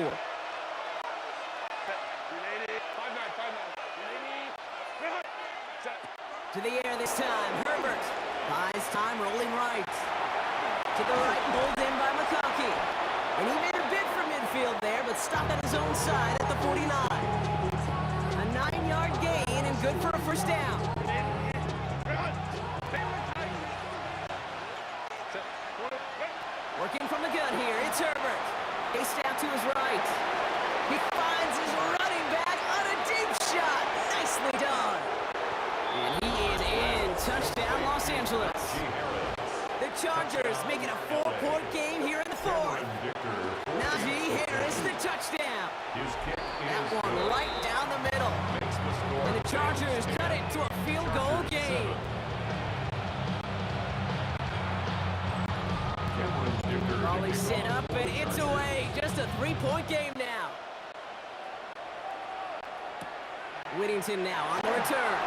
To the air this time, Herbert. Buys time, rolling right. To the right, pulled in by McConkey. And he made a bid for midfield there, but stopped at his own side at the 49. A 9-yard gain and good for a first down. Working from the gun here, it's Herbert. Paced out to his right. He finds his running back on a deep shot. Nicely done. And he is in. Touchdown, Los Angeles. The Chargers making a 4-point game here in the 4th. Najee Harris, the touchdown. His kick That is one good. right down the middle. Makes the score. And the Chargers cut it to a field goal game. Cameron Dicker. Raleigh set up, and it's away. Just a 3-point game now. Whittington now on the return.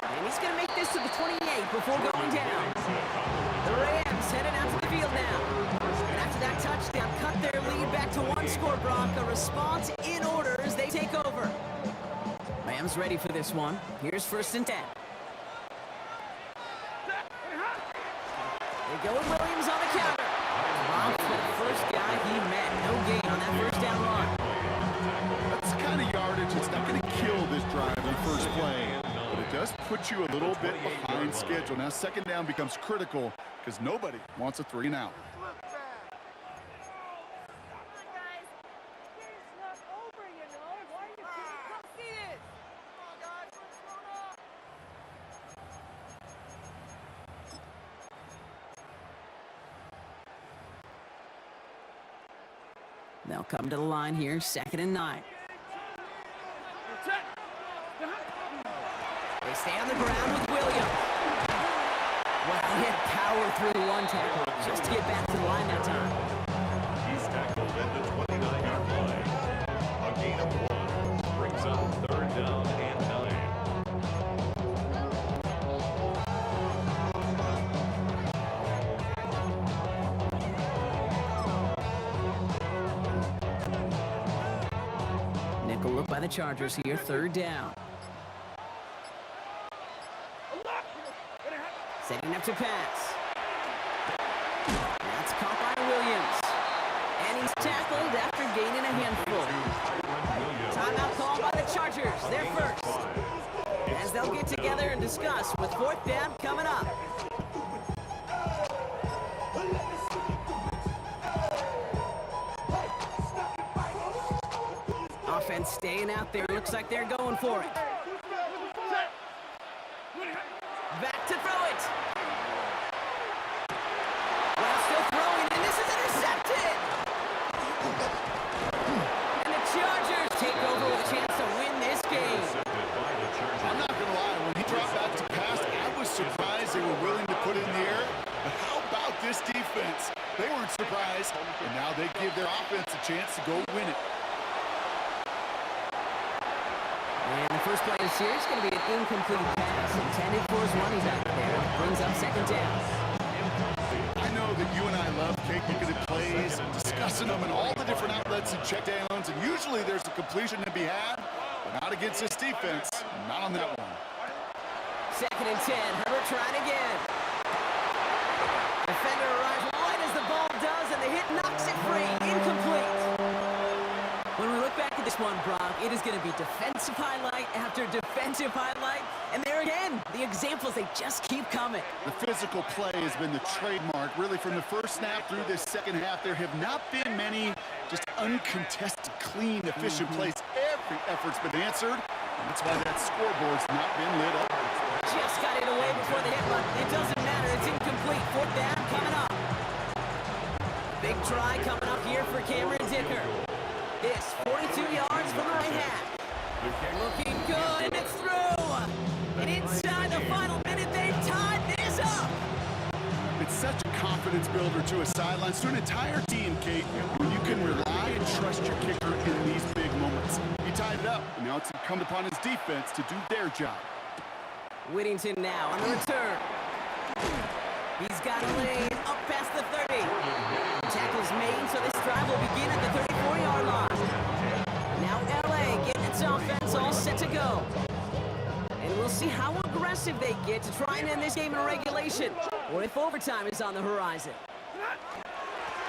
And he's going to make this to the 28 before going down. The Rams headed out to the field now. And after that touchdown, cut their lead back to 1 score, Brock. A response in order as they take over. Rams ready for this one. Here's 1st and 10. They go with Williams on the counter. Robb's the first guy he met. No gain on that first down run. That's the kind of yardage that's not going to kill this drive on first play, but it does put you a little bit behind schedule. Now 2nd down becomes critical because nobody wants a 3-and-out. They'll come to the line here, 2nd and 9. They stay on the ground with Williams. Well, he had power through the 1 tackle just to get back to the line that time. He's tackled at the 29-yard line. A gain of 1. Brings up 3rd down and 9. Nickel look by the Chargers here, 3rd down. Setting up to pass. That's caught by Williams. And he's tackled after gaining a handful. Timeout called by the Chargers. They're first. As they'll get together and discuss with 4th down coming up. Offense staying out there. Looks like they're going for it. Back to throw it. Well, still throwing, and this is intercepted. And the Chargers take over with a chance to win this game. I'm not going to lie, when he dropped back to pass, I was surprised they were willing to put it in the air. But how about this defense? They weren't surprised, and now they give their offense a chance to go win it. And the first play of the series is going to be an incomplete pass intended for his running back there. Brings up 2nd down. I know that you and I love looking at plays and discussing them in all the different outlets and checkdowns, and usually there's a completion to be had, but not against this defense, not on that one. 2nd and 10. Herbert trying again. Defender arrives right as the ball does, and the hit knocks it free. this one, Brock. It is going to be defensive highlight after defensive highlight. And there again, the examples, they just keep coming. The physical play has been the trademark. Really, from the first snap through this second half, there have not been many just uncontested, clean, efficient plays. Every effort's been answered, and that's why that scoreboard's not been lit up. Just got it away before the hit button. It doesn't matter. It's incomplete. Fourth down coming up. Big try coming up here for Cameron Dicker. This 42 yards from the right half. Looking good, and it's through. And inside the final minute, they've tied this up. It's such a confidence builder to a sideline, to an entire team, Kate, when you can rely and trust your kicker in these big moments. He tied it up, and now it's incumbent upon his defense to do their job. Whittington now on the return. He's got a lane up past the 30. Tackles made, so this drive will begin at the 34-yard line. Now LA getting its offense all set to go. And we'll see how aggressive they get to try and end this game in regulation, or if overtime is on the horizon.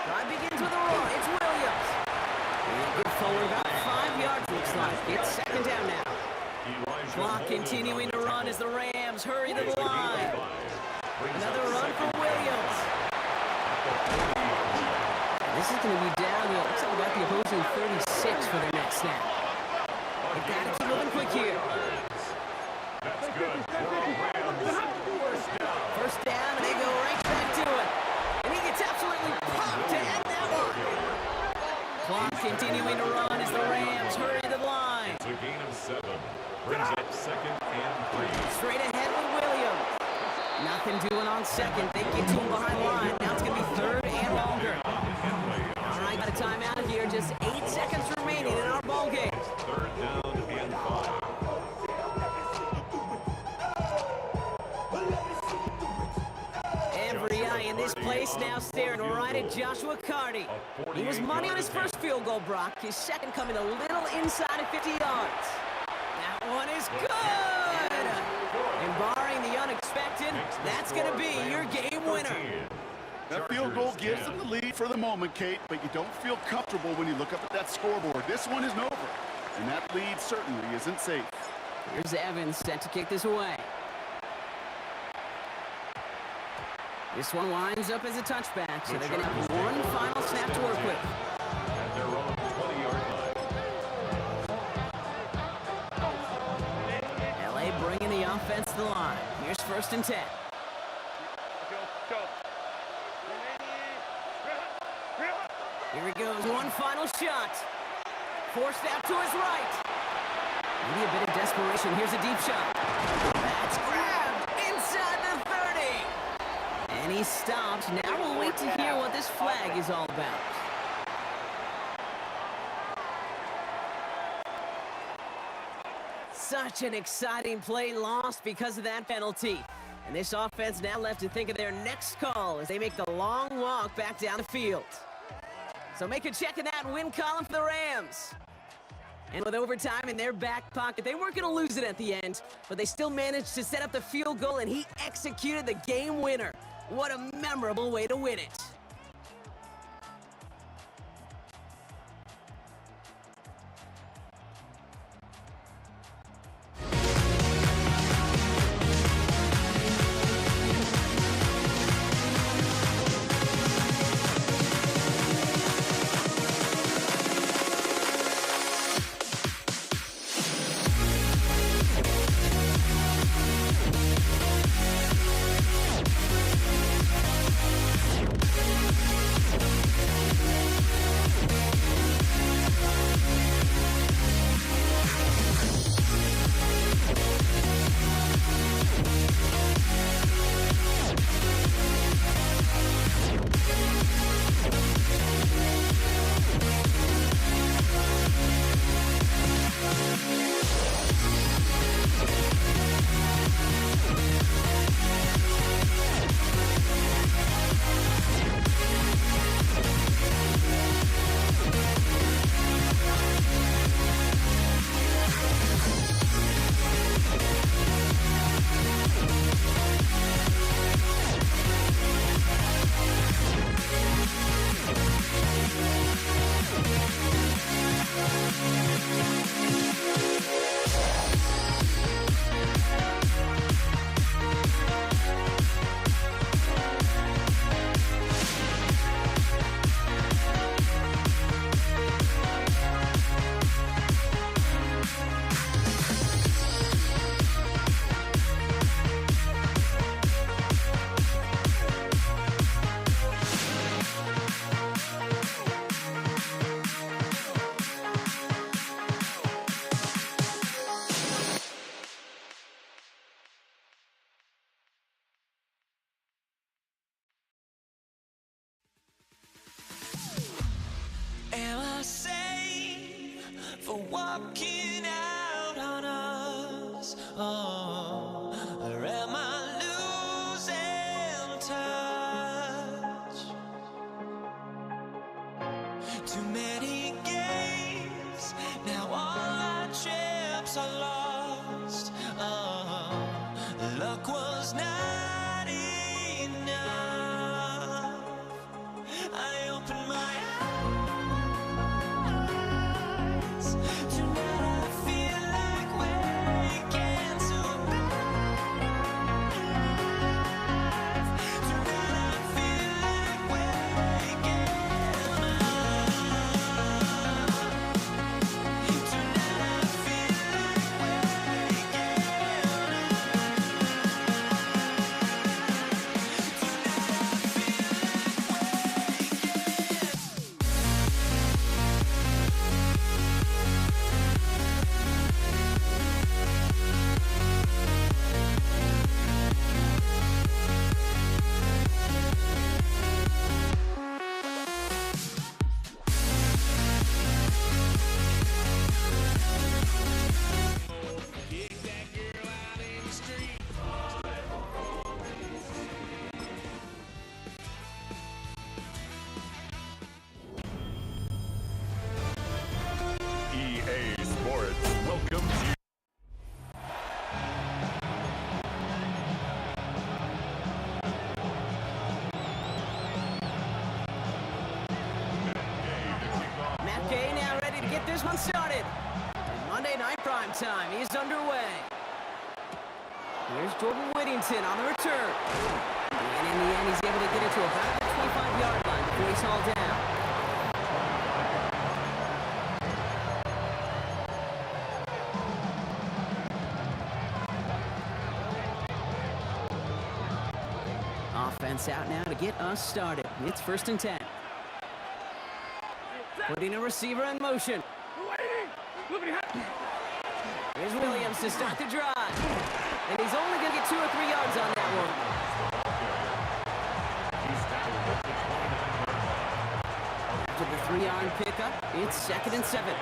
Drive begins with a run. It's Williams. And good forward about 5 yards, looks like. It's second down now. Clock continuing to run as the Rams hurry to the line. Another run for Williams. This is going to be down to, looks like about the opposing 36 for the next snap. They got it moving quick here. First down, and they go right back to it. And he gets absolutely popped to end that one. Clock continuing to run as the Rams hurry to the line. It's a gain of 7. Brings up 2nd and 3. Straight ahead with Williams. Nothing doing on second. They get to him behind the line. Now it's going to be 3rd and longer. All right, got a timeout here. Just 8 seconds remaining in our ball game. 3rd down and 5. Every eye in this place now staring right at Joshua Carty. He was money on his first field goal, Brock. His second coming a little inside of 50 yards. That one is good! And barring the unexpected, that's going to be your game winner. That field goal gives them the lead for the moment, Kate, but you don't feel comfortable when you look up at that scoreboard. This one isn't over, and that lead certainly isn't safe. Here's Evans set to kick this away. This one winds up as a touchback, so they're going to have one final snap to work with. At their own 20-yard line. LA bringing the offense to the line. Here's 1st and 10. Here he goes, one final shot. Forced out to his right. Maybe a bit of desperation. Here's a deep shot. That's grabbed inside the 30. And he stopped. Now we'll wait to hear what this flag is all about. Such an exciting play lost because of that penalty. And this offense now left to think of their next call as they make the long walk back down the field. So make a check in that win column for the Rams. And with overtime in their back pocket, they weren't going to lose it at the end, but they still managed to set up the field goal, and he executed the game winner. What a memorable way to win it. this one started. And Monday Night Prime Time is underway. Here's Jordan Whittington on the return. And in the end, he's able to get it to about the 25-yard line before he's hauled down. Offense out now to get us started. It's 1st and 10. Putting a receiver in motion. Here's Williams to start the drive. And he's only going to get 2 or 3 yards on that one. After the 3-yard pickup, it's 2nd and 7.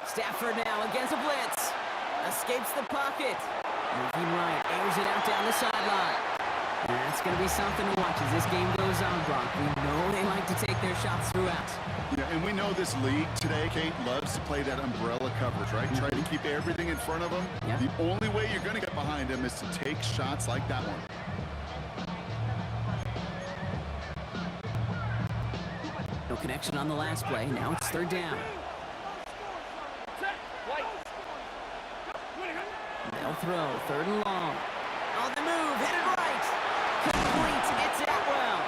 Stafford now against a blitz. Escapes the pocket. Moving right, airs it out down the sideline. That's going to be something to watch as this game goes on, Brock. We know they like to take their shots throughout. Yeah, and we know this league today, Kate, loves to play that umbrella coverage, right? Try to keep everything in front of them. Yeah. The only way you're going to get behind them is to take shots like that one. No connection on the last play. Now it's 3rd down. They'll throw, 3rd and long. On the move, headed right. Complete, it's Atwell.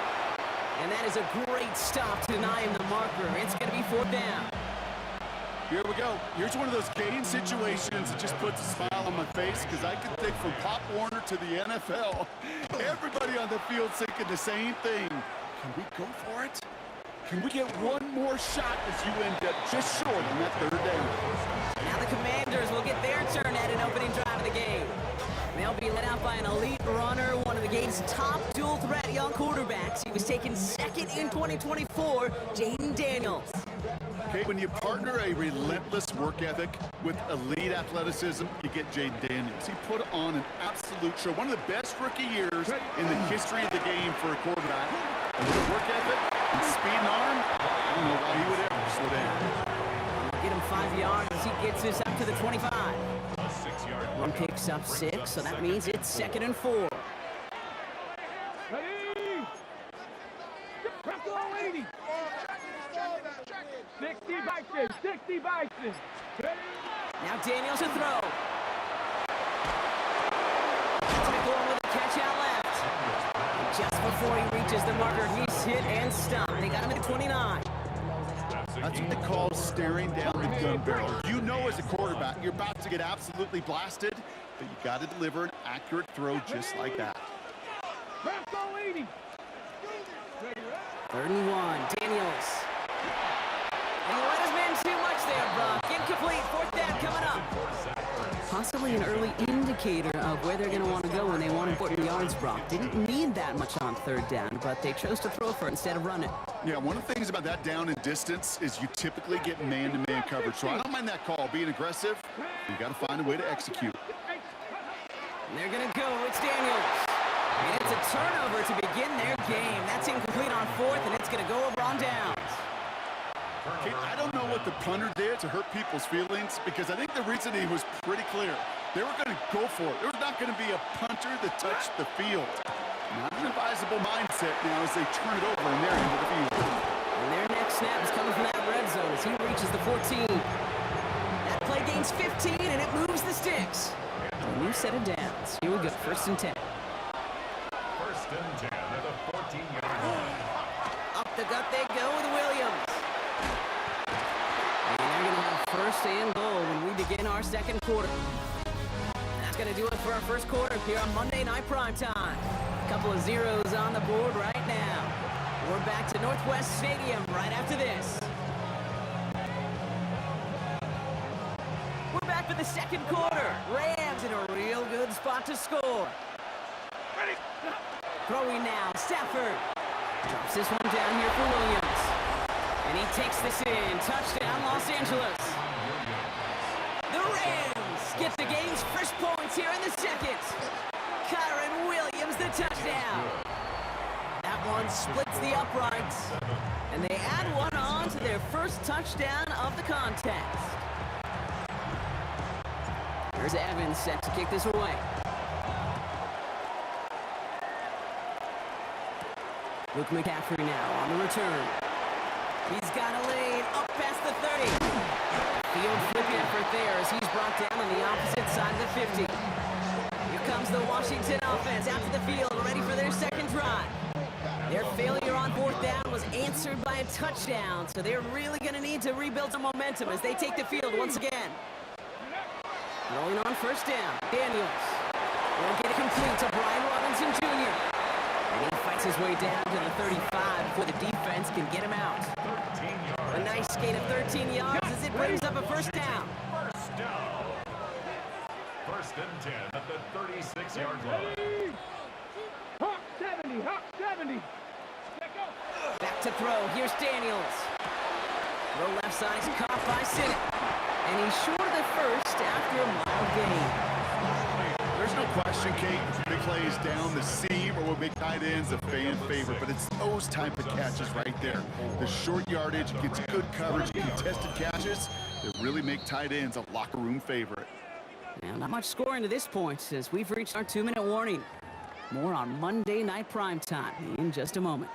And that is a great stop to deny him the marker. It's going to be 4th down. Here we go. Here's one of those game situations that just puts a smile on my face because I can think from Pop Warner to the NFL. Everybody on the field thinking the same thing. Can we go for it? Can we get one more shot as you end up just short on that 3rd down? Now the Commanders will get their turn at an opening drive of the game. They'll be led out by an elite runner, one of the game's top dual-threat young quarterbacks. He was taken 2nd in 2024, Jaden Daniels. Okay, when you partner a relentless work ethic with elite athleticism, you get Jaden Daniels. He put on an absolute show. One of the best rookie years in the history of the game for a quarterback. And with work ethic and speed and arm, I don't know why he would ever slow down. Get him 5 yards as he gets this up to the 25. One picks up 6, so that means it's 2nd and 4. Ready? Press all 80. 60 Bison, 60 Bison. Now Daniels to throw. Tackle him with a catch out left. And just before he reaches the marker, he's hit and stopped. They got him at the 29. That's what they call staring down the gun barrel. You know as a quarterback, you're about to get absolutely blasted, but you got to deliver an accurate throw just like that. Press all 80. 3rd and 1, Daniels. And he let his man too much there, Brock. Incomplete, 4th down coming up. Possibly an early indicator of where they're going to want to go when they want important yards, Brock. Didn't need that much on 3rd down, but they chose to throw for it instead of run it. Yeah, one of the things about that down and distance is you typically get man-to-man coverage. So I don't mind that call, being aggressive. You got to find a way to execute. And they're going to go. It's Daniels. And it's a turnover to begin their game. That's incomplete on 4th, and it's going to go over on downs. Okay, I don't know what the punter did to hurt people's feelings because I think the reasoning was pretty clear. They were going to go for it. There was not going to be a punter that touched the field. Not an advisable mindset now as they turn it over and they're into the field. And their next snap is coming from that red zone as he reaches the 14. That play gains 15, and it moves the sticks. A new set of downs. Here we go, 1st and 10. 1st and 10 at the 14-yard line. Up the gut they go with Williams. And they're going to have 1st and goal when we begin our 2nd quarter. That's going to do it for our 1st quarter here on Monday Night Prime Time. A couple of zeros on the board right now. We're back to Northwest Stadium right after this. We're back for the 2nd quarter. Rams in a real good spot to score. Throwing now, Stafford. Drops this one down here for Williams. And he takes this in. Touchdown, Los Angeles. The Rams get the game's first points here in the 2nd. Kyron Williams, the touchdown. That one splits the uprights. And they add one on to their first touchdown of the contest. Here's Evans set to kick this away. Luke McCaffrey now on the return. He's got a lane up past the 30. Field flipping effort there as he's brought down on the opposite side of the 50. Here comes the Washington offense out to the field, ready for their second drive. Their failure on fourth down was answered by a touchdown, so they're really going to need to rebuild some momentum as they take the field once again. Rolling on first down, Daniels will get it complete to Brian Robinson Jr. And he fights his way down to the 35 before the defense can get him out. A nice gain of 13 yards as it brings up a first down. First down. First and 10 at the 36-yard line. Hawk 70, Hawk 70. Back to throw. Here's Daniels. Throw left side is caught by Sinnott. And he's short of the first after a mild gain. There's no question, Kate. Big plays down the seam or what make tight ends a fan favorite, but it's those type of catches right there. The short yardage gets good coverage, contested catches that really make tight ends a locker room favorite. Now, not much scoring to this point as we've reached our 2-minute warning. More on Monday Night Primetime in just a moment.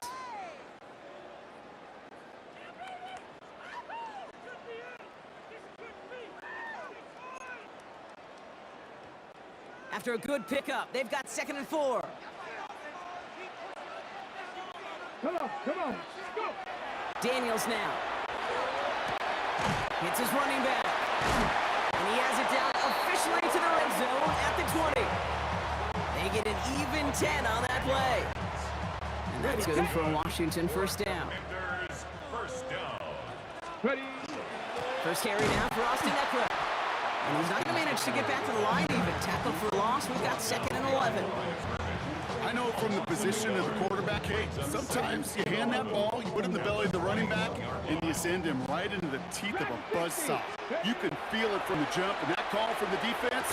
After a good pickup, they've got 2nd and 4. Come on, go. Daniels now. Hits his running back. And he has it down officially to the red zone at the 20. They get an even 10 on that play. And that's good for a Washington first down. Commanders, first down. Ready. First carry now for Austin Eckler. And he's not going to manage to get back to the line even. Tackle for loss. We've got 2nd and 11. I know from the position of the quarterback, hey, sometimes you hand that ball, you put it in the belly of the running back, and you send him right into the teeth of a buzzsaw. You can feel it from the jump, and that call from the defense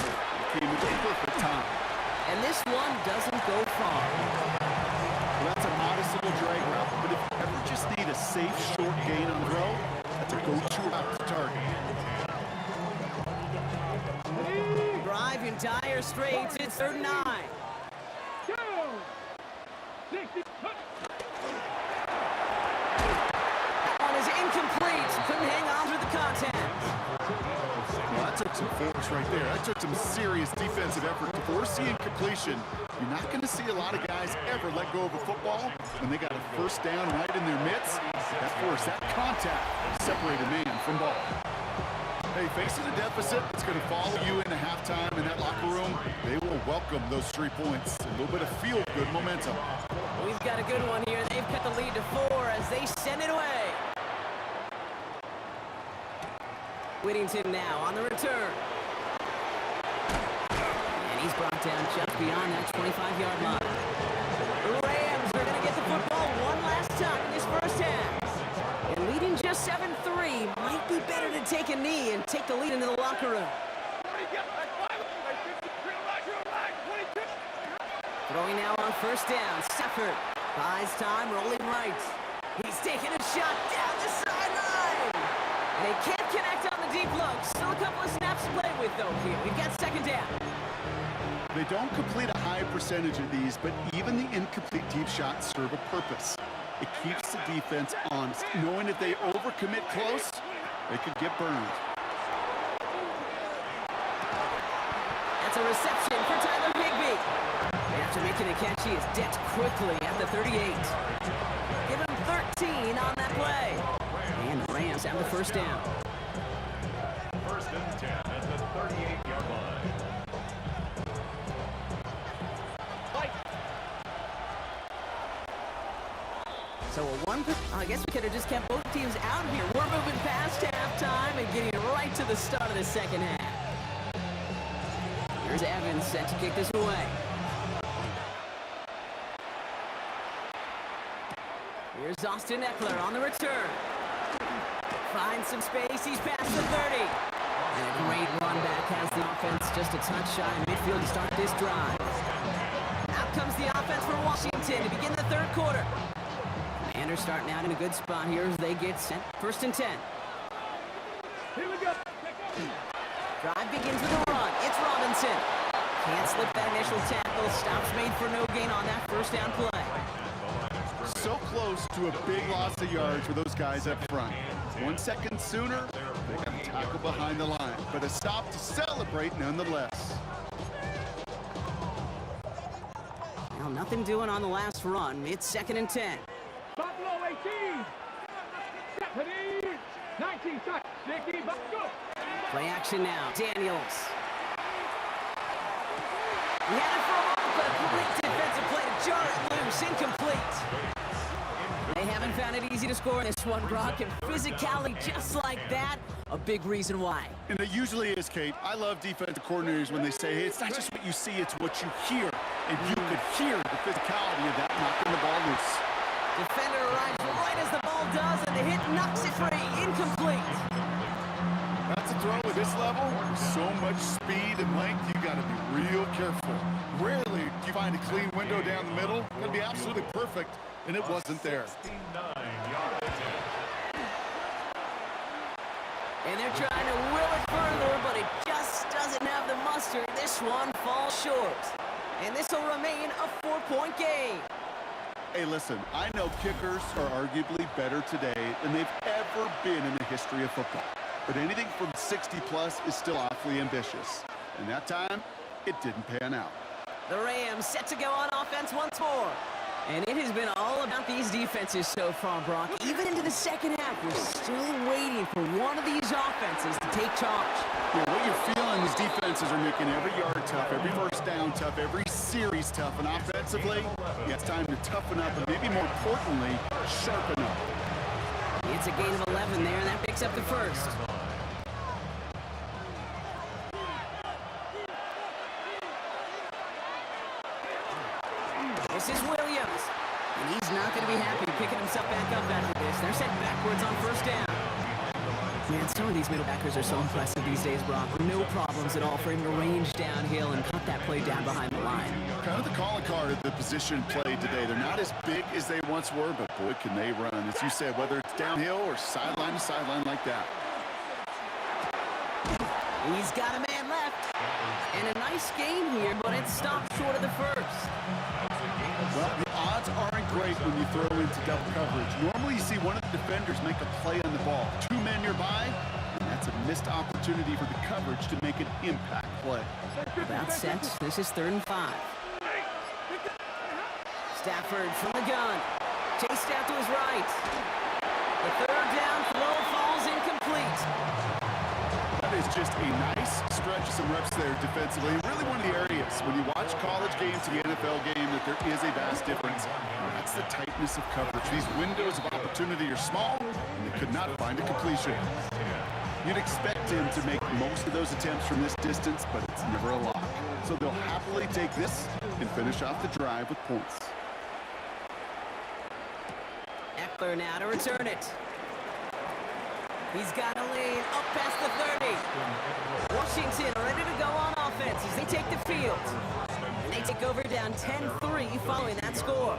came at the perfect time. And this one doesn't go far. Well, that's a modest little drag route, but if you ever just need a safe, short gain on throw, that's a go-to route to target. Drive in dire straits. It's 3rd and 9. Go. 60. That one is incomplete. Couldn't hang on through the contact. Well, that took some force right there. That took some serious defensive effort to force the incompletion. You're not going to see a lot of guys ever let go of a football when they got a first down right in their midst. That force, that contact, separate a man from ball. Hey, facing a deficit, it's going to follow you into halftime in that locker room. They will welcome those 3 points. A little bit of feel-good momentum. We've got a good one here. They've cut the lead to 4 as they send it away. Whittington now on the return. And he's brought down just beyond that 25-yard line. The Rams are going to get the football one last time in this first half. And leading just 7-3 might be better to take a knee and take the lead into the locker room. Throwing now on first down. Stafford buys time, rolling right. He's taking a shot down the sideline. They can't connect on the deep look. Still a couple of snaps to play with, though, here. We've got 2nd down. They don't complete a high percentage of these, but even the incomplete deep shots serve a purpose. It keeps the defense honest, knowing if they overcommit close, they could get burned. That's a reception for Tyler Higbee. After making the catch, he is decked quickly at the 38. Give him 13 on that play. And the Rams have the first down. First and 10 at the 38-yard line. So I guess we could have just kept both teams out here. We're moving past halftime and getting right to the start of the second half. Here's Evans set to kick this away. Here's Austin Eckler on the return. Finds some space. He's past the 30. And a great run back has the offense just a touch shy of midfield to start this drive. Out comes the offense for Washington to begin the 3rd quarter. Commanders starting out in a good spot here as they get sent. 1st and 10. Here we go. Drive begins with a run. It's Robinson. Can't slip that initial tackle. Stops made for no gain on that first down play. So close to a big loss of yards for those guys up front. 1 second sooner, they got a tackle behind the line, but a stop to celebrate nonetheless. Well, nothing doing on the last run. It's 2nd and 10. Buffalo 18. Stephanie 19. Shot. Nicky, go. Play action now. Daniels. He had it for a moment, but a great defensive play to jar it loose. Incomplete. They haven't found it easy to score in this one, Brock, and physicality just like that, a big reason why. And it usually is, Kate. I love defensive coordinators when they say, hey, it's not just what you see, it's what you hear. And you could hear the physicality of that knocking the ball loose. Defender arrives right as the ball does, and the hit knocks it free. Incomplete. That's a throw at this level. So much speed and length, you got to be real careful. Rarely do you find a clean window down the middle. Got to be absolutely perfect, and it wasn't there. And they're trying to will it further, but it just doesn't have the mustard. This one falls short. And this will remain a 4-point game. Hey, listen, I know kickers are arguably better today than they've ever been in the history of football. But anything from 60-plus is still awfully ambitious. And that time, it didn't pan out. The Rams set to go on offense once more. And it has been all about these defenses so far, Brock. Even into the second half, we're still waiting for one of these offenses to take charge. Yeah, what you're feeling is defenses are making every yard tough, every first down tough, every series tough. And offensively, yeah, it's time to toughen up and maybe more importantly, sharpen up. It's a gain of 11 there, and that picks up the first. This is Williams, and he's not going to be happy picking himself back up after this. They're set backwards on first down. Man, some of these middle backers are so impressive these days, Brock. No problems at all for him to range downhill and cut that play down behind the line. Kind of the calling card of the position played today. They're not as big as they once were, but boy, can they run. As you said, whether it's downhill or sideline to sideline like that. He's got a man left. And a nice game here, but it stopped short of the first. Well, the odds aren't great when you throw into double coverage. Normally you see one of the defenders make a play on the ball. 2 men nearby, and that's a missed opportunity for the coverage to make an impact play. About set. This is 3rd and 5. Stafford from the gun. Chased out to his right. The 3rd down throw falls incomplete. That is just a nice stretch of some reps there defensively. Really one of the areas when you watch college games to the NFL game that there is a vast difference. That's the tightness of coverage. These windows of opportunity are small, and they could not find a completion. You'd expect him to make most of those attempts from this distance, but it's never a lock. So they'll happily take this and finish off the drive with points. Eckler now to return it. He's got a lead up past the 30. Washington ready to go on offense as they take the field. And they take over down 10-3 following that score.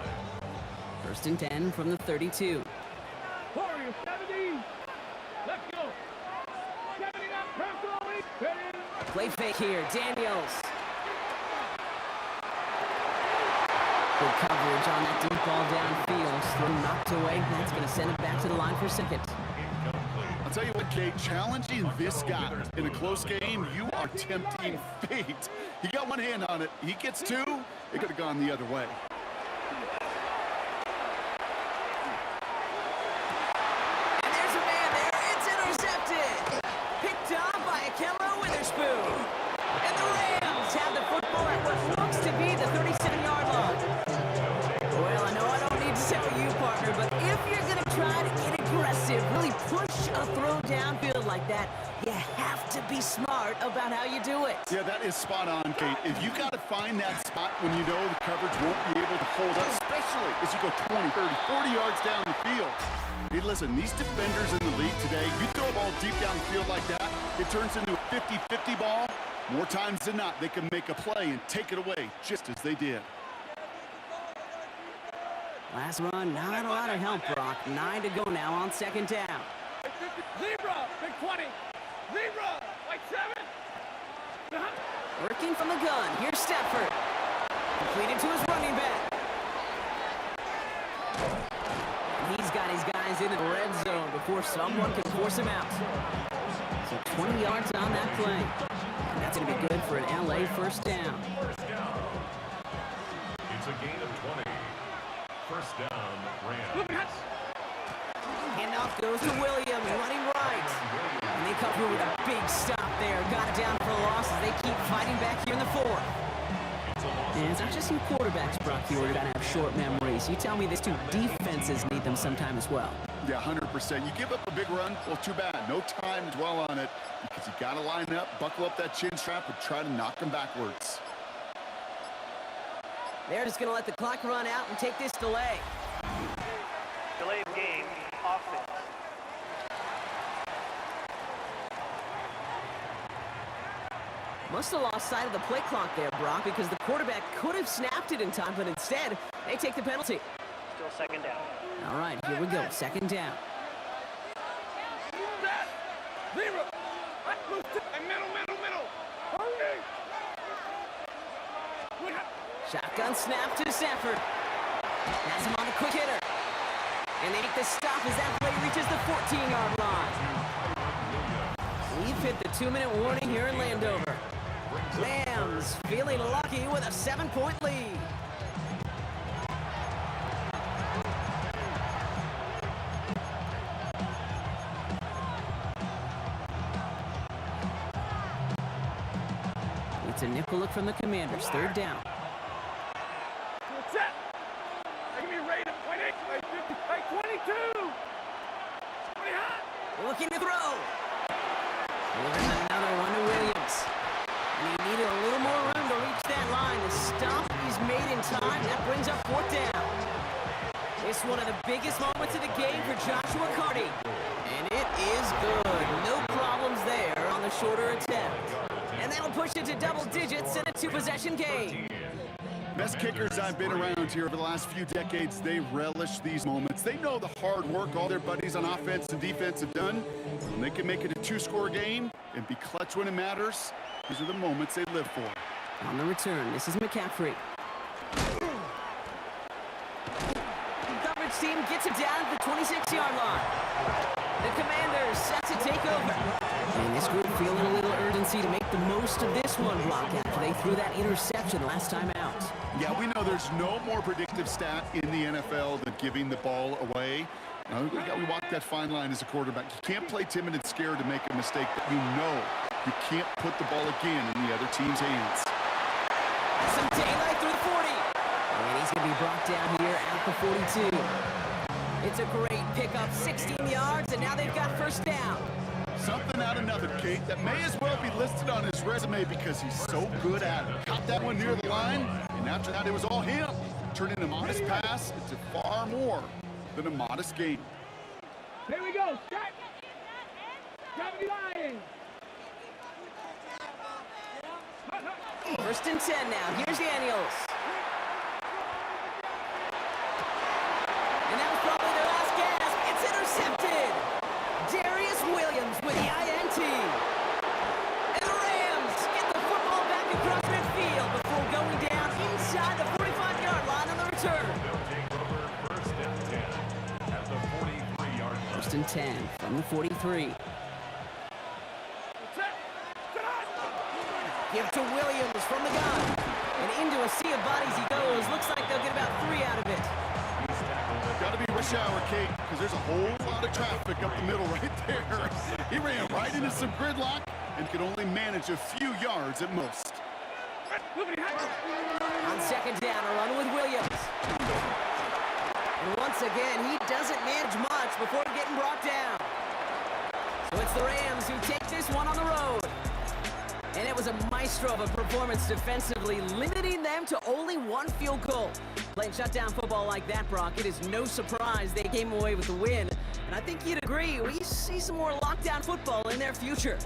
1st and 10 from the 32. Warriors 70. Let's go. 79 personally. Play fake here, Daniels. Good coverage on that deep ball downfield. Throw knocked away. That's going to send it back to the line for 2nd. I'll tell you what, Kate, challenging this guy in a close game, you are tempting fate. He got one hand on it. He gets 2, it could have gone the other way. And there's a man there. It's intercepted. Picked up by Ahkello Witherspoon. And the Rams have the football at what looks to be the 37-yard line. Well, I know I don't need to tell you, partner, but if you're going to try to get aggressive, really push a throw downfield like that, you have to be smart about how you do it. Yeah, that is spot on, Kate. If you got to find that spot when you know the coverage won't be able to hold up, especially as you go 20, 30, 40 yards down the field. Hey, listen, these defenders in the league today, you throw a ball deep down the field like that, it turns into a 50-50 ball. More times than not, they can make a play and take it away, just as they did. Last run, not a lot of help, Brock. 9 to go now on 2nd down. Zebra, big 20. Zebra, like 7. Working from the gun. Here's Stafford. Completed to his running back. got his guys into the red zone before someone can force him out. So 20 yards on that play. And that's going to be good for an LA first down. First down. It's a gain of 20. First down, Rams. Handoff goes to Williams, running right. And they come through with a big stop there. Got it down for a loss as they keep fighting back here in the fourth. And it's not just you quarterbacks, Brock, who are going to have short memories. You tell me these two defenses need them sometime as well. Yeah, 100%. You give up a big run, well, too bad. No time to dwell on it because you got to line up, buckle up that chin strap, and try to knock them backwards. They're just going to let the clock run out and take this delay. Delay of game, offense. Must have lost sight of the play clock there, Brock, because the quarterback could have snapped it in time, but instead, they take the penalty. Still second down. All right, here we go. Second down. Zero. Middle. Hurry. Shotgun snap to Stafford. Has him on the quick hitter. And they make the stop as that play reaches the 14-yard line. We've hit the 2-minute warning here in Landover. Rams feeling lucky with a 7-point lead. It's a nickel look from the Commanders. Third down. Set. Give me a rate of 22. Looking to throw. Delivering another one to Williams. And he needed a little more room to reach that line. The stop is made in time. That brings up fourth down. It's one of the biggest moments of the game for Joshua Carty. And it is good. No problems there on the shorter attempt. And that'll push it to double digits in a two-possession game. Best kickers I've been around here over the last few decades, they relish these moments. They know the hard work all their buddies on offense and defense have done. When they can make it a two-score game and be clutch when it matters, these are the moments they live for. On the return, this is McCaffrey. The coverage team gets it down at the 26-yard line. The Commanders set to take over. And this group feeling a little urgency to make the most of this one, Brock, after they threw that interception last time out. Yeah, we know there's no more predictive stat in the NFL than giving the ball away. We walk that fine line as a quarterback. You can't play timid and scared to make a mistake, but you know you can't put the ball again in the other team's hands. Some daylight through the 40. And he's going to be brought down here at the 42. It's a great pickup, 16 yards, and now they've got first down. Something out of nothing, Kate, that may as well be listed on his resume because he's so good at it. Caught that one near the line, and after that it was all him. Turning a modest pass into far more than a modest game. Here we go. Start. Gravity line. First and 10 now. Here's Daniels. And that was probably their last gasp. It's intercepted. Darius Williams with the INT. And the Rams get the football back across midfield before going down inside the 45-yard line on the return. They'll take over first and 10 at the 43-yard line. First and 10 from the 43. Give to Williams from the gun. And into a sea of bodies he goes. Looks like they'll get about 3 out of it. Got to be rush hour, Kate, because there's a whole lot of traffic up the middle right there. He ran right into some gridlock and could only manage a few yards at most. On second down, a run with Williams. And once again, he doesn't manage much before getting brought down. So it's the Rams who take this one on the road. And it was a maestro of a performance defensively, limiting them to only 1 field goal. Playing shutdown football like that, Brock, it is no surprise they came away with the win. And I think you'd agree, we see some more lockdown football in their future.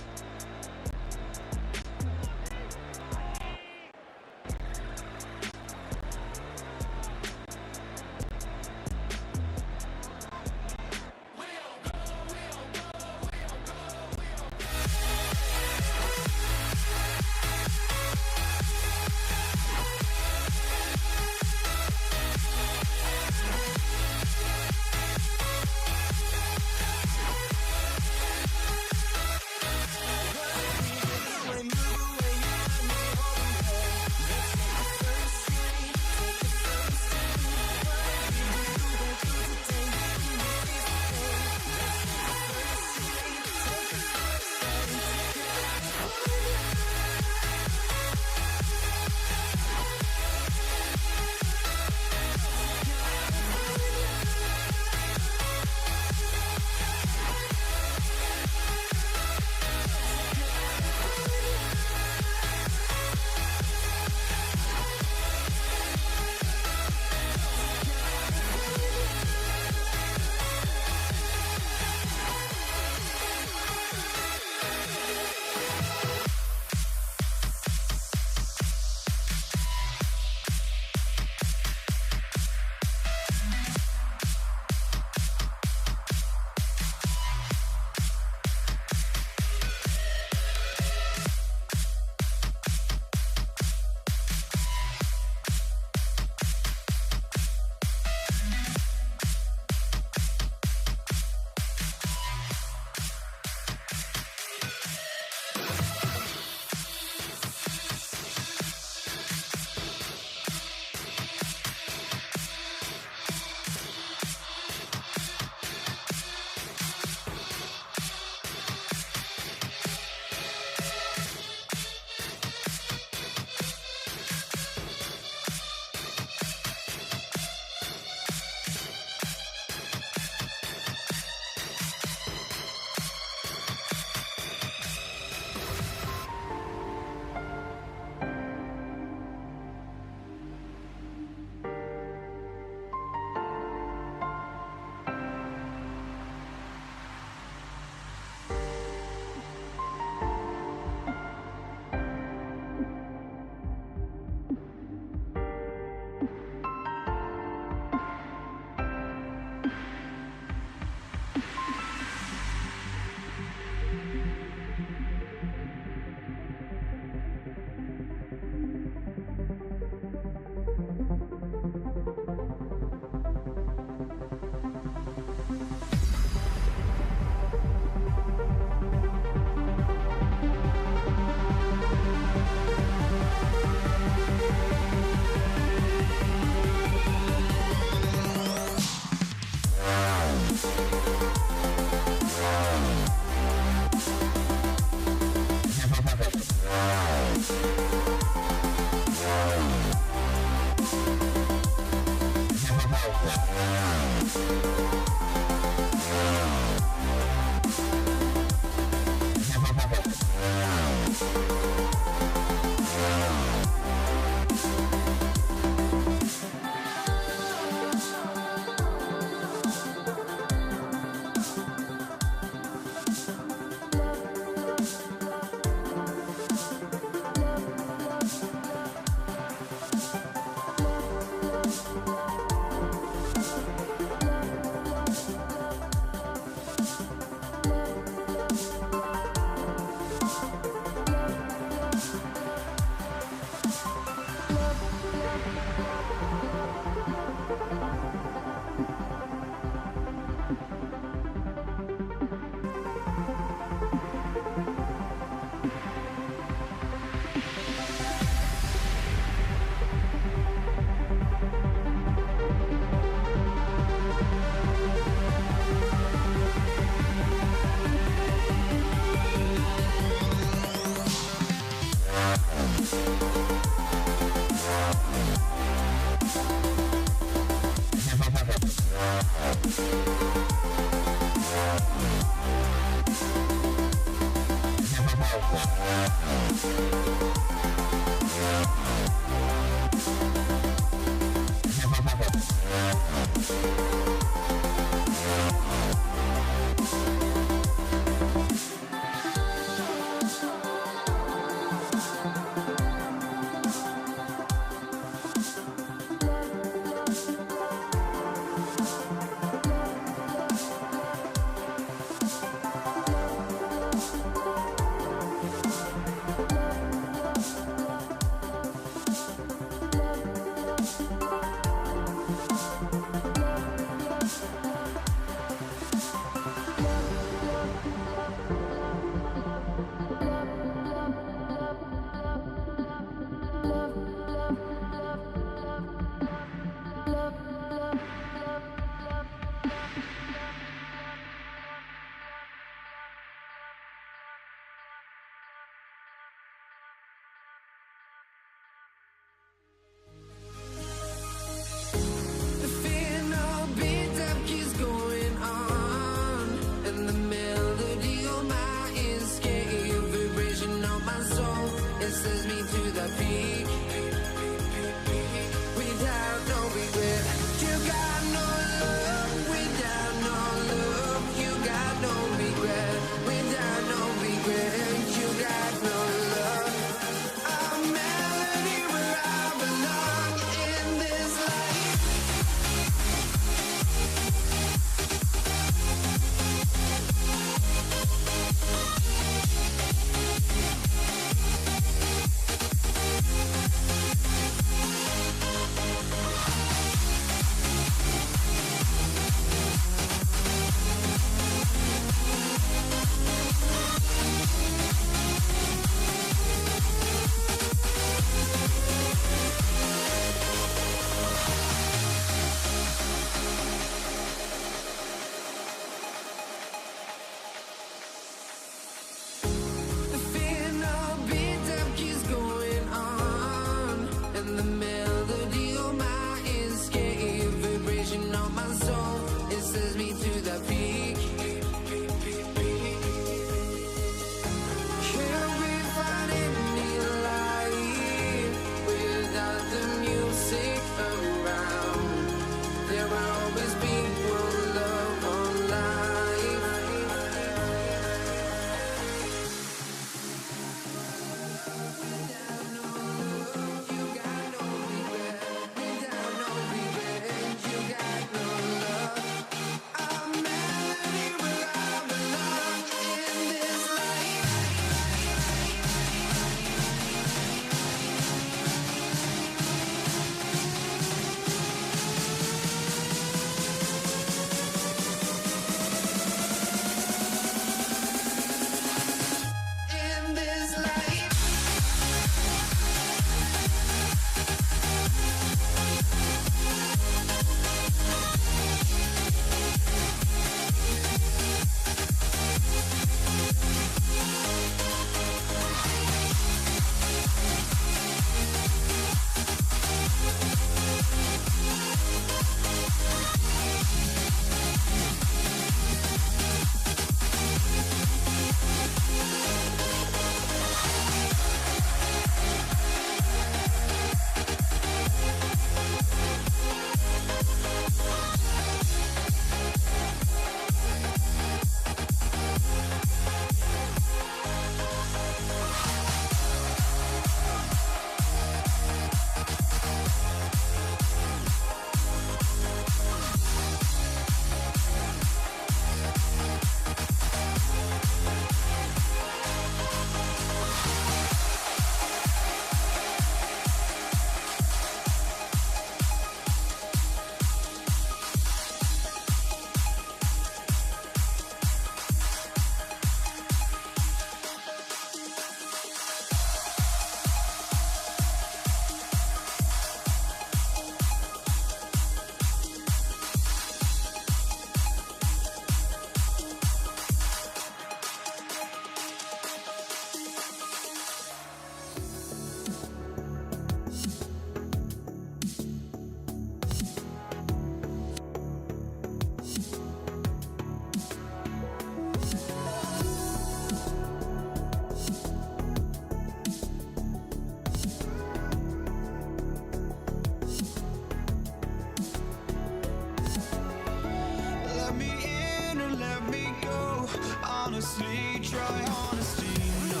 honestly try honesty. No,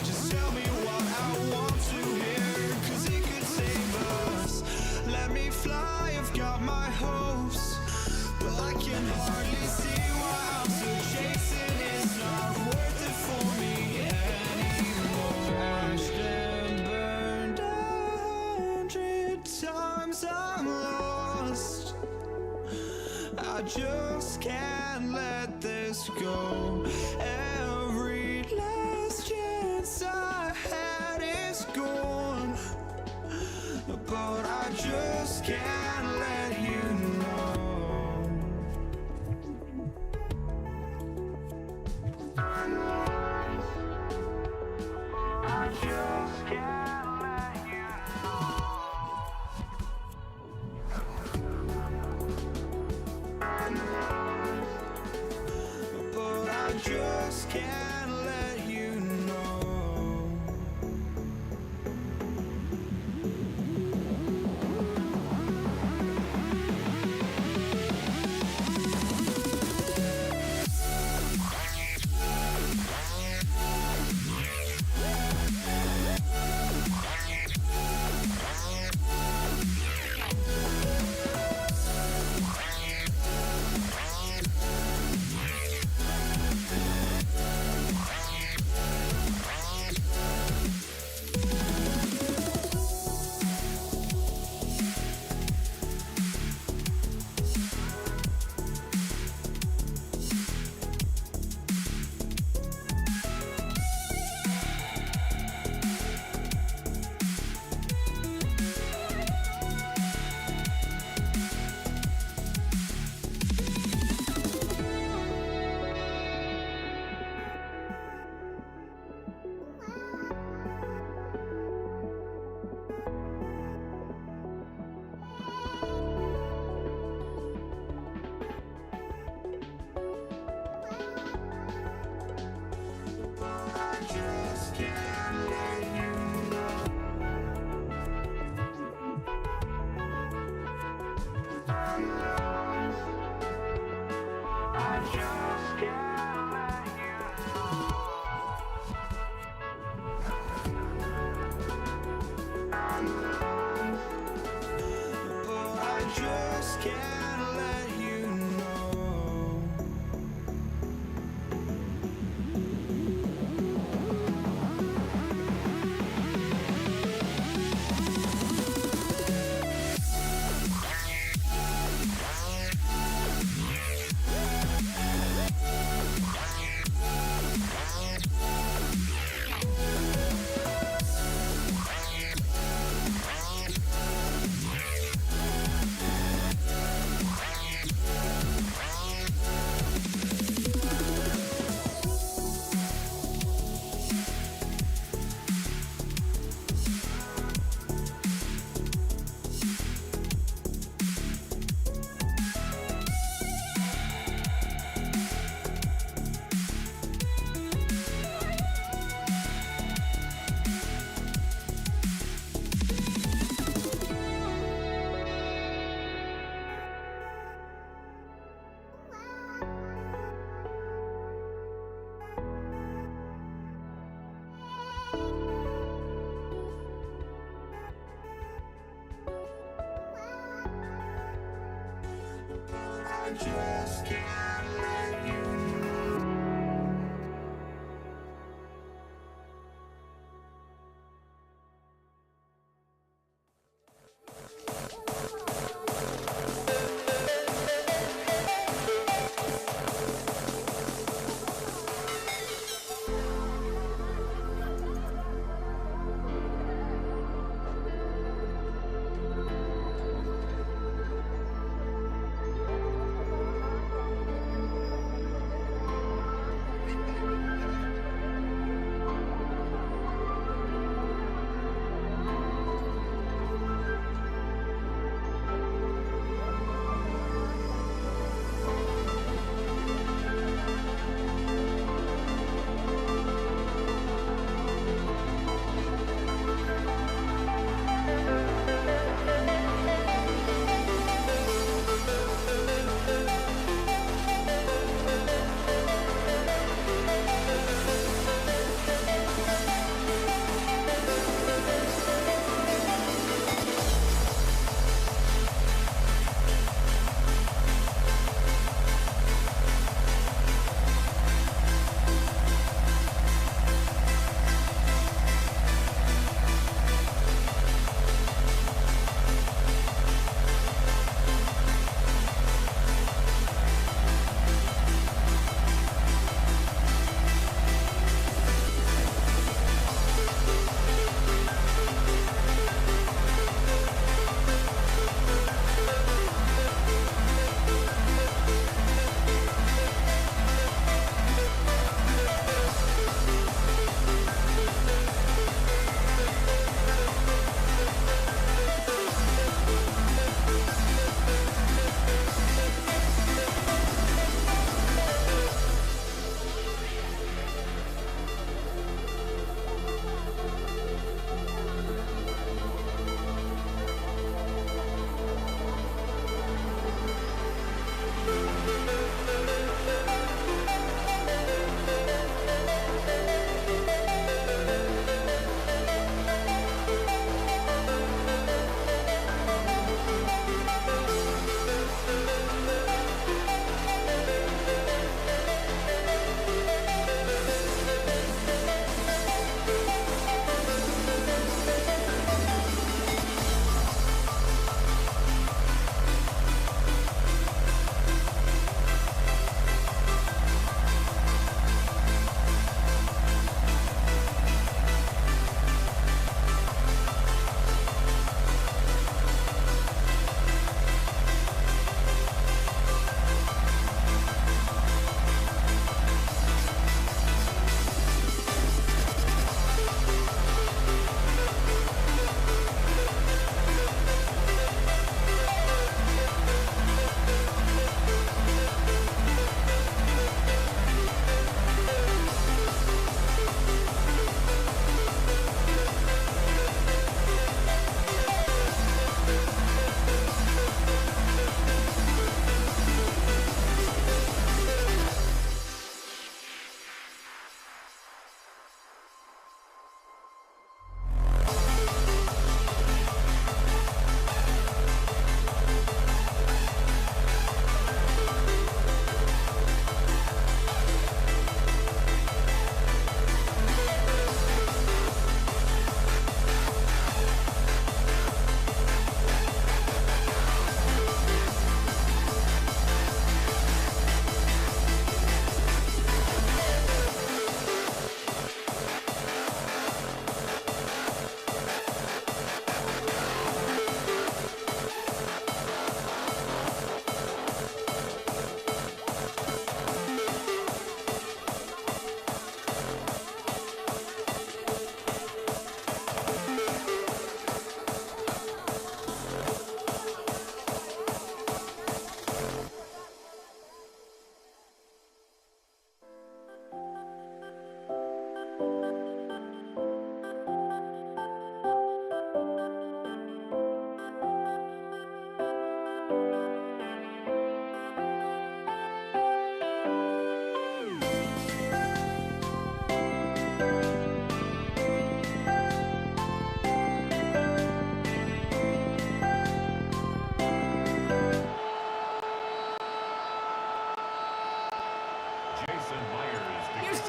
just tell me what I want to hear, 'cause it could save us. Let me fly, I've got my hopes, but I can hardly see why I'm still chasing. It's not worth it for me anymore. Crashed and burned 100 times, I'm lost. I just can't let this go. Every last chance I had is gone, but I just can't let you know. I just can't let you know. But I just can't let you know.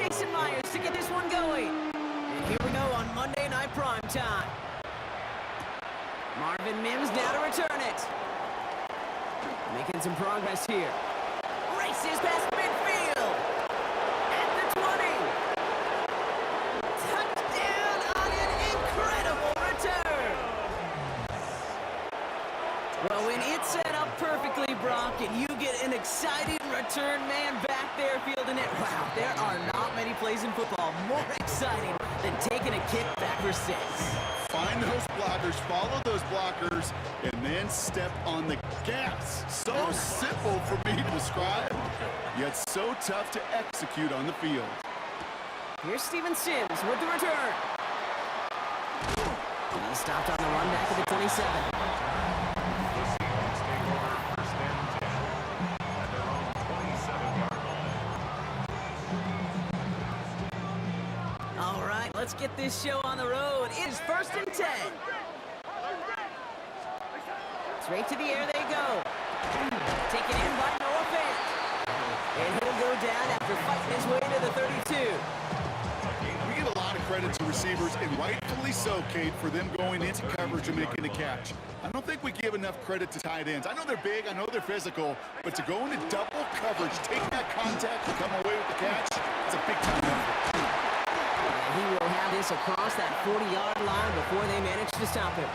Jason Myers to get this one going. And here we go on Monday Night Primetime. Marvin Mims now to return it. Making some progress here. Races past midfield. At the 20. Touchdown on an incredible return. Well, when it's set up perfectly, Brock, and you get an exciting return man back there fielding it, wow, there are not many plays in football more exciting than taking a kick back for 6. Find those blockers, follow those blockers, and then step on the gas. So simple for me to describe, yet so tough to execute on the field. Here's Steven Sims with the return. He stopped on the run back at the 27. The Seahawks take over first and 10 at their own 27-yard line. All right, let's get this show on the road. It is first and 10. Straight to the air they go. Taken in by Noah Fant. And he'll go down after fighting his way to the 32. We give a lot of credit to receivers, and rightfully so, Kate, for them going into coverage and making the catch. I don't think we give enough credit to tight ends. I know they're big, I know they're physical, but to go into double coverage, take that contact, and come away with the catch, it's a big-time effort. He will have this across that 40-yard line before they manage to stop him.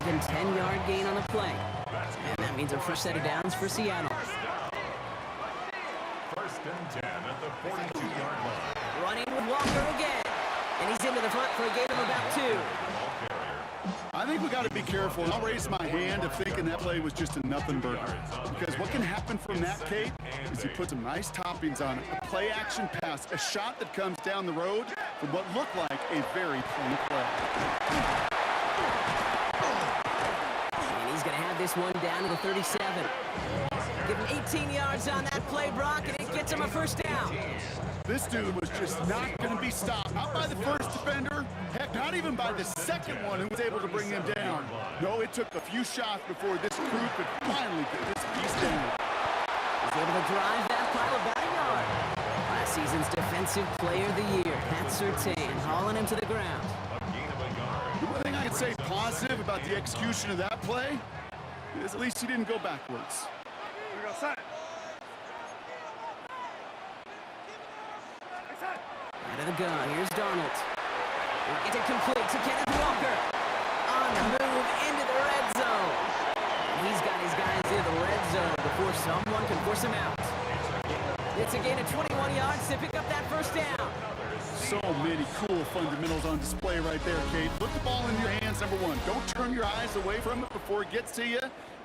Even 10-yard gain on the play. And that means a fresh set of downs for Seattle. First and 10 at the 42-yard line. Running with Walker again. And he's into the front for a gain of about 2. I think we got to be careful. I'll raise my hand of thinking that play was just a nothing burger. Because what can happen from that, Kate, is you put some nice toppings on it. A play-action pass, a shot that comes down the road from what looked like a very clean play. And he's going to have this one down to the 37. Give him 18 yards on that play, Brock, and it gets him a first down. This dude was just not going to be stopped. Not by the first defender. Heck, not even by the second one who was able to bring him down. No, it took a few shots before this crew could finally get this piece down. He's able to drive that pile about a yard. Last season's Defensive Player of the Year, Pat Surtain, hauling him to the ground. The one thing I can say positive about the execution of that play is at least he didn't go backwards. Here we go, set. Out of the gun, here's Darnold. He'll get it complete to Kenneth Walker. On the move into the red zone. And he's got his guys in the red zone before someone can force him out. It's a gain of 21 yards to pick up that first down. So many cool fundamentals on display right there, Kate. Put the ball in your hands, number one. Don't turn your eyes away from it before it gets to you.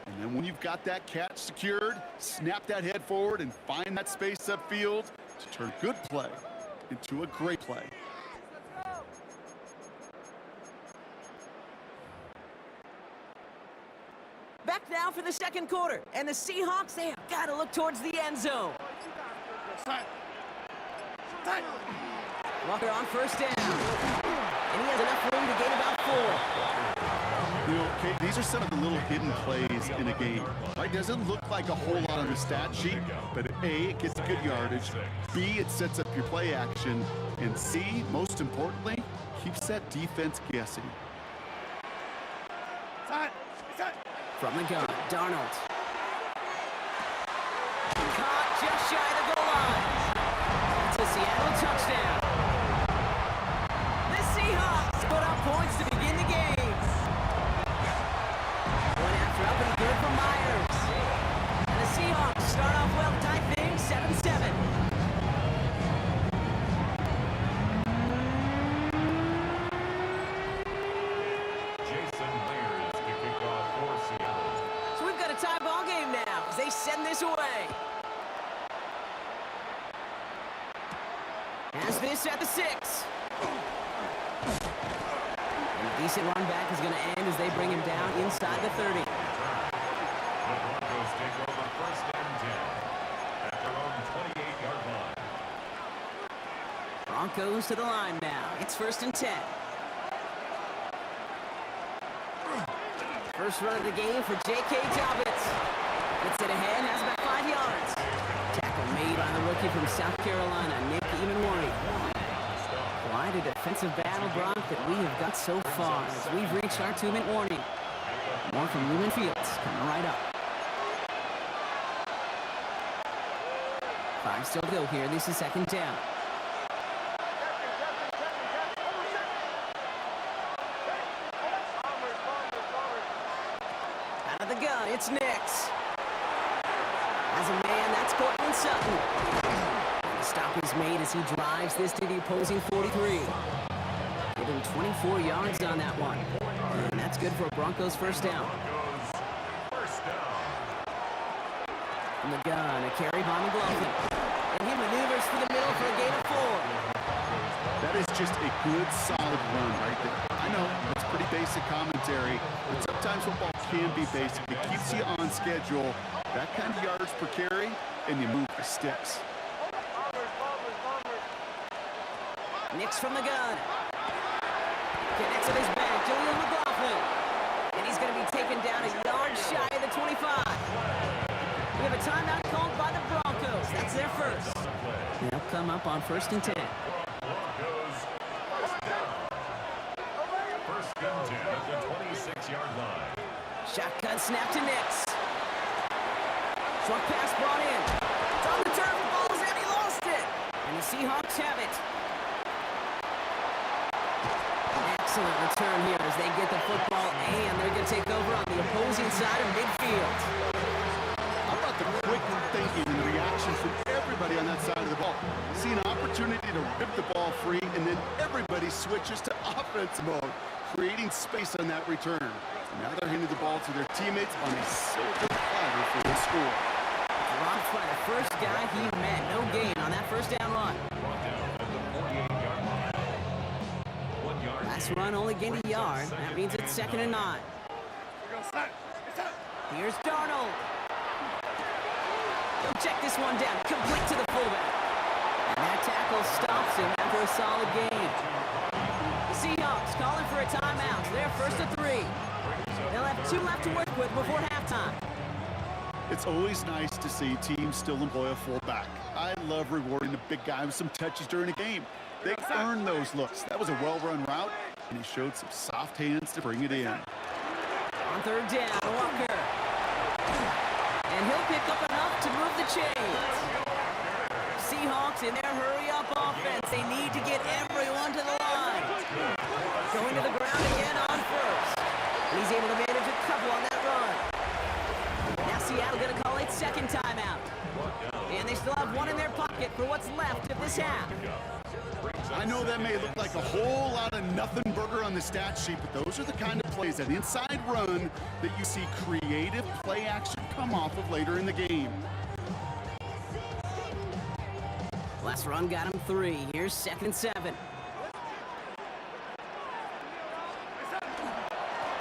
And then when you've got that catch secured, snap that head forward and find that space upfield to turn good play into a great play. Back now for the second quarter. And the Seahawks, they have got to look towards the end zone. Set. Set. Walker on first down. And he has enough room to gain about 4. You know, Kate, these are some of the little hidden plays in a game. Right? Doesn't look like a whole lot on the stat sheet, but A, it gets good yardage. B, it sets up your play action. And C, most importantly, keeps that defense guessing. Set. Set. From the gun, Darnold. Caught just shy of the goal line. That's a Seattle touchdown. The Seahawks put up points to begin the game. One after up and good for Myers. And the Seahawks start off well, tie things 7-7. They send this away. Has this at the 6. And a decent run back is going to end as they bring him down inside the 30. The Broncos take over first and 10 at their own 28-yard line. Broncos to the line now. It's first and 10. First run of the game for J.K. Dobbins. Gets it ahead, has about 5 yards. Tackle made on the rookie rookie from South Carolina, Nick Emanwari. Quite a defensive battle, Brock, that we have got so far as we've reached our 2-minute warning. More from Lumen Fields coming right up. 5 still to go here. This is second down. Out of the gun, it's Nix. As a man, that's Cortland Sutton. And the stop is made as he drives this to the opposing 43. Give him 24 yards on that one. And that's good for a Broncos first down. From the gun, a carry by McLaughlin. And he maneuvers for the middle for a gain of 4. That is just a good, solid run right there. I know, it's pretty basic commentary, but sometimes football can be basic. It keeps you on schedule, that kind of yards per carry, and you move the sticks. Nix from the gun. Connects with his back, Julian McLaughlin. And he's going to be taken down a yard shy of the 25. We have a timeout called by the Broncos. That's their first. They'll come up on 1st and 10. First and 10 at the 26-yard line. Shotgun snap to Nix. Short pass brought in. It's on the turf, the ball's in, he lost it. And the Seahawks have it. An excellent return here as they get the football, and they're going to take over on the opposing side of midfield. How about the quick thinking and the reaction from everybody on that side of the ball? See an opportunity to rip the ball free, and then everybody switches to offense mode, creating space on that return. Now they're handing the ball to their teammates on a silver platter for the score. Dropped by the first guy he met. No gain on that first down run. Last run only gained a yard. That means it's 2nd and 9. Here's Darnold. He'll check this one down. Complete to the fullback. And that tackle stops him after a solid gain. The Seahawks calling for a timeout. They're 1st and 3. They'll have 2 left to work with before halftime. It's always nice to see teams still employ a fullback. I love rewarding the big guy with some touches during a game. They earn those looks. That was a well-run route, and he showed some soft hands to bring it in. On 3rd down, Walker. And he'll pick up enough to move the chains. Seahawks in their hurry-up offense. They need to get everyone to the line. Going to the ground again on 1st. And he's able to manage a couple on that run. Now Seattle going to call it 2nd timeout. And they still have 1 in their pocket for what's left of this half. I know that may look like a whole lot of nothing burger on the stat sheet, but those are the kind of plays, that inside run, that you see creative play action come off of later in the game. Last run got him 3. Here's 2nd and 7.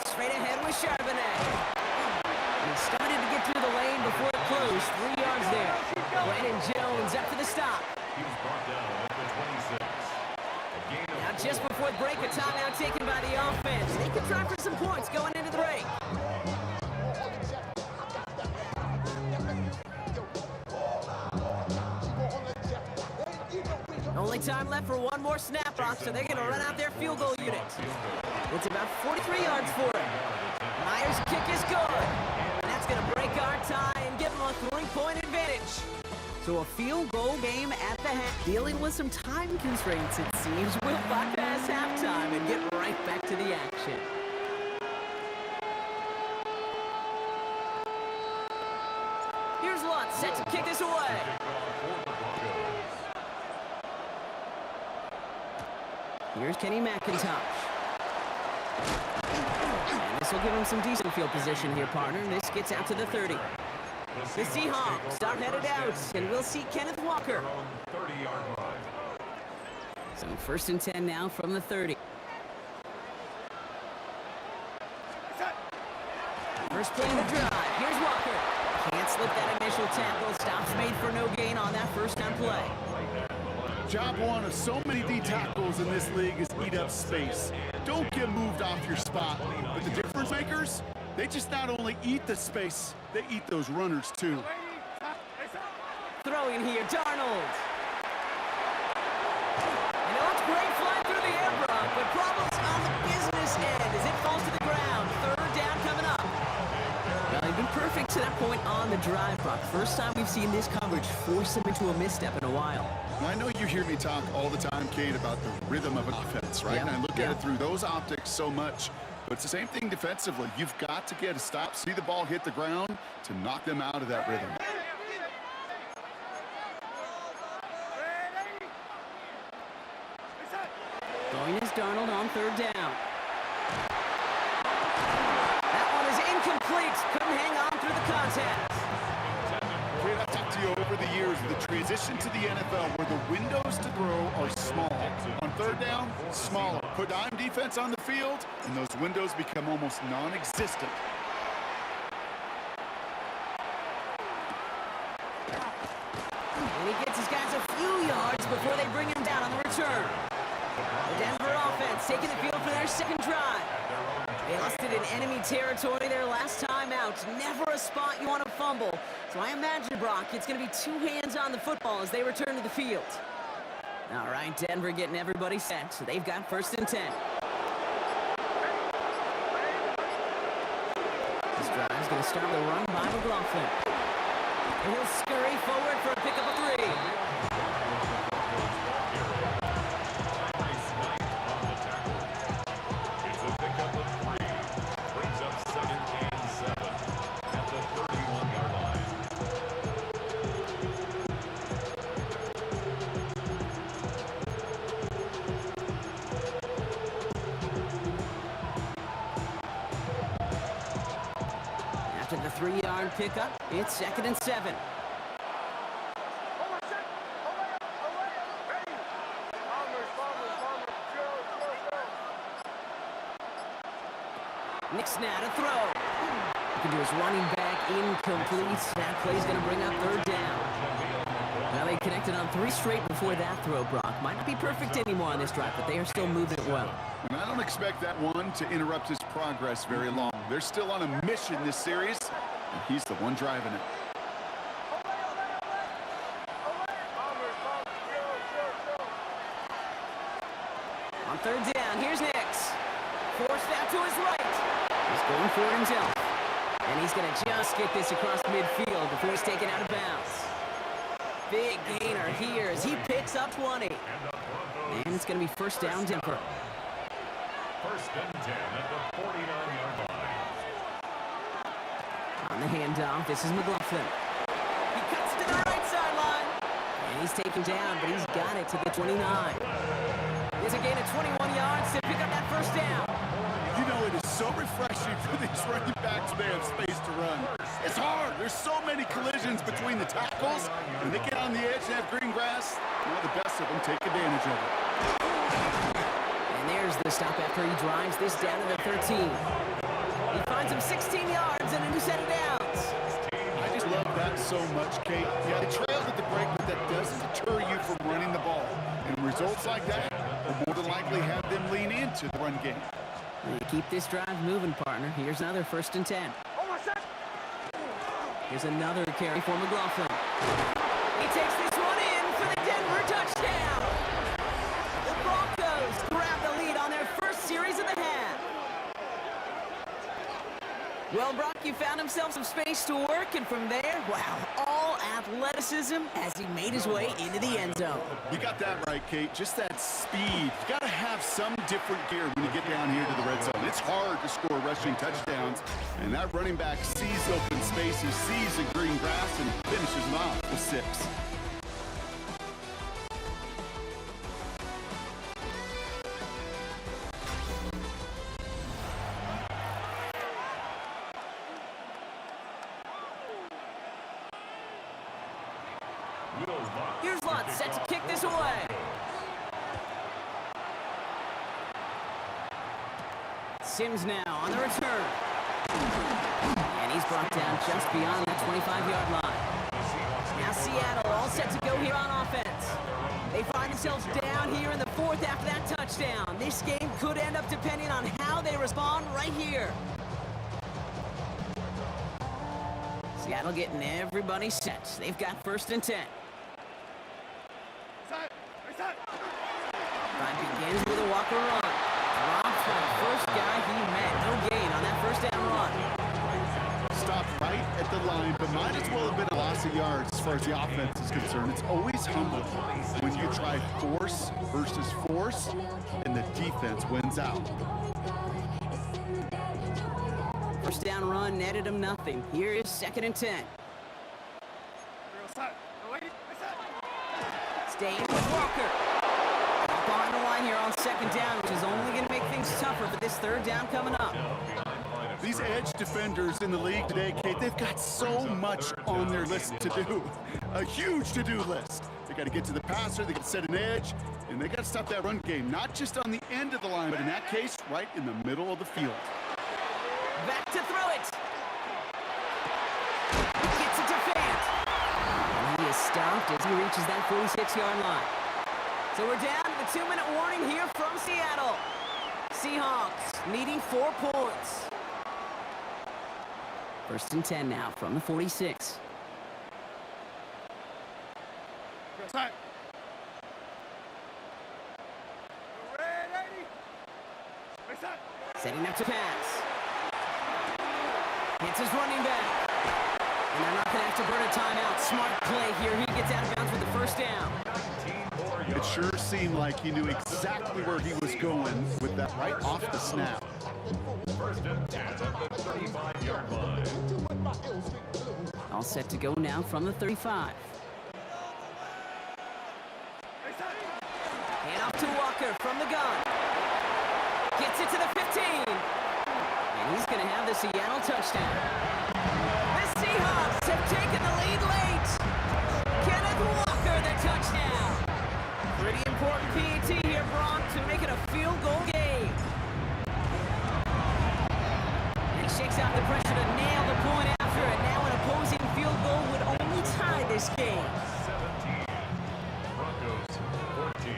Straight ahead with Charbonnet. He started to get through the lane before it closed. 3 yards there. Brandon Jones up to the stop. He was brought down at the 26. Now just before the break, a timeout taken by the offense. They could try for some points going into the break. Only time left for 1 more snap, Brock, so they're going to run out their field goal unit. It's about 43 yards for it. Myers' kick is good. And that's going to break our tie and give them a 3-point advantage. So a field goal game at the half. Dealing with some time constraints, it seems. We'll bypass halftime and get right back to the action. Here's Lutz, set to kick this away. Here's Kenny McIntosh. And this will give him some decent field position here, partner. This gets out to the 30. The Seahawks are headed out, and we'll see Kenneth Walker. So 1st and 10 now from the 30. First play in the drive. Here's Walker. Can't slip that initial tackle. Stops made for no gain on that first down play. Job one of so many D tackles in this league is eat up space. Don't get moved off your spot. But the difference makers, they just not only eat the space, they eat those runners too. Throw throwing here, Darnold. And it looks great flying through the air, Brock, but problems on the business end as it falls to the ground. Third down coming up. Well, they've been perfect to that point on the drive, Brock. First time we've seen this coverage force them into a misstep in a while. I know you hear me talk all the time, Kate, about the rhythm of an offense, right? Yeah. And I look at it through those optics so much. But it's the same thing defensively. You've got to get a stop, see the ball hit the ground to knock them out of that rhythm. Going is Darnold on third down. That one is incomplete. Couldn't hang on through the contact. Kate, I've talked to you over the years of the transition to the NFL where the windows to throw are small. On third down, smaller. Put dime defense on the field, and those windows become almost non-existent. And he gets his guys a few yards before they bring him down on the return. The Denver offense taking the field for their second drive. They lost it in enemy territory their last time out. Never a spot you want to fumble. So I imagine, Brock, it's going to be two hands on the football as they return to the field. All right, Denver getting everybody set. So they've got first and 10. This drive's going to start with a run by McLaughlin. And he'll scurry forward for a pickup of 3. It's a pickup of 3. Brings up 2nd and 7 at the 31-yard line. After the 3-yard pickup, it's 2nd and 7. Nick Snap to throw. Looking to his running back, incomplete. That play's going to bring up third down. Now they connected on 3 straight before that throw, Brock. Might not be perfect anymore on this drive, but they are still moving it well. And I don't expect that one to interrupt his progress very long. They're still on a mission this series, and he's the one driving it. On third down, here's Nix. Forced out to his right. He's going for it himself. And he's going to just get this across midfield before he's taken out of bounds. Big gainer here as he picks up 20. And it's going to be first down, Denver. First and 10 at the 49-yard line. On the handoff, this is McLaughlin. He cuts to the right sideline. And he's taken down, but he's got it to the 29. There's a gain of 21 yards to pick up that first down. You know, it is so refreshing for these running backs when they have space to run. It's hard. There's so many collisions between the tackles. When they get on the edge and have green grass, the best of them take advantage of it. And there's the stop after he drives this down to the 13. He finds him 16 yards and a new set of downs. I just love that so much, Kate. Yeah, they trailed at the break, but that doesn't deter you from running the ball. And results like that will more than likely have them lean into the run game. You keep this drive moving, partner. Here's another first and 10. Here's another carry for McLaughlin. He takes this one in for the Denver touchdown. The Broncos grab the lead on their first series of the half. Well, Brock, you found himself some space to work, and from there, wow, all athleticism as he made his way into the end zone. You got that right, Kate. Just that speed. You got to have some different gear when you get down here to the red zone. It's hard to score rushing touchdowns, and that running back sees open spaces, sees the green grass, and finishes them off with 6. Here's Lott set to kick this away. Sims now on the return. And he's brought down just beyond the 25-yard line. Now Seattle all set to go here on offense. They find themselves down here in the 4th after that touchdown. This game could end up depending on how they respond right here. Seattle getting everybody set. They've got first and 10. Drive begins with a Walker run. Drops for the first guy he met. No gain on that first down run. Stopped right at the line, but might as well have been a loss of yards as far as the offense is concerned. It's always humbling when you try force versus force, and the defense wins out. First down run netted him nothing. Here is 2nd and 10. Staying with Walker. Behind the line here on 2nd down, which is only going to make things tougher for this 3rd down coming up. These edge defenders in the league today, Kate, they've got so much on their list to do. A huge to-do list. They got to get to the passer, they got to set an edge, and they got to stop that run game, not just on the end of the line, but in that case, right in the middle of the field. Back to throw it. Gets it to Fant. And he is stopped as he reaches that 46-yard line. So we're down to the 2-minute warning here from Seattle. Seahawks needing 4 points. 1st and 10 now from the 46. Setting up to pass. Hits his running back. And they're not going to have to burn a timeout. Smart play here. He gets out of bounds with the first down. It sure seemed like he knew exactly where he was going with that right off the snap. 1st and 10 at the 35-yard line. All set to go now from the 35. Hand off to Walker from the gun. Gets it to the 15. And he's going to have the Seattle touchdown. The Seahawks have taken the lead late. Kenneth Walker, the touchdown. Pretty important PAT here, Brock, to make it a field goal game. And he shakes out the pressure to nail the point after it. Now an opposing field goal would only tie this game. 17. Broncos 14.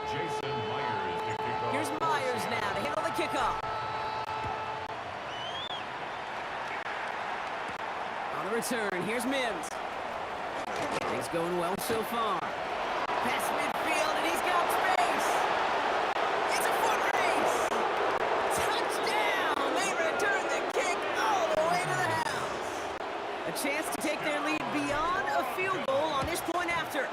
Jason Myers to kick off. Here's Myers now to handle the kickoff. On the return, here's Mims. Things going well so far. Past midfield, and he's got space. It's a foot race. Touchdown! They return the kick all the way to the house. A chance to take their lead beyond a field goal on this point after.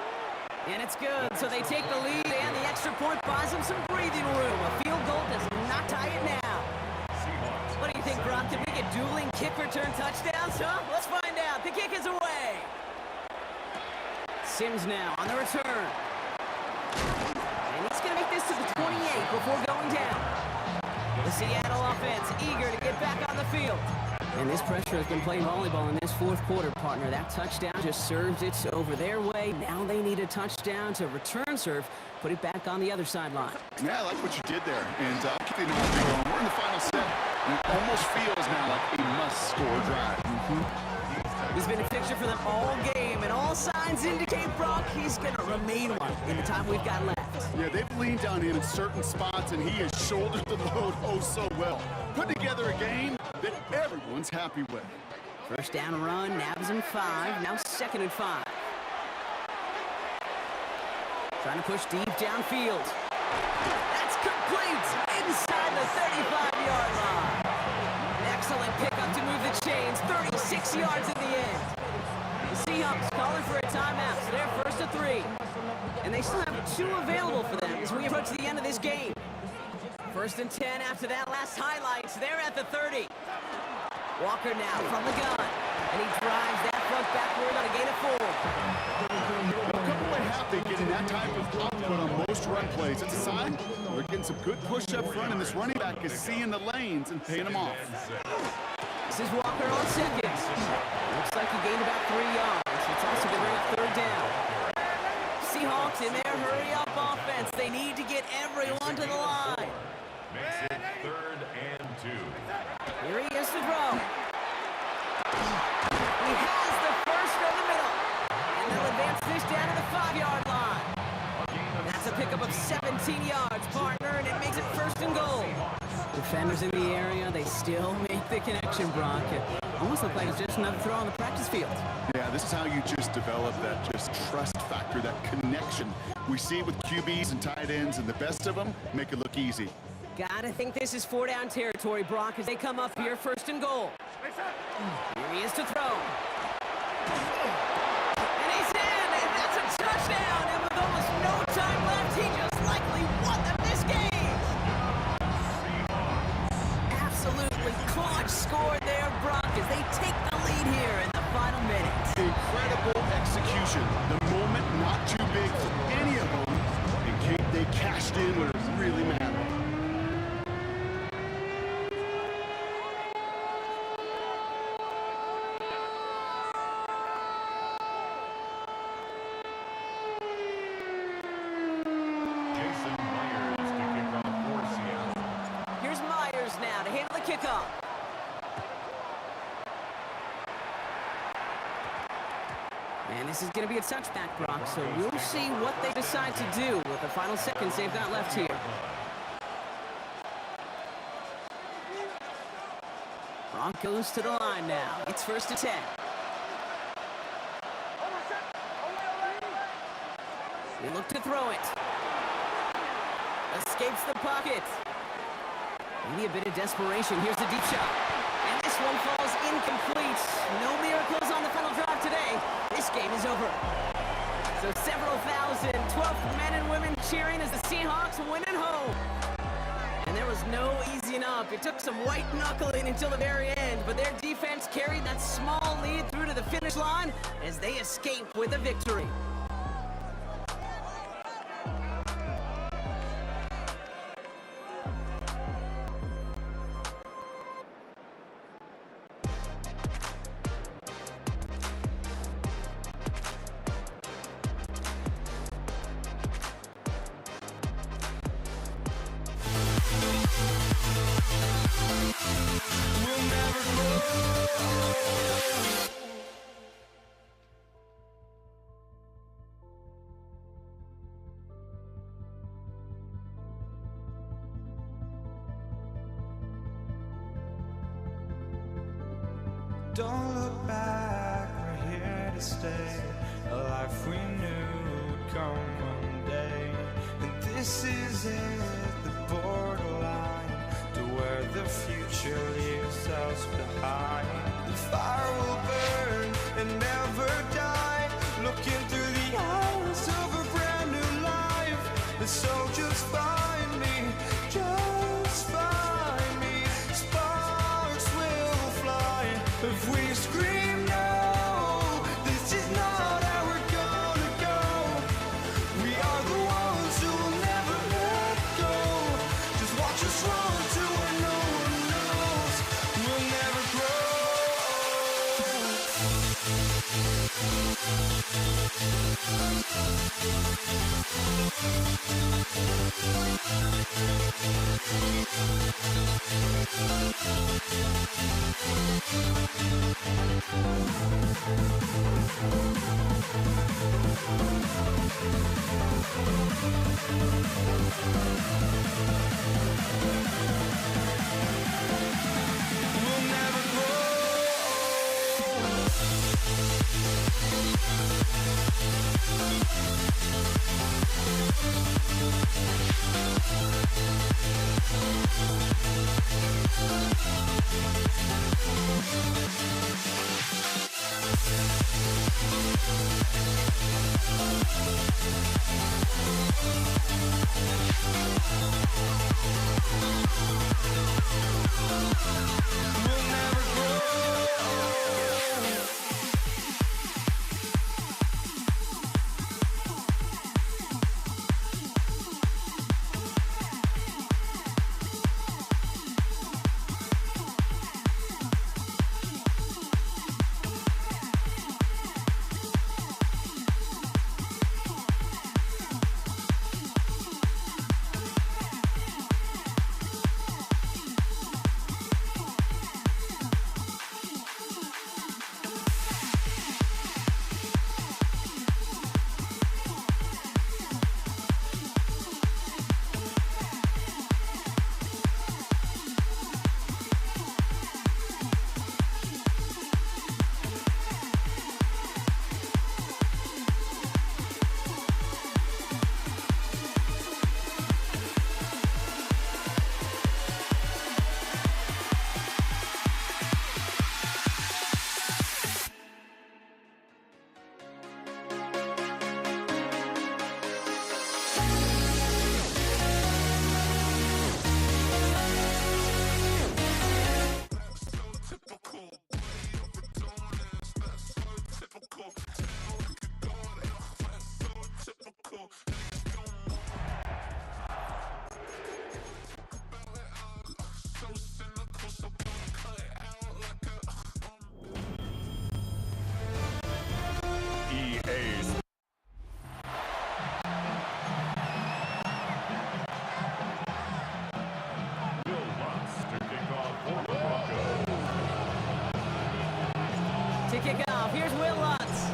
And it's good, so they take the lead, and the extra point buys them some breathing room. A field goal does not tie it now. Seahawks. What do you think, Brock? Did we get dueling kick return touchdowns, huh? Let's find out. The kick is away. Sims now on the return. And he's going to make this to the 28 before going down. The Seattle offense eager to get back on the field. And this pressure has been playing volleyball in this 4th quarter, partner. That touchdown just served it over their way. Now they need a touchdown to return serve, put it back on the other sideline. Yeah, I like what you did there. And I'll keep the analogy going. We're in the final set. And it almost feels now like a must-score drive. He's been a fixture for them all game, and all signs indicate, Brock, he's going to remain one in the time we've got left. Yeah, they've leaned on him in certain spots, and he has shouldered the load oh so well. Put together a game that everyone's happy with. First down run, nabs him 5, now 2nd and 5. Trying to push deep downfield. That's complete inside the 35-yard line. Excellent pickup to move the chains, 36 yards in the end. The Seahawks calling for a timeout, so they're 1st and 3. And they still have 2 available for them as we approach the end of this game. 1st and 10 after that last highlight. They're at the 30. Walker now from the gun. And he drives that front backward on a gain of 4. A couple way happy getting that type of output on most run plays. It's a sign we're getting some good push up front, and this running back is seeing the lanes and paying them off. This is Walker on 2nd. Looks like he gained about 3 yards. It's also going to bring up 3rd down. Seahawks in their hurry-up offense. They need to get everyone to the line. Makes it 3rd and 2. Here he is to throw. He has the first of the middle. And they'll advance this down to the 5-yard line. That's a pickup of 17 yards, partner, and it makes it 1st and goal. Defenders in the area, they still make the connection, Brock. Almost looked like it was just another throw on the practice field. Yeah, this is how you just develop that just trust factor, that connection. We see it with QBs and tight ends, and the best of them make it look easy. Gotta think this is 4-down territory, Brock, as they come up here, 1st and goal. Here he is to throw. And he's in, and that's a touchdown. And with almost no time left, he just likely won them this game. Absolutely clutch score there, Brock, as they take the lead here in the final minutes. Incredible execution. The moment not too big for any of them, and they cashed in where it really mattered. Jason Myers to kick off for Seattle. Here's Myers now to handle the kickoff. And this is going to be a touchback, Brock, so we'll see what they decide to do with the final seconds they've got left here. Broncos to the line now. It's 1st and 10. They look to throw it. Escapes the pocket. Maybe a bit of desperation. Here's the deep shot. And this one falls incomplete. No miracles on the final drive today. This game is over. So several thousand 12th men and women cheering as the Seahawks win at home. And there was no easing up. It took some white knuckling until the very end, but their defense carried that small lead through to the finish line as they escape with a victory. Don't look back, we're here to stay. A life we knew would come one day. And this is it, the borderline to where the future leaves us behind. The fire will burn and never die, looking through the eyes of a brand new life. And so just find me, just find me. Sparks will fly if we scream no. This is not how we're gonna go. We are the ones who will never let go. Just watch us run to where no one knows. We'll never grow. We'll never grow. We'll never grow. to kick it off. Here's Will Lutz.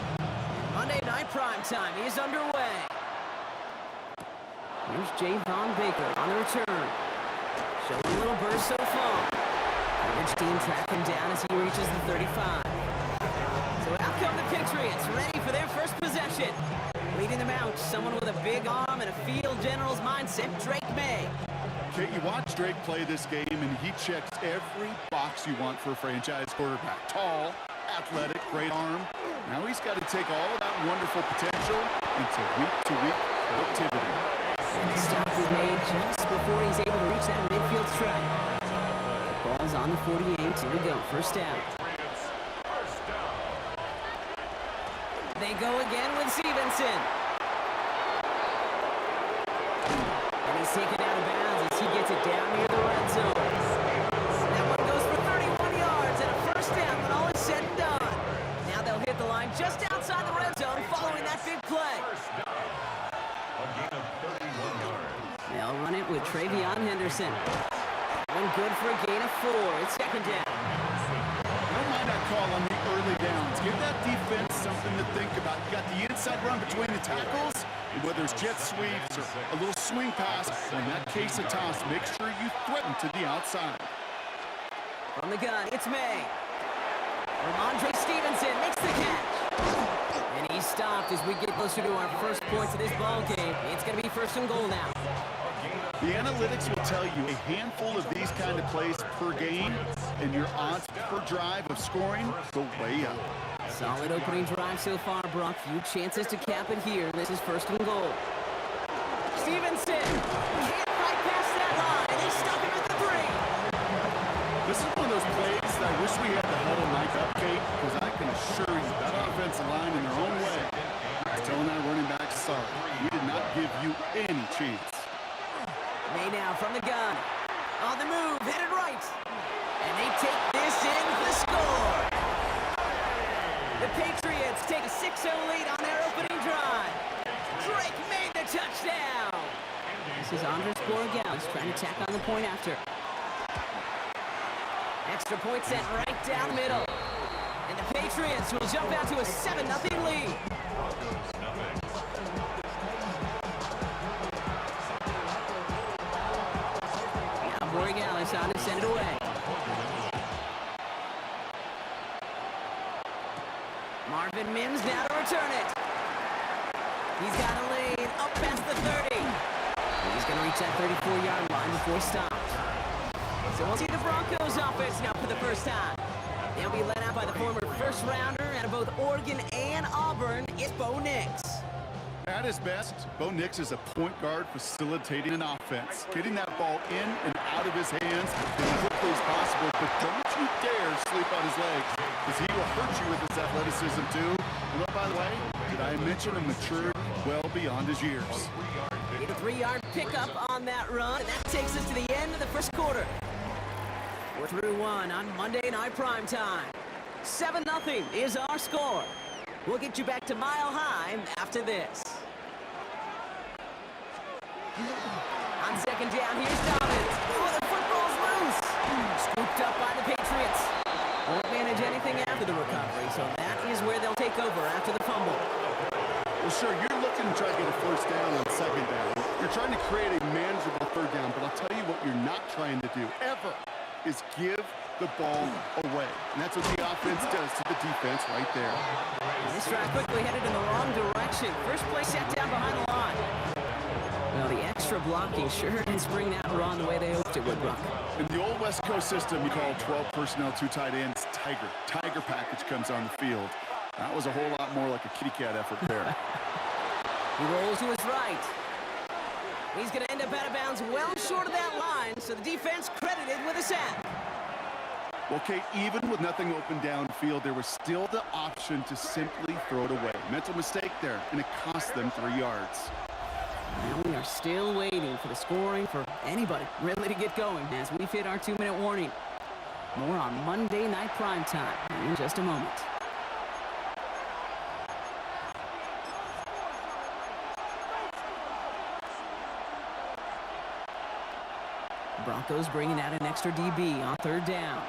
Monday Night Primetime is underway. Here's Javon Baker on the return. Showing a little burst so far. Average team tracking down as he reaches the 35. So out come the Patriots, ready for their first possession. Leading them out, someone with a big arm and a field general's mindset, Drake May. Okay, you watch Drake play this game, and he checks every box you want for a franchise quarterback. Tall, athletic, great arm. Now he's got to take all of that wonderful potential into week-to-week productivity. And the stop is made just before he's able to reach that midfield strike. The ball's on the 48. Here we go, first down. They go again with Stevenson. And he's taken out of bounds as he gets it down near the red zone. That one goes for 31 yards and a first down when all is said and done. Now they'll hit the line just outside the red zone following that big play. They'll run it with Travion Henderson. One good for a gain of 4. It's second down. I don't mind that call on the early downs. Give that defense something to think about. You got the inside run between the tackles, and whether it's jet sweeps or a little swing pass, or in that case a toss, make sure you threaten to the outside. From the gun, it's May. Ramondre Stevenson makes the catch. And he's stopped as we get closer to our first points of this ball game. It's going to be first and goal now. The analytics will tell you a handful of these kind of plays per game, and your odds per drive of scoring go way up. Solid opening drive so far, Brock. Few chances to cap it here. This is first and goal. Stevenson can't fight past that line. They stop him at the 3. This is one of those plays that I wish we had the huddle mic up, Kate, because I can assure you that offensive line in their own way is telling that running back, sorry, we did not give you any chance. May now from the gun. On the move, headed right. And they take this in for the score. The Patriots take a 6-0 lead on their opening drive. Drake made the touchdown. This is Andres Borregales trying to tack on the point after. Extra point sent right down the middle. And the Patriots will jump out to a 7-0 lead. Borregales on to send it away. Marvin Mims now to return it. He's got a lane up past the 30. He's going to reach that 34-yard line before stopped. So we'll see the Broncos offense now for the first time. They'll be led out by the former first-rounder out of both Oregon and Auburn. It's Bo Nix. At his best, Bo Nix is a point guard facilitating an offense, getting that ball in and out of his hands as quickly as possible, but don't you dare sleep on his legs, because he will hurt you with his athleticism too. And oh, by the way, did I mention a maturity well beyond his years? A 3-yard pickup on that run, and that takes us to the end of the first quarter. We're through one on Monday Night Primetime. 7-0 is our score. We'll get you back to Mile High after this. On second down, here's Dobbins. Oh, the football's loose. Scooped up by the Patriots. Won't manage anything after the recovery, so that is where they'll take over after the fumble. Well, sure, you're looking to try to get a first down on second down. You're trying to create a manageable third down, but I'll tell you what you're not trying to do, ever, is give the ball away. And that's what the offense does to the defense right there. This drive quickly headed in the wrong direction. First play set down behind the line. Well, the extra blocking sure didn't spring that run the way they hoped it would, Brock. In the old West Coast system, you call 12 personnel, 2 tight ends, Tiger. Tiger package comes on the field. That was a whole lot more like a kitty cat effort there. He rolls to his right. He's going to end up out of bounds well short of that line, so the defense credited with a sack. Well, Kate, even with nothing open downfield, there was still the option to simply throw it away. Mental mistake there, and it cost them 3 yards. Now we are still waiting for the scoring for anybody really to get going as we've hit our 2-minute warning. More on Monday Night Primetime in just a moment. Broncos bringing out an extra DB on third down.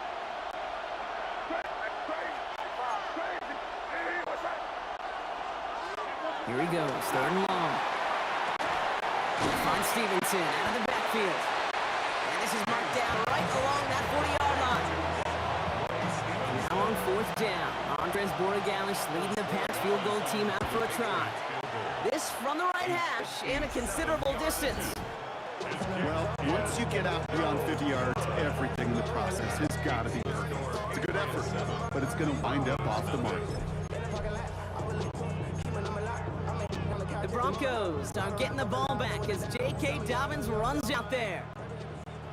Here he goes, third and long. Finds Stevenson out of the backfield. And this is marked down right along that 40-yard line. Now on fourth down, Andres Borregalis leading the pass field goal team out for a try. This from the right hash and a considerable distance. Well, once you get out beyond 50 yards, everything in the process has got to be perfect. It's a good effort, but it's going to wind up off the mark. The Broncos are getting the ball back as J.K. Dobbins runs out there.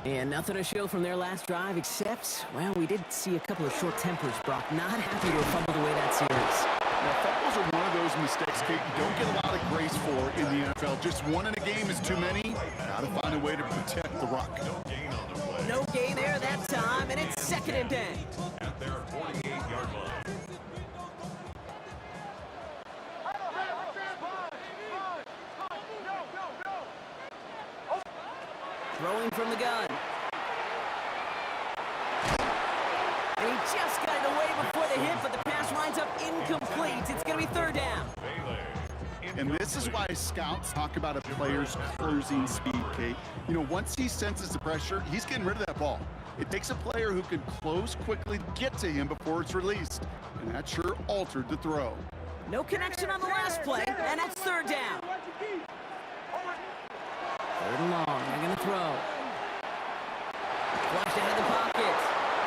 And nothing to show from their last drive except, well, we did see a couple of short tempers, Brock. Not happy to have fumbled away that series. Now, fumbles are one of those mistakes, Kate, you don't get a lot of grace for in the NFL. Just one in a game is too many. Got to find a way to protect the rock. No gain there that time, and it's 2nd and 10. At their 48-yard line. Throwing from the gun. And he just got it away before the hit, but the pass winds up incomplete. It's going to be 3rd down. And this is why scouts talk about a player's closing speed, Kate. You know, once he senses the pressure, he's getting rid of that ball. It takes a player who can close quickly to get to him before it's released. And that sure altered the throw. No connection on the last play, and it's 3rd down. 3rd and long, they're going to throw. Flushed out of the pocket.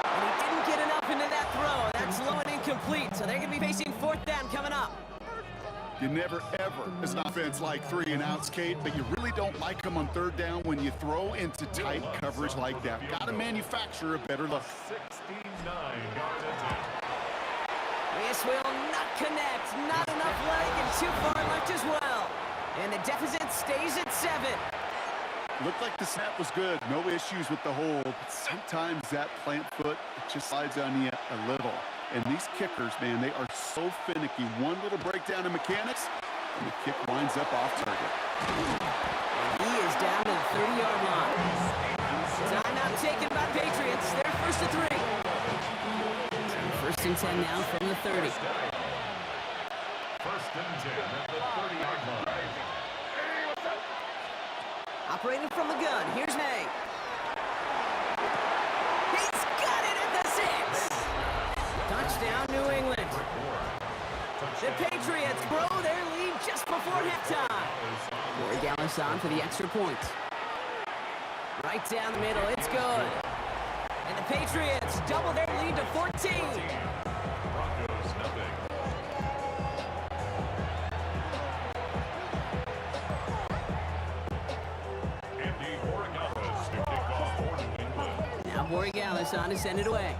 And he didn't get enough into that throw. That's low and incomplete, so they're going to be facing 4th down coming up. You never, ever, as an offense, like 3 and outs, Kate, but you really don't like them on 3rd down when you throw into tight coverage like that. Got to manufacture a better look. 69-yard attempt. This will not connect. Not enough leg and too far left as well. And the deficit stays at 7. Looked like the snap was good. No issues with the hold. But sometimes that plant foot just slides on you a little. And these kickers, man, they are so finicky. One little breakdown in mechanics, and the kick winds up off target. He is down to the 30-yard line. Timeout taken by Patriots. They're 1st and 3. 1st and 10 now from the 30. 1st and 10 at the 30-yard line. Operating from the gun, here's May. He's got it at the 6. Touchdown, New England. The Patriots grow their lead just before halftime. Borregalis on for the extra point. Right down the middle, it's good. And the Patriots double their lead to 14. Broncos nothing. Andy Borregalis to kick off for New England. Now Borregalis on to send it away.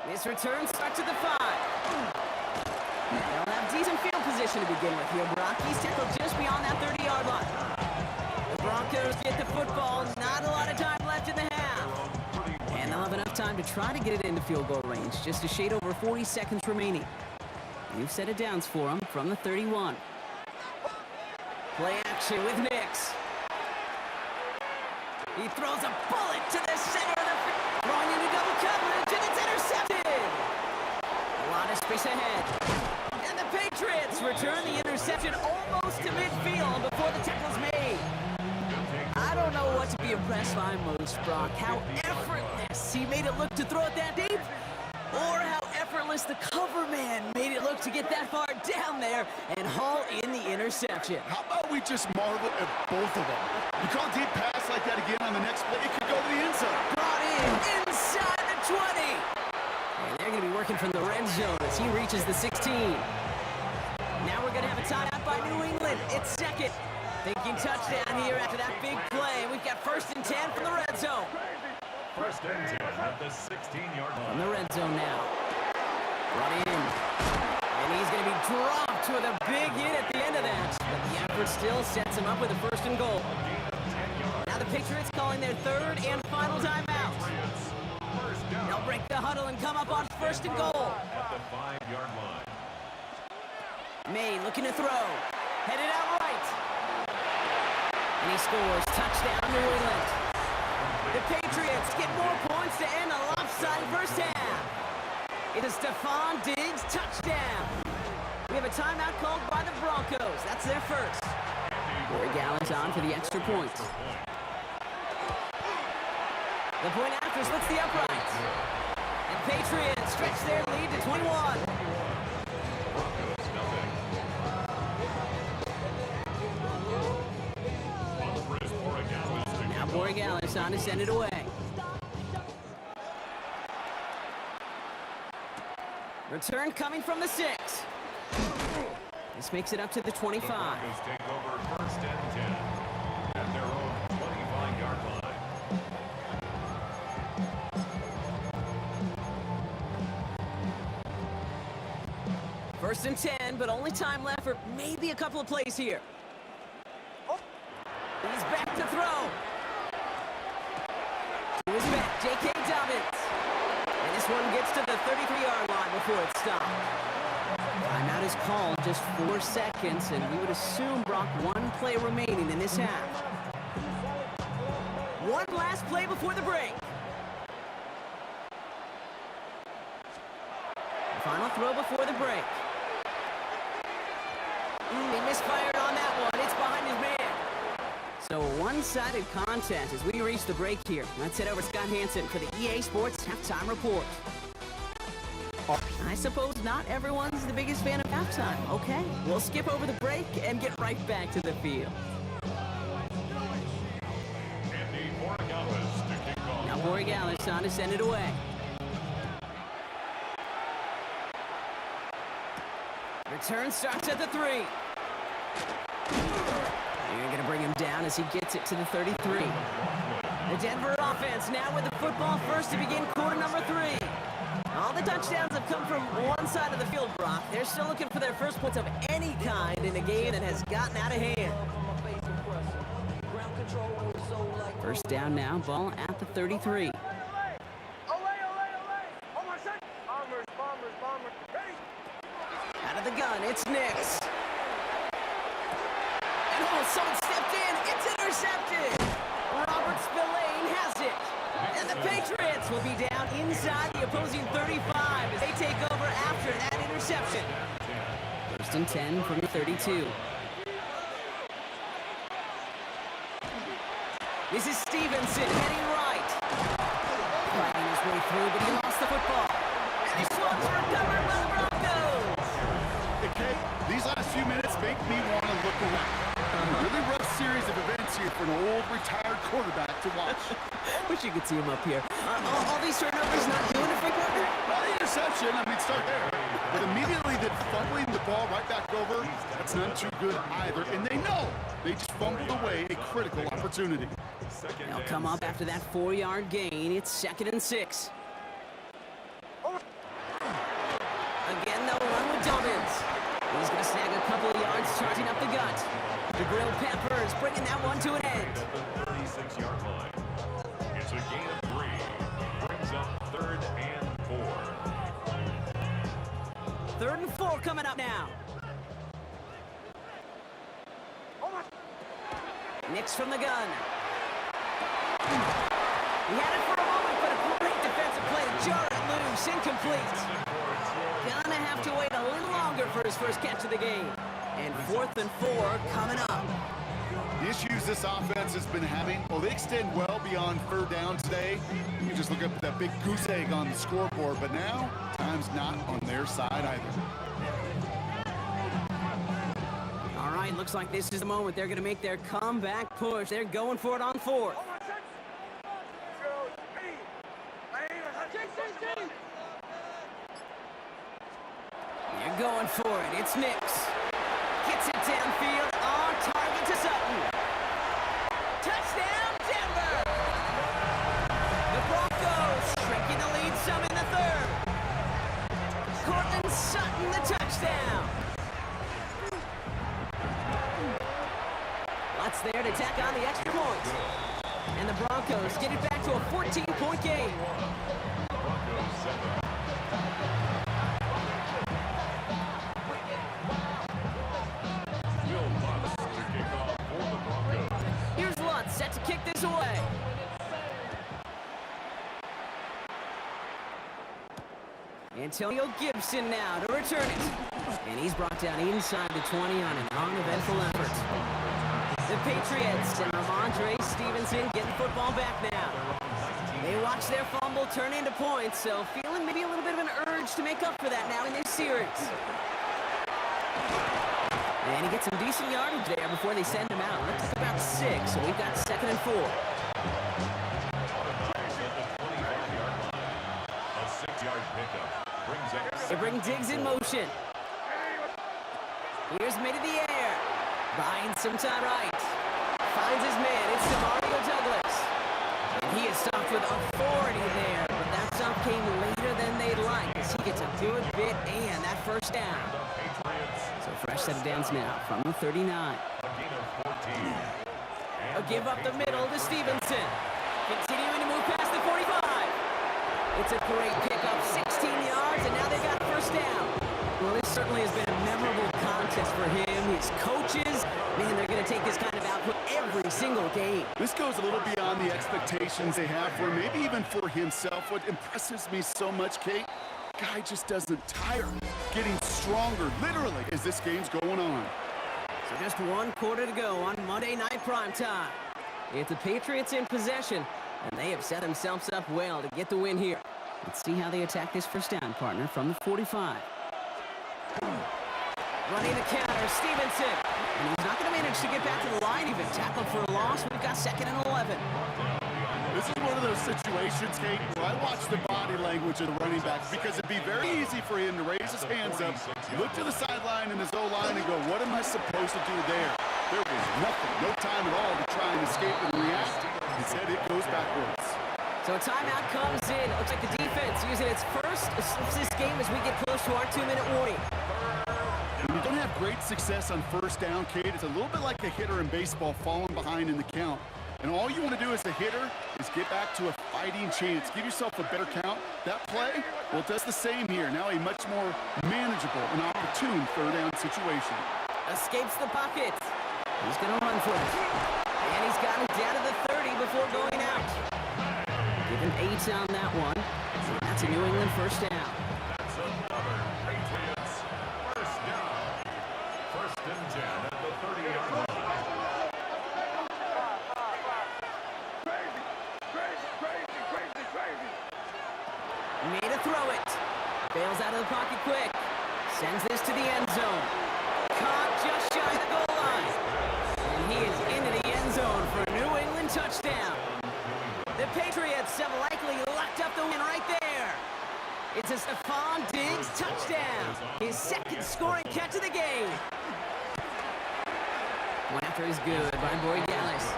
This return starts at the 5. They'll have decent field position to begin with here. Broncos tackled just beyond that 30-yard line. The Broncos get the football. Not a lot of time left in the half. And they'll have enough time to try to get it into field goal range. Just a shade over 40 seconds remaining. New set of downs for them from the 31. Play action with Nix. He throws a bullet to the center of the field. Throwing into double coverage, and it's intercepted. A lot of space ahead. And the Patriots return the interception almost to midfield before the tackle's made. I don't know what to be impressed by most, Brock. How effortless he made it look to throw it that deep, or how effortless the cover man made it look to get that far down there and haul in the interception. How about we just marvel at both of them? You call a deep pass like that again on the next play, it could go to the inside. Brought in inside the 20. And they're going to be working from the red zone as he reaches the 16. Now we're going to have a timeout by New England. It's 2nd. Thinking touchdown here after that big play. We've got 1st and 10 from the red zone. 1st and 10 at the 16-yard From line. the red zone now. Brought in. And he's going to be dropped with a big hit at the end of that. But the effort still sets him up with a 1st and goal. Now the Patriots calling their 3rd and final timeout. They'll break the huddle and come up on 1st and goal. At the 5-yard line. May looking to throw. Headed out right. And he scores. Touchdown, New England. The Patriots get more points to end a lopsided first half. It is Stephon Diggs, touchdown. We have a timeout called by the Broncos. That's their first. Corey Gallen's on for the extra point. The point after splits the uprights. And Patriots stretch their lead to 21. Now Borregales on to send it away. Return coming from the 6. This makes it up to the 25. Broncos take over first and 10 at their own 25-yard line. First and 10, but only time left for maybe a couple of plays here. He's back to throw. To his back, J.K. Dobbins. And this one gets to the 33-yard line before it's stopped. Timeout is called, just 4 seconds, and we would assume, Brock, one play remaining in this half. One last play before the break. Final throw before the break. He misfired on that one. It's behind his man. So a one-sided contest as we reach the break here. Let's head over to Scott Hansen for the EA Sports Halftime Report. I suppose not everyone's the biggest fan of halftime. Okay, we'll skip over the break and get right back to the field. Andy Borregales to kick off. Now Borregales on to send it away. Return starts at the 3. You're going to bring him down as he gets it to the 33. The Denver offense now with the football first to begin quarter number 3. All the touchdowns have come from one side of the field, Brock. They're still looking for their first points of any kind in a game that has gotten out of hand. First down now, ball at the 33. Out of the gun, it's Nix. And oh, someone stepped in. It's intercepted. Robert Spillane has it. And the Patriots will be down inside the opposing 35 as they take over after that interception. First and 10 from the 32. This is Stevenson heading right. Fighting his way through, but he lost the football. And this one's recovered by the Broncos. Okay, these last few minutes make me want to look around. A really rough series of events here for an old retired quarterback to watch. Wish you could see him up here. All these turnovers not doing it for you, partner? Well, the interception, I mean, start there. But immediately then fumbling the ball right back over, that's not too good either. And they know they just fumbled away a critical opportunity. They'll come up after that 4-yard gain. It's 2nd and 6. Again, they'll run with Dobbins. He's going to snag a couple of yards, charging up the gut. The Grilled Peppers bringing that one to an end. The 36-yard line. It's a gain of 3. Brings up 3rd and 4. 3rd and 4 coming up now. Nix from the gun. He had it for a moment, but a great defensive play to jar it loose. Incomplete. Gonna have to wait a little longer for his first catch of the game. And 4th and 4 coming up. The issues this offense has been having, well, they extend well beyond 3rd down today. You can just look up that big goose egg on the scoreboard, but now time's not on their side either. All right, looks like this is the moment they're going to make their comeback push. They're going for it on 4th. They're going for it. It's Nix. Gets it downfield on target to Sutton. Touchdown, Denver! The Broncos shrinking the lead some in the 3rd. Cortland Sutton, the touchdown. Lots there to tack on the extra point. And the Broncos get it back to a 14-point game. Broncos 7. Will Lutz to kick off for the Broncos. Here's Lutz set to kick this away. Antonio Gibson now to return it. And he's brought down inside the 20 on an uneventful effort. The Patriots and Ramondre Stevenson getting the football back now. They watch their fumble turn into points, so feeling maybe a little bit of an urge to make up for that now in this series. And he gets some decent yardage there before they send him out. Looks like about 6, so we've got 2nd and 4. A 6-yard pickup brings up. They bring Diggs in motion. Here's mid in the air. Buying some time right. Finds his man. It's Demario Douglas. And he is stopped with authority there. But that stop came later than they'd like as he gets a good bit and that first down. So fresh set of downs now from the 39. A gain of 14. A give up the middle to Stevenson. Continuing to move past the 45. It's a great pickup. 16 yards, and now they've got first down. Well, this certainly has been a memorable contest for him. His coaches, man, they're going to take this kind of output every single game. This goes a little beyond the expectations they have for him, maybe even for himself. What impresses me so much, Kate, guy just doesn't tire. Getting stronger, literally, as this game's going on. So just 1 quarter to go on Monday Night Primetime. It's the Patriots in possession, and they have set themselves up well to get the win here. Let's see how they attack this first down, partner, from the 45. Running the counter, Stevenson. And he's not going to manage to get back to the line even. Tackled for a loss. We've got 2nd and 11. This is one of those situations, Kate, where I watch the body language of the running back because it'd be very easy for him to raise his hands up, look to the sideline in his O-line and go, what am I supposed to do there? There was nothing, no time at all to try and escape and react. Instead, it goes backwards. So a timeout comes in. It looks like the defense using its first of this game as we get close to our 2-minute warning. When you don't have great success on first down, Kate, it's a little bit like a hitter in baseball falling behind in the count. And all you want to do as a hitter is get back to a fighting chance. Give yourself a better count. That play, well, it does the same here. Now a much more manageable and opportune third down situation. Escapes the pocket. He's going to run for it. And he's got it down to the 30 before going out. Given 8 on that one. So that's a New England first down. That's another Patriots first down. 1st and 10 at the 30-yard line. Made a throw it. Bails out of the pocket quick. Sends this to the end zone. Caught just shy of the goal line. And he is into the end zone for a New England touchdown. The Patriots have likely locked up the win right there. It's a Stephon Diggs touchdown. His 2nd scoring catch of the game. One after is good by Boyd Gallis.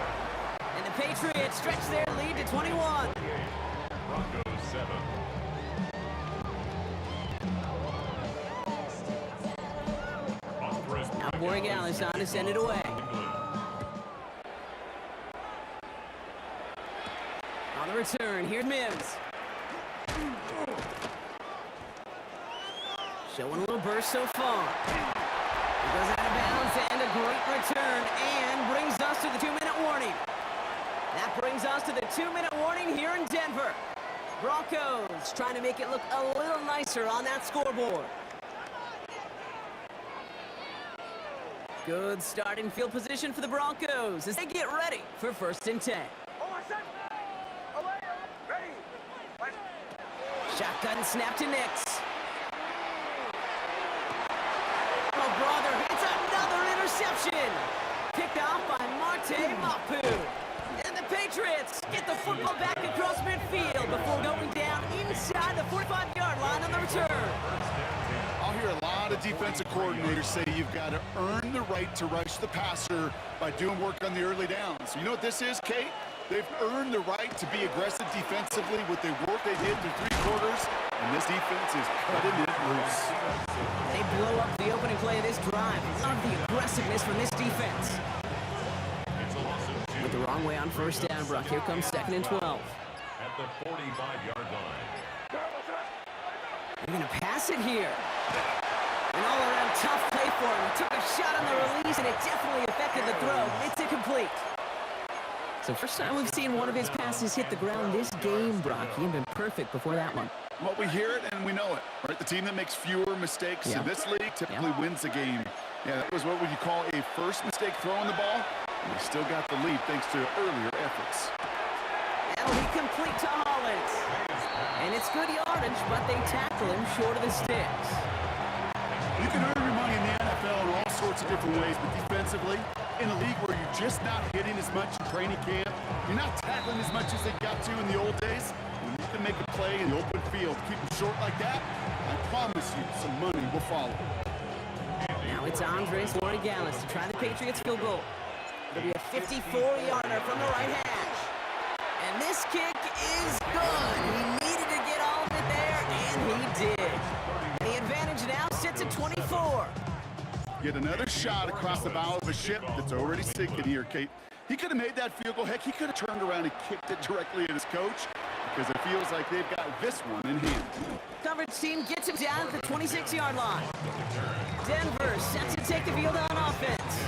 And the Patriots stretch their lead to 21. Broncos 7. Now Boyd Gallis on to send it away. On the return, here's Mims. Showing a little burst so far. He goes out of bounds and a great return and brings us to the 2-minute warning. That brings us to the 2-minute warning here in Denver. Broncos trying to make it look a little nicer on that scoreboard. Good starting field position for the Broncos as they get ready for 1st and 10. Shotgun snap to Nix. Oh, brother, it's another interception. Picked off by Marte Mapu. And the Patriots get the football back across midfield before going down inside the 45-yard line on the return. I'll hear a lot of defensive coordinators say you've got to earn the right to rush the passer by doing work on the early downs. You know what this is, Kate? They've earned the right to be aggressive defensively with the work they did through 3 quarters, and this defense is cutting it loose. They blow up the opening play of this drive. Love the aggressiveness from this defense. With the wrong way on first down, Brock. Here comes 2nd and 12. At the 45-yard line. They're going to pass it here. An all-around tough play for him. He took a shot on the release, and it definitely affected the throw. It's incomplete. So first time we've seen one of his passes hit the ground this game, Brock. He had been perfect before that one. Well, we hear it and we know it, right? The team that makes fewer mistakes in this league typically wins the game. Yeah, that was what would you call a first mistake throwing the ball, and they still got the lead thanks to earlier efforts. That'll be complete to Hollins. And it's good yardage, but they tackle him short of the sticks. You can earn your money in the NFL in all sorts of different ways, but defensively, in a league where you're just not hitting as much in training camp, you're not tackling as much as they got to in the old days, when you can make a play in the open field, keep them short like that, I promise you some money will follow. Now it's Andres Morales to try the Patriots field goal. It'll be a 54-yarder from the right hash. And this kick is good. He needed to get all of it there, and he did. The advantage now sits at 24. Get another shot across the bow of a ship that's already sinking here, Kate. He could have made that field goal. Heck, he could have turned around and kicked it directly at his coach because it feels like they've got this one in hand. Coverage team gets him down at the 26-yard line. Denver set to take the field on offense.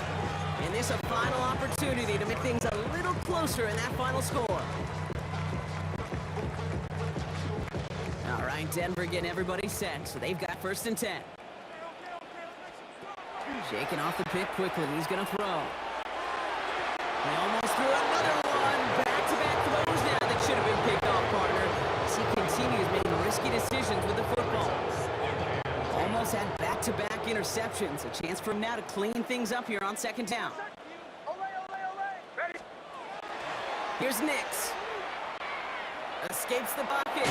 And this a final opportunity to make things a little closer in that final score. All right, Denver getting everybody set, so they've got 1st and 10. Shaking off the pick quickly, he's gonna throw. They almost threw another one. Back-to-back throws now that should have been picked off, partner. As he continues making risky decisions with the football. Almost had back-to-back interceptions. A chance for him now to clean things up here on 2nd down. Here's Nix. Escapes the pocket.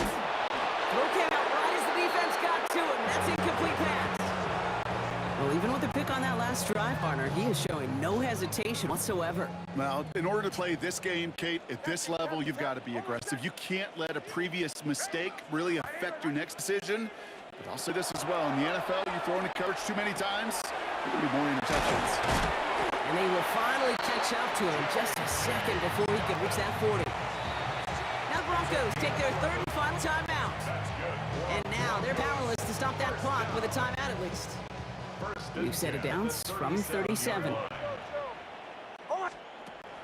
Throw came out right as the defense got to him. That's incomplete pass. Well, even with the pick on that last drive, partner, he is showing no hesitation whatsoever. Well, in order to play this game, Kate, at this level, you've got to be aggressive. You can't let a previous mistake really affect your next decision. But I'll say this as well. In the NFL, you throw into coverage too many times, there will be more interceptions. And they will finally catch up to him just a second before he can reach that 40. Now Broncos take their 3rd and final timeout. And now they're powerless to stop that clock with a timeout at least. We've set it down from 37.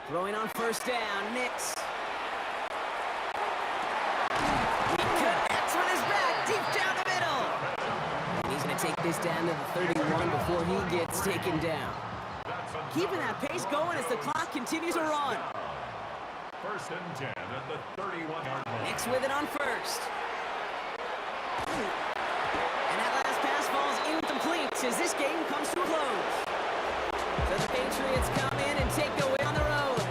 Throwing on 1st down, Nix. He connects with his back deep down the middle. And he's going to take this down to the 31 before he gets taken down. Keeping that pace going as the clock continues to run. 1st and 10 at the 31-yard line. Nix with it on 1st. And that last pass falls incomplete as this game comes to a close. So the Patriots come in and take the win on the road.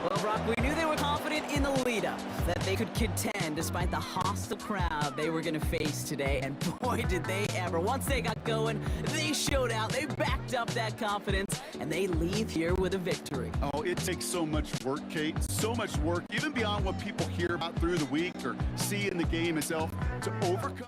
Well, Brock, we knew they were confident in the lead-up, that they could contend despite the hostile crowd they were going to face today. And boy, did they ever. Once they got going, they showed out. They backed up that confidence, and they leave here with a victory. Oh, it takes so much work, Kate. So much work, even beyond what people hear about through the week or see in the game itself, to overcome.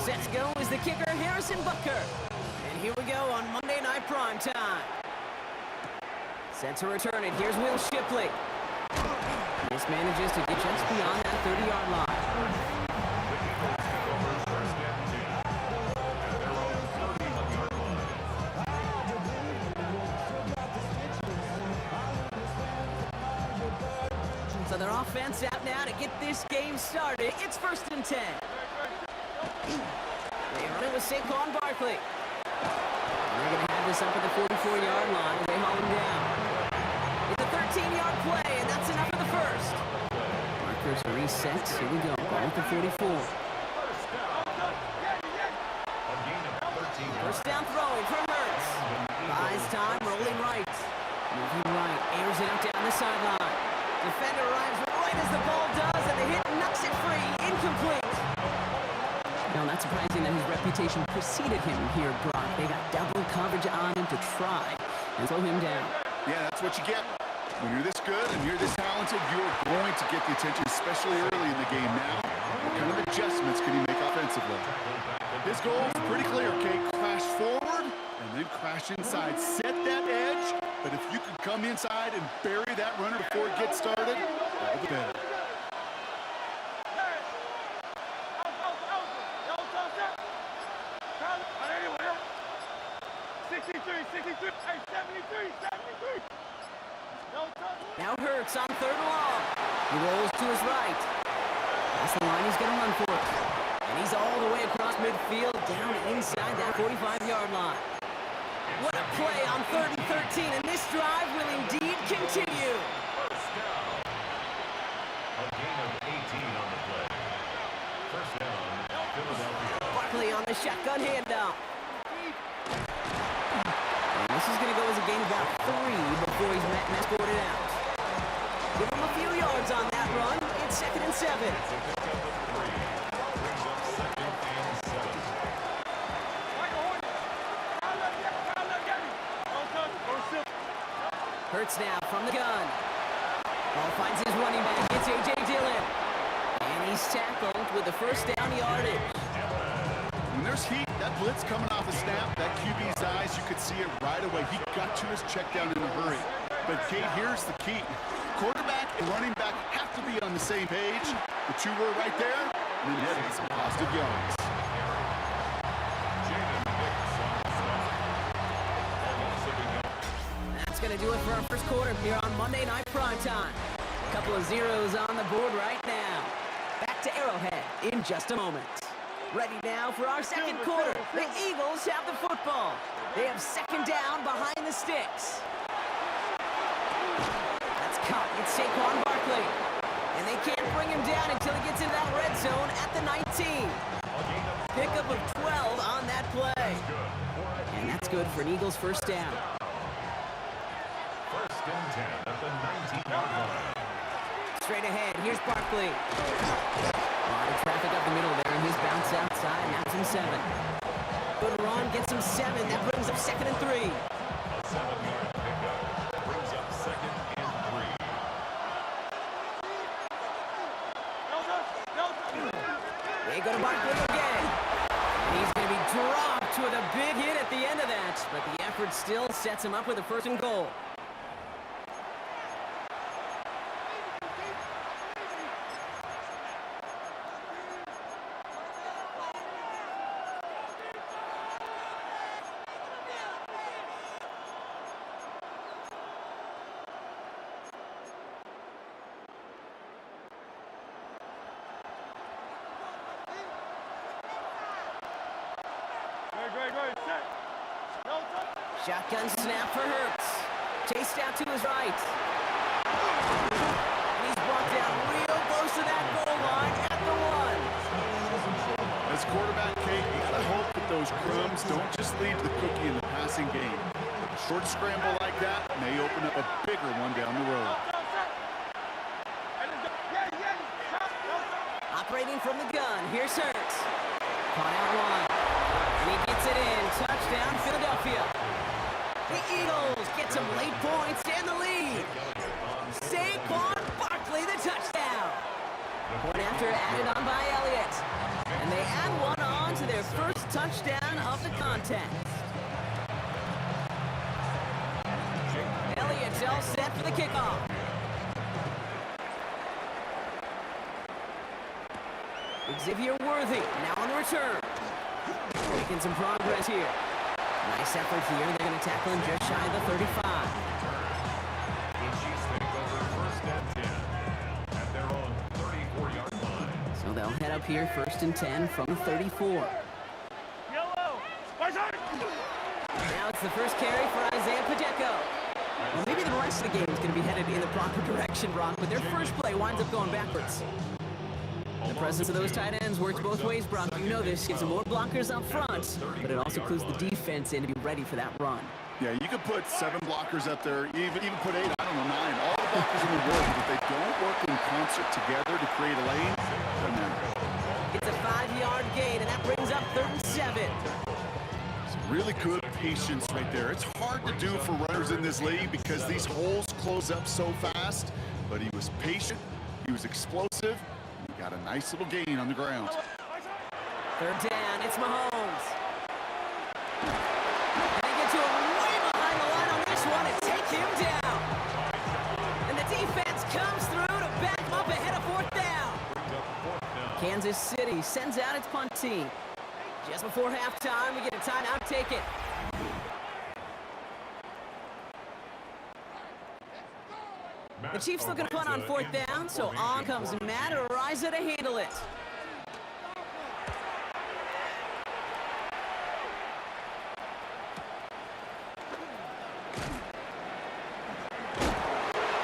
Set to go is the kicker, Harrison Butker. And here we go on Monday Night Prime Time. Set to return it. Here's Will Shipley. This manages to get just beyond that 30-yard line. So their offense out now to get this game started. It's 1st and 10. They run it with Saquon Barkley. And they're going to have this up at the 44-yard line. They haul him down. It's a 13-yard play, and that's enough for the first. Markers resets. Here we go. Ball at the 44. First down throwing from Hurts. Buys time, rolling right. Moving right, airs it out down the sideline. Defender arrives right as the ball does, and the hit knocks it free. Incomplete. Now, not surprising that his reputation preceded him here, Brock. They got double coverage on him to try and slow him down. Yeah, that's what you get. When you're this good and you're this talented, you're going to get the attention, especially early in the game. Now, what kind of adjustments can he make offensively? His goal is pretty clear, okay? Crash forward and then crash inside. Set that edge, but if you can come inside and bury that runner before it gets started, all the better. Now Hurts on 3rd and long. He rolls to his right. That's the line he's going to run for it. And he's all the way across midfield, down inside that 45-yard line. What a play on 3rd and 13, and this drive will indeed continue. First down. A gain of 18 on the play. First down, Philadelphia. Barkley on the shotgun handoff. And this is going to go as a gain of about 3 before he's met and escorted out. Give him a few yards on that run. It's 2nd and 7. It's a pickup of 3. Brings up 2nd and 7. Hurts now from the gun. Ball finds his running back. It's A.J. Dillon. And he's tackled with the first down yardage. When there's heat, that blitz coming off the snap, that QB's eyes, you could see it right away. He got to his check down in a hurry. But, Kate, here's the key. Quarterback and running back have to be on the same page. The two were right there, and then headed some positive yards. That's going to do it for our first quarter here on Monday Night Prime Time. A couple of zeros on the board right now. Back to Arrowhead in just a moment. Ready now for our second quarter. The Eagles have the football. They have 2nd down behind the sticks. That's caught. It's Saquon Barkley. And they can't bring him down until he gets into that red zone at the 19. Pickup of 12 on that play. And that's good for an Eagles first down. First and 10 at the 19-yard line. Straight ahead, here's Barkley. A lot of traffic up the middle there, and his bounce outside, and that's him 7. Good run, gets him 7. That brings up 2nd and 3. A 7-yard pickup brings up 2nd and 3. They go to Barkley again. He's going to be dropped with a big hit at the end of that, but the effort still sets him up with a 1st and goal. Shotgun snap for Hurts. Chased out to his right. And he's brought down real close to that goal line at the 1. As quarterback, Kate, you gotta hope that those crumbs don't just lead to the cookie in the passing game. A short scramble like that may open up a bigger one down the road. Operating from the gun, here's Hurts. Caught out wide. And he gets it in. Touchdown, Philadelphia. The Eagles get some late points and the lead. Saquon Barkley, the touchdown. Point after added on by Elliott. And they add one on to their first touchdown of the contest. Elliott's all set for the kickoff. Xavier Worthy now on the return. Making some progress here. Nice effort here. They're going to tackle him just shy of the 35. The Chiefs take over first and 10 at their own 34-yard line. So they'll head up here first and 10 from the 34. Now it's the first carry for Isaiah Pacheco. Well, maybe the rest of the game is going to be headed in the proper direction, Brock, but their first play winds up going backwards. The presence of those tight ends works both ways, Brock. You know this. Gives them more blockers up front, but it also clues the defense in to be ready for that run. Yeah, you could put 7 blockers up there, even put 8, I don't know, 9. All the blockers in the world, but if they don't work in concert together to create a lane, doesn't matter. It's a 5-yard gain, and that brings up 3rd and 7. Some really good patience right there. It's hard to do for runners in this league because these holes close up so fast, but he was patient, he was explosive, and he got a nice little gain on the ground. 3rd down, it's Mahomes. They get to him way behind the line on this one and take him down. And the defense comes through to back him up ahead of 4th down. Kansas City sends out its punt team. Just before halftime, we get a timeout. Take it. The Chiefs looking to punt on 4th down, so on comes Matt Araiza to handle it.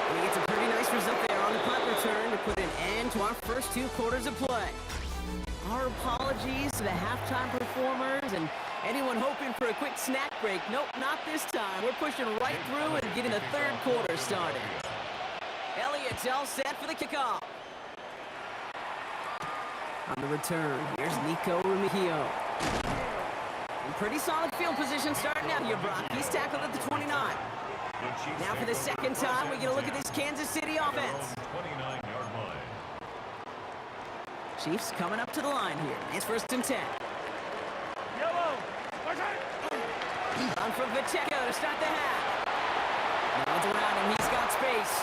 And he gets a pretty nice result there on the punt return to put an end to our first 2 quarters of play. Our apologies to the halftime performers and anyone hoping for a quick snack break. Nope, not this time. We're pushing right through and getting the 3rd quarter started. Elliott's all set for the kickoff. On the return, here's Nico Remigio. In pretty solid field position starting out here, Brock. He's tackled at the 29. Now for the second time, we get a look at this Kansas City offense. 29-yard line. Chiefs coming up to the line here. It's 1st and 10. On from Pacheco to start the half. Now it's around him. He's got space.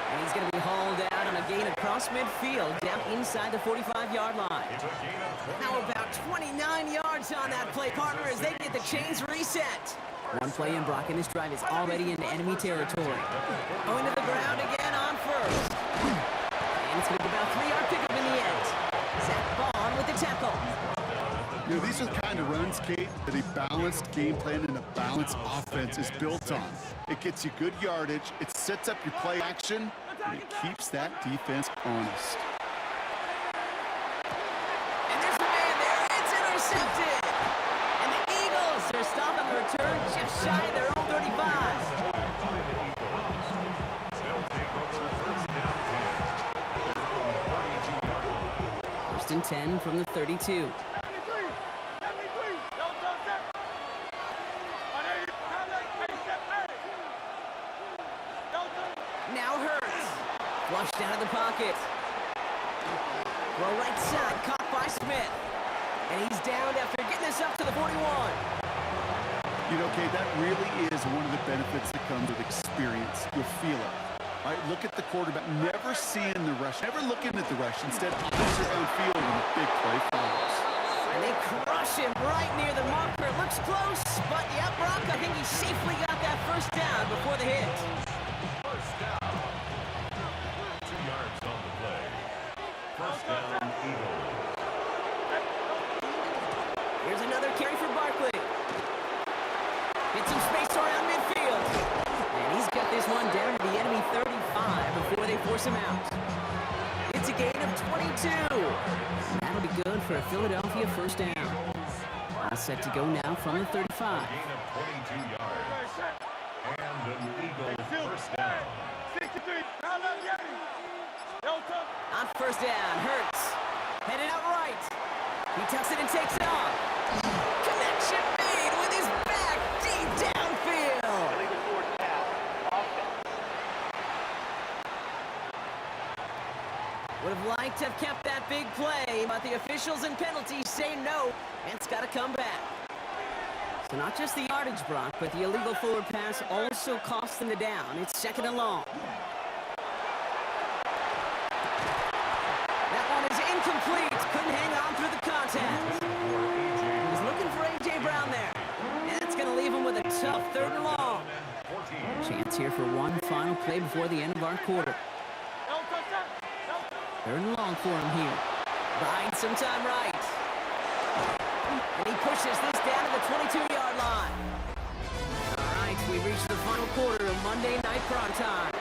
And he's going to be hauled out on a gain across midfield down inside the 45-yard line. Now about 29 yards on that play, partner, as they get the chains reset. One play in, Brock, and this drive is already into enemy territory. Going to the ground again on 1st. And it's going to be about a 3-yard pickup in the end. Zach Bond with the tackle. You know, these are the kind of runs, Kate, that a balanced game plan and a balanced offense is built on. It gets you good yardage, it sets up your play action, and it keeps that defense honest. And there's the man there. It's intercepted. And the Eagles are stopped on the return just shy of their own 35. First and 10 from the 32. Now Hurts. Flushed out of the pocket. Well, right side, caught by Smith. And he's down after getting this up to the 41. You know, Kate, that really is one of the benefits that comes with experience. You'll feel it. All right, look at the quarterback, never seeing the rush, never looking at the rush. Instead, eyes are downfield when the big play follows. And they crush him right near the marker. Looks close, but yeah, Brock, I think he safely got that first down before the hit. First down. 2 yards on the play. First down, Eagles. Here's another carry for Barkley. Get some space around this one down to the enemy 35 before they force him out. It's a gain of 22. And that'll be good for a Philadelphia first down. All set to go now from the 35. Gain of 22 yards. And an Eagle first down. 63. On first down, Hurts. Headed out right. He tucks it and takes it off. Connection made with his back deep downfield. Illegal forward pass. Offense. Would have liked to have kept that big play, but the officials and penalties say no, and it's got to come back. So not just the yardage, Brock, but the illegal forward pass also cost them the down. It's second and long. That one is incomplete. Couldn't hang on through the contact. He was looking for A.J. Brown there. And that's going to leave him with a tough third and long. Chance here for one final play before the end of our quarter. Third and long for him here. Buying some time right. And he pushes this down to the 22-yard line. All right, we reached the final quarter of Monday Night Primetime.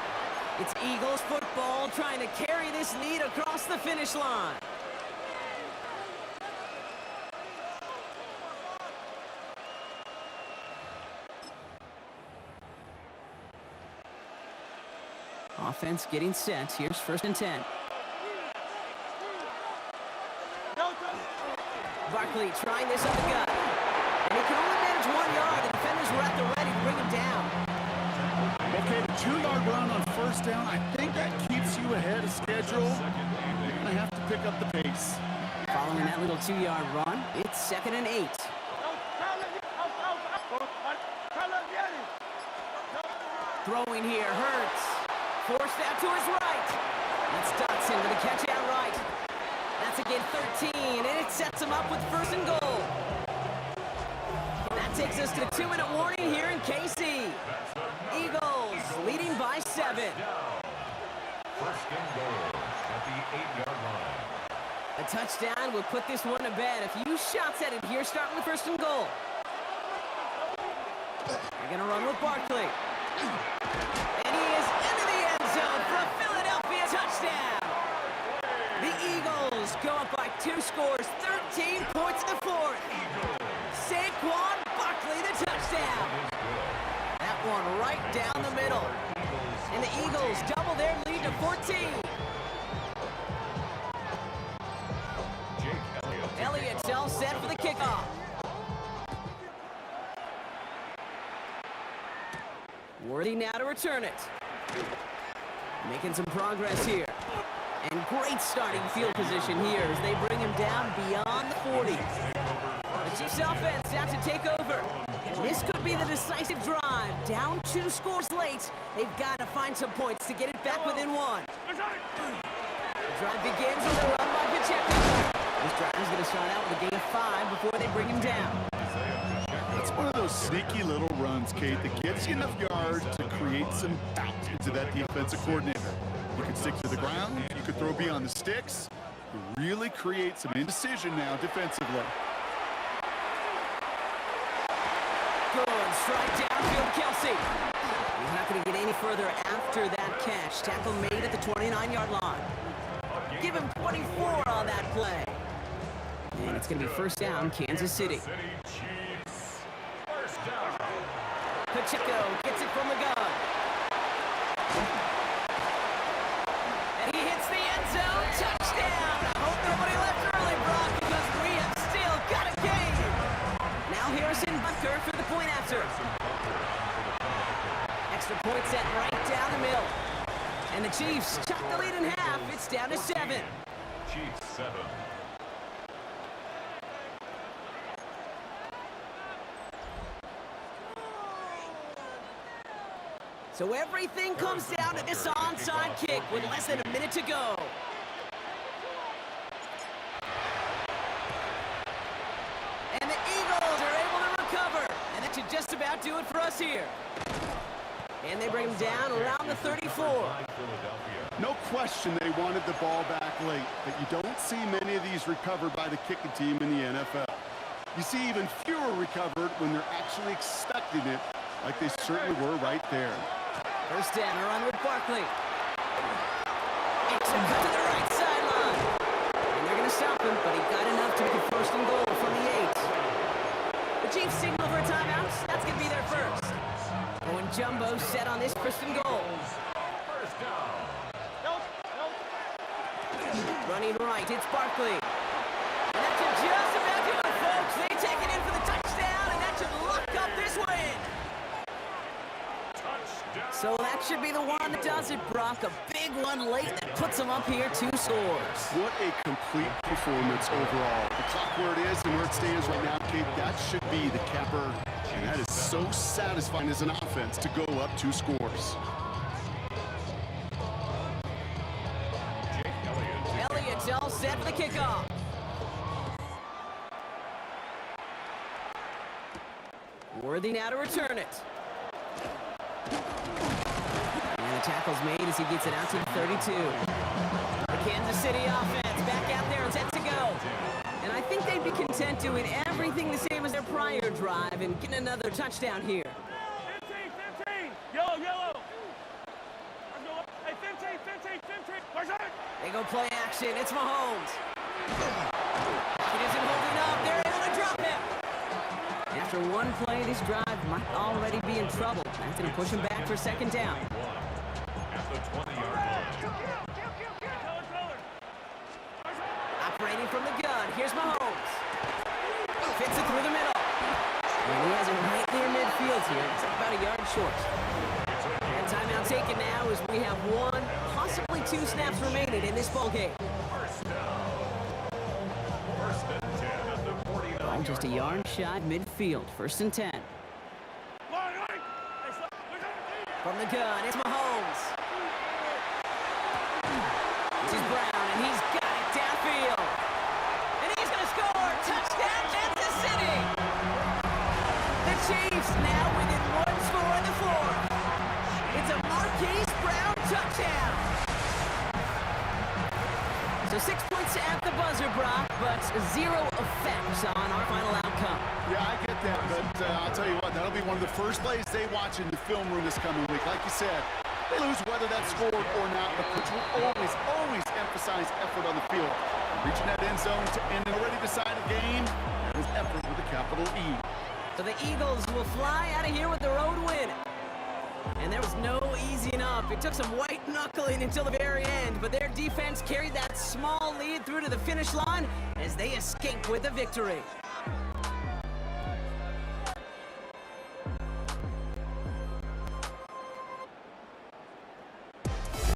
It's Eagles football trying to carry this lead across the finish line. Offense getting set. Here's first and 10. Barkley trying this on the gut. And he can only manage 1 yard. The defenders were at the ready to bring him down. Okay, the 2-yard run on first down, I think that keeps you ahead of schedule. You're going to have to pick up the pace. Following that little 2-yard run, it's second and 8. Throwing here, Hurts. Forced out to his right. That's Dotson with a catch out right. That's again 13, and it sets him up with first and goal. That takes us to the 2-minute warning here in KC. Eagles leading by 7. First and goal at the 8-yard line. A touchdown will put this one to bed. A few shots at it here, starting with first and goal. They're going to run with Barkley. And he is into the end zone for a Philadelphia touchdown. The Eagles go up by 2 scores, 13 points to 4th. Saquon Barkley, the touchdown. That one right down the middle. And the Eagles double their lead to 14. Elliott's all set for the kickoff. Worthy now to return it. Making some progress here. And great starting field position here as they bring him down beyond the 40. The Chiefs offense out to take over. This could be the decisive drive. Down 2 scores late. They've got to find some points to get it back within 1. The drive begins with a run by Pacheco. This drive is going to start out with a gain of 5 before they bring him down. It's one of those sneaky little runs, Kate, that gets you enough yards to create some doubt into that defensive coordinator. You could stick to the ground, you could throw beyond the sticks. You really create some indecision now defensively. Good strike downfield, Kelsey. He's not going to get any further after that catch. Tackle made at the 29-yard line. Give him 24 on that play. And it's going to be first down, Kansas City. Pacheco gets it from the gun. And he hits the end zone. Touchdown! I hope nobody left early, Brock, because we have still got a game. Now Harrison Butker for the point after. Extra point set right down the middle. And the Chiefs chuck the lead in half. It's down to 7. Chiefs 7. So everything comes down to this onside kick with less than a minute to go. And the Eagles are able to recover. And that should just about do it for us here. And they bring him down around the 34. No question they wanted the ball back late, but you don't see many of these recovered by the kicking team in the NFL. You see even fewer recovered when they're actually expecting it, like they certainly were right there. First down, a run with Barkley. It's a cut to the right sideline. And they're going to stop him, but he got enough to make it first and goal from the 8. The Chiefs signal for a timeout. That's going to be their first. Going jumbo set on this first and goal. First down. Running right, it's Barkley. And that should just about do it, folks. They take it in for the touchdown, and that should lock up this win. Touchdown. So that should be the one that does it, Brock. A big one late that puts them up here 2 scores. What a complete performance overall. The clock where it is and where it stands right now, Kate, that should be the capper. And that is so satisfying as an offense to go up 2 scores. Elliott's all set for the kickoff. Worthy now to return it. And the tackle's made as he gets it out to the 32. The Kansas City offense back out there and set to go. And I think they'd be content doing everything the same as their prior drive and getting another touchdown here. 15. Yellow. Hey, 15. Where's that? They go play action. It's Mahomes. He isn't holding up. They're able to drop him. After one play, this drive might already be in trouble. That's going to push him back for second down. At the 20-yard line. Operating from the gun. Here's Mahomes. Fits it through the middle. And he has it right near midfield here. It's about a yard short. And timeout taken now as we have 1, possibly 2 snaps remaining in this ball game. First down. First and 10 at the 49. Just a yard shy midfield. First and 10. From the gun, it's Mahomes. This is Brown, and he's got it downfield. And he's going to score. Touchdown, Kansas City. The Chiefs now within 1 score in the 4th. It's a Marquise Brown touchdown. So 6 points at the buzzer, Brock, but 0 effects on our final outcome. Yeah, I get that, but I'll tell you what, that'll be one of the first plays they watch in the film room this coming week. Like you said, they lose whether that's scored or not, but coach will always emphasize effort on the field. Reaching that end zone to end an already decided game, that is effort with a capital E. So the Eagles will fly out of here with the road win. And there was no easing up. It took some white knuckling until the very end, but their defense carried that small lead through to the finish line as they escape with the victory.